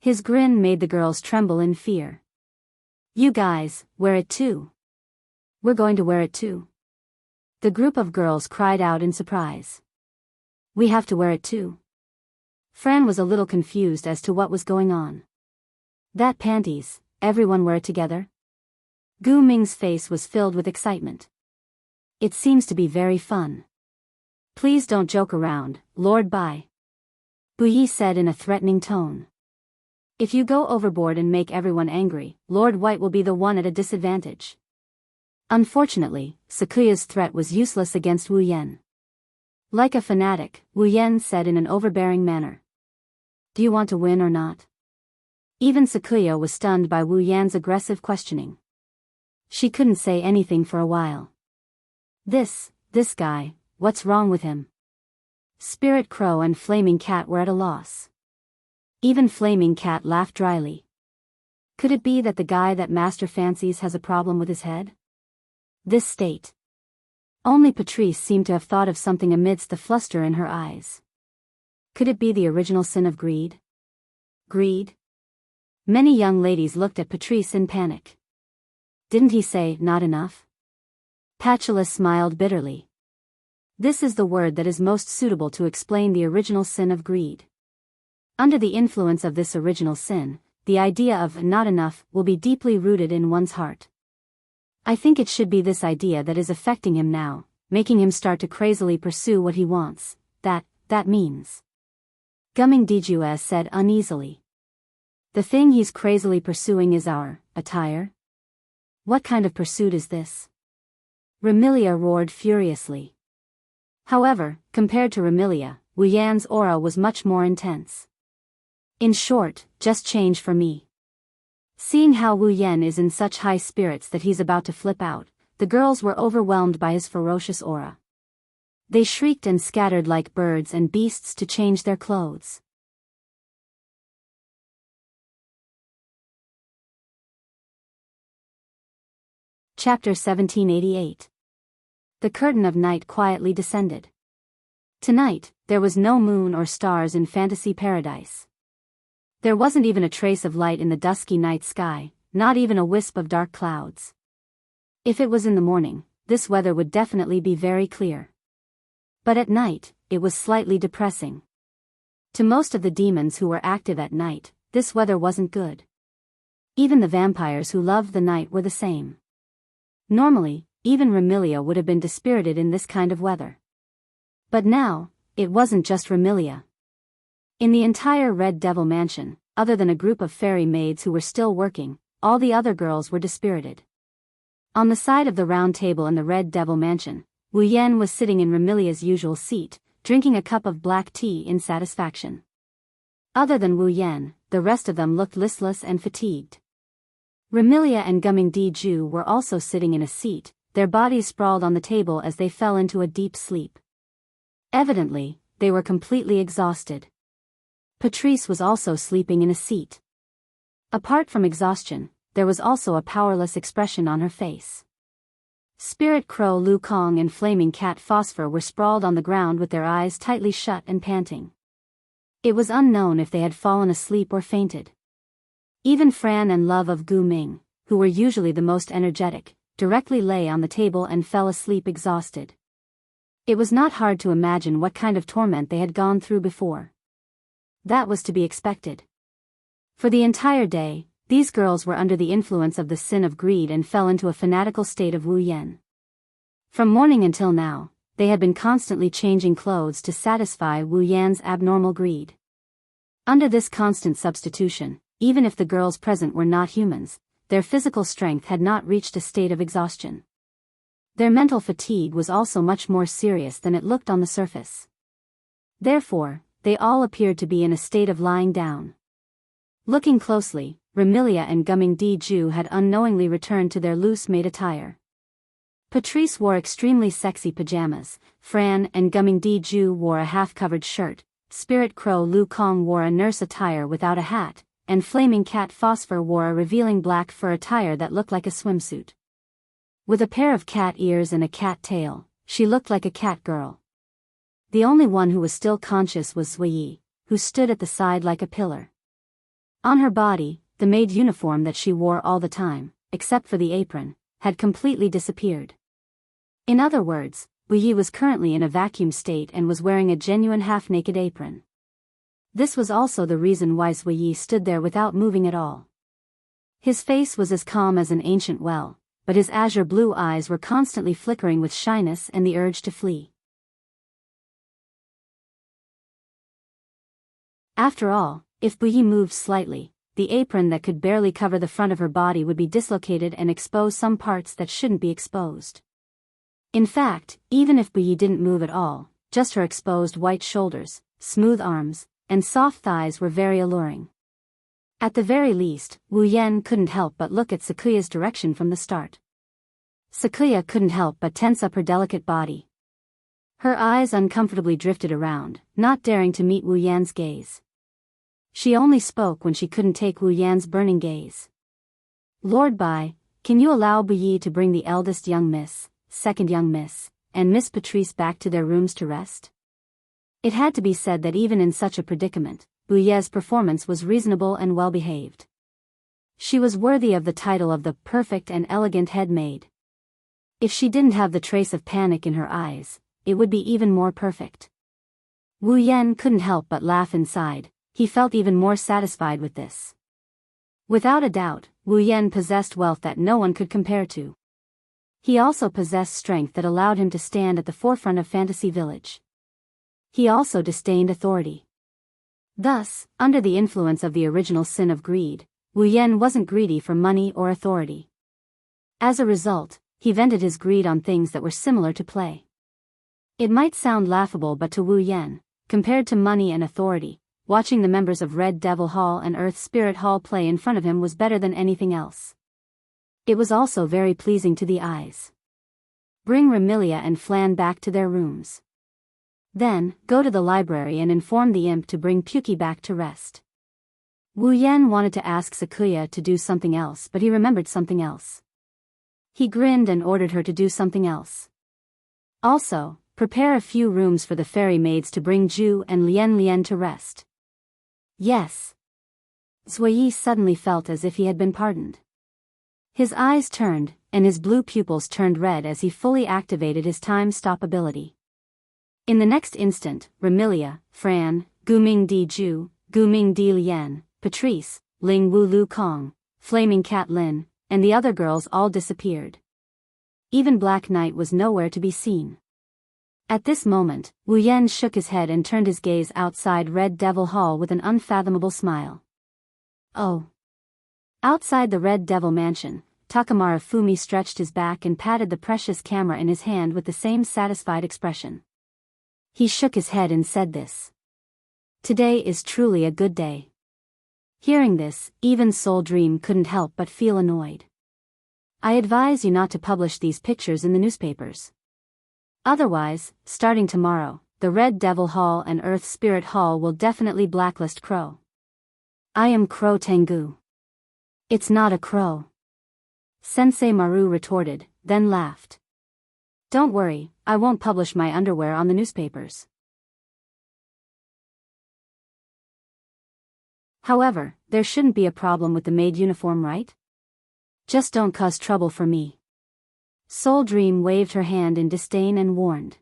His grin made the girls tremble in fear. You guys, wear it too. We're going to wear it too. The group of girls cried out in surprise. We have to wear it too. Fran was a little confused as to what was going on. That panties, everyone wear it together? Gu Ming's face was filled with excitement. It seems to be very fun. Please don't joke around, Lord Bai. Bu Yi said in a threatening tone. If you go overboard and make everyone angry, Lord White will be the one at a disadvantage. Unfortunately, Sakuya's threat was useless against Wu Yan. Like a fanatic, Wu Yan said in an overbearing manner. Do you want to win or not? Even Sakuya was stunned by Wu Yan's aggressive questioning. She couldn't say anything for a while. This guy, what's wrong with him? Spirit Crow and Flaming Cat were at a loss. Even Flaming Cat laughed dryly. Could it be that the guy that Master fancies has a problem with his head? This state. Only Patrice seemed to have thought of something amidst the fluster in her eyes. Could it be the original sin of greed? Greed? Many young ladies looked at Patrice in panic. Didn't he say, not enough? Patulus smiled bitterly. This is the word that is most suitable to explain the original sin of greed. Under the influence of this original sin, the idea of not enough will be deeply rooted in one's heart. I think it should be this idea that is affecting him now, making him start to crazily pursue what he wants. That means. Gumming Dijue said uneasily. The thing he's crazily pursuing is our attire? What kind of pursuit is this? Remilia roared furiously. However, compared to Remilia, Wu Yan's aura was much more intense. In short, just change for me. Seeing how Wu Yan is in such high spirits that he's about to flip out, the girls were overwhelmed by his ferocious aura. They shrieked and scattered like birds and beasts to change their clothes. Chapter 1788. The curtain of night quietly descended. Tonight, there was no moon or stars in fantasy paradise. There wasn't even a trace of light in the dusky night sky, not even a wisp of dark clouds. If it was in the morning, this weather would definitely be very clear. But at night, it was slightly depressing. To most of the demons who were active at night, this weather wasn't good. Even the vampires who loved the night were the same. Normally, even Remilia would have been dispirited in this kind of weather. But now, it wasn't just Remilia. In the entire Red Devil Mansion, other than a group of fairy maids who were still working, all the other girls were dispirited. On the side of the round table in the Red Devil Mansion, Wu Yan was sitting in Remilia's usual seat, drinking a cup of black tea in satisfaction. Other than Wu Yan, the rest of them looked listless and fatigued. Remilia and Gumming Dijue were also sitting in a seat, their bodies sprawled on the table as they fell into a deep sleep. Evidently, they were completely exhausted. Patrice was also sleeping in a seat. Apart from exhaustion, there was also a powerless expression on her face. Spirit Crow Lu Kong and Flaming Cat Phosphor were sprawled on the ground with their eyes tightly shut and panting. It was unknown if they had fallen asleep or fainted. Even Fran and Love of Gu Ming, who were usually the most energetic, directly lay on the table and fell asleep exhausted. It was not hard to imagine what kind of torment they had gone through before. That was to be expected. For the entire day, these girls were under the influence of the sin of greed and fell into a fanatical state of Wu Yan. From morning until now, they had been constantly changing clothes to satisfy Wu Yan's abnormal greed. Under this constant substitution, even if the girls present were not humans, their physical strength had not reached a state of exhaustion. Their mental fatigue was also much more serious than it looked on the surface. Therefore, they all appeared to be in a state of lying down. Looking closely, Remilia and Gumming Di-ju had unknowingly returned to their loose-made attire. Patrice wore extremely sexy pajamas, Fran and Gumming Di-ju wore a half-covered shirt, Spirit Crow Lu Kong wore a nurse attire without a hat, and Flaming Cat Phosphor wore a revealing black fur attire that looked like a swimsuit. With a pair of cat ears and a cat tail, she looked like a cat girl. The only one who was still conscious was Zuyi, who stood at the side like a pillar. On her body, the maid uniform that she wore all the time, except for the apron, had completely disappeared. In other words, Wuyi was currently in a vacuum state and was wearing a genuine half-naked apron. This was also the reason why Zuyi stood there without moving at all. His face was as calm as an ancient well, but his azure blue eyes were constantly flickering with shyness and the urge to flee. After all, if Wuyi moved slightly, the apron that could barely cover the front of her body would be dislocated and expose some parts that shouldn't be exposed. In fact, even if Wuyi didn't move at all, just her exposed white shoulders, smooth arms, and soft thighs were very alluring. At the very least, Wu Yan couldn't help but look at Sakuya's direction from the start. Sakuya couldn't help but tense up her delicate body. Her eyes uncomfortably drifted around, not daring to meet Wu Yan's gaze. She only spoke when she couldn't take Wu Yan's burning gaze. Lord Bai, can you allow Buyi to bring the eldest young miss, second young miss, and Miss Patrice back to their rooms to rest? It had to be said that even in such a predicament, Buye's performance was reasonable and well-behaved. She was worthy of the title of the perfect and elegant head maid. If she didn't have the trace of panic in her eyes, it would be even more perfect. Wu Yan couldn't help but laugh inside. He felt even more satisfied with this. Without a doubt, Wu Yan possessed wealth that no one could compare to. He also possessed strength that allowed him to stand at the forefront of Fantasy Village. He also disdained authority. Thus, under the influence of the original sin of greed, Wu Yan wasn't greedy for money or authority. As a result, he vented his greed on things that were similar to play. It might sound laughable, but to Wu Yan, compared to money and authority, watching the members of Red Devil Hall and Earth Spirit Hall play in front of him was better than anything else. It was also very pleasing to the eyes. Bring Remilia and Flan back to their rooms. Then, go to the library and inform the imp to bring Puki back to rest. Wu Yan wanted to ask Sakuya to do something else, but he remembered something else. He grinned and ordered her to do something else. Also, prepare a few rooms for the fairy maids to bring Ju and Lian Lian to rest. Yes. Zuyi suddenly felt as if he had been pardoned. His eyes turned, and his blue pupils turned red as he fully activated his time-stop ability. In the next instant, Remilia, Fran, Guming Di Ju, Guming Di Lian, Patrice, Ling Wu Lu Kong, Flaming Cat Lin, and the other girls all disappeared. Even Black Knight was nowhere to be seen. At this moment, Wu Yan shook his head and turned his gaze outside Red Devil Hall with an unfathomable smile. Oh. Outside the Red Devil Mansion, Takamura Fumi stretched his back and patted the precious camera in his hand with the same satisfied expression. He shook his head and said this. Today is truly a good day. Hearing this, even Soul Dream couldn't help but feel annoyed. I advise you not to publish these pictures in the newspapers. Otherwise, starting tomorrow, the Red Devil Hall and Earth Spirit Hall will definitely blacklist Crow. I am Crow Tengu. It's not a crow. Sensei Maru retorted, then laughed. Don't worry, I won't publish my underwear on the newspapers. However, there shouldn't be a problem with the maid uniform, right? Just don't cause trouble for me. Soul Dream waved her hand in disdain and warned.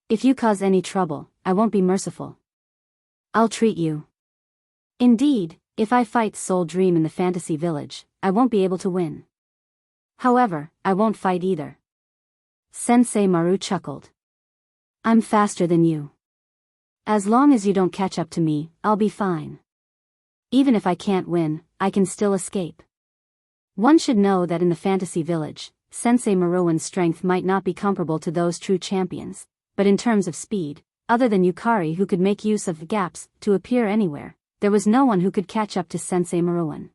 If you cause any trouble, I won't be merciful. I'll treat you. Indeed, if I fight Soul Dream in the Fantasy Village, I won't be able to win. However, I won't fight either. Sensei Maru chuckled. I'm faster than you. As long as you don't catch up to me, I'll be fine. Even if I can't win, I can still escape. One should know that in the Fantasy Village, Sensei Maruan's strength might not be comparable to those true champions, but in terms of speed, other than Yukari who could make use of gaps to appear anywhere, there was no one who could catch up to Sensei Maruan.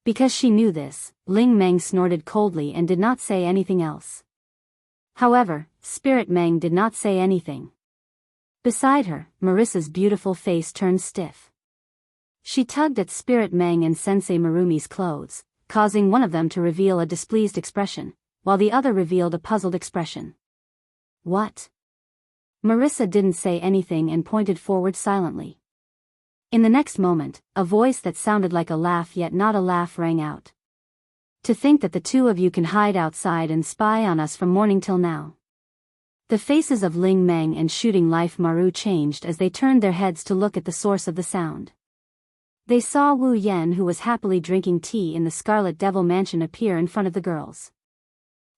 Because she knew this, Ling Meng snorted coldly and did not say anything else. However, Spirit Meng did not say anything. Beside her, Marissa's beautiful face turned stiff. She tugged at Spirit Meng and Sensei Marumi's clothes, causing one of them to reveal a displeased expression, while the other revealed a puzzled expression. What? Marissa didn't say anything and pointed forward silently. In the next moment, a voice that sounded like a laugh yet not a laugh rang out. To think that the two of you can hide outside and spy on us from morning till now. The faces of Ling Meng and Shooting Life Maru changed as they turned their heads to look at the source of the sound. They saw Wu Yan, who was happily drinking tea in the Scarlet Devil Mansion, appear in front of the girls.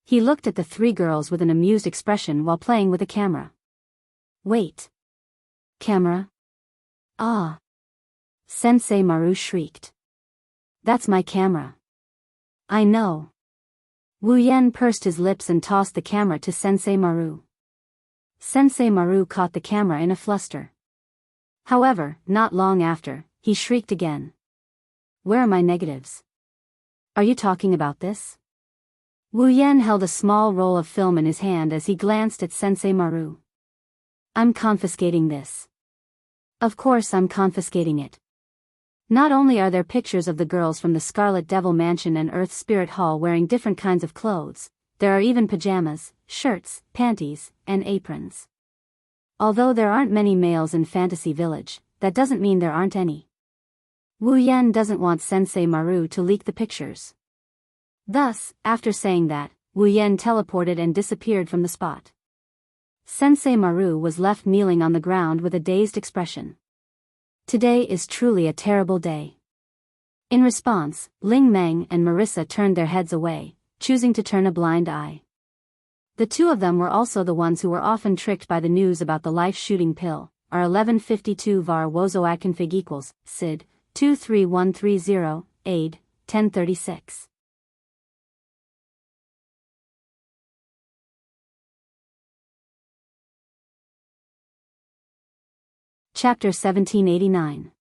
He looked at the three girls with an amused expression while playing with a camera. Wait. Camera? Ah. Sensei Maru shrieked. That's my camera. I know. Wu Yan pursed his lips and tossed the camera to Sensei Maru. Sensei Maru caught the camera in a fluster. However, not long after, he shrieked again. Where are my negatives? Are you talking about this? Wu Yan held a small roll of film in his hand as he glanced at Sensei Maru. I'm confiscating this. Of course I'm confiscating it. Not only are there pictures of the girls from the Scarlet Devil Mansion and Earth Spirit Hall wearing different kinds of clothes, there are even pajamas, shirts, panties, and aprons. Although there aren't many males in Fantasy Village, that doesn't mean there aren't any. Wu Yan doesn't want Sensei Maru to leak the pictures. Thus, after saying that, Wu Yan teleported and disappeared from the spot. Sensei Maru was left kneeling on the ground with a dazed expression. Today is truly a terrible day. In response, Ling Meng and Marissa turned their heads away, choosing to turn a blind eye. The two of them were also the ones who were often tricked by the news about the life-shooting pill, R1152 var Wozoat config equals, SID, 23130, AID, 1036. Chapter 1789.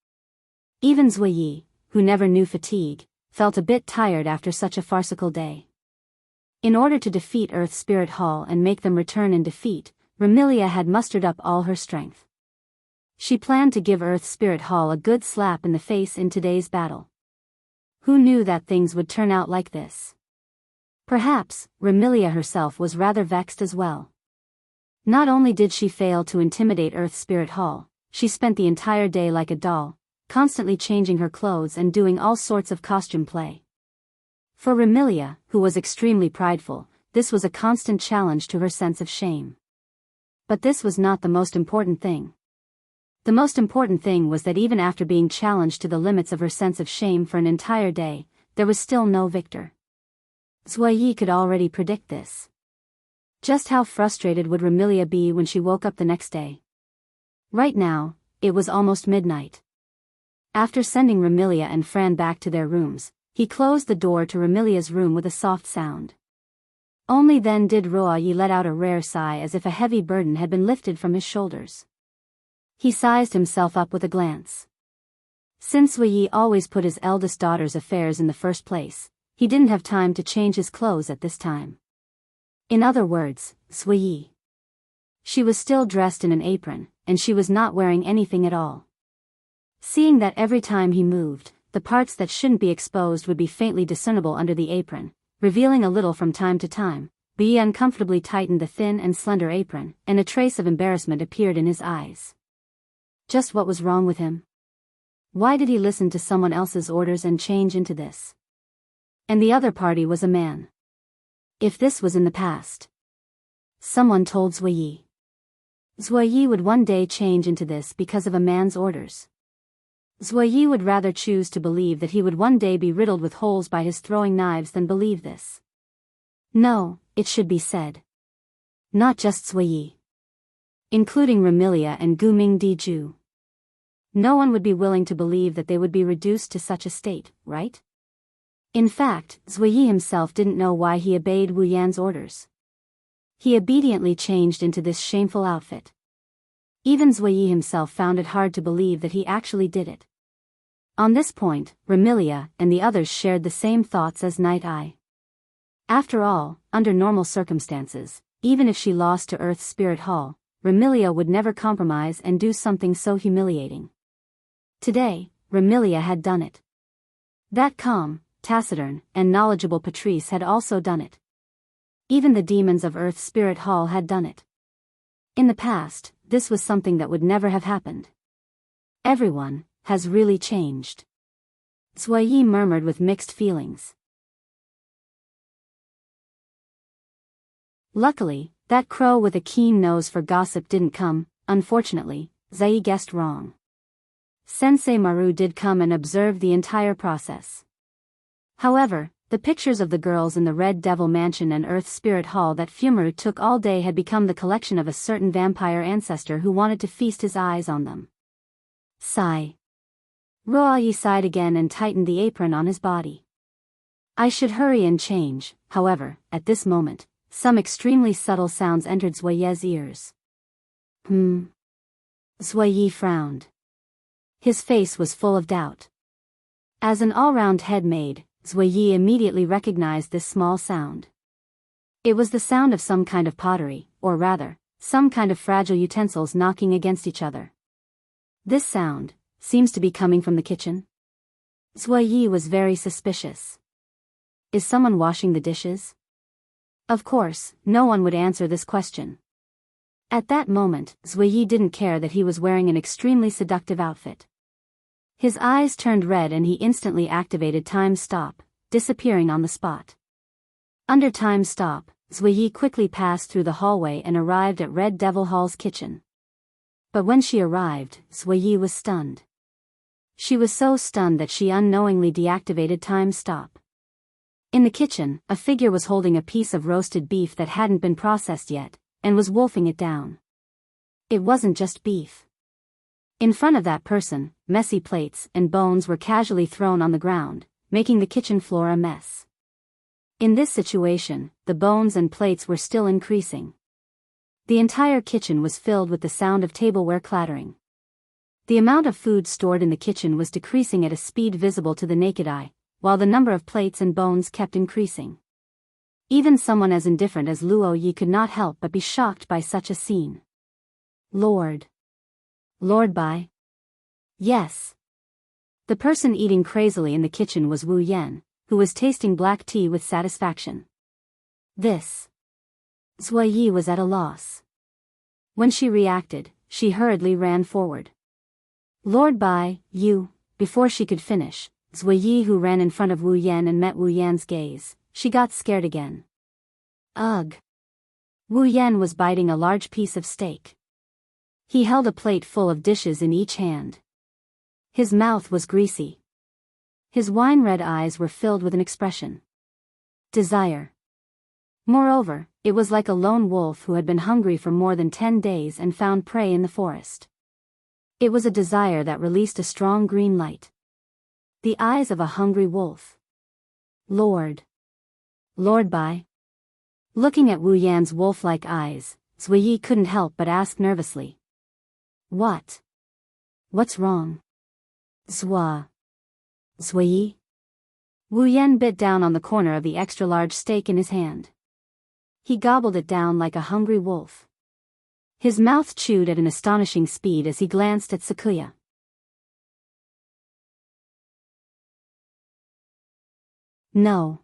Even Zuiyi, who never knew fatigue, felt a bit tired after such a farcical day. In order to defeat Earth Spirit Hall and make them return in defeat, Remilia had mustered up all her strength. She planned to give Earth Spirit Hall a good slap in the face in today's battle. Who knew that things would turn out like this? Perhaps, Remilia herself was rather vexed as well. Not only did she fail to intimidate Earth Spirit Hall, she spent the entire day like a doll, constantly changing her clothes and doing all sorts of costume play. For Remilia, who was extremely prideful, this was a constant challenge to her sense of shame. But this was not the most important thing. The most important thing was that even after being challenged to the limits of her sense of shame for an entire day, there was still no victor. Zuiyi could already predict this. Just how frustrated would Remilia be when she woke up the next day? Right now, it was almost midnight. After sending Remilia and Fran back to their rooms, he closed the door to Remilia's room with a soft sound. Only then did Ruoyi let out a rare sigh as if a heavy burden had been lifted from his shoulders. He sized himself up with a glance. Since Zuiyi always put his eldest daughter's affairs in the first place, he didn't have time to change his clothes at this time. In other words, Zuiyi. She was still dressed in an apron, and she was not wearing anything at all. Seeing that every time he moved, the parts that shouldn't be exposed would be faintly discernible under the apron, revealing a little from time to time, Bi uncomfortably tightened the thin and slender apron, and a trace of embarrassment appeared in his eyes. Just what was wrong with him? Why did he listen to someone else's orders and change into this? And the other party was a man. If this was in the past. Someone told Zuiyi. Zuiyi would one day change into this because of a man's orders. Zuiyi would rather choose to believe that he would one day be riddled with holes by his throwing knives than believe this. No, it should be said. Not just Zuiyi. Including Remilia and Guming Diju. No one would be willing to believe that they would be reduced to such a state, right? In fact, Zuiyi himself didn't know why he obeyed Wu Yan's orders. He obediently changed into this shameful outfit. Even Zuiyi himself found it hard to believe that he actually did it. On this point, Remilia and the others shared the same thoughts as Night Eye. After all, under normal circumstances, even if she lost to Earth's Spirit Hall, Remilia would never compromise and do something so humiliating. Today, Remilia had done it. That calm, taciturn, and knowledgeable Patrice had also done it. Even the demons of Earth's Spirit Hall had done it. In the past, this was something that would never have happened. Everyone has really changed. Zui Yi murmured with mixed feelings. Luckily, that crow with a keen nose for gossip didn't come. Unfortunately, Zai guessed wrong. Sensei Maru did come and observe the entire process. However, the pictures of the girls in the Red Devil Mansion and Earth Spirit Hall that Fumaru took all day had become the collection of a certain vampire ancestor who wanted to feast his eyes on them. Sigh. Ruoyi sighed again and tightened the apron on his body. I should hurry and change. However, at this moment, some extremely subtle sounds entered Zuiye's ears. Zuiye frowned. His face was full of doubt. As an all-round head maid, Zuiye immediately recognized this small sound. It was the sound of some kind of pottery, or rather, some kind of fragile utensils knocking against each other. This sound seems to be coming from the kitchen. Zuiye was very suspicious. Is someone washing the dishes? Of course, no one would answer this question. At that moment, Zuiye didn't care that he was wearing an extremely seductive outfit. His eyes turned red and he instantly activated Time Stop, disappearing on the spot. Under Time Stop, Zuiye quickly passed through the hallway and arrived at Red Devil Hall's kitchen. But when she arrived, Zuiye was stunned. She was so stunned that she unknowingly deactivated Time Stop. In the kitchen, a figure was holding a piece of roasted beef that hadn't been processed yet, and was wolfing it down. It wasn't just beef. In front of that person, messy plates and bones were casually thrown on the ground, making the kitchen floor a mess. In this situation, the bones and plates were still increasing. The entire kitchen was filled with the sound of tableware clattering. The amount of food stored in the kitchen was decreasing at a speed visible to the naked eye, while the number of plates and bones kept increasing. Even someone as indifferent as Luo Yi could not help but be shocked by such a scene. Lord Bai? Yes. The person eating crazily in the kitchen was Wu Yan, who was tasting black tea with satisfaction. This. Zuiye was at a loss. When she reacted, she hurriedly ran forward. Lord Bai, you. Before she could finish, Zuiye who ran in front of Wu Yan and met Wu Yan's gaze, she got scared again. Ugh. Wu Yan was biting a large piece of steak. He held a plate full of dishes in each hand. His mouth was greasy. His wine-red eyes were filled with an expression. Desire. Moreover, it was like a lone wolf who had been hungry for more than 10 days and found prey in the forest. It was a desire that released a strong green light. The eyes of a hungry wolf. Lord Bai. Looking at Wu Yan's wolf-like eyes, Zuiye couldn't help but ask nervously. What's wrong? Zuiye? Wu Yan bit down on the corner of the extra-large steak in his hand. He gobbled it down like a hungry wolf. His mouth chewed at an astonishing speed as he glanced at Sakuya. No.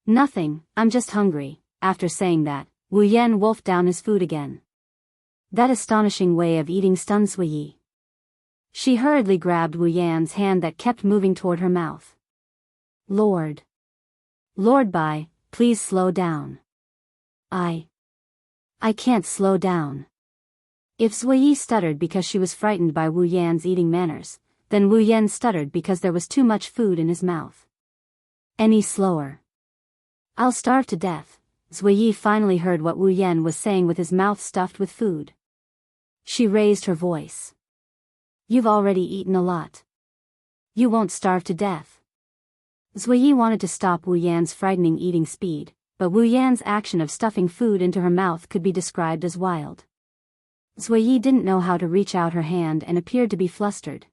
Nothing, I'm just hungry. After saying that, Wu Yan wolfed down his food again. That astonishing way of eating stunned Zuiye. She hurriedly grabbed Wu Yan's hand that kept moving toward her mouth. Lord Bai, please slow down. I can't slow down. If Zuiye stuttered because she was frightened by Wu Yan's eating manners, then Wu Yan stuttered because there was too much food in his mouth. Any slower. I'll starve to death. Zuiye finally heard what Wu Yan was saying with his mouth stuffed with food. She raised her voice. You've already eaten a lot. You won't starve to death. Zuiye wanted to stop Wu Yan's frightening eating speed, but Wu Yan's action of stuffing food into her mouth could be described as wild. Zuiye didn't know how to reach out her hand and appeared to be flustered.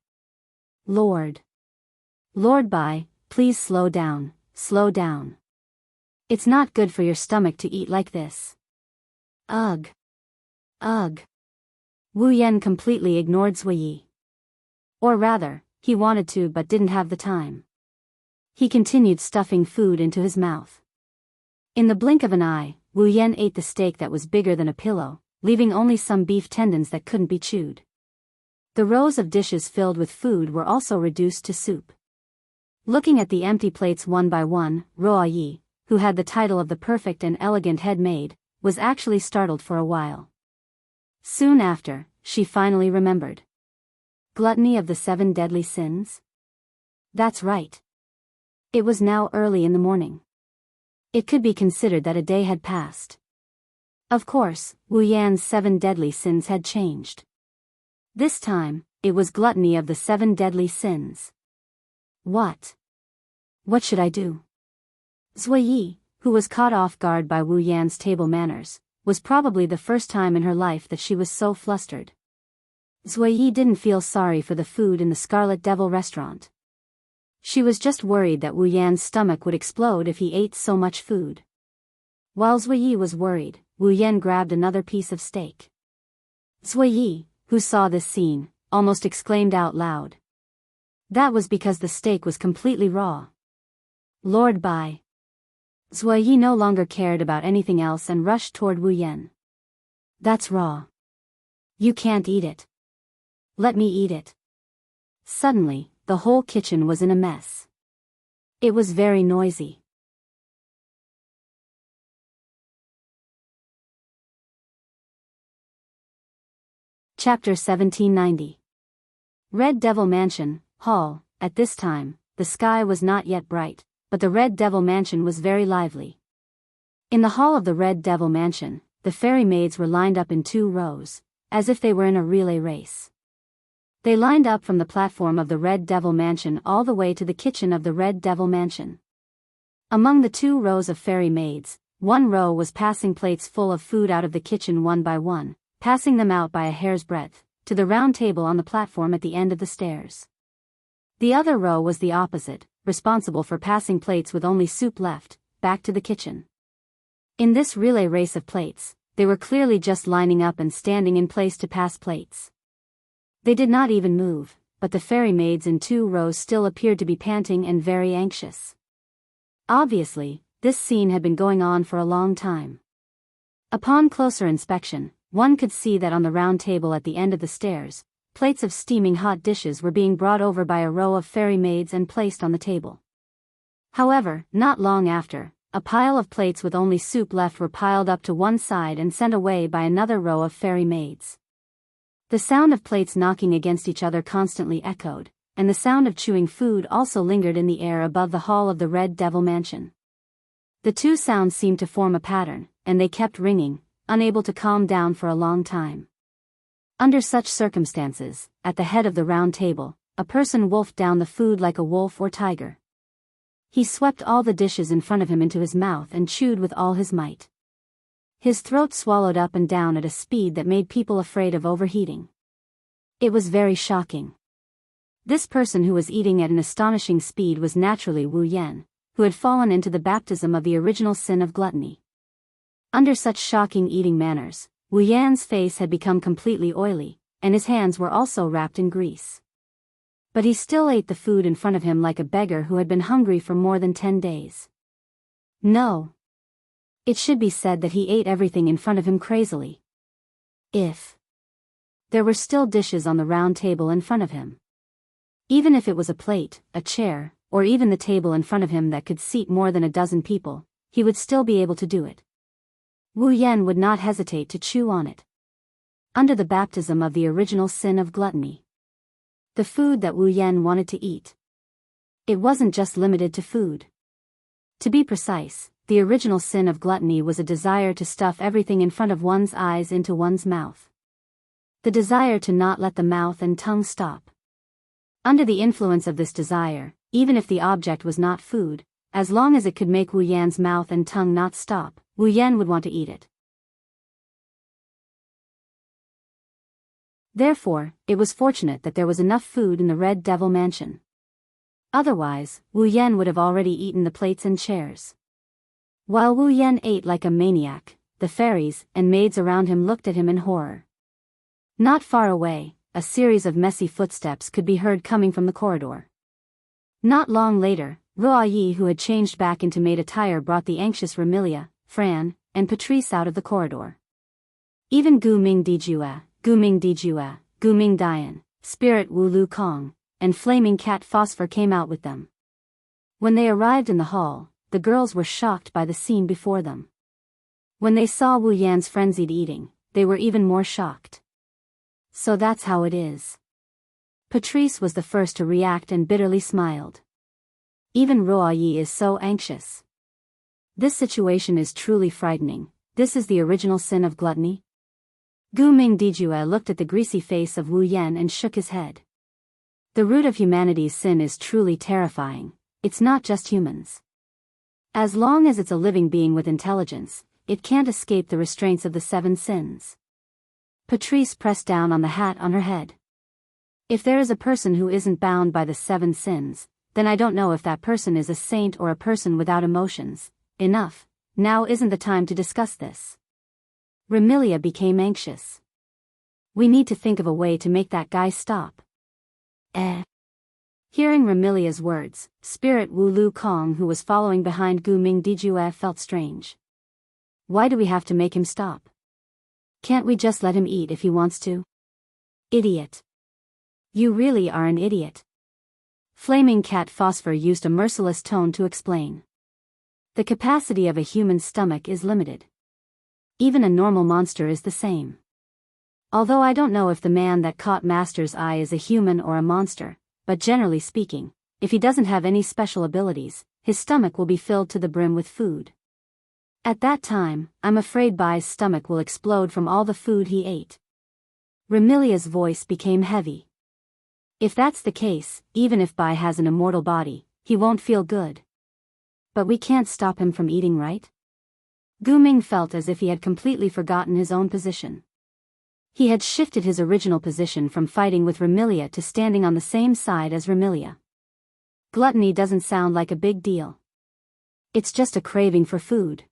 Lord Lord Bai, please slow down, slow down. It's not good for your stomach to eat like this. Ugh. Ugh. Wu Yan completely ignored Zui Yi. Or rather, he wanted to but didn't have the time. He continued stuffing food into his mouth. In the blink of an eye, Wu Yan ate the steak that was bigger than a pillow, leaving only some beef tendons that couldn't be chewed. The rows of dishes filled with food were also reduced to soup. Looking at the empty plates one by one, Ruo Yi, who had the title of the perfect and elegant head maid, was actually startled for a while. Soon after, she finally remembered. Gluttony of the 7 deadly sins? That's right. It was now early in the morning. It could be considered that a day had passed. Of course, Wu Yan's 7 deadly sins had changed. This time, it was gluttony of the 7 deadly sins. What? What should I do? Zui Yi, who was caught off guard by Wu Yan's table manners, was probably the first time in her life that she was so flustered. Zui Yi didn't feel sorry for the food in the Scarlet Devil restaurant. She was just worried that Wu Yan's stomach would explode if he ate so much food. While Zui Yi was worried, Wu Yan grabbed another piece of steak. Zui Yi, who saw this scene, almost exclaimed out loud. That was because the steak was completely raw. Lord Bai. Zui Yi no longer cared about anything else and rushed toward Wu Yan. That's raw. You can't eat it. Let me eat it. Suddenly, the whole kitchen was in a mess. It was very noisy. Chapter 1790. Red Devil Mansion, Hall. At this time, the sky was not yet bright, but the Red Devil Mansion was very lively. In the hall of the Red Devil Mansion, the fairy maids were lined up in 2 rows, as if they were in a relay race. They lined up from the platform of the Red Devil Mansion all the way to the kitchen of the Red Devil Mansion. Among the 2 rows of fairy maids, 1 row was passing plates full of food out of the kitchen one by one, passing them out by a hair's breadth, to the round table on the platform at the end of the stairs. The other row was the opposite, responsible for passing plates with only soup left, back to the kitchen. In this relay race of plates, they were clearly just lining up and standing in place to pass plates. They did not even move, but the fairy maids in 2 rows still appeared to be panting and very anxious. Obviously, this scene had been going on for a long time. Upon closer inspection, one could see that on the round table at the end of the stairs, plates of steaming hot dishes were being brought over by a row of fairy maids and placed on the table. However, not long after, a pile of plates with only soup left were piled up to one side and sent away by another row of fairy maids. The sound of plates knocking against each other constantly echoed, and the sound of chewing food also lingered in the air above the hall of the Red Devil Mansion. The 2 sounds seemed to form a pattern, and they kept ringing, unable to calm down for a long time. Under such circumstances, at the head of the round table, a person wolfed down the food like a wolf or tiger. He swept all the dishes in front of him into his mouth and chewed with all his might. His throat swallowed up and down at a speed that made people afraid of overheating. It was very shocking. This person who was eating at an astonishing speed was naturally Wu Yan, who had fallen into the baptism of the original sin of gluttony. Under such shocking eating manners, Wu Yan's face had become completely oily, and his hands were also wrapped in grease. But he still ate the food in front of him like a beggar who had been hungry for more than 10 days. No. It should be said that he ate everything in front of him crazily. If there were still dishes on the round table in front of him. Even if it was a plate, a chair, or even the table in front of him that could seat more than a dozen people, he would still be able to do it. Wu Yan would not hesitate to chew on it. Under the baptism of the original sin of gluttony. The food that Wu Yan wanted to eat. It wasn't just limited to food. To be precise, the original sin of gluttony was a desire to stuff everything in front of one's eyes into one's mouth. The desire to not let the mouth and tongue stop. Under the influence of this desire, even if the object was not food, as long as it could make Wu Yan's mouth and tongue not stop, Wu Yan would want to eat it. Therefore, it was fortunate that there was enough food in the Red Devil Mansion. Otherwise, Wu Yan would have already eaten the plates and chairs. While Wu Yan ate like a maniac, the fairies and maids around him looked at him in horror. Not far away, a series of messy footsteps could be heard coming from the corridor. Not long later, Ruo Yi, who had changed back into maid attire, brought the anxious Remilia, Fran, and Patrice out of the corridor. Even Gu Ming Dijue, Gu Ming Dian, Spirit Wu Lu Kong, and Flaming Cat Phosphor came out with them. When they arrived in the hall, the girls were shocked by the scene before them. When they saw Wu Yan's frenzied eating, they were even more shocked. So that's how it is. Patrice was the first to react and bitterly smiled. Even Ruo Yi is so anxious. This situation is truly frightening. This is the original sin of gluttony. Gu Ming Dijue looked at the greasy face of Wu Yan and shook his head. The root of humanity's sin is truly terrifying. It's not just humans. As long as it's a living being with intelligence, it can't escape the restraints of the 7 sins. Patrice pressed down on the hat on her head. If there is a person who isn't bound by the 7 sins, then I don't know if that person is a saint or a person without emotions. Enough, now isn't the time to discuss this. Remilia became anxious. We need to think of a way to make that guy stop. Hearing Remilia's words, Spirit Wu Lu Kong, who was following behind Gu Ming Dijue, felt strange. Why do we have to make him stop? Can't we just let him eat if he wants to? Idiot. You really are an idiot. Flaming Cat Phosphor used a merciless tone to explain. The capacity of a human stomach is limited. Even a normal monster is the same. Although I don't know if the man that caught Master's eye is a human or a monster, but generally speaking, if he doesn't have any special abilities, his stomach will be filled to the brim with food. At that time, I'm afraid Bai's stomach will explode from all the food he ate. Remilia's voice became heavy. If that's the case, even if Bai has an immortal body, he won't feel good. But we can't stop him from eating, right? Gu Ming felt as if he had completely forgotten his own position. He had shifted his original position from fighting with Remilia to standing on the same side as Remilia. Gluttony doesn't sound like a big deal. It's just a craving for food.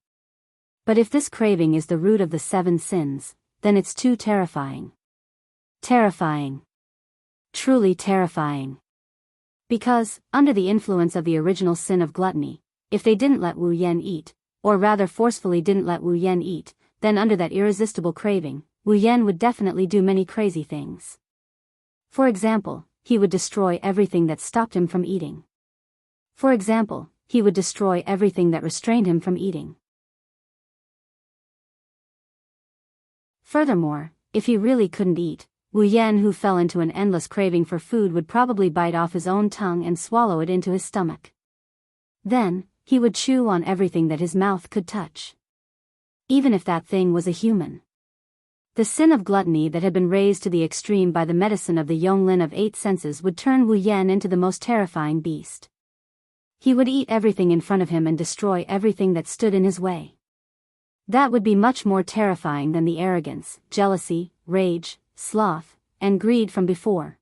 But if this craving is the root of the 7 sins, then it's too terrifying. Terrifying. Truly terrifying. Because, under the influence of the original sin of gluttony, if they didn't let Wu Yan eat, or rather forcefully didn't let Wu Yan eat, then under that irresistible craving, Wu Yan would definitely do many crazy things. For example, he would destroy everything that stopped him from eating. For example, he would destroy everything that restrained him from eating. Furthermore, if he really couldn't eat, Wu Yan, who fell into an endless craving for food, would probably bite off his own tongue and swallow it into his stomach. Then, he would chew on everything that his mouth could touch. Even if that thing was a human. The sin of gluttony that had been raised to the extreme by the medicine of the Yonglin of 8 senses would turn Wu Yan into the most terrifying beast. He would eat everything in front of him and destroy everything that stood in his way. That would be much more terrifying than the arrogance, jealousy, rage, sloth, and greed from before.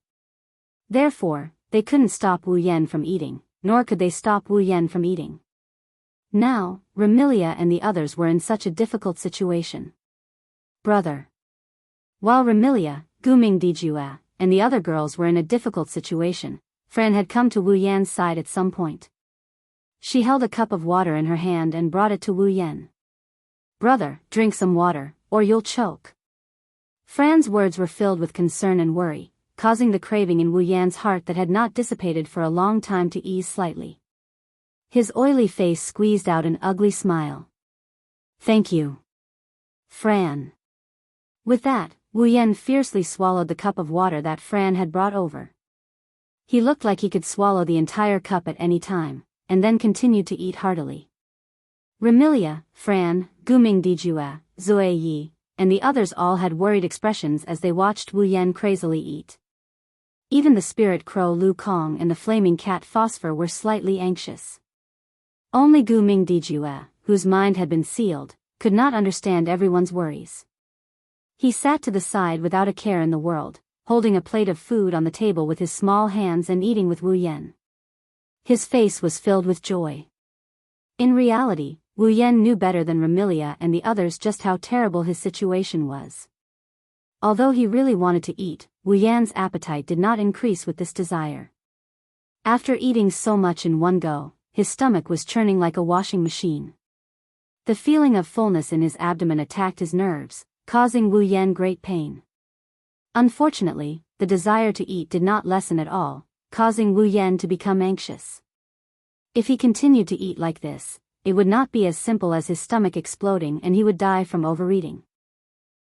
Therefore, they couldn't stop Wu Yan from eating, nor could they stop Wu Yan from eating. Now, Remilia and the others were in such a difficult situation. Brother. While Remilia, Gu Ming Dijue, and the other girls were in a difficult situation, Fran had come to Wu Yan's side at some point. She held a cup of water in her hand and brought it to Wu Yan. Brother, drink some water, or you'll choke. Fran's words were filled with concern and worry, causing the craving in Wu Yan's heart that had not dissipated for a long time to ease slightly. His oily face squeezed out an ugly smile. Thank you, Fran. With that, Wu Yan fiercely swallowed the cup of water that Fran had brought over. He looked like he could swallow the entire cup at any time, and then continued to eat heartily. Remilia, Fran, Gu Ming Dijue, Zui Yi, and the others all had worried expressions as they watched Wu Yan crazily eat. Even the spirit crow Lu Kong and the flaming cat Phosphor were slightly anxious. Only Gu Ming Dijue, whose mind had been sealed, could not understand everyone's worries. He sat to the side without a care in the world, holding a plate of food on the table with his small hands and eating with Wu Yan. His face was filled with joy. In reality, Wu Yan knew better than Remilia and the others just how terrible his situation was. Although he really wanted to eat, Wu Yan's appetite did not increase with this desire. After eating so much in one go, his stomach was churning like a washing machine. The feeling of fullness in his abdomen attacked his nerves, causing Wu Yan great pain. Unfortunately, the desire to eat did not lessen at all, causing Wu Yan to become anxious. If he continued to eat like this, it would not be as simple as his stomach exploding and he would die from overeating.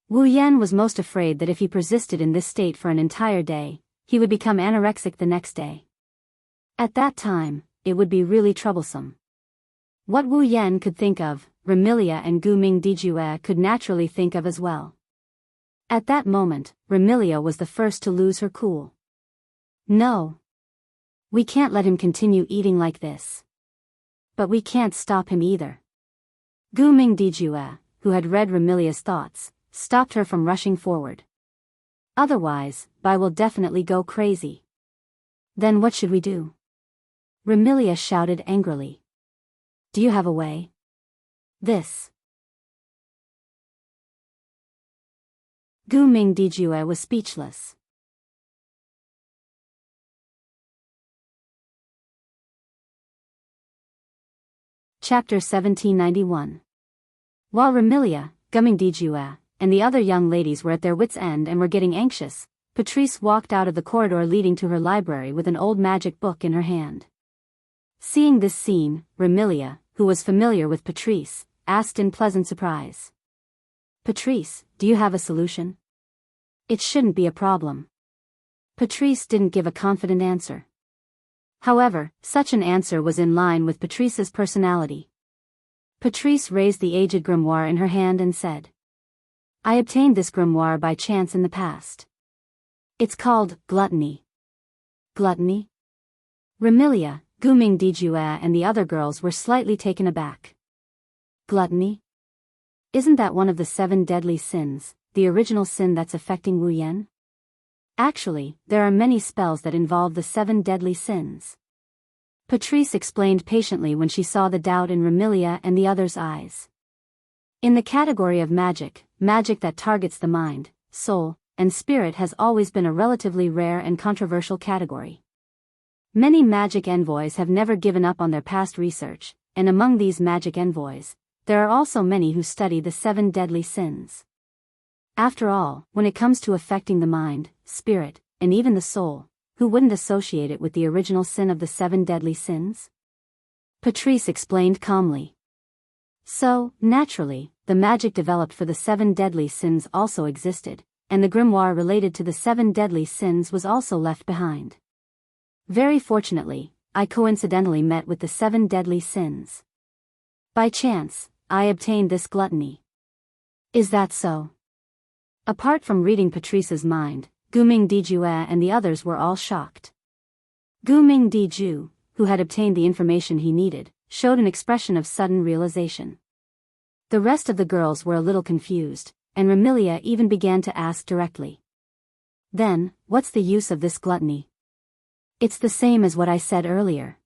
Wu Yan was most afraid that if he persisted in this state for an entire day, he would become anorexic the next day. At that time, it would be really troublesome. What Wu Yan could think of, Remilia and Gu Mingdijue could naturally think of as well. At that moment, Remilia was the first to lose her cool. No. We can't let him continue eating like this. But we can't stop him either. Gu Mingdijue, who had read Remilia's thoughts, stopped her from rushing forward. Otherwise, Bai will definitely go crazy. Then what should we do? Remilia shouted angrily. Do you have a way? This. Gu Mingdijue was speechless. Chapter 1791. While Remilia, Gu Mingdijue, and the other young ladies were at their wits' end and were getting anxious, Patrice walked out of the corridor leading to her library with an old magic book in her hand. Seeing this scene, Remilia, who was familiar with Patrice, asked in pleasant surprise. Patrice, do you have a solution? It shouldn't be a problem. Patrice didn't give a confident answer. However, such an answer was in line with Patrice's personality. Patrice raised the aged grimoire in her hand and said, I obtained this grimoire by chance in the past. It's called Gluttony. Gluttony? Remilia, Gu Mingdijue and the other girls were slightly taken aback. Gluttony? Isn't that one of the 7 deadly sins, the original sin that's affecting Wu Yan? Actually, there are many spells that involve the 7 deadly sins. Patrice explained patiently when she saw the doubt in Remilia and the others' eyes. In the category of magic, magic that targets the mind, soul, and spirit has always been a relatively rare and controversial category. Many magic envoys have never given up on their past research, and among these magic envoys, there are also many who study the 7 deadly sins. After all, when it comes to affecting the mind, spirit, and even the soul, who wouldn't associate it with the original sin of the 7 deadly sins? Patrice explained calmly. So, naturally, the magic developed for the 7 deadly sins also existed, and the grimoire related to the 7 deadly sins was also left behind. Very fortunately, I coincidentally met with the 7 deadly sins. By chance, I obtained this gluttony. Is that so? Apart from reading Patrice's mind, Gu Mingdijue and the others were all shocked. Gu Mingdijue, who had obtained the information he needed, showed an expression of sudden realization. The rest of the girls were a little confused, and Remilia even began to ask directly. Then, what's the use of this gluttony? It's the same as what I said earlier.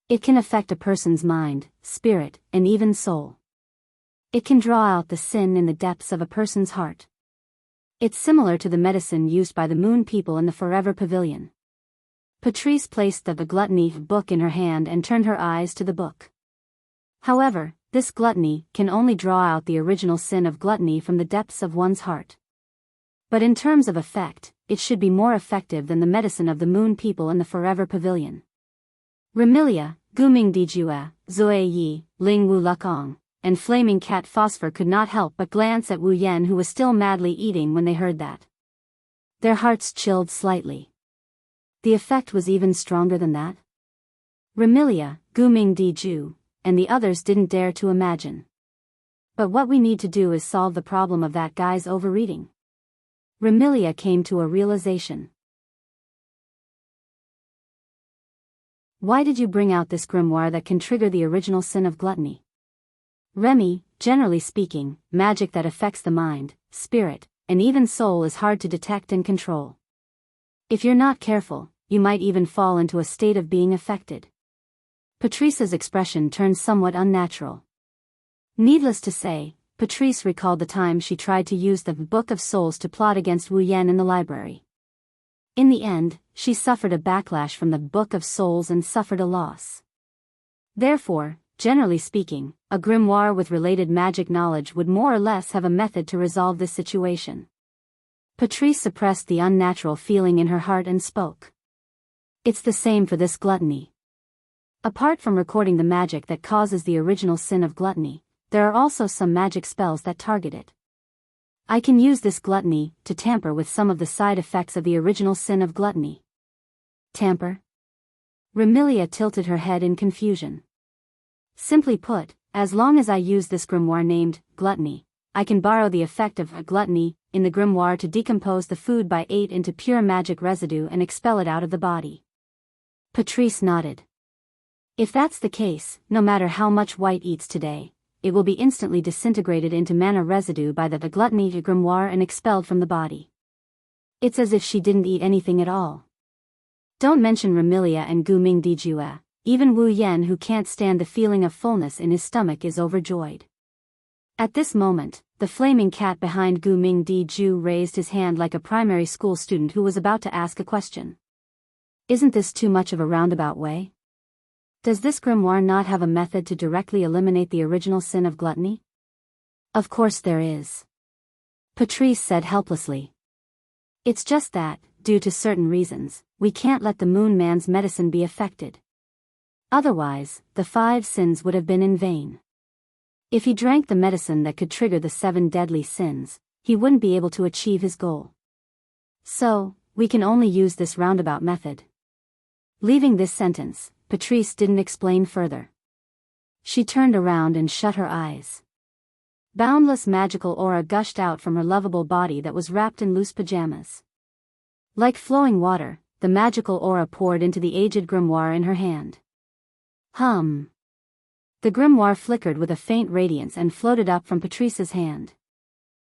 It can affect a person's mind, spirit, and even soul. It can draw out the sin in the depths of a person's heart. It's similar to the medicine used by the Moon people in the Forever Pavilion. Patrice placed the gluttony book in her hand and turned her eyes to the book. However, this gluttony can only draw out the original sin of gluttony from the depths of one's heart. But in terms of effect, it should be more effective than the medicine of the Moon people in the Forever Pavilion. Remilia, Gu Mingdijue, Zoe Yi, Ling Wu Lukong, and Flaming Cat Phosphor could not help but glance at Wu Yan, who was still madly eating when they heard that. Their hearts chilled slightly. The effect was even stronger than that? Remilia, Gu Mingdijue, and the others didn't dare to imagine. But what we need to do is solve the problem of that guy's overeating. Remilia came to a realization. Why did you bring out this grimoire that can trigger the original sin of gluttony? Remy, generally speaking, magic that affects the mind, spirit, and even soul is hard to detect and control. If you're not careful, you might even fall into a state of being affected. Patrice's expression turned somewhat unnatural. Needless to say, Patrice recalled the time she tried to use the Book of Souls to plot against Wu Yan in the library. In the end, she suffered a backlash from the Book of Souls and suffered a loss. Therefore, generally speaking, a grimoire with related magic knowledge would more or less have a method to resolve this situation. Patrice suppressed the unnatural feeling in her heart and spoke. It's the same for this gluttony. Apart from recording the magic that causes the original sin of gluttony, there are also some magic spells that target it. I can use this gluttony to tamper with some of the side effects of the original sin of gluttony. Tamper? Remilia tilted her head in confusion. Simply put, as long as I use this grimoire named Gluttony, I can borrow the effect of gluttony in the grimoire to decompose the food by 8 into pure magic residue and expel it out of the body. Patrice nodded. If that's the case, no matter how much White eats today, it will be instantly disintegrated into mana residue by the gluttony grimoire and expelled from the body. It's as if she didn't eat anything at all. Don't mention Remilia and Gu Ming Dijue. Even Wu Yan, who can't stand the feeling of fullness in his stomach, is overjoyed. At this moment, the flaming cat behind Gu Ming Dijue raised his hand like a primary school student who was about to ask a question. Isn't this too much of a roundabout way? Does this grimoire not have a method to directly eliminate the original sin of gluttony? Of course there is. Patrice said helplessly. It's just that, due to certain reasons, we can't let the Moon Man's medicine be affected. Otherwise, the 5 sins would have been in vain. If he drank the medicine that could trigger the 7 deadly sins, he wouldn't be able to achieve his goal. So, we can only use this roundabout method. Leaving this sentence, Patrice didn't explain further. She turned around and shut her eyes. Boundless magical aura gushed out from her lovable body that was wrapped in loose pajamas. Like flowing water, the magical aura poured into the aged grimoire in her hand. Hum. The grimoire flickered with a faint radiance and floated up from Patrice's hand.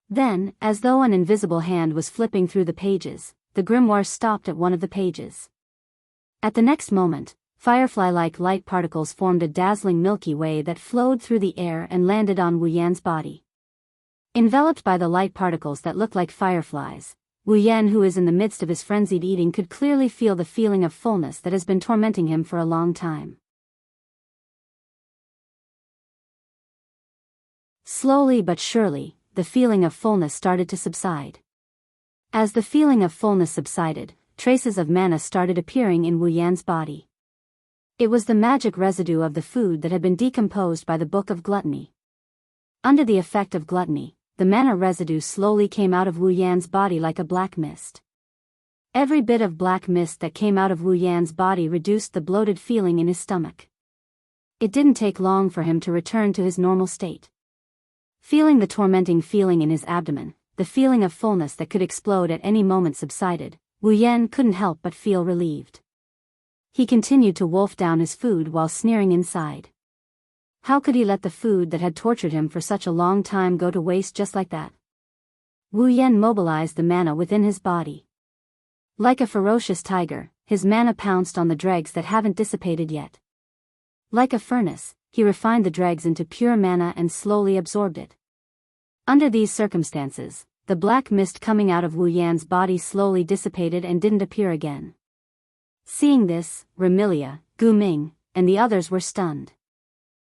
Then, as though an invisible hand was flipping through the pages, the grimoire stopped at one of the pages. At the next moment, firefly-like light particles formed a dazzling Milky Way that flowed through the air and landed on Wu Yan's body. Enveloped by the light particles that looked like fireflies, Wu Yan, who is in the midst of his frenzied eating, could clearly feel the feeling of fullness that has been tormenting him for a long time. Slowly but surely, the feeling of fullness started to subside. As the feeling of fullness subsided, traces of mana started appearing in Wu Yan's body. It was the magic residue of the food that had been decomposed by the Book of Gluttony. Under the effect of gluttony, the mana residue slowly came out of Wu Yan's body like a black mist. Every bit of black mist that came out of Wu Yan's body reduced the bloated feeling in his stomach. It didn't take long for him to return to his normal state. Feeling the tormenting feeling in his abdomen, the feeling of fullness that could explode at any moment subsided, Wu Yan couldn't help but feel relieved. He continued to wolf down his food while sneering inside. How could he let the food that had tortured him for such a long time go to waste just like that? Wu Yan mobilized the mana within his body. Like a ferocious tiger, his mana pounced on the dregs that haven't dissipated yet. Like a furnace, he refined the dregs into pure mana and slowly absorbed it. Under these circumstances, the black mist coming out of Wu Yan's body slowly dissipated and didn't appear again. Seeing this, Remilia, Gu Ming, and the others were stunned.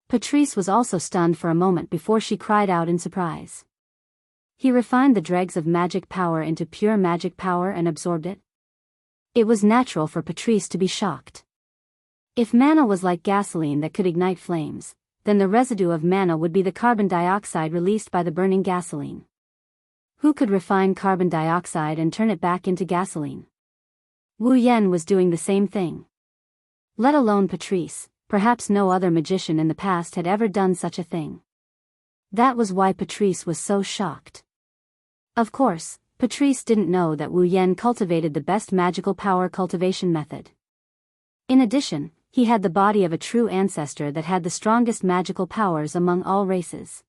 Patrice was also stunned for a moment before she cried out in surprise. He refined the dregs of magic power into pure magic power and absorbed it? It was natural for Patrice to be shocked. If mana was like gasoline that could ignite flames, then the residue of mana would be the carbon dioxide released by the burning gasoline. Who could refine carbon dioxide and turn it back into gasoline? Wu Yan was doing the same thing. Let alone Patrice, perhaps no other magician in the past had ever done such a thing. That was why Patrice was so shocked. Of course, Patrice didn't know that Wu Yan cultivated the best magical power cultivation method. In addition, he had the body of a true ancestor that had the strongest magical powers among all races.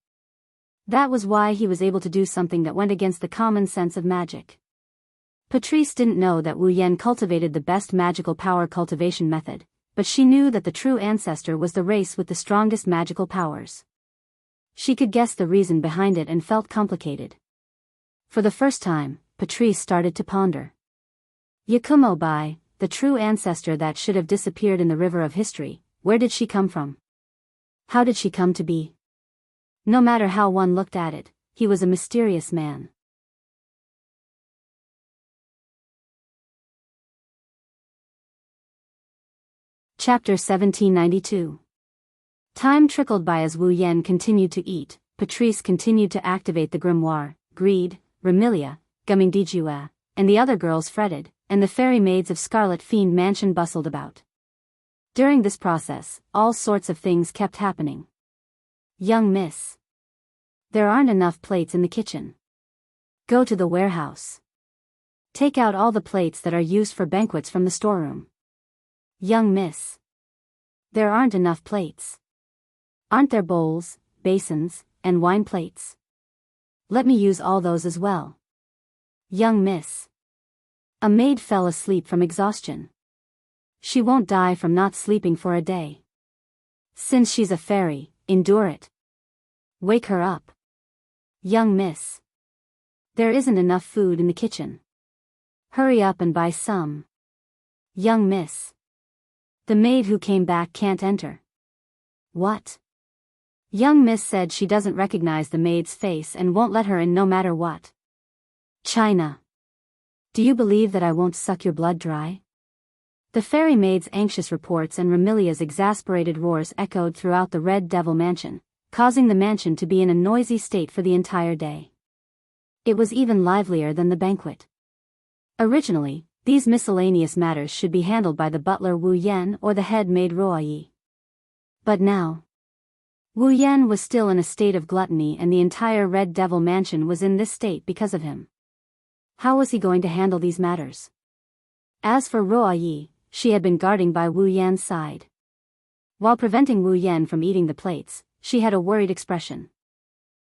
That was why he was able to do something that went against the common sense of magic. Patrice didn't know that Wu Yan cultivated the best magical power cultivation method, but she knew that the true ancestor was the race with the strongest magical powers. She could guess the reason behind it and felt complicated. For the first time, Patrice started to ponder. Yakumo Bai, the true ancestor that should have disappeared in the river of history, where did she come from? How did she come to be? No matter how one looked at it, he was a mysterious man. Chapter 1792. Time trickled by as Wu Yan continued to eat. Patrice continued to activate the grimoire. Greed, Remilia, Gumingdijua, and the other girls fretted, and the fairy maids of Scarlet Fiend Mansion bustled about. During this process, all sorts of things kept happening. Young miss. There aren't enough plates in the kitchen. Go to the warehouse. Take out all the plates that are used for banquets from the storeroom. Young miss. There aren't enough plates. Aren't there bowls, basins, and wine plates? Let me use all those as well. Young miss. A maid fell asleep from exhaustion. She won't die from not sleeping for a day. Since she's a fairy, endure it. Wake her up. Young miss. There isn't enough food in the kitchen. Hurry up and buy some. Young miss. The maid who came back can't enter. What? Young miss said she doesn't recognize the maid's face and won't let her in no matter what. China. Do you believe that I won't suck your blood dry? The fairy maid's anxious reports and Remilia's exasperated roars echoed throughout the Red Devil Mansion, causing the mansion to be in a noisy state for the entire day. It was even livelier than the banquet. Originally, these miscellaneous matters should be handled by the butler Wu Yan or the head maid Ruoyi. But now, Wu Yan was still in a state of gluttony and the entire Red Devil Mansion was in this state because of him. How was he going to handle these matters? As for Ruoyi, she had been guarding by Wu Yan's side. While preventing Wu Yan from eating the plates, she had a worried expression.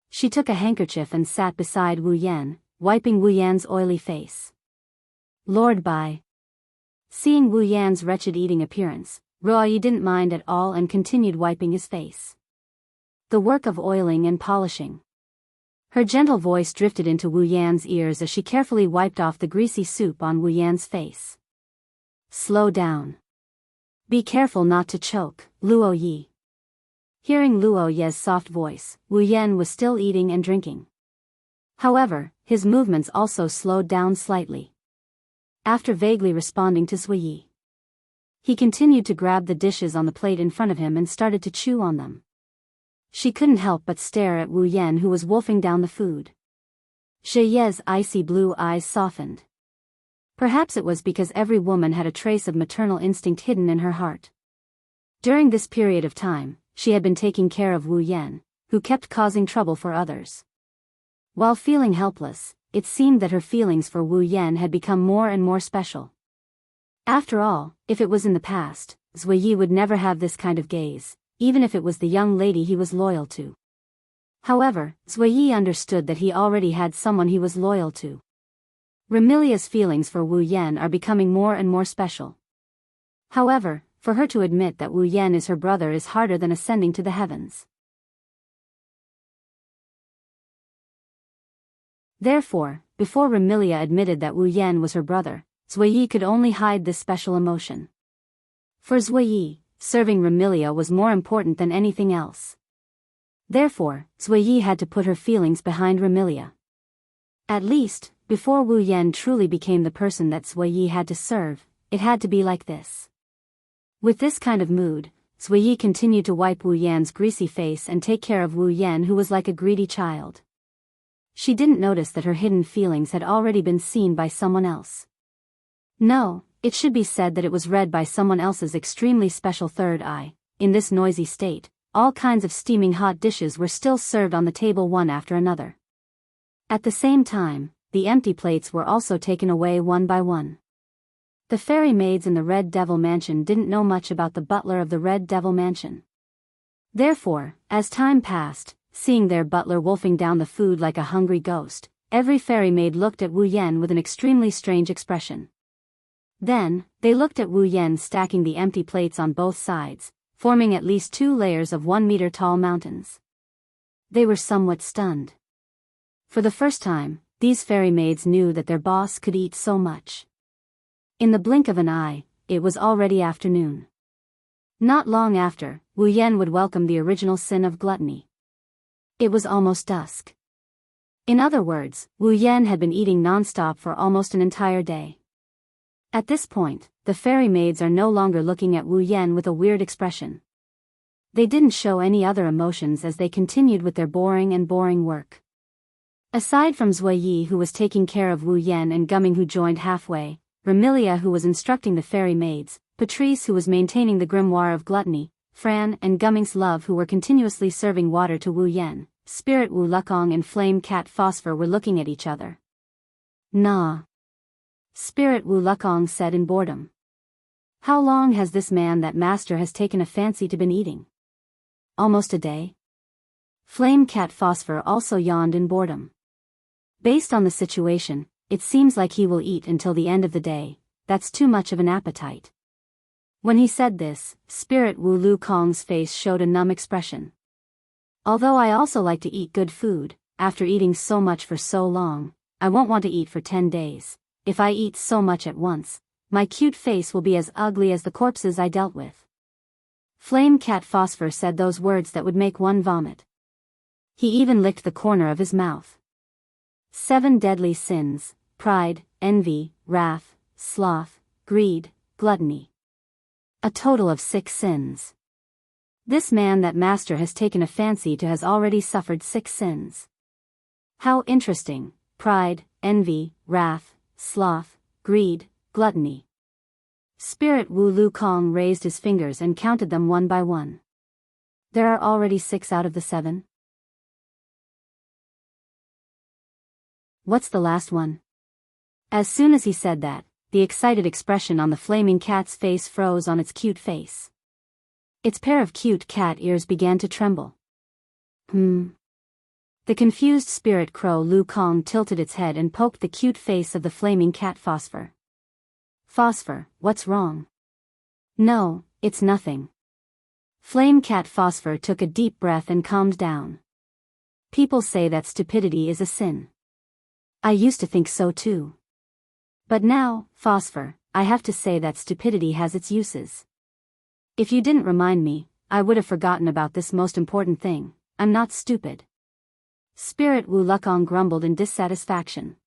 She took a handkerchief and sat beside Wu Yan, wiping Wu Yan's oily face. Lord Bai. Seeing Wu Yan's wretched eating appearance, Ruoyi didn't mind at all and continued wiping his face. The work of oiling and polishing. Her gentle voice drifted into Wu Yan's ears as she carefully wiped off the greasy soup on Wu Yan's face. Slow down. Be careful not to choke, Luo Yi. Hearing Luo Ye's soft voice, Wu Yan was still eating and drinking. However, his movements also slowed down slightly. After vaguely responding to Zui Yi, he continued to grab the dishes on the plate in front of him and started to chew on them. She couldn't help but stare at Wu Yan who was wolfing down the food. Zhe Ye's icy blue eyes softened. Perhaps it was because every woman had a trace of maternal instinct hidden in her heart. During this period of time, she had been taking care of Wu Yan, who kept causing trouble for others. While feeling helpless, it seemed that her feelings for Wu Yan had become more and more special. After all, if it was in the past, Zui Yi would never have this kind of gaze, even if it was the young lady he was loyal to. However, Zui Yi understood that he already had someone he was loyal to. Remilia's feelings for Wu Yan are becoming more and more special. However, for her to admit that Wu Yan is her brother is harder than ascending to the heavens. Therefore, before Remilia admitted that Wu Yan was her brother, Zui Yi could only hide this special emotion. For Zui Yi, serving Remilia was more important than anything else. Therefore, Zui Yi had to put her feelings behind Remilia. At least, before Wu Yan truly became the person that Zui Yi had to serve, it had to be like this. With this kind of mood, Zui Yi continued to wipe Wu Yan's greasy face and take care of Wu Yan who was like a greedy child. She didn't notice that her hidden feelings had already been seen by someone else. No, it should be said that it was read by someone else's extremely special third eye. In this noisy state, all kinds of steaming hot dishes were still served on the table one after another. At the same time, the empty plates were also taken away one by one. The fairy maids in the Red Devil Mansion didn't know much about the butler of the Red Devil Mansion. Therefore, as time passed, seeing their butler wolfing down the food like a hungry ghost, every fairy maid looked at Wu Yan with an extremely strange expression. Then, they looked at Wu Yan stacking the empty plates on both sides, forming at least 2 layers of 1-meter-tall mountains. They were somewhat stunned. For the first time, these fairy maids knew that their boss could eat so much. In the blink of an eye, it was already afternoon. Not long after, Wu Yan would welcome the original sin of gluttony. It was almost dusk. In other words, Wu Yan had been eating non-stop for almost an entire day. At this point, the fairy maids are no longer looking at Wu Yan with a weird expression. They didn't show any other emotions as they continued with their boring work. Aside from Zui Yi, who was taking care of Wu Yan, and Gumming, who joined halfway, Remilia, who was instructing the fairy maids, Patrice, who was maintaining the grimoire of gluttony, Fran and Gumming's love, who were continuously serving water to Wu Yan, Spirit Wu Lukong and Flame Cat Phosphor were looking at each other. Nah. Spirit Wu Lukong said in boredom. How long has this man that master has taken a fancy to been eating? Almost a day. Flame Cat Phosphor also yawned in boredom. Based on the situation, it seems like he will eat until the end of the day. That's too much of an appetite. When he said this, Spirit Wu Lukong's face showed a numb expression. Although I also like to eat good food, after eating so much for so long, I won't want to eat for 10 days. If I eat so much at once, my cute face will be as ugly as the corpses I dealt with. Flame Cat Phosphor said those words that would make one vomit. He even licked the corner of his mouth. 7 deadly sins: pride, envy, wrath, sloth, greed, gluttony. A total of 6 sins. This man that master has taken a fancy to has already suffered 6 sins. How interesting: pride, envy, wrath, sloth, greed, gluttony. Spirit Wu Lukong raised his fingers and counted them one by one. There are already 6 out of the 7. What's the last one? As soon as he said that, the excited expression on the flaming cat's face froze on its cute face. Its pair of cute cat ears began to tremble. The confused spirit crow Lu Kong tilted its head and poked the cute face of the flaming cat Phosphor. Phosphor, what's wrong? No, it's nothing. Flame Cat Phosphor took a deep breath and calmed down. People say that stupidity is a sin. I used to think so too. But now, Phosphor, I have to say that stupidity has its uses. If you didn't remind me, I would have forgotten about this most important thing. I'm not stupid. Spirit Wu Lukong grumbled in dissatisfaction.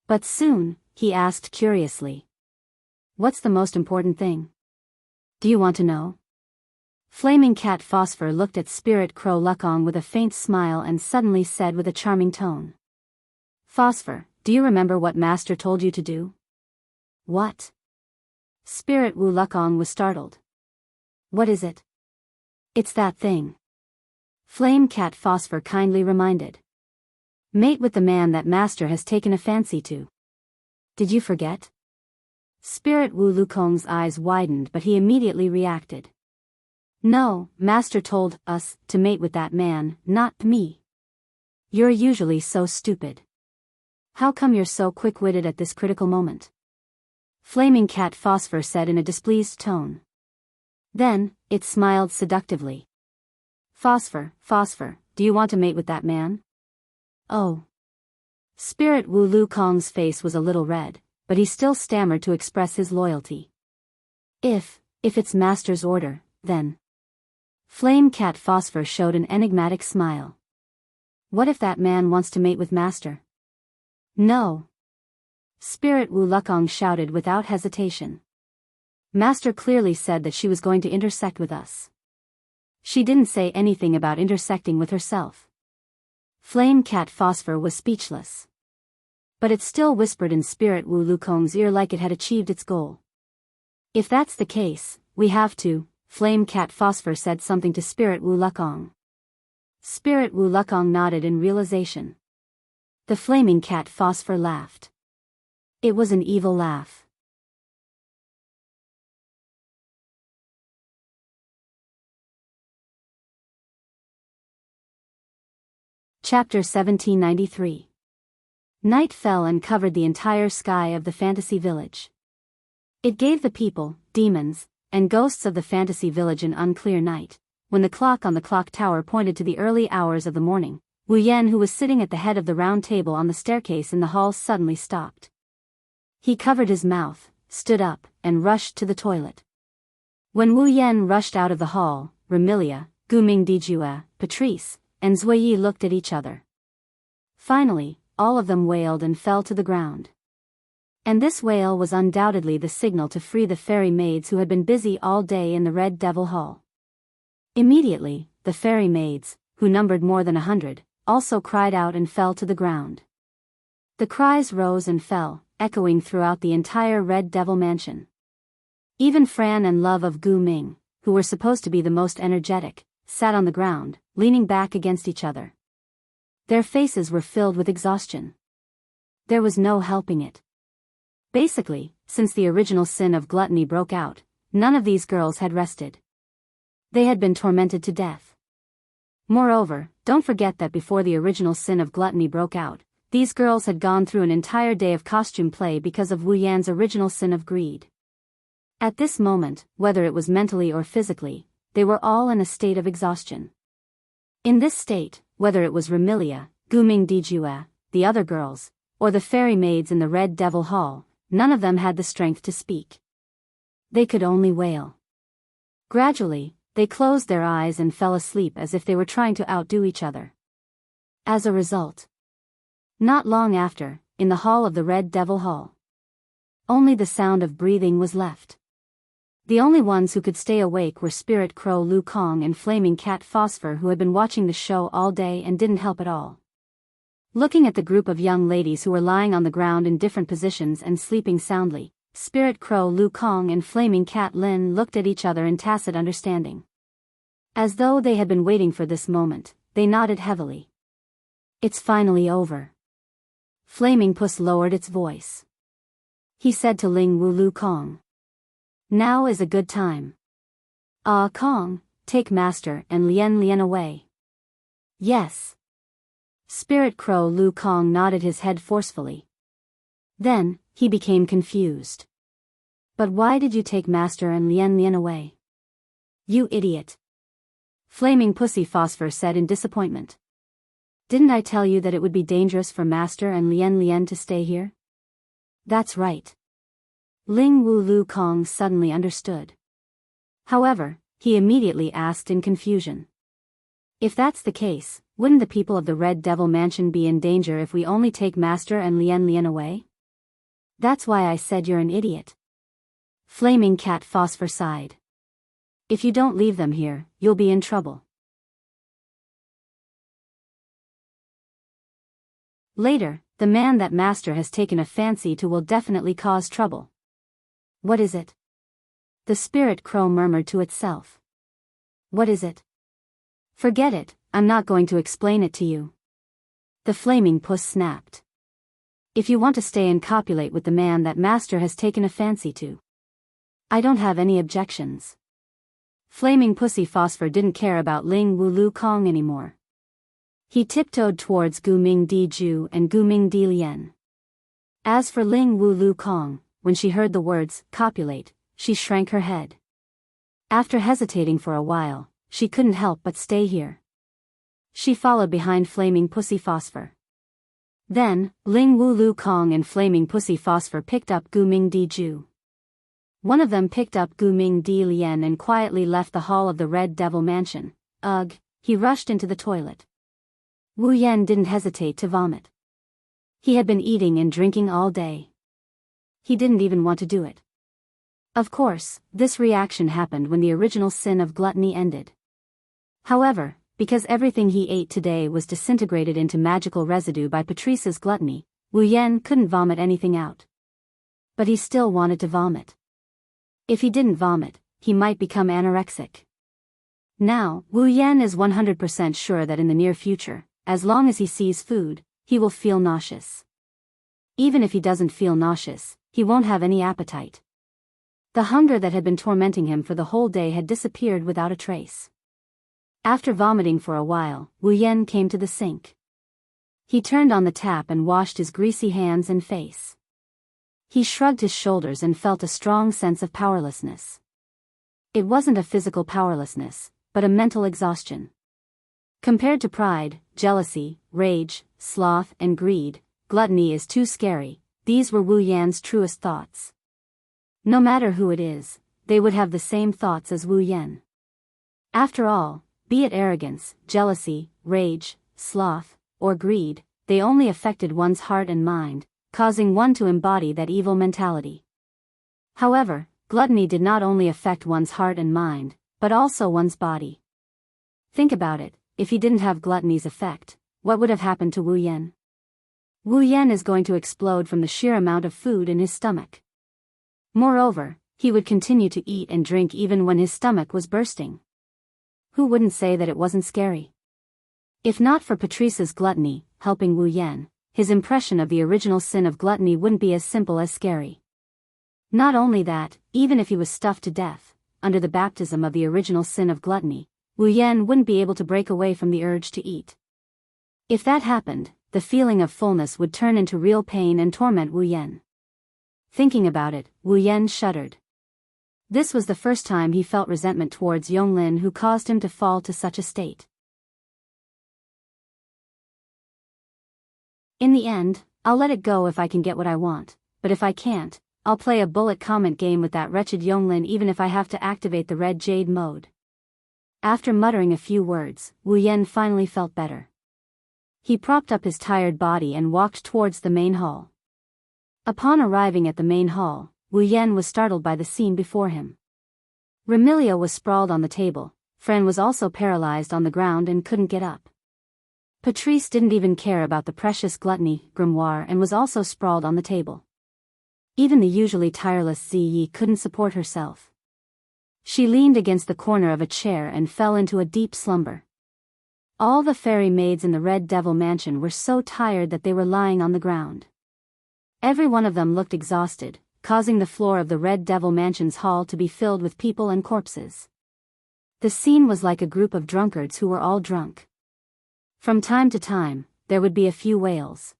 But soon, he asked curiously. What's the most important thing? Do you want to know? Flaming Cat Phosphor looked at Spirit Crow Lukong with a faint smile and suddenly said with a charming tone. Phosphor, do you remember what Master told you to do? What? Spirit Wu Lukong was startled. What is it? It's that thing. Flame Cat Phosphor kindly reminded. Mate with the man that Master has taken a fancy to. Did you forget? Spirit Wu Lukong's eyes widened, but he immediately reacted. No, Master told us to mate with that man, not me. You're usually so stupid. How come you're so quick-witted at this critical moment? Flaming Cat Phosphor said in a displeased tone. Then, it smiled seductively. Phosphor, do you want to mate with that man? Oh. Spirit Wu Lukong's face was a little red, but he still stammered to express his loyalty. If it's Master's order, then. Flame Cat Phosphor showed an enigmatic smile. What if that man wants to mate with Master? No. Spirit Wu Lukong shouted without hesitation. Master clearly said that she was going to intersect with us. She didn't say anything about intersecting with herself. Flame Cat Phosphor was speechless. But it still whispered in Spirit Wu Lukong's ear like it had achieved its goal. If that's the case, we have to, Flame Cat Phosphor said something to Spirit Wu Lukong. Spirit Wu Lukong nodded in realization. The Flaming Cat Phosphor laughed. It was an evil laugh. Chapter 1793. Night fell and covered the entire sky of the fantasy village. It gave the people, demons, and ghosts of the fantasy village an unclear night. When the clock on the clock tower pointed to the early hours of the morning, Wu Yan, who was sitting at the head of the round table on the staircase in the hall, suddenly stopped. He covered his mouth, stood up, and rushed to the toilet. When Wu Yan rushed out of the hall, Remilia, Guming Dijue, Patrice, and Zuiyi looked at each other. Finally, all of them wailed and fell to the ground. And this wail was undoubtedly the signal to free the fairy maids who had been busy all day in the Red Devil Hall. Immediately, the fairy maids, who numbered more than 100, also cried out and fell to the ground. The cries rose and fell, echoing throughout the entire Red Devil mansion. Even Fran and Love of Gu Ming, who were supposed to be the most energetic, sat on the ground, leaning back against each other. Their faces were filled with exhaustion. There was no helping it. Basically, since the original sin of gluttony broke out, none of these girls had rested. They had been tormented to death. Moreover, don't forget that before the original sin of gluttony broke out, these girls had gone through an entire day of costume play because of Wu Yan's original sin of greed. At this moment, whether it was mentally or physically, they were all in a state of exhaustion. In this state, whether it was Remilia, Guming Dijue, the other girls, or the fairy maids in the Red Devil Hall, none of them had the strength to speak. They could only wail. Gradually, they closed their eyes and fell asleep as if they were trying to outdo each other. As a result, not long after, in the hall of the Red Devil Hall, only the sound of breathing was left. The only ones who could stay awake were Spirit Crow Lu Kong and Flaming Cat Phosphor, who had been watching the show all day and didn't help at all. Looking at the group of young ladies who were lying on the ground in different positions and sleeping soundly, Spirit Crow Lu Kong and Flaming Cat Lin looked at each other in tacit understanding. As though they had been waiting for this moment, they nodded heavily. It's finally over. Flaming Puss lowered its voice. He said to Ling Wu Lu Kong, "Now is a good time. Ah Kong, take Master and Lian away." "Yes." Spirit Crow Lu Kong nodded his head forcefully. Then, he became confused. "But why did you take Master and Lian away?" "You idiot." Flaming Pussy Phosphor said in disappointment. "Didn't I tell you that it would be dangerous for Master and Lian to stay here?" "That's right." Ling Wu Lu Kong suddenly understood. However, he immediately asked in confusion. "If that's the case, wouldn't the people of the Red Devil Mansion be in danger if we only take Master and Lian away?" "That's why I said you're an idiot." Flaming Cat Phosphor sighed. "If you don't leave them here, you'll be in trouble." Later, the man that Master has taken a fancy to will definitely cause trouble. "What is it?" The Spirit Crow murmured to itself. "What is it?" "Forget it, I'm not going to explain it to you." The Flaming Puss snapped. "If you want to stay and copulate with the man that Master has taken a fancy to, I don't have any objections." Flaming Pussy Phosphor didn't care about Ling Wu Lu Kong anymore. He tiptoed towards Guming Diju and Guming Di Lian. As for Ling Wu Lu Kong, when she heard the words, copulate, she shrank her head. After hesitating for a while, she couldn't help but stay here. She followed behind Flaming Pussy Phosphor. Then, Ling Wu Lu Kong and Flaming Pussy Phosphor picked up Guming Diju. One of them picked up Guming Di Lian and quietly left the hall of the Red Devil Mansion. Ugh, he rushed into the toilet. Wu Yan didn't hesitate to vomit. He had been eating and drinking all day. He didn't even want to do it. Of course, this reaction happened when the original sin of gluttony ended. However, because everything he ate today was disintegrated into magical residue by Patrice's gluttony, Wu Yan couldn't vomit anything out. But he still wanted to vomit. If he didn't vomit, he might become anorexic. Now, Wu Yan is 100% sure that in the near future, as long as he sees food, he will feel nauseous. Even if he doesn't feel nauseous, he won't have any appetite. The hunger that had been tormenting him for the whole day had disappeared without a trace. After vomiting for a while, Wu Yan came to the sink. He turned on the tap and washed his greasy hands and face. He shrugged his shoulders and felt a strong sense of powerlessness. It wasn't a physical powerlessness, but a mental exhaustion. Compared to pride, jealousy, rage, sloth, and greed, gluttony is too scary. These were Wu Yan's truest thoughts. No matter who it is, they would have the same thoughts as Wu Yan. After all, be it arrogance, jealousy, rage, sloth, or greed, they only affected one's heart and mind, causing one to embody that evil mentality. However, gluttony did not only affect one's heart and mind, but also one's body. Think about it, if he didn't have gluttony's effect, what would have happened to Wu Yan? Wu Yan is going to explode from the sheer amount of food in his stomach. Moreover, he would continue to eat and drink even when his stomach was bursting. Who wouldn't say that it wasn't scary? If not for Patrice's gluttony, helping Wu Yan, his impression of the original sin of gluttony wouldn't be as simple as scary. Not only that, even if he was stuffed to death, under the baptism of the original sin of gluttony, Wu Yan wouldn't be able to break away from the urge to eat. If that happened, the feeling of fullness would turn into real pain and torment Wu Yan. Thinking about it, Wu Yan shuddered. This was the first time he felt resentment towards Yonglin, who caused him to fall to such a state. In the end, I'll let it go if I can get what I want, but if I can't, I'll play a bullet comment game with that wretched Yonglin even if I have to activate the red jade mode. After muttering a few words, Wu Yan finally felt better. He propped up his tired body and walked towards the main hall. Upon arriving at the main hall, Wu Yan was startled by the scene before him. Remilia was sprawled on the table, Fran was also paralyzed on the ground and couldn't get up. Patrice didn't even care about the precious gluttony grimoire and was also sprawled on the table. Even the usually tireless Ziyi couldn't support herself. She leaned against the corner of a chair and fell into a deep slumber. All the fairy maids in the Red Devil Mansion were so tired that they were lying on the ground. Every one of them looked exhausted, causing the floor of the Red Devil Mansion's hall to be filled with people and corpses. The scene was like a group of drunkards who were all drunk. From time to time, there would be a few wails.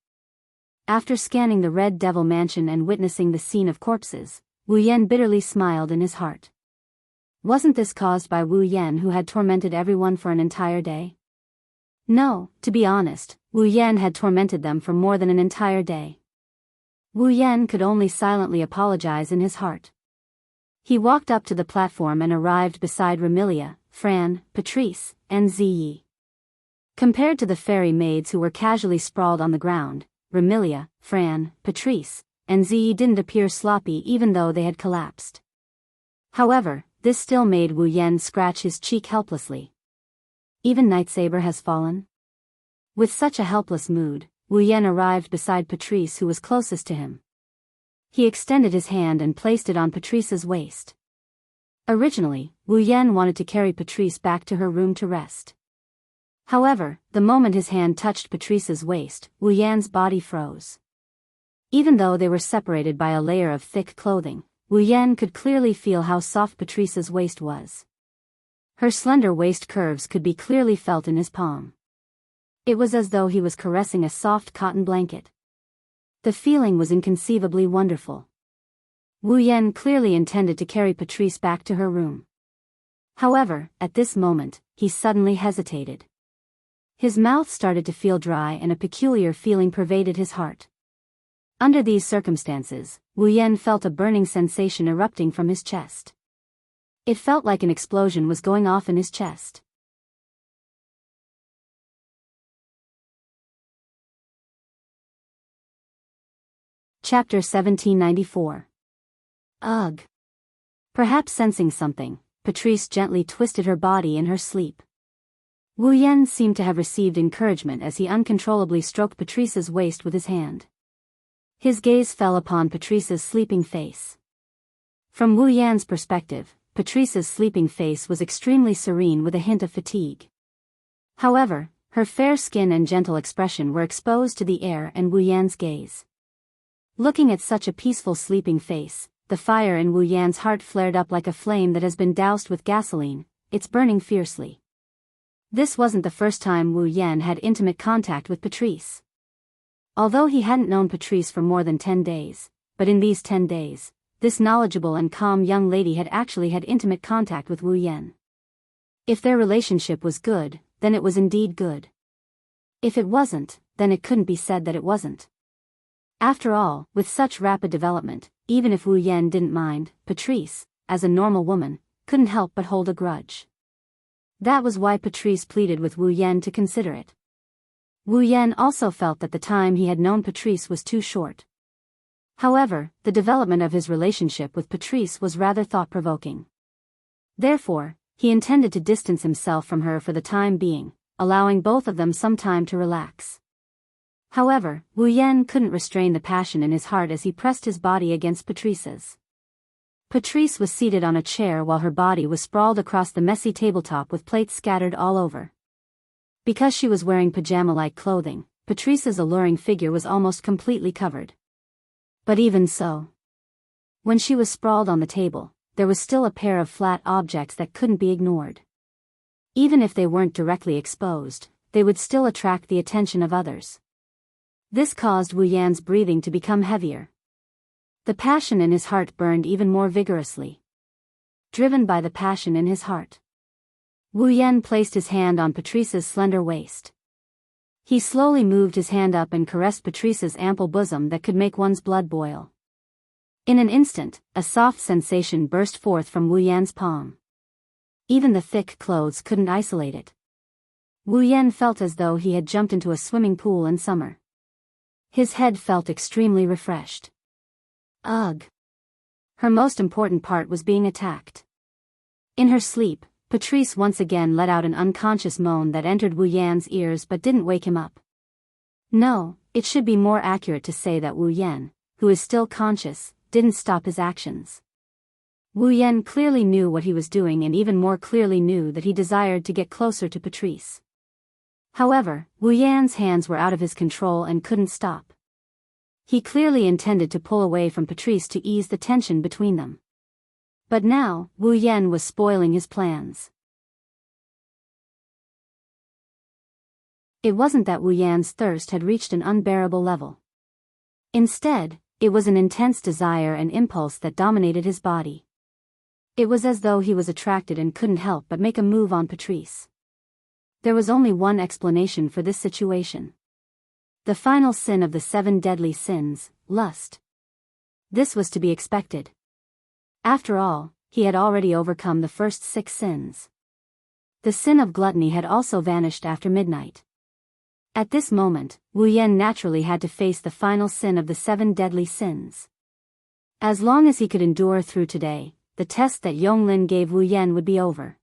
After scanning the Red Devil Mansion and witnessing the scene of corpses, Wu Yan bitterly smiled in his heart. Wasn't this caused by Wu Yan, who had tormented everyone for an entire day? No, to be honest, Wu Yan had tormented them for more than an entire day. Wu Yan could only silently apologize in his heart. He walked up to the platform and arrived beside Remilia, Fran, Patrice, and Ziyi. Compared to the fairy maids who were casually sprawled on the ground, Remilia, Fran, Patrice, and Ziyi didn't appear sloppy even though they had collapsed. However, this still made Wu Yan scratch his cheek helplessly. Even Nightsaber has fallen? With such a helpless mood, Wu Yan arrived beside Patrice, who was closest to him. He extended his hand and placed it on Patrice's waist. Originally, Wu Yan wanted to carry Patrice back to her room to rest. However, the moment his hand touched Patrice's waist, Wu Yan's body froze. Even though they were separated by a layer of thick clothing, Wu Yan could clearly feel how soft Patrice's waist was. Her slender waist curves could be clearly felt in his palm. It was as though he was caressing a soft cotton blanket. The feeling was inconceivably wonderful. Wu Yan clearly intended to carry Patrice back to her room. However, at this moment, he suddenly hesitated. His mouth started to feel dry and a peculiar feeling pervaded his heart. Under these circumstances, Wu Yan felt a burning sensation erupting from his chest. It felt like an explosion was going off in his chest. Chapter 1794. Ugh. Perhaps sensing something, Patrice gently twisted her body in her sleep. Wu Yan seemed to have received encouragement as he uncontrollably stroked Patrice's waist with his hand. His gaze fell upon Patrice's sleeping face. From Wu Yan's perspective, Patrice's sleeping face was extremely serene with a hint of fatigue. However, her fair skin and gentle expression were exposed to the air and Wu Yan's gaze. Looking at such a peaceful sleeping face, the fire in Wu Yan's heart flared up like a flame that has been doused with gasoline, it's burning fiercely. This wasn't the first time Wu Yan had intimate contact with Patrice. Although he hadn't known Patrice for more than 10 days, but in these 10 days, this knowledgeable and calm young lady had actually had intimate contact with Wu Yan. If their relationship was good, then it was indeed good. If it wasn't, then it couldn't be said that it wasn't. After all, with such rapid development, even if Wu Yan didn't mind, Patrice, as a normal woman, couldn't help but hold a grudge. That was why Patrice pleaded with Wu Yan to consider it. Wu Yan also felt that the time he had known Patrice was too short. However, the development of his relationship with Patrice was rather thought-provoking. Therefore, he intended to distance himself from her for the time being, allowing both of them some time to relax. However, Wu Yan couldn't restrain the passion in his heart as he pressed his body against Patrice's. Patrice was seated on a chair while her body was sprawled across the messy tabletop with plates scattered all over. Because she was wearing pajama-like clothing, Patrice's alluring figure was almost completely covered. But even so, when she was sprawled on the table, there was still a pair of flat objects that couldn't be ignored. Even if they weren't directly exposed, they would still attract the attention of others. This caused Wu Yan's breathing to become heavier. The passion in his heart burned even more vigorously. Driven by the passion in his heart, Wu Yan placed his hand on Patrice's slender waist. He slowly moved his hand up and caressed Patrice's ample bosom that could make one's blood boil. In an instant, a soft sensation burst forth from Wu Yan's palm. Even the thick clothes couldn't isolate it. Wu Yan felt as though he had jumped into a swimming pool in summer. His head felt extremely refreshed. Ugh! Her most important part was being attacked. In her sleep, Patrice once again let out an unconscious moan that entered Wu Yan's ears but didn't wake him up. No, it should be more accurate to say that Wu Yan, who is still conscious, didn't stop his actions. Wu Yan clearly knew what he was doing and even more clearly knew that he desired to get closer to Patrice. However, Wu Yan's hands were out of his control and couldn't stop. He clearly intended to pull away from Patrice to ease the tension between them. But now, Wu Yan was spoiling his plans. It wasn't that Wu Yan's thirst had reached an unbearable level. Instead, it was an intense desire and impulse that dominated his body. It was as though he was attracted and couldn't help but make a move on Patrice. There was only one explanation for this situation. The final sin of the 7 deadly sins, lust. This was to be expected. After all, he had already overcome the first 6 sins. The sin of gluttony had also vanished after midnight. At this moment, Wu Yan naturally had to face the final sin of the 7 deadly sins. As long as he could endure through today, the test that Yonglin gave Wu Yan would be over.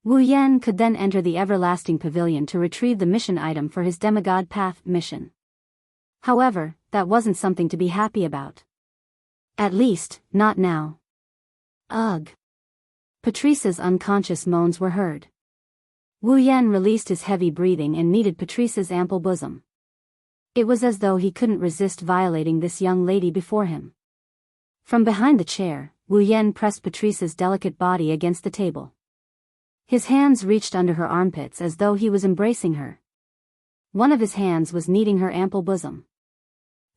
Wu Yan could then enter the Everlasting Pavilion to retrieve the mission item for his Demigod Path mission. However, that wasn't something to be happy about. At least, not now. Ugh! Patrice's unconscious moans were heard. Wu Yan released his heavy breathing and kneaded Patrice's ample bosom. It was as though he couldn't resist violating this young lady before him. From behind the chair, Wu Yan pressed Patrice's delicate body against the table. His hands reached under her armpits as though he was embracing her. One of his hands was kneading her ample bosom.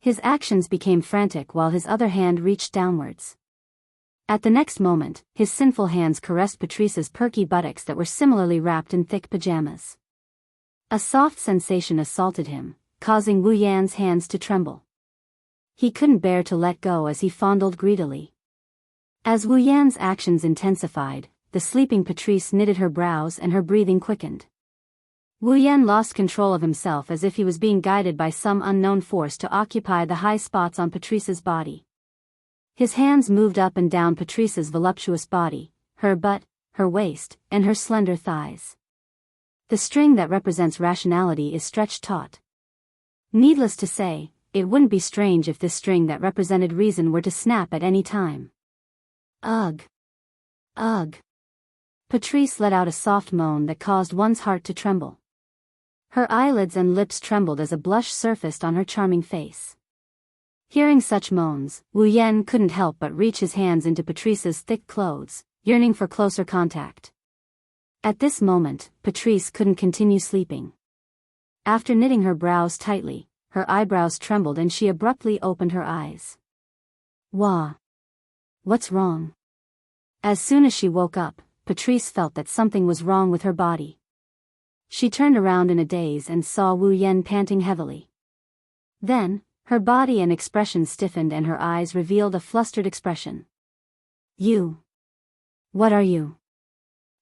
His actions became frantic while his other hand reached downwards. At the next moment, his sinful hands caressed Patrice's perky buttocks that were similarly wrapped in thick pajamas. A soft sensation assaulted him, causing Wu Yan's hands to tremble. He couldn't bear to let go as he fondled greedily. As Wu Yan's actions intensified, the sleeping Patrice knitted her brows and her breathing quickened. Wu Yan lost control of himself as if he was being guided by some unknown force to occupy the high spots on Patrice's body. His hands moved up and down Patrice's voluptuous body, her butt, her waist, and her slender thighs. The string that represents rationality is stretched taut. Needless to say, it wouldn't be strange if this string that represented reason were to snap at any time. Ugh! Ugh! Patrice let out a soft moan that caused one's heart to tremble. Her eyelids and lips trembled as a blush surfaced on her charming face. Hearing such moans, Wu Yan couldn't help but reach his hands into Patrice's thick clothes, yearning for closer contact. At this moment, Patrice couldn't continue sleeping. After knitting her brows tightly, her eyebrows trembled and she abruptly opened her eyes. Wah. What's wrong? As soon as she woke up, Patrice felt that something was wrong with her body. She turned around in a daze and saw Wu Yan panting heavily. Then, her body and expression stiffened and her eyes revealed a flustered expression. You. What are you?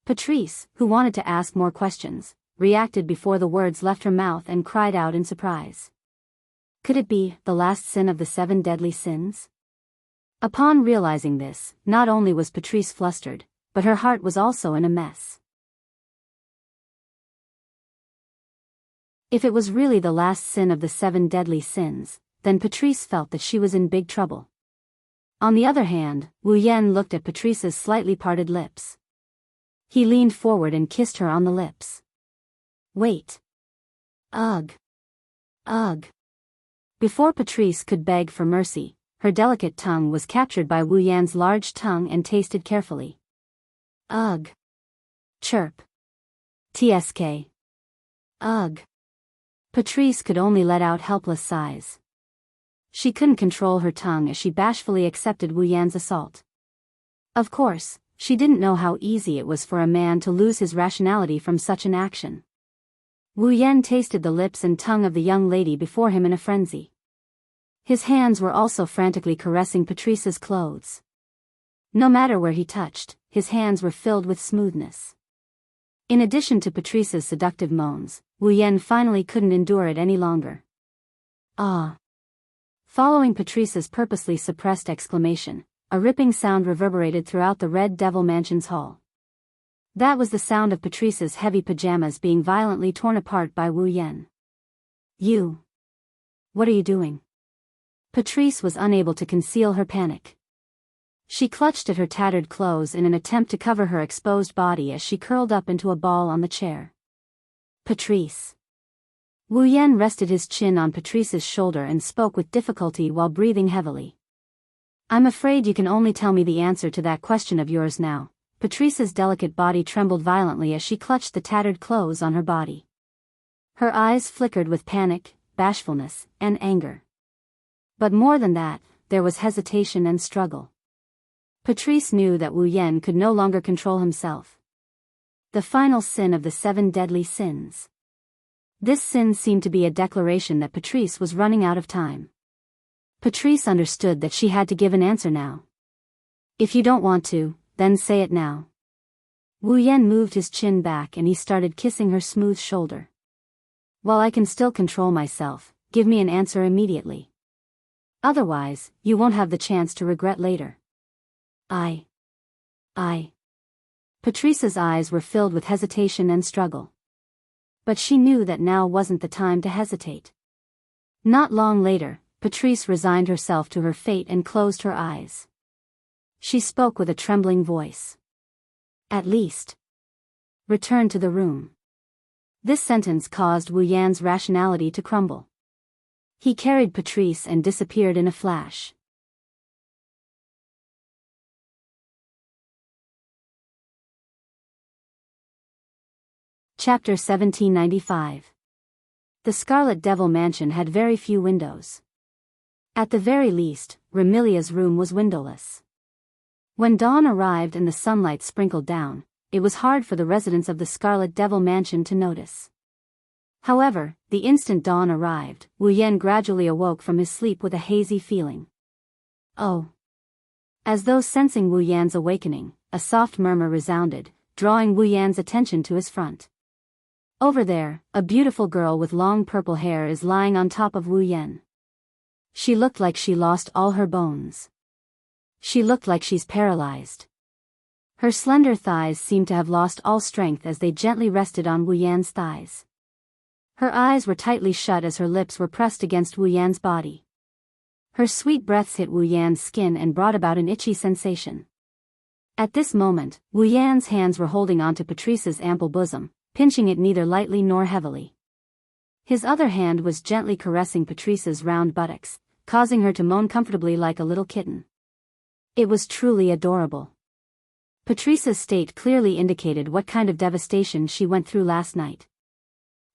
Patrice, who wanted to ask more questions, reacted before the words left her mouth and cried out in surprise. Could it be the last sin of the 7 deadly sins? Upon realizing this, not only was Patrice flustered, but her heart was also in a mess. If it was really the last sin of the 7 deadly sins, then Patrice felt that she was in big trouble. On the other hand, Wu Yan looked at Patrice's slightly parted lips. He leaned forward and kissed her on the lips. Wait. Ugh. Ugh. Before Patrice could beg for mercy, her delicate tongue was captured by Wu Yan's large tongue and tasted carefully. Ugh. Chirp. Tsk. Ugh. Patrice could only let out helpless sighs. She couldn't control her tongue as she bashfully accepted Wu Yan's assault. Of course, she didn't know how easy it was for a man to lose his rationality from such an action. Wu Yan tasted the lips and tongue of the young lady before him in a frenzy. His hands were also frantically caressing Patrice's clothes. No matter where he touched, his hands were filled with smoothness. In addition to Patrice's seductive moans, Wu Yan finally couldn't endure it any longer. Ah! Following Patrice's purposely suppressed exclamation, a ripping sound reverberated throughout the Red Devil Mansion's hall. That was the sound of Patrice's heavy pajamas being violently torn apart by Wu Yan. You! What are you doing? Patrice was unable to conceal her panic. She clutched at her tattered clothes in an attempt to cover her exposed body as she curled up into a ball on the chair. Patrice. Wu Yan rested his chin on Patrice's shoulder and spoke with difficulty while breathing heavily. I'm afraid you can only tell me the answer to that question of yours now. Patrice's delicate body trembled violently as she clutched the tattered clothes on her body. Her eyes flickered with panic, bashfulness, and anger. But more than that, there was hesitation and struggle. Patrice knew that Wu Yan could no longer control himself. The final sin of the 7 deadly sins. This sin seemed to be a declaration that Patrice was running out of time. Patrice understood that she had to give an answer now. If you don't want to, then say it now. Wu Yan moved his chin back and he started kissing her smooth shoulder. While I can still control myself, give me an answer immediately. Otherwise, you won't have the chance to regret later. I. Patrice's eyes were filled with hesitation and struggle. But she knew that now wasn't the time to hesitate. Not long later, Patrice resigned herself to her fate and closed her eyes. She spoke with a trembling voice. At least. Return to the room. This sentence caused Wu Yan's rationality to crumble. He carried Patrice and disappeared in a flash. Chapter 1795. The Scarlet Devil Mansion had very few windows. At the very least, Remilia's room was windowless. When dawn arrived and the sunlight sprinkled down, it was hard for the residents of the Scarlet Devil Mansion to notice. However, the instant dawn arrived, Wu Yan gradually awoke from his sleep with a hazy feeling. Oh! As though sensing Wu Yan's awakening, a soft murmur resounded, drawing Wu Yan's attention to his front. Over there, a beautiful girl with long purple hair is lying on top of Wu Yan. She looked like she lost all her bones. She looked like she's paralyzed. Her slender thighs seemed to have lost all strength as they gently rested on Wu Yan's thighs. Her eyes were tightly shut as her lips were pressed against Wu Yan's body. Her sweet breaths hit Wu Yan's skin and brought about an itchy sensation. At this moment, Wu Yan's hands were holding onto Patrice's ample bosom, pinching it neither lightly nor heavily. His other hand was gently caressing Patrice's round buttocks, causing her to moan comfortably like a little kitten. It was truly adorable. Patrice's state clearly indicated what kind of devastation she went through last night.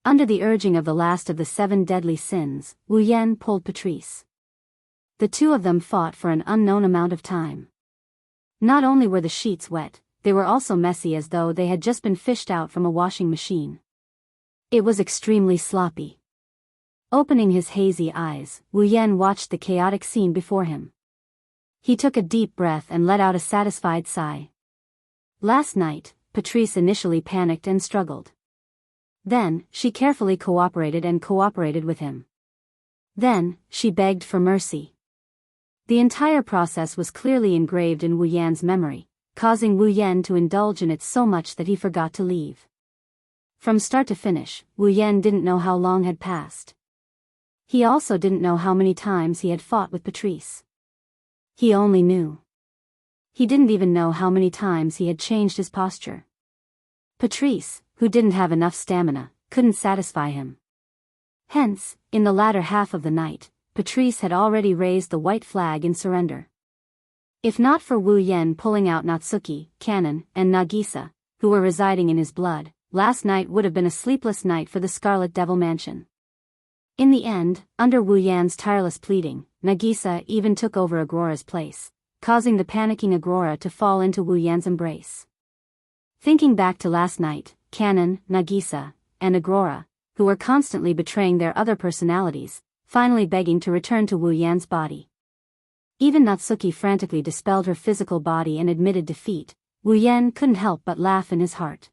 Under the urging of the last of the 7 deadly sins, Wu Yan pulled Patrice. the two of them fought for an unknown amount of time. Not only were the sheets wet, they were also messy as though they had just been fished out from a washing machine. It was extremely sloppy. Opening his hazy eyes, Wu Yan watched the chaotic scene before him. He took a deep breath and let out a satisfied sigh. Last night, Patrice initially panicked and struggled. Then, she carefully cooperated with him. Then, she begged for mercy. The entire process was clearly engraved in Wu Yan's memory, causing Wu Yan to indulge in it so much that he forgot to leave. From start to finish, Wu Yan didn't know how long had passed. He also didn't know how many times he had fought with Patrice. He only knew. He didn't even know how many times he had changed his posture. Patrice, who didn't have enough stamina, couldn't satisfy him. Hence, in the latter half of the night, Patrice had already raised the white flag in surrender. If not for Wu Yan pulling out Natsuki, Kanon, and Nagisa, who were residing in his blood, last night would have been a sleepless night for the Scarlet Devil Mansion. In the end, under Wu Yan's tireless pleading, Nagisa even took over Agrora's place, causing the panicking Agrora to fall into Wu Yan's embrace. Thinking back to last night, Kanon, Nagisa, and Agrora, who were constantly betraying their other personalities, finally begging to return to Wu Yan's body. Even Natsuki frantically dispelled her physical body and admitted defeat. Wu Yan couldn't help but laugh in his heart.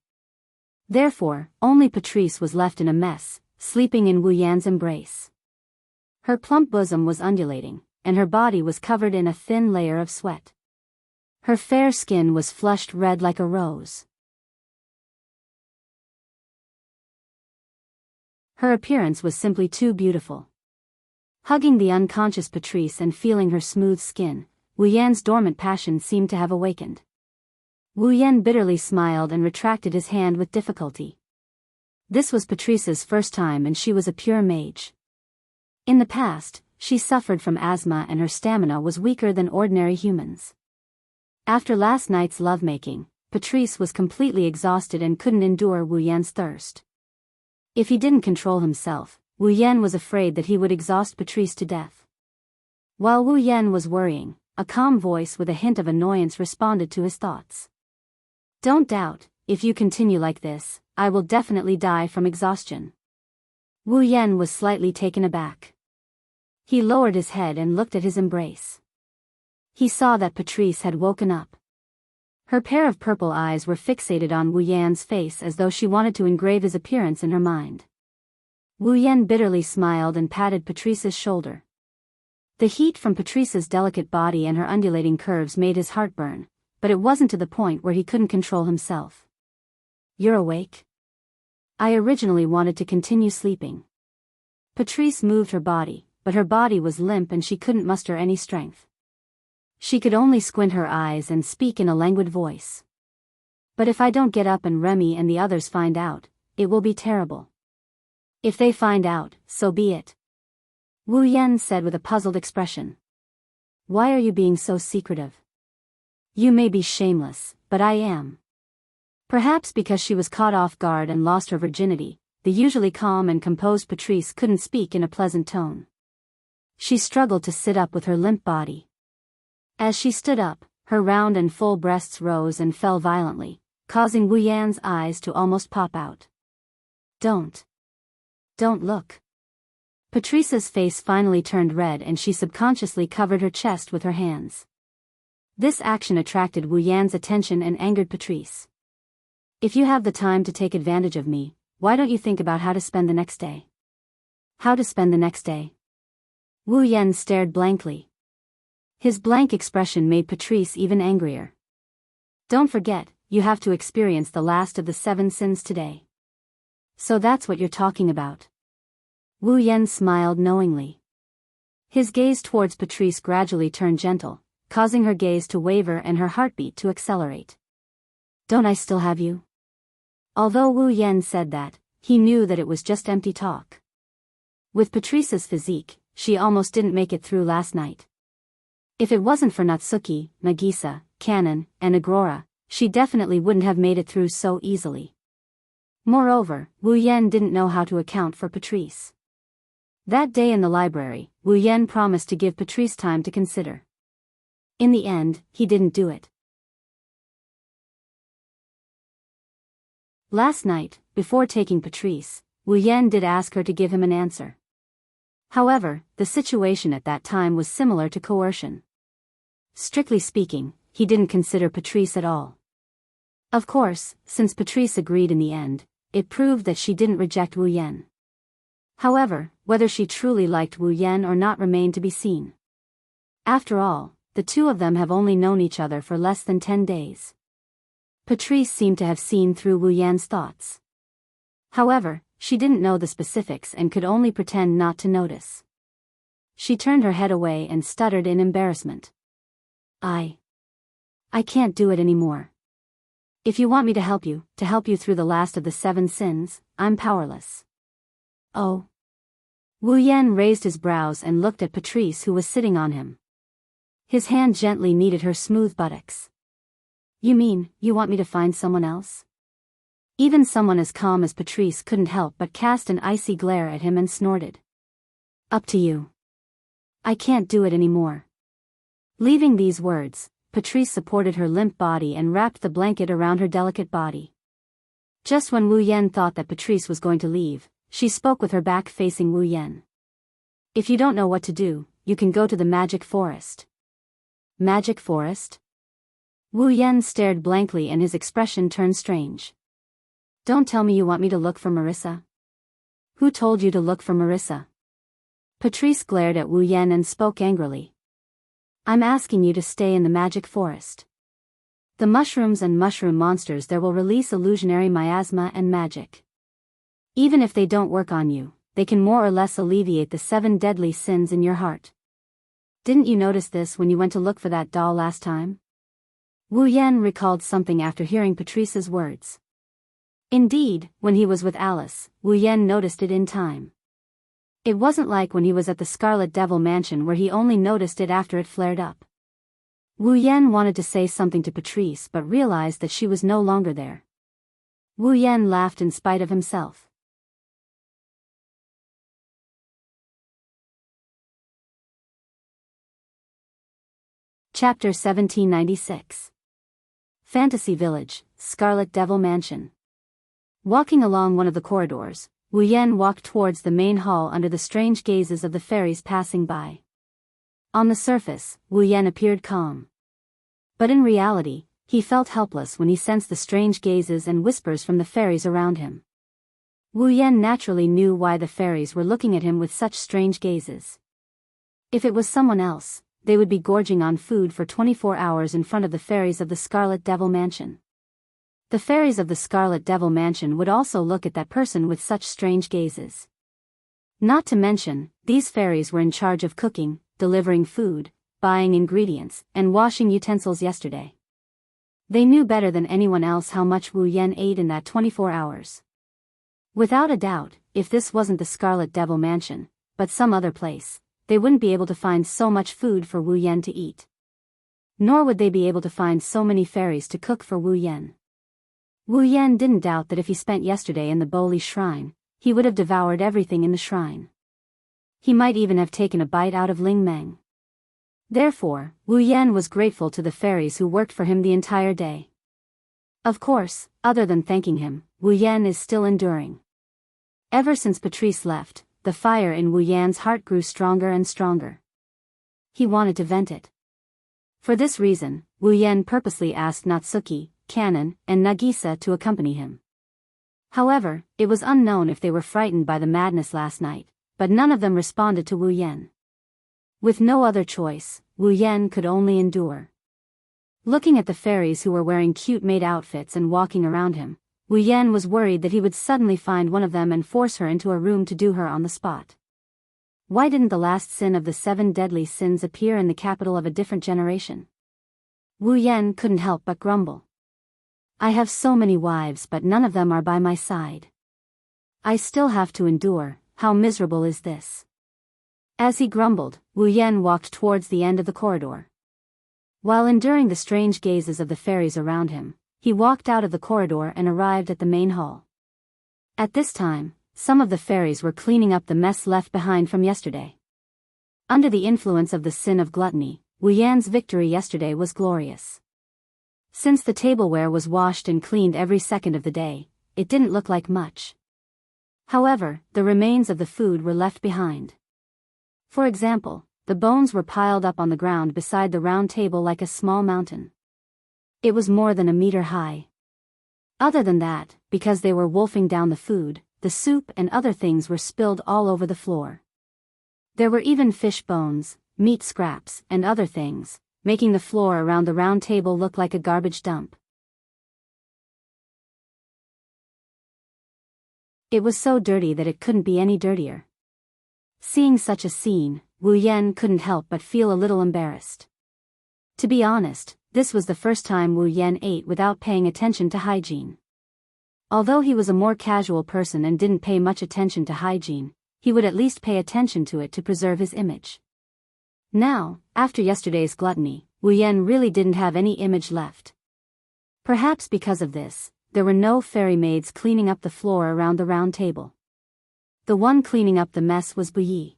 Therefore, only Patrice was left in a mess, sleeping in Wu Yan's embrace. Her plump bosom was undulating, and her body was covered in a thin layer of sweat. Her fair skin was flushed red like a rose. Her appearance was simply too beautiful. Hugging the unconscious Patrice and feeling her smooth skin, Wu Yan's dormant passion seemed to have awakened. Wu Yan bitterly smiled and retracted his hand with difficulty. This was Patrice's first time and she was a pure mage. In the past, she suffered from asthma and her stamina was weaker than ordinary humans. After last night's lovemaking, Patrice was completely exhausted and couldn't endure Wu Yan's thirst. If he didn't control himself, Wu Yan was afraid that he would exhaust Patrice to death. While Wu Yan was worrying, a calm voice with a hint of annoyance responded to his thoughts. "Don't doubt, if you continue like this, I will definitely die from exhaustion." Wu Yan was slightly taken aback. He lowered his head and looked at his embrace. He saw that Patrice had woken up. Her pair of purple eyes were fixated on Wu Yan's face as though she wanted to engrave his appearance in her mind. Wu Yan bitterly smiled and patted Patrice's shoulder. The heat from Patrice's delicate body and her undulating curves made his heart burn, but it wasn't to the point where he couldn't control himself. "You're awake?" "I originally wanted to continue sleeping." Patrice moved her body, but her body was limp and she couldn't muster any strength. She could only squint her eyes and speak in a languid voice. "But if I don't get up and Remy and the others find out, it will be terrible." "If they find out, so be it," Wu Yan said with a puzzled expression. "Why are you being so secretive? You may be shameless, but I am." Perhaps because she was caught off guard and lost her virginity, the usually calm and composed Patrice couldn't speak in a pleasant tone. She struggled to sit up with her limp body. As she stood up, her round and full breasts rose and fell violently, causing Wu Yan's eyes to almost pop out. Don't look." Patrice's face finally turned red and she subconsciously covered her chest with her hands. This action attracted Wu Yan's attention and angered Patrice. "If you have the time to take advantage of me, why don't you think about how to spend the next day?" "How to spend the next day?" Wu Yan stared blankly. His blank expression made Patrice even angrier. "Don't forget, you have to experience the last of the 7 sins today." "So that's what you're talking about." Wu Yan smiled knowingly. His gaze towards Patrice gradually turned gentle, causing her gaze to waver and her heartbeat to accelerate. "Don't I still have you?" Although Wu Yan said that, he knew that it was just empty talk. With Patrice's physique, she almost didn't make it through last night. If it wasn't for Natsuki, Nagisa, Kanon, and Agrora, she definitely wouldn't have made it through so easily. Moreover, Wu Yan didn't know how to account for Patrice. That day in the library, Wu Yan promised to give Patrice time to consider. In the end, he didn't do it. Last night, before taking Patrice, Wu Yan did ask her to give him an answer. However, the situation at that time was similar to coercion. Strictly speaking, he didn't consider Patrice at all. Of course, since Patrice agreed in the end, it proved that she didn't reject Wu Yan. However, whether she truly liked Wu Yan or not remained to be seen. After all, the two of them have only known each other for less than 10 days. Patrice seemed to have seen through Wu Yan's thoughts. However, she didn't know the specifics and could only pretend not to notice. She turned her head away and stuttered in embarrassment. I can't do it anymore. If you want me to help you through the last of the 7 sins, I'm powerless. Oh. Wu Yan raised his brows and looked at Patrice, who was sitting on him. His hand gently kneaded her smooth buttocks. You mean, you want me to find someone else? Even someone as calm as Patrice couldn't help but cast an icy glare at him and snorted. Up to you. I can't do it anymore. Leaving these words, Patrice supported her limp body and wrapped the blanket around her delicate body. Just when Wu Yan thought that Patrice was going to leave, she spoke with her back facing Wu Yan. If you don't know what to do, you can go to the magic forest. Magic forest? Wu Yan stared blankly and his expression turned strange. Don't tell me you want me to look for Marissa. Who told you to look for Marissa? Patrice glared at Wu Yan and spoke angrily. I'm asking you to stay in the magic forest. The mushrooms and mushroom monsters there will release illusionary miasma and magic. Even if they don't work on you, they can more or less alleviate the 7 deadly sins in your heart. Didn't you notice this when you went to look for that doll last time? Wu Yan recalled something after hearing Patrice's words. Indeed, when he was with Alice, Wu Yan noticed it in time. It wasn't like when he was at the Scarlet Devil Mansion where he only noticed it after it flared up. Wu Yan wanted to say something to Patrice but realized that she was no longer there. Wu Yan laughed in spite of himself. Chapter 1796. Fantasy Village, Scarlet Devil Mansion. Walking along one of the corridors, Wu Yan walked towards the main hall under the strange gazes of the fairies passing by. On the surface, Wu Yan appeared calm. But in reality, he felt helpless when he sensed the strange gazes and whispers from the fairies around him. Wu Yan naturally knew why the fairies were looking at him with such strange gazes. If it was someone else, they would be gorging on food for 24 hours in front of the fairies of the Scarlet Devil Mansion. The fairies of the Scarlet Devil Mansion would also look at that person with such strange gazes. Not to mention, these fairies were in charge of cooking, delivering food, buying ingredients, and washing utensils yesterday. They knew better than anyone else how much Wu Yan ate in that 24 hours. Without a doubt, if this wasn't the Scarlet Devil Mansion, but some other place, they wouldn't be able to find so much food for Wu Yan to eat. Nor would they be able to find so many fairies to cook for Wu Yan. Wu Yan didn't doubt that if he spent yesterday in the Boli shrine, he would have devoured everything in the shrine. He might even have taken a bite out of Ling Meng. Therefore, Wu Yan was grateful to the fairies who worked for him the entire day. Of course, other than thanking him, Wu Yan is still enduring. Ever since Patrice left, the fire in Wu Yan's heart grew stronger and stronger. He wanted to vent it. For this reason, Wu Yan purposely asked Natsuki, Kanon, and Nagisa to accompany him. However, it was unknown if they were frightened by the madness last night, but none of them responded to Wu Yan. With no other choice, Wu Yan could only endure. Looking at the fairies who were wearing cute maid outfits and walking around him, Wu Yan was worried that he would suddenly find one of them and force her into a room to do her on the spot. Why didn't the last sin of the 7 deadly sins appear in the capital of a different generation? Wu Yan couldn't help but grumble. I have so many wives but none of them are by my side. I still have to endure, how miserable is this? As he grumbled, Wu Yan walked towards the end of the corridor. While enduring the strange gazes of the fairies around him, he walked out of the corridor and arrived at the main hall. At this time, some of the fairies were cleaning up the mess left behind from yesterday. Under the influence of the sin of gluttony, Wu Yan's victory yesterday was glorious. Since the tableware was washed and cleaned every second of the day, it didn't look like much. However, the remains of the food were left behind. For example, the bones were piled up on the ground beside the round table like a small mountain. It was more than a meter high. Other than that, because they were wolfing down the food, the soup and other things were spilled all over the floor. There were even fish bones, meat scraps, and other things, making the floor around the round table look like a garbage dump. It was so dirty that it couldn't be any dirtier. Seeing such a scene, Wu Yan couldn't help but feel a little embarrassed. To be honest, this was the first time Wu Yan ate without paying attention to hygiene. Although he was a more casual person and didn't pay much attention to hygiene, he would at least pay attention to it to preserve his image. Now, after yesterday's gluttony, Wu Yan really didn't have any image left. Perhaps because of this, there were no fairy maids cleaning up the floor around the round table. The one cleaning up the mess was Bu Yi.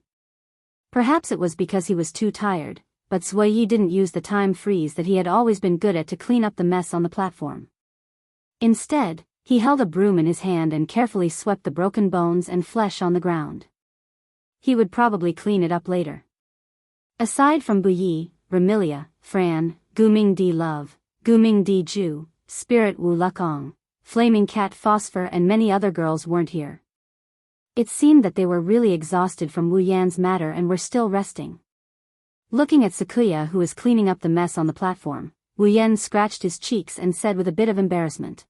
Perhaps it was because he was too tired, but Sui Yi didn't use the time freeze that he had always been good at to clean up the mess on the platform. Instead, he held a broom in his hand and carefully swept the broken bones and flesh on the ground. He would probably clean it up later. Aside from Bu Yi, Remilia, Fran, Guming Di Love, Guming Di Ju, Spirit Wu Lukong, Flaming Cat Phosphor and many other girls weren't here. It seemed that they were really exhausted from Wu Yan's matter and were still resting. Looking at Sakuya who was cleaning up the mess on the platform, Wu Yan scratched his cheeks and said with a bit of embarrassment.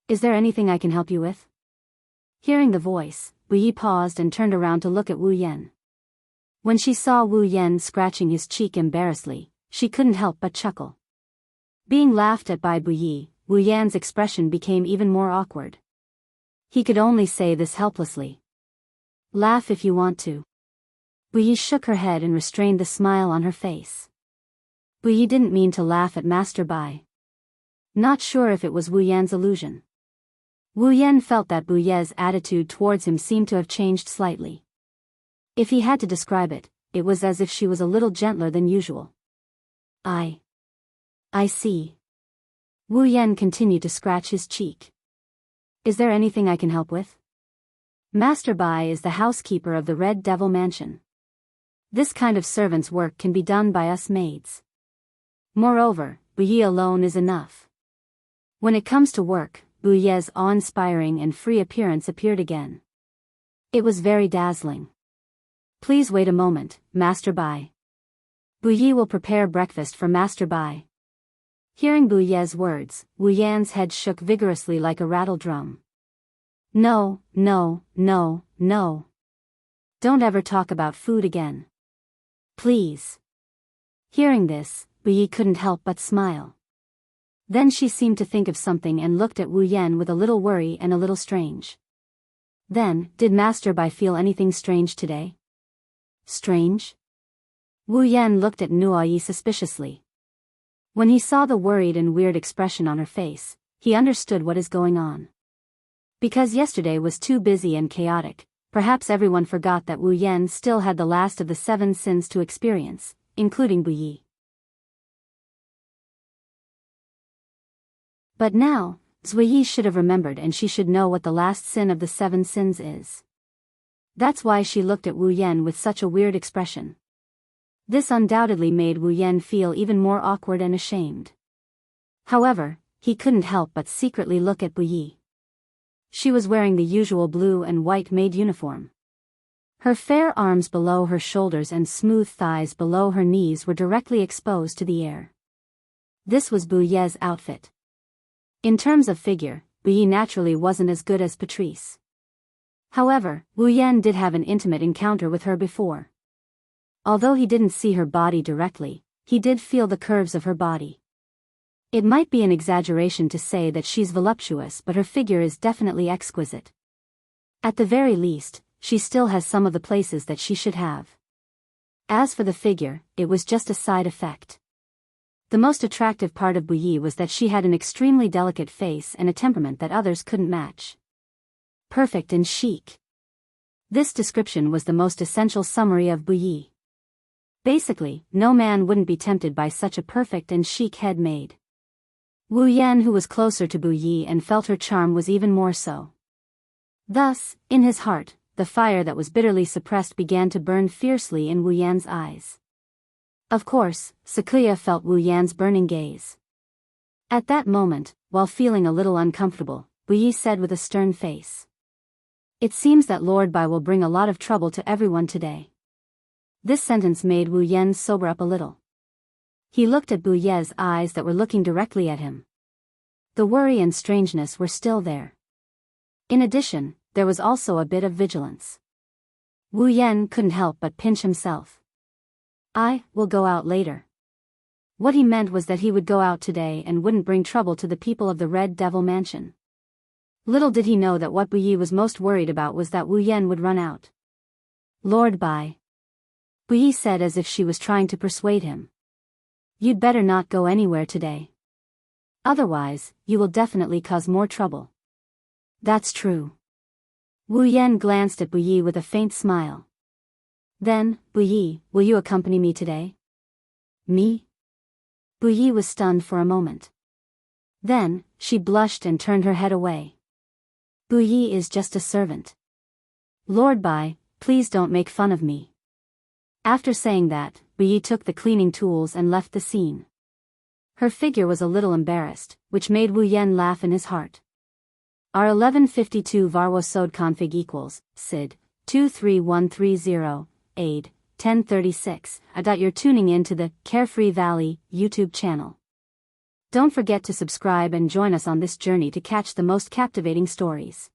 Is there anything I can help you with? Hearing the voice, Wu Yi paused and turned around to look at Wu Yan. When she saw Wu Yan scratching his cheek embarrassedly, she couldn't help but chuckle. Being laughed at by Bu Yi, Wu Yan's expression became even more awkward. He could only say this helplessly. Laugh if you want to. Bu Yi shook her head and restrained the smile on her face. Bu Yi didn't mean to laugh at Master Bai. Not sure if it was Wu Yan's illusion. Wu Yan felt that Bu Ye's attitude towards him seemed to have changed slightly. If he had to describe it, it was as if she was a little gentler than usual. I see. Wu Yan continued to scratch his cheek. Is there anything I can help with? Master Bai is the housekeeper of the Red Devil Mansion. This kind of servant's work can be done by us maids. Moreover, Bu Yi alone is enough. When it comes to work, Bu Ye's awe-inspiring and free appearance appeared again. It was very dazzling. Please wait a moment, Master Bai. Bu Yi will prepare breakfast for Master Bai. Hearing Bu Ye's words, Wu Yan's head shook vigorously like a rattle drum. No. Don't ever talk about food again. Please. Hearing this, Bu Yi couldn't help but smile. Then she seemed to think of something and looked at Wu Yan with a little worry and a little strange. Then, did Master Bai feel anything strange today? Strange? Wu Yan looked at Nuoyi suspiciously. When he saw the worried and weird expression on her face, he understood what is going on. Because yesterday was too busy and chaotic, perhaps everyone forgot that Wu Yan still had the last of the 7 sins to experience, including Bu Yi. But now, Zui Yi should have remembered and she should know what the last sin of the 7 sins is. That's why she looked at Wu Yan with such a weird expression. This undoubtedly made Wu Yan feel even more awkward and ashamed. However, he couldn't help but secretly look at Bu Yi. She was wearing the usual blue and white maid uniform. Her fair arms below her shoulders and smooth thighs below her knees were directly exposed to the air. This was Bu Ye's outfit. In terms of figure, Bu Yi naturally wasn't as good as Patrice. However, Wu Yan did have an intimate encounter with her before. Although he didn't see her body directly, he did feel the curves of her body. It might be an exaggeration to say that she's voluptuous, but her figure is definitely exquisite. At the very least, she still has some of the places that she should have. As for the figure, it was just a side effect. The most attractive part of Bu Yi was that she had an extremely delicate face and a temperament that others couldn't match. perfect and chic. This description was the most essential summary of Buyi. Basically, no man wouldn't be tempted by such a perfect and chic head maid. Wu Yan, who was closer to Buyi and felt her charm, was even more so. Thus, in his heart, the fire that was bitterly suppressed began to burn fiercely in Wu Yan's eyes. Of course, Sakuya felt Wu Yan's burning gaze. At that moment, while feeling a little uncomfortable, Buyi said with a stern face, "It seems that Lord Bai will bring a lot of trouble to everyone today." This sentence made Wu Yan sober up a little. He looked at Buyi's eyes that were looking directly at him. The worry and strangeness were still there. In addition, there was also a bit of vigilance. Wu Yan couldn't help but pinch himself. "I will go out later." What he meant was that he would go out today and wouldn't bring trouble to the people of the Red Devil Mansion. Little did he know that what Buyi was most worried about was that Wu Yan would run out. "Lord Bai," Buyi said as if she was trying to persuade him, "you'd better not go anywhere today. Otherwise, you will definitely cause more trouble." "That's true." Wu Yan glanced at Buyi with a faint smile. Then, "Buyi, will you accompany me today?" "Me?" Buyi was stunned for a moment. Then, she blushed and turned her head away. "Buyi is just a servant. Lord Bai, please don't make fun of me." After saying that, Buyi took the cleaning tools and left the scene. Her figure was a little embarrassed, which made Wu Yan laugh in his heart. R1152 varwasode config equals, SID, 23130, AID, 1036. You're tuning in to the Carefree Valley YouTube channel. Don't forget to subscribe and join us on this journey to catch the most captivating stories.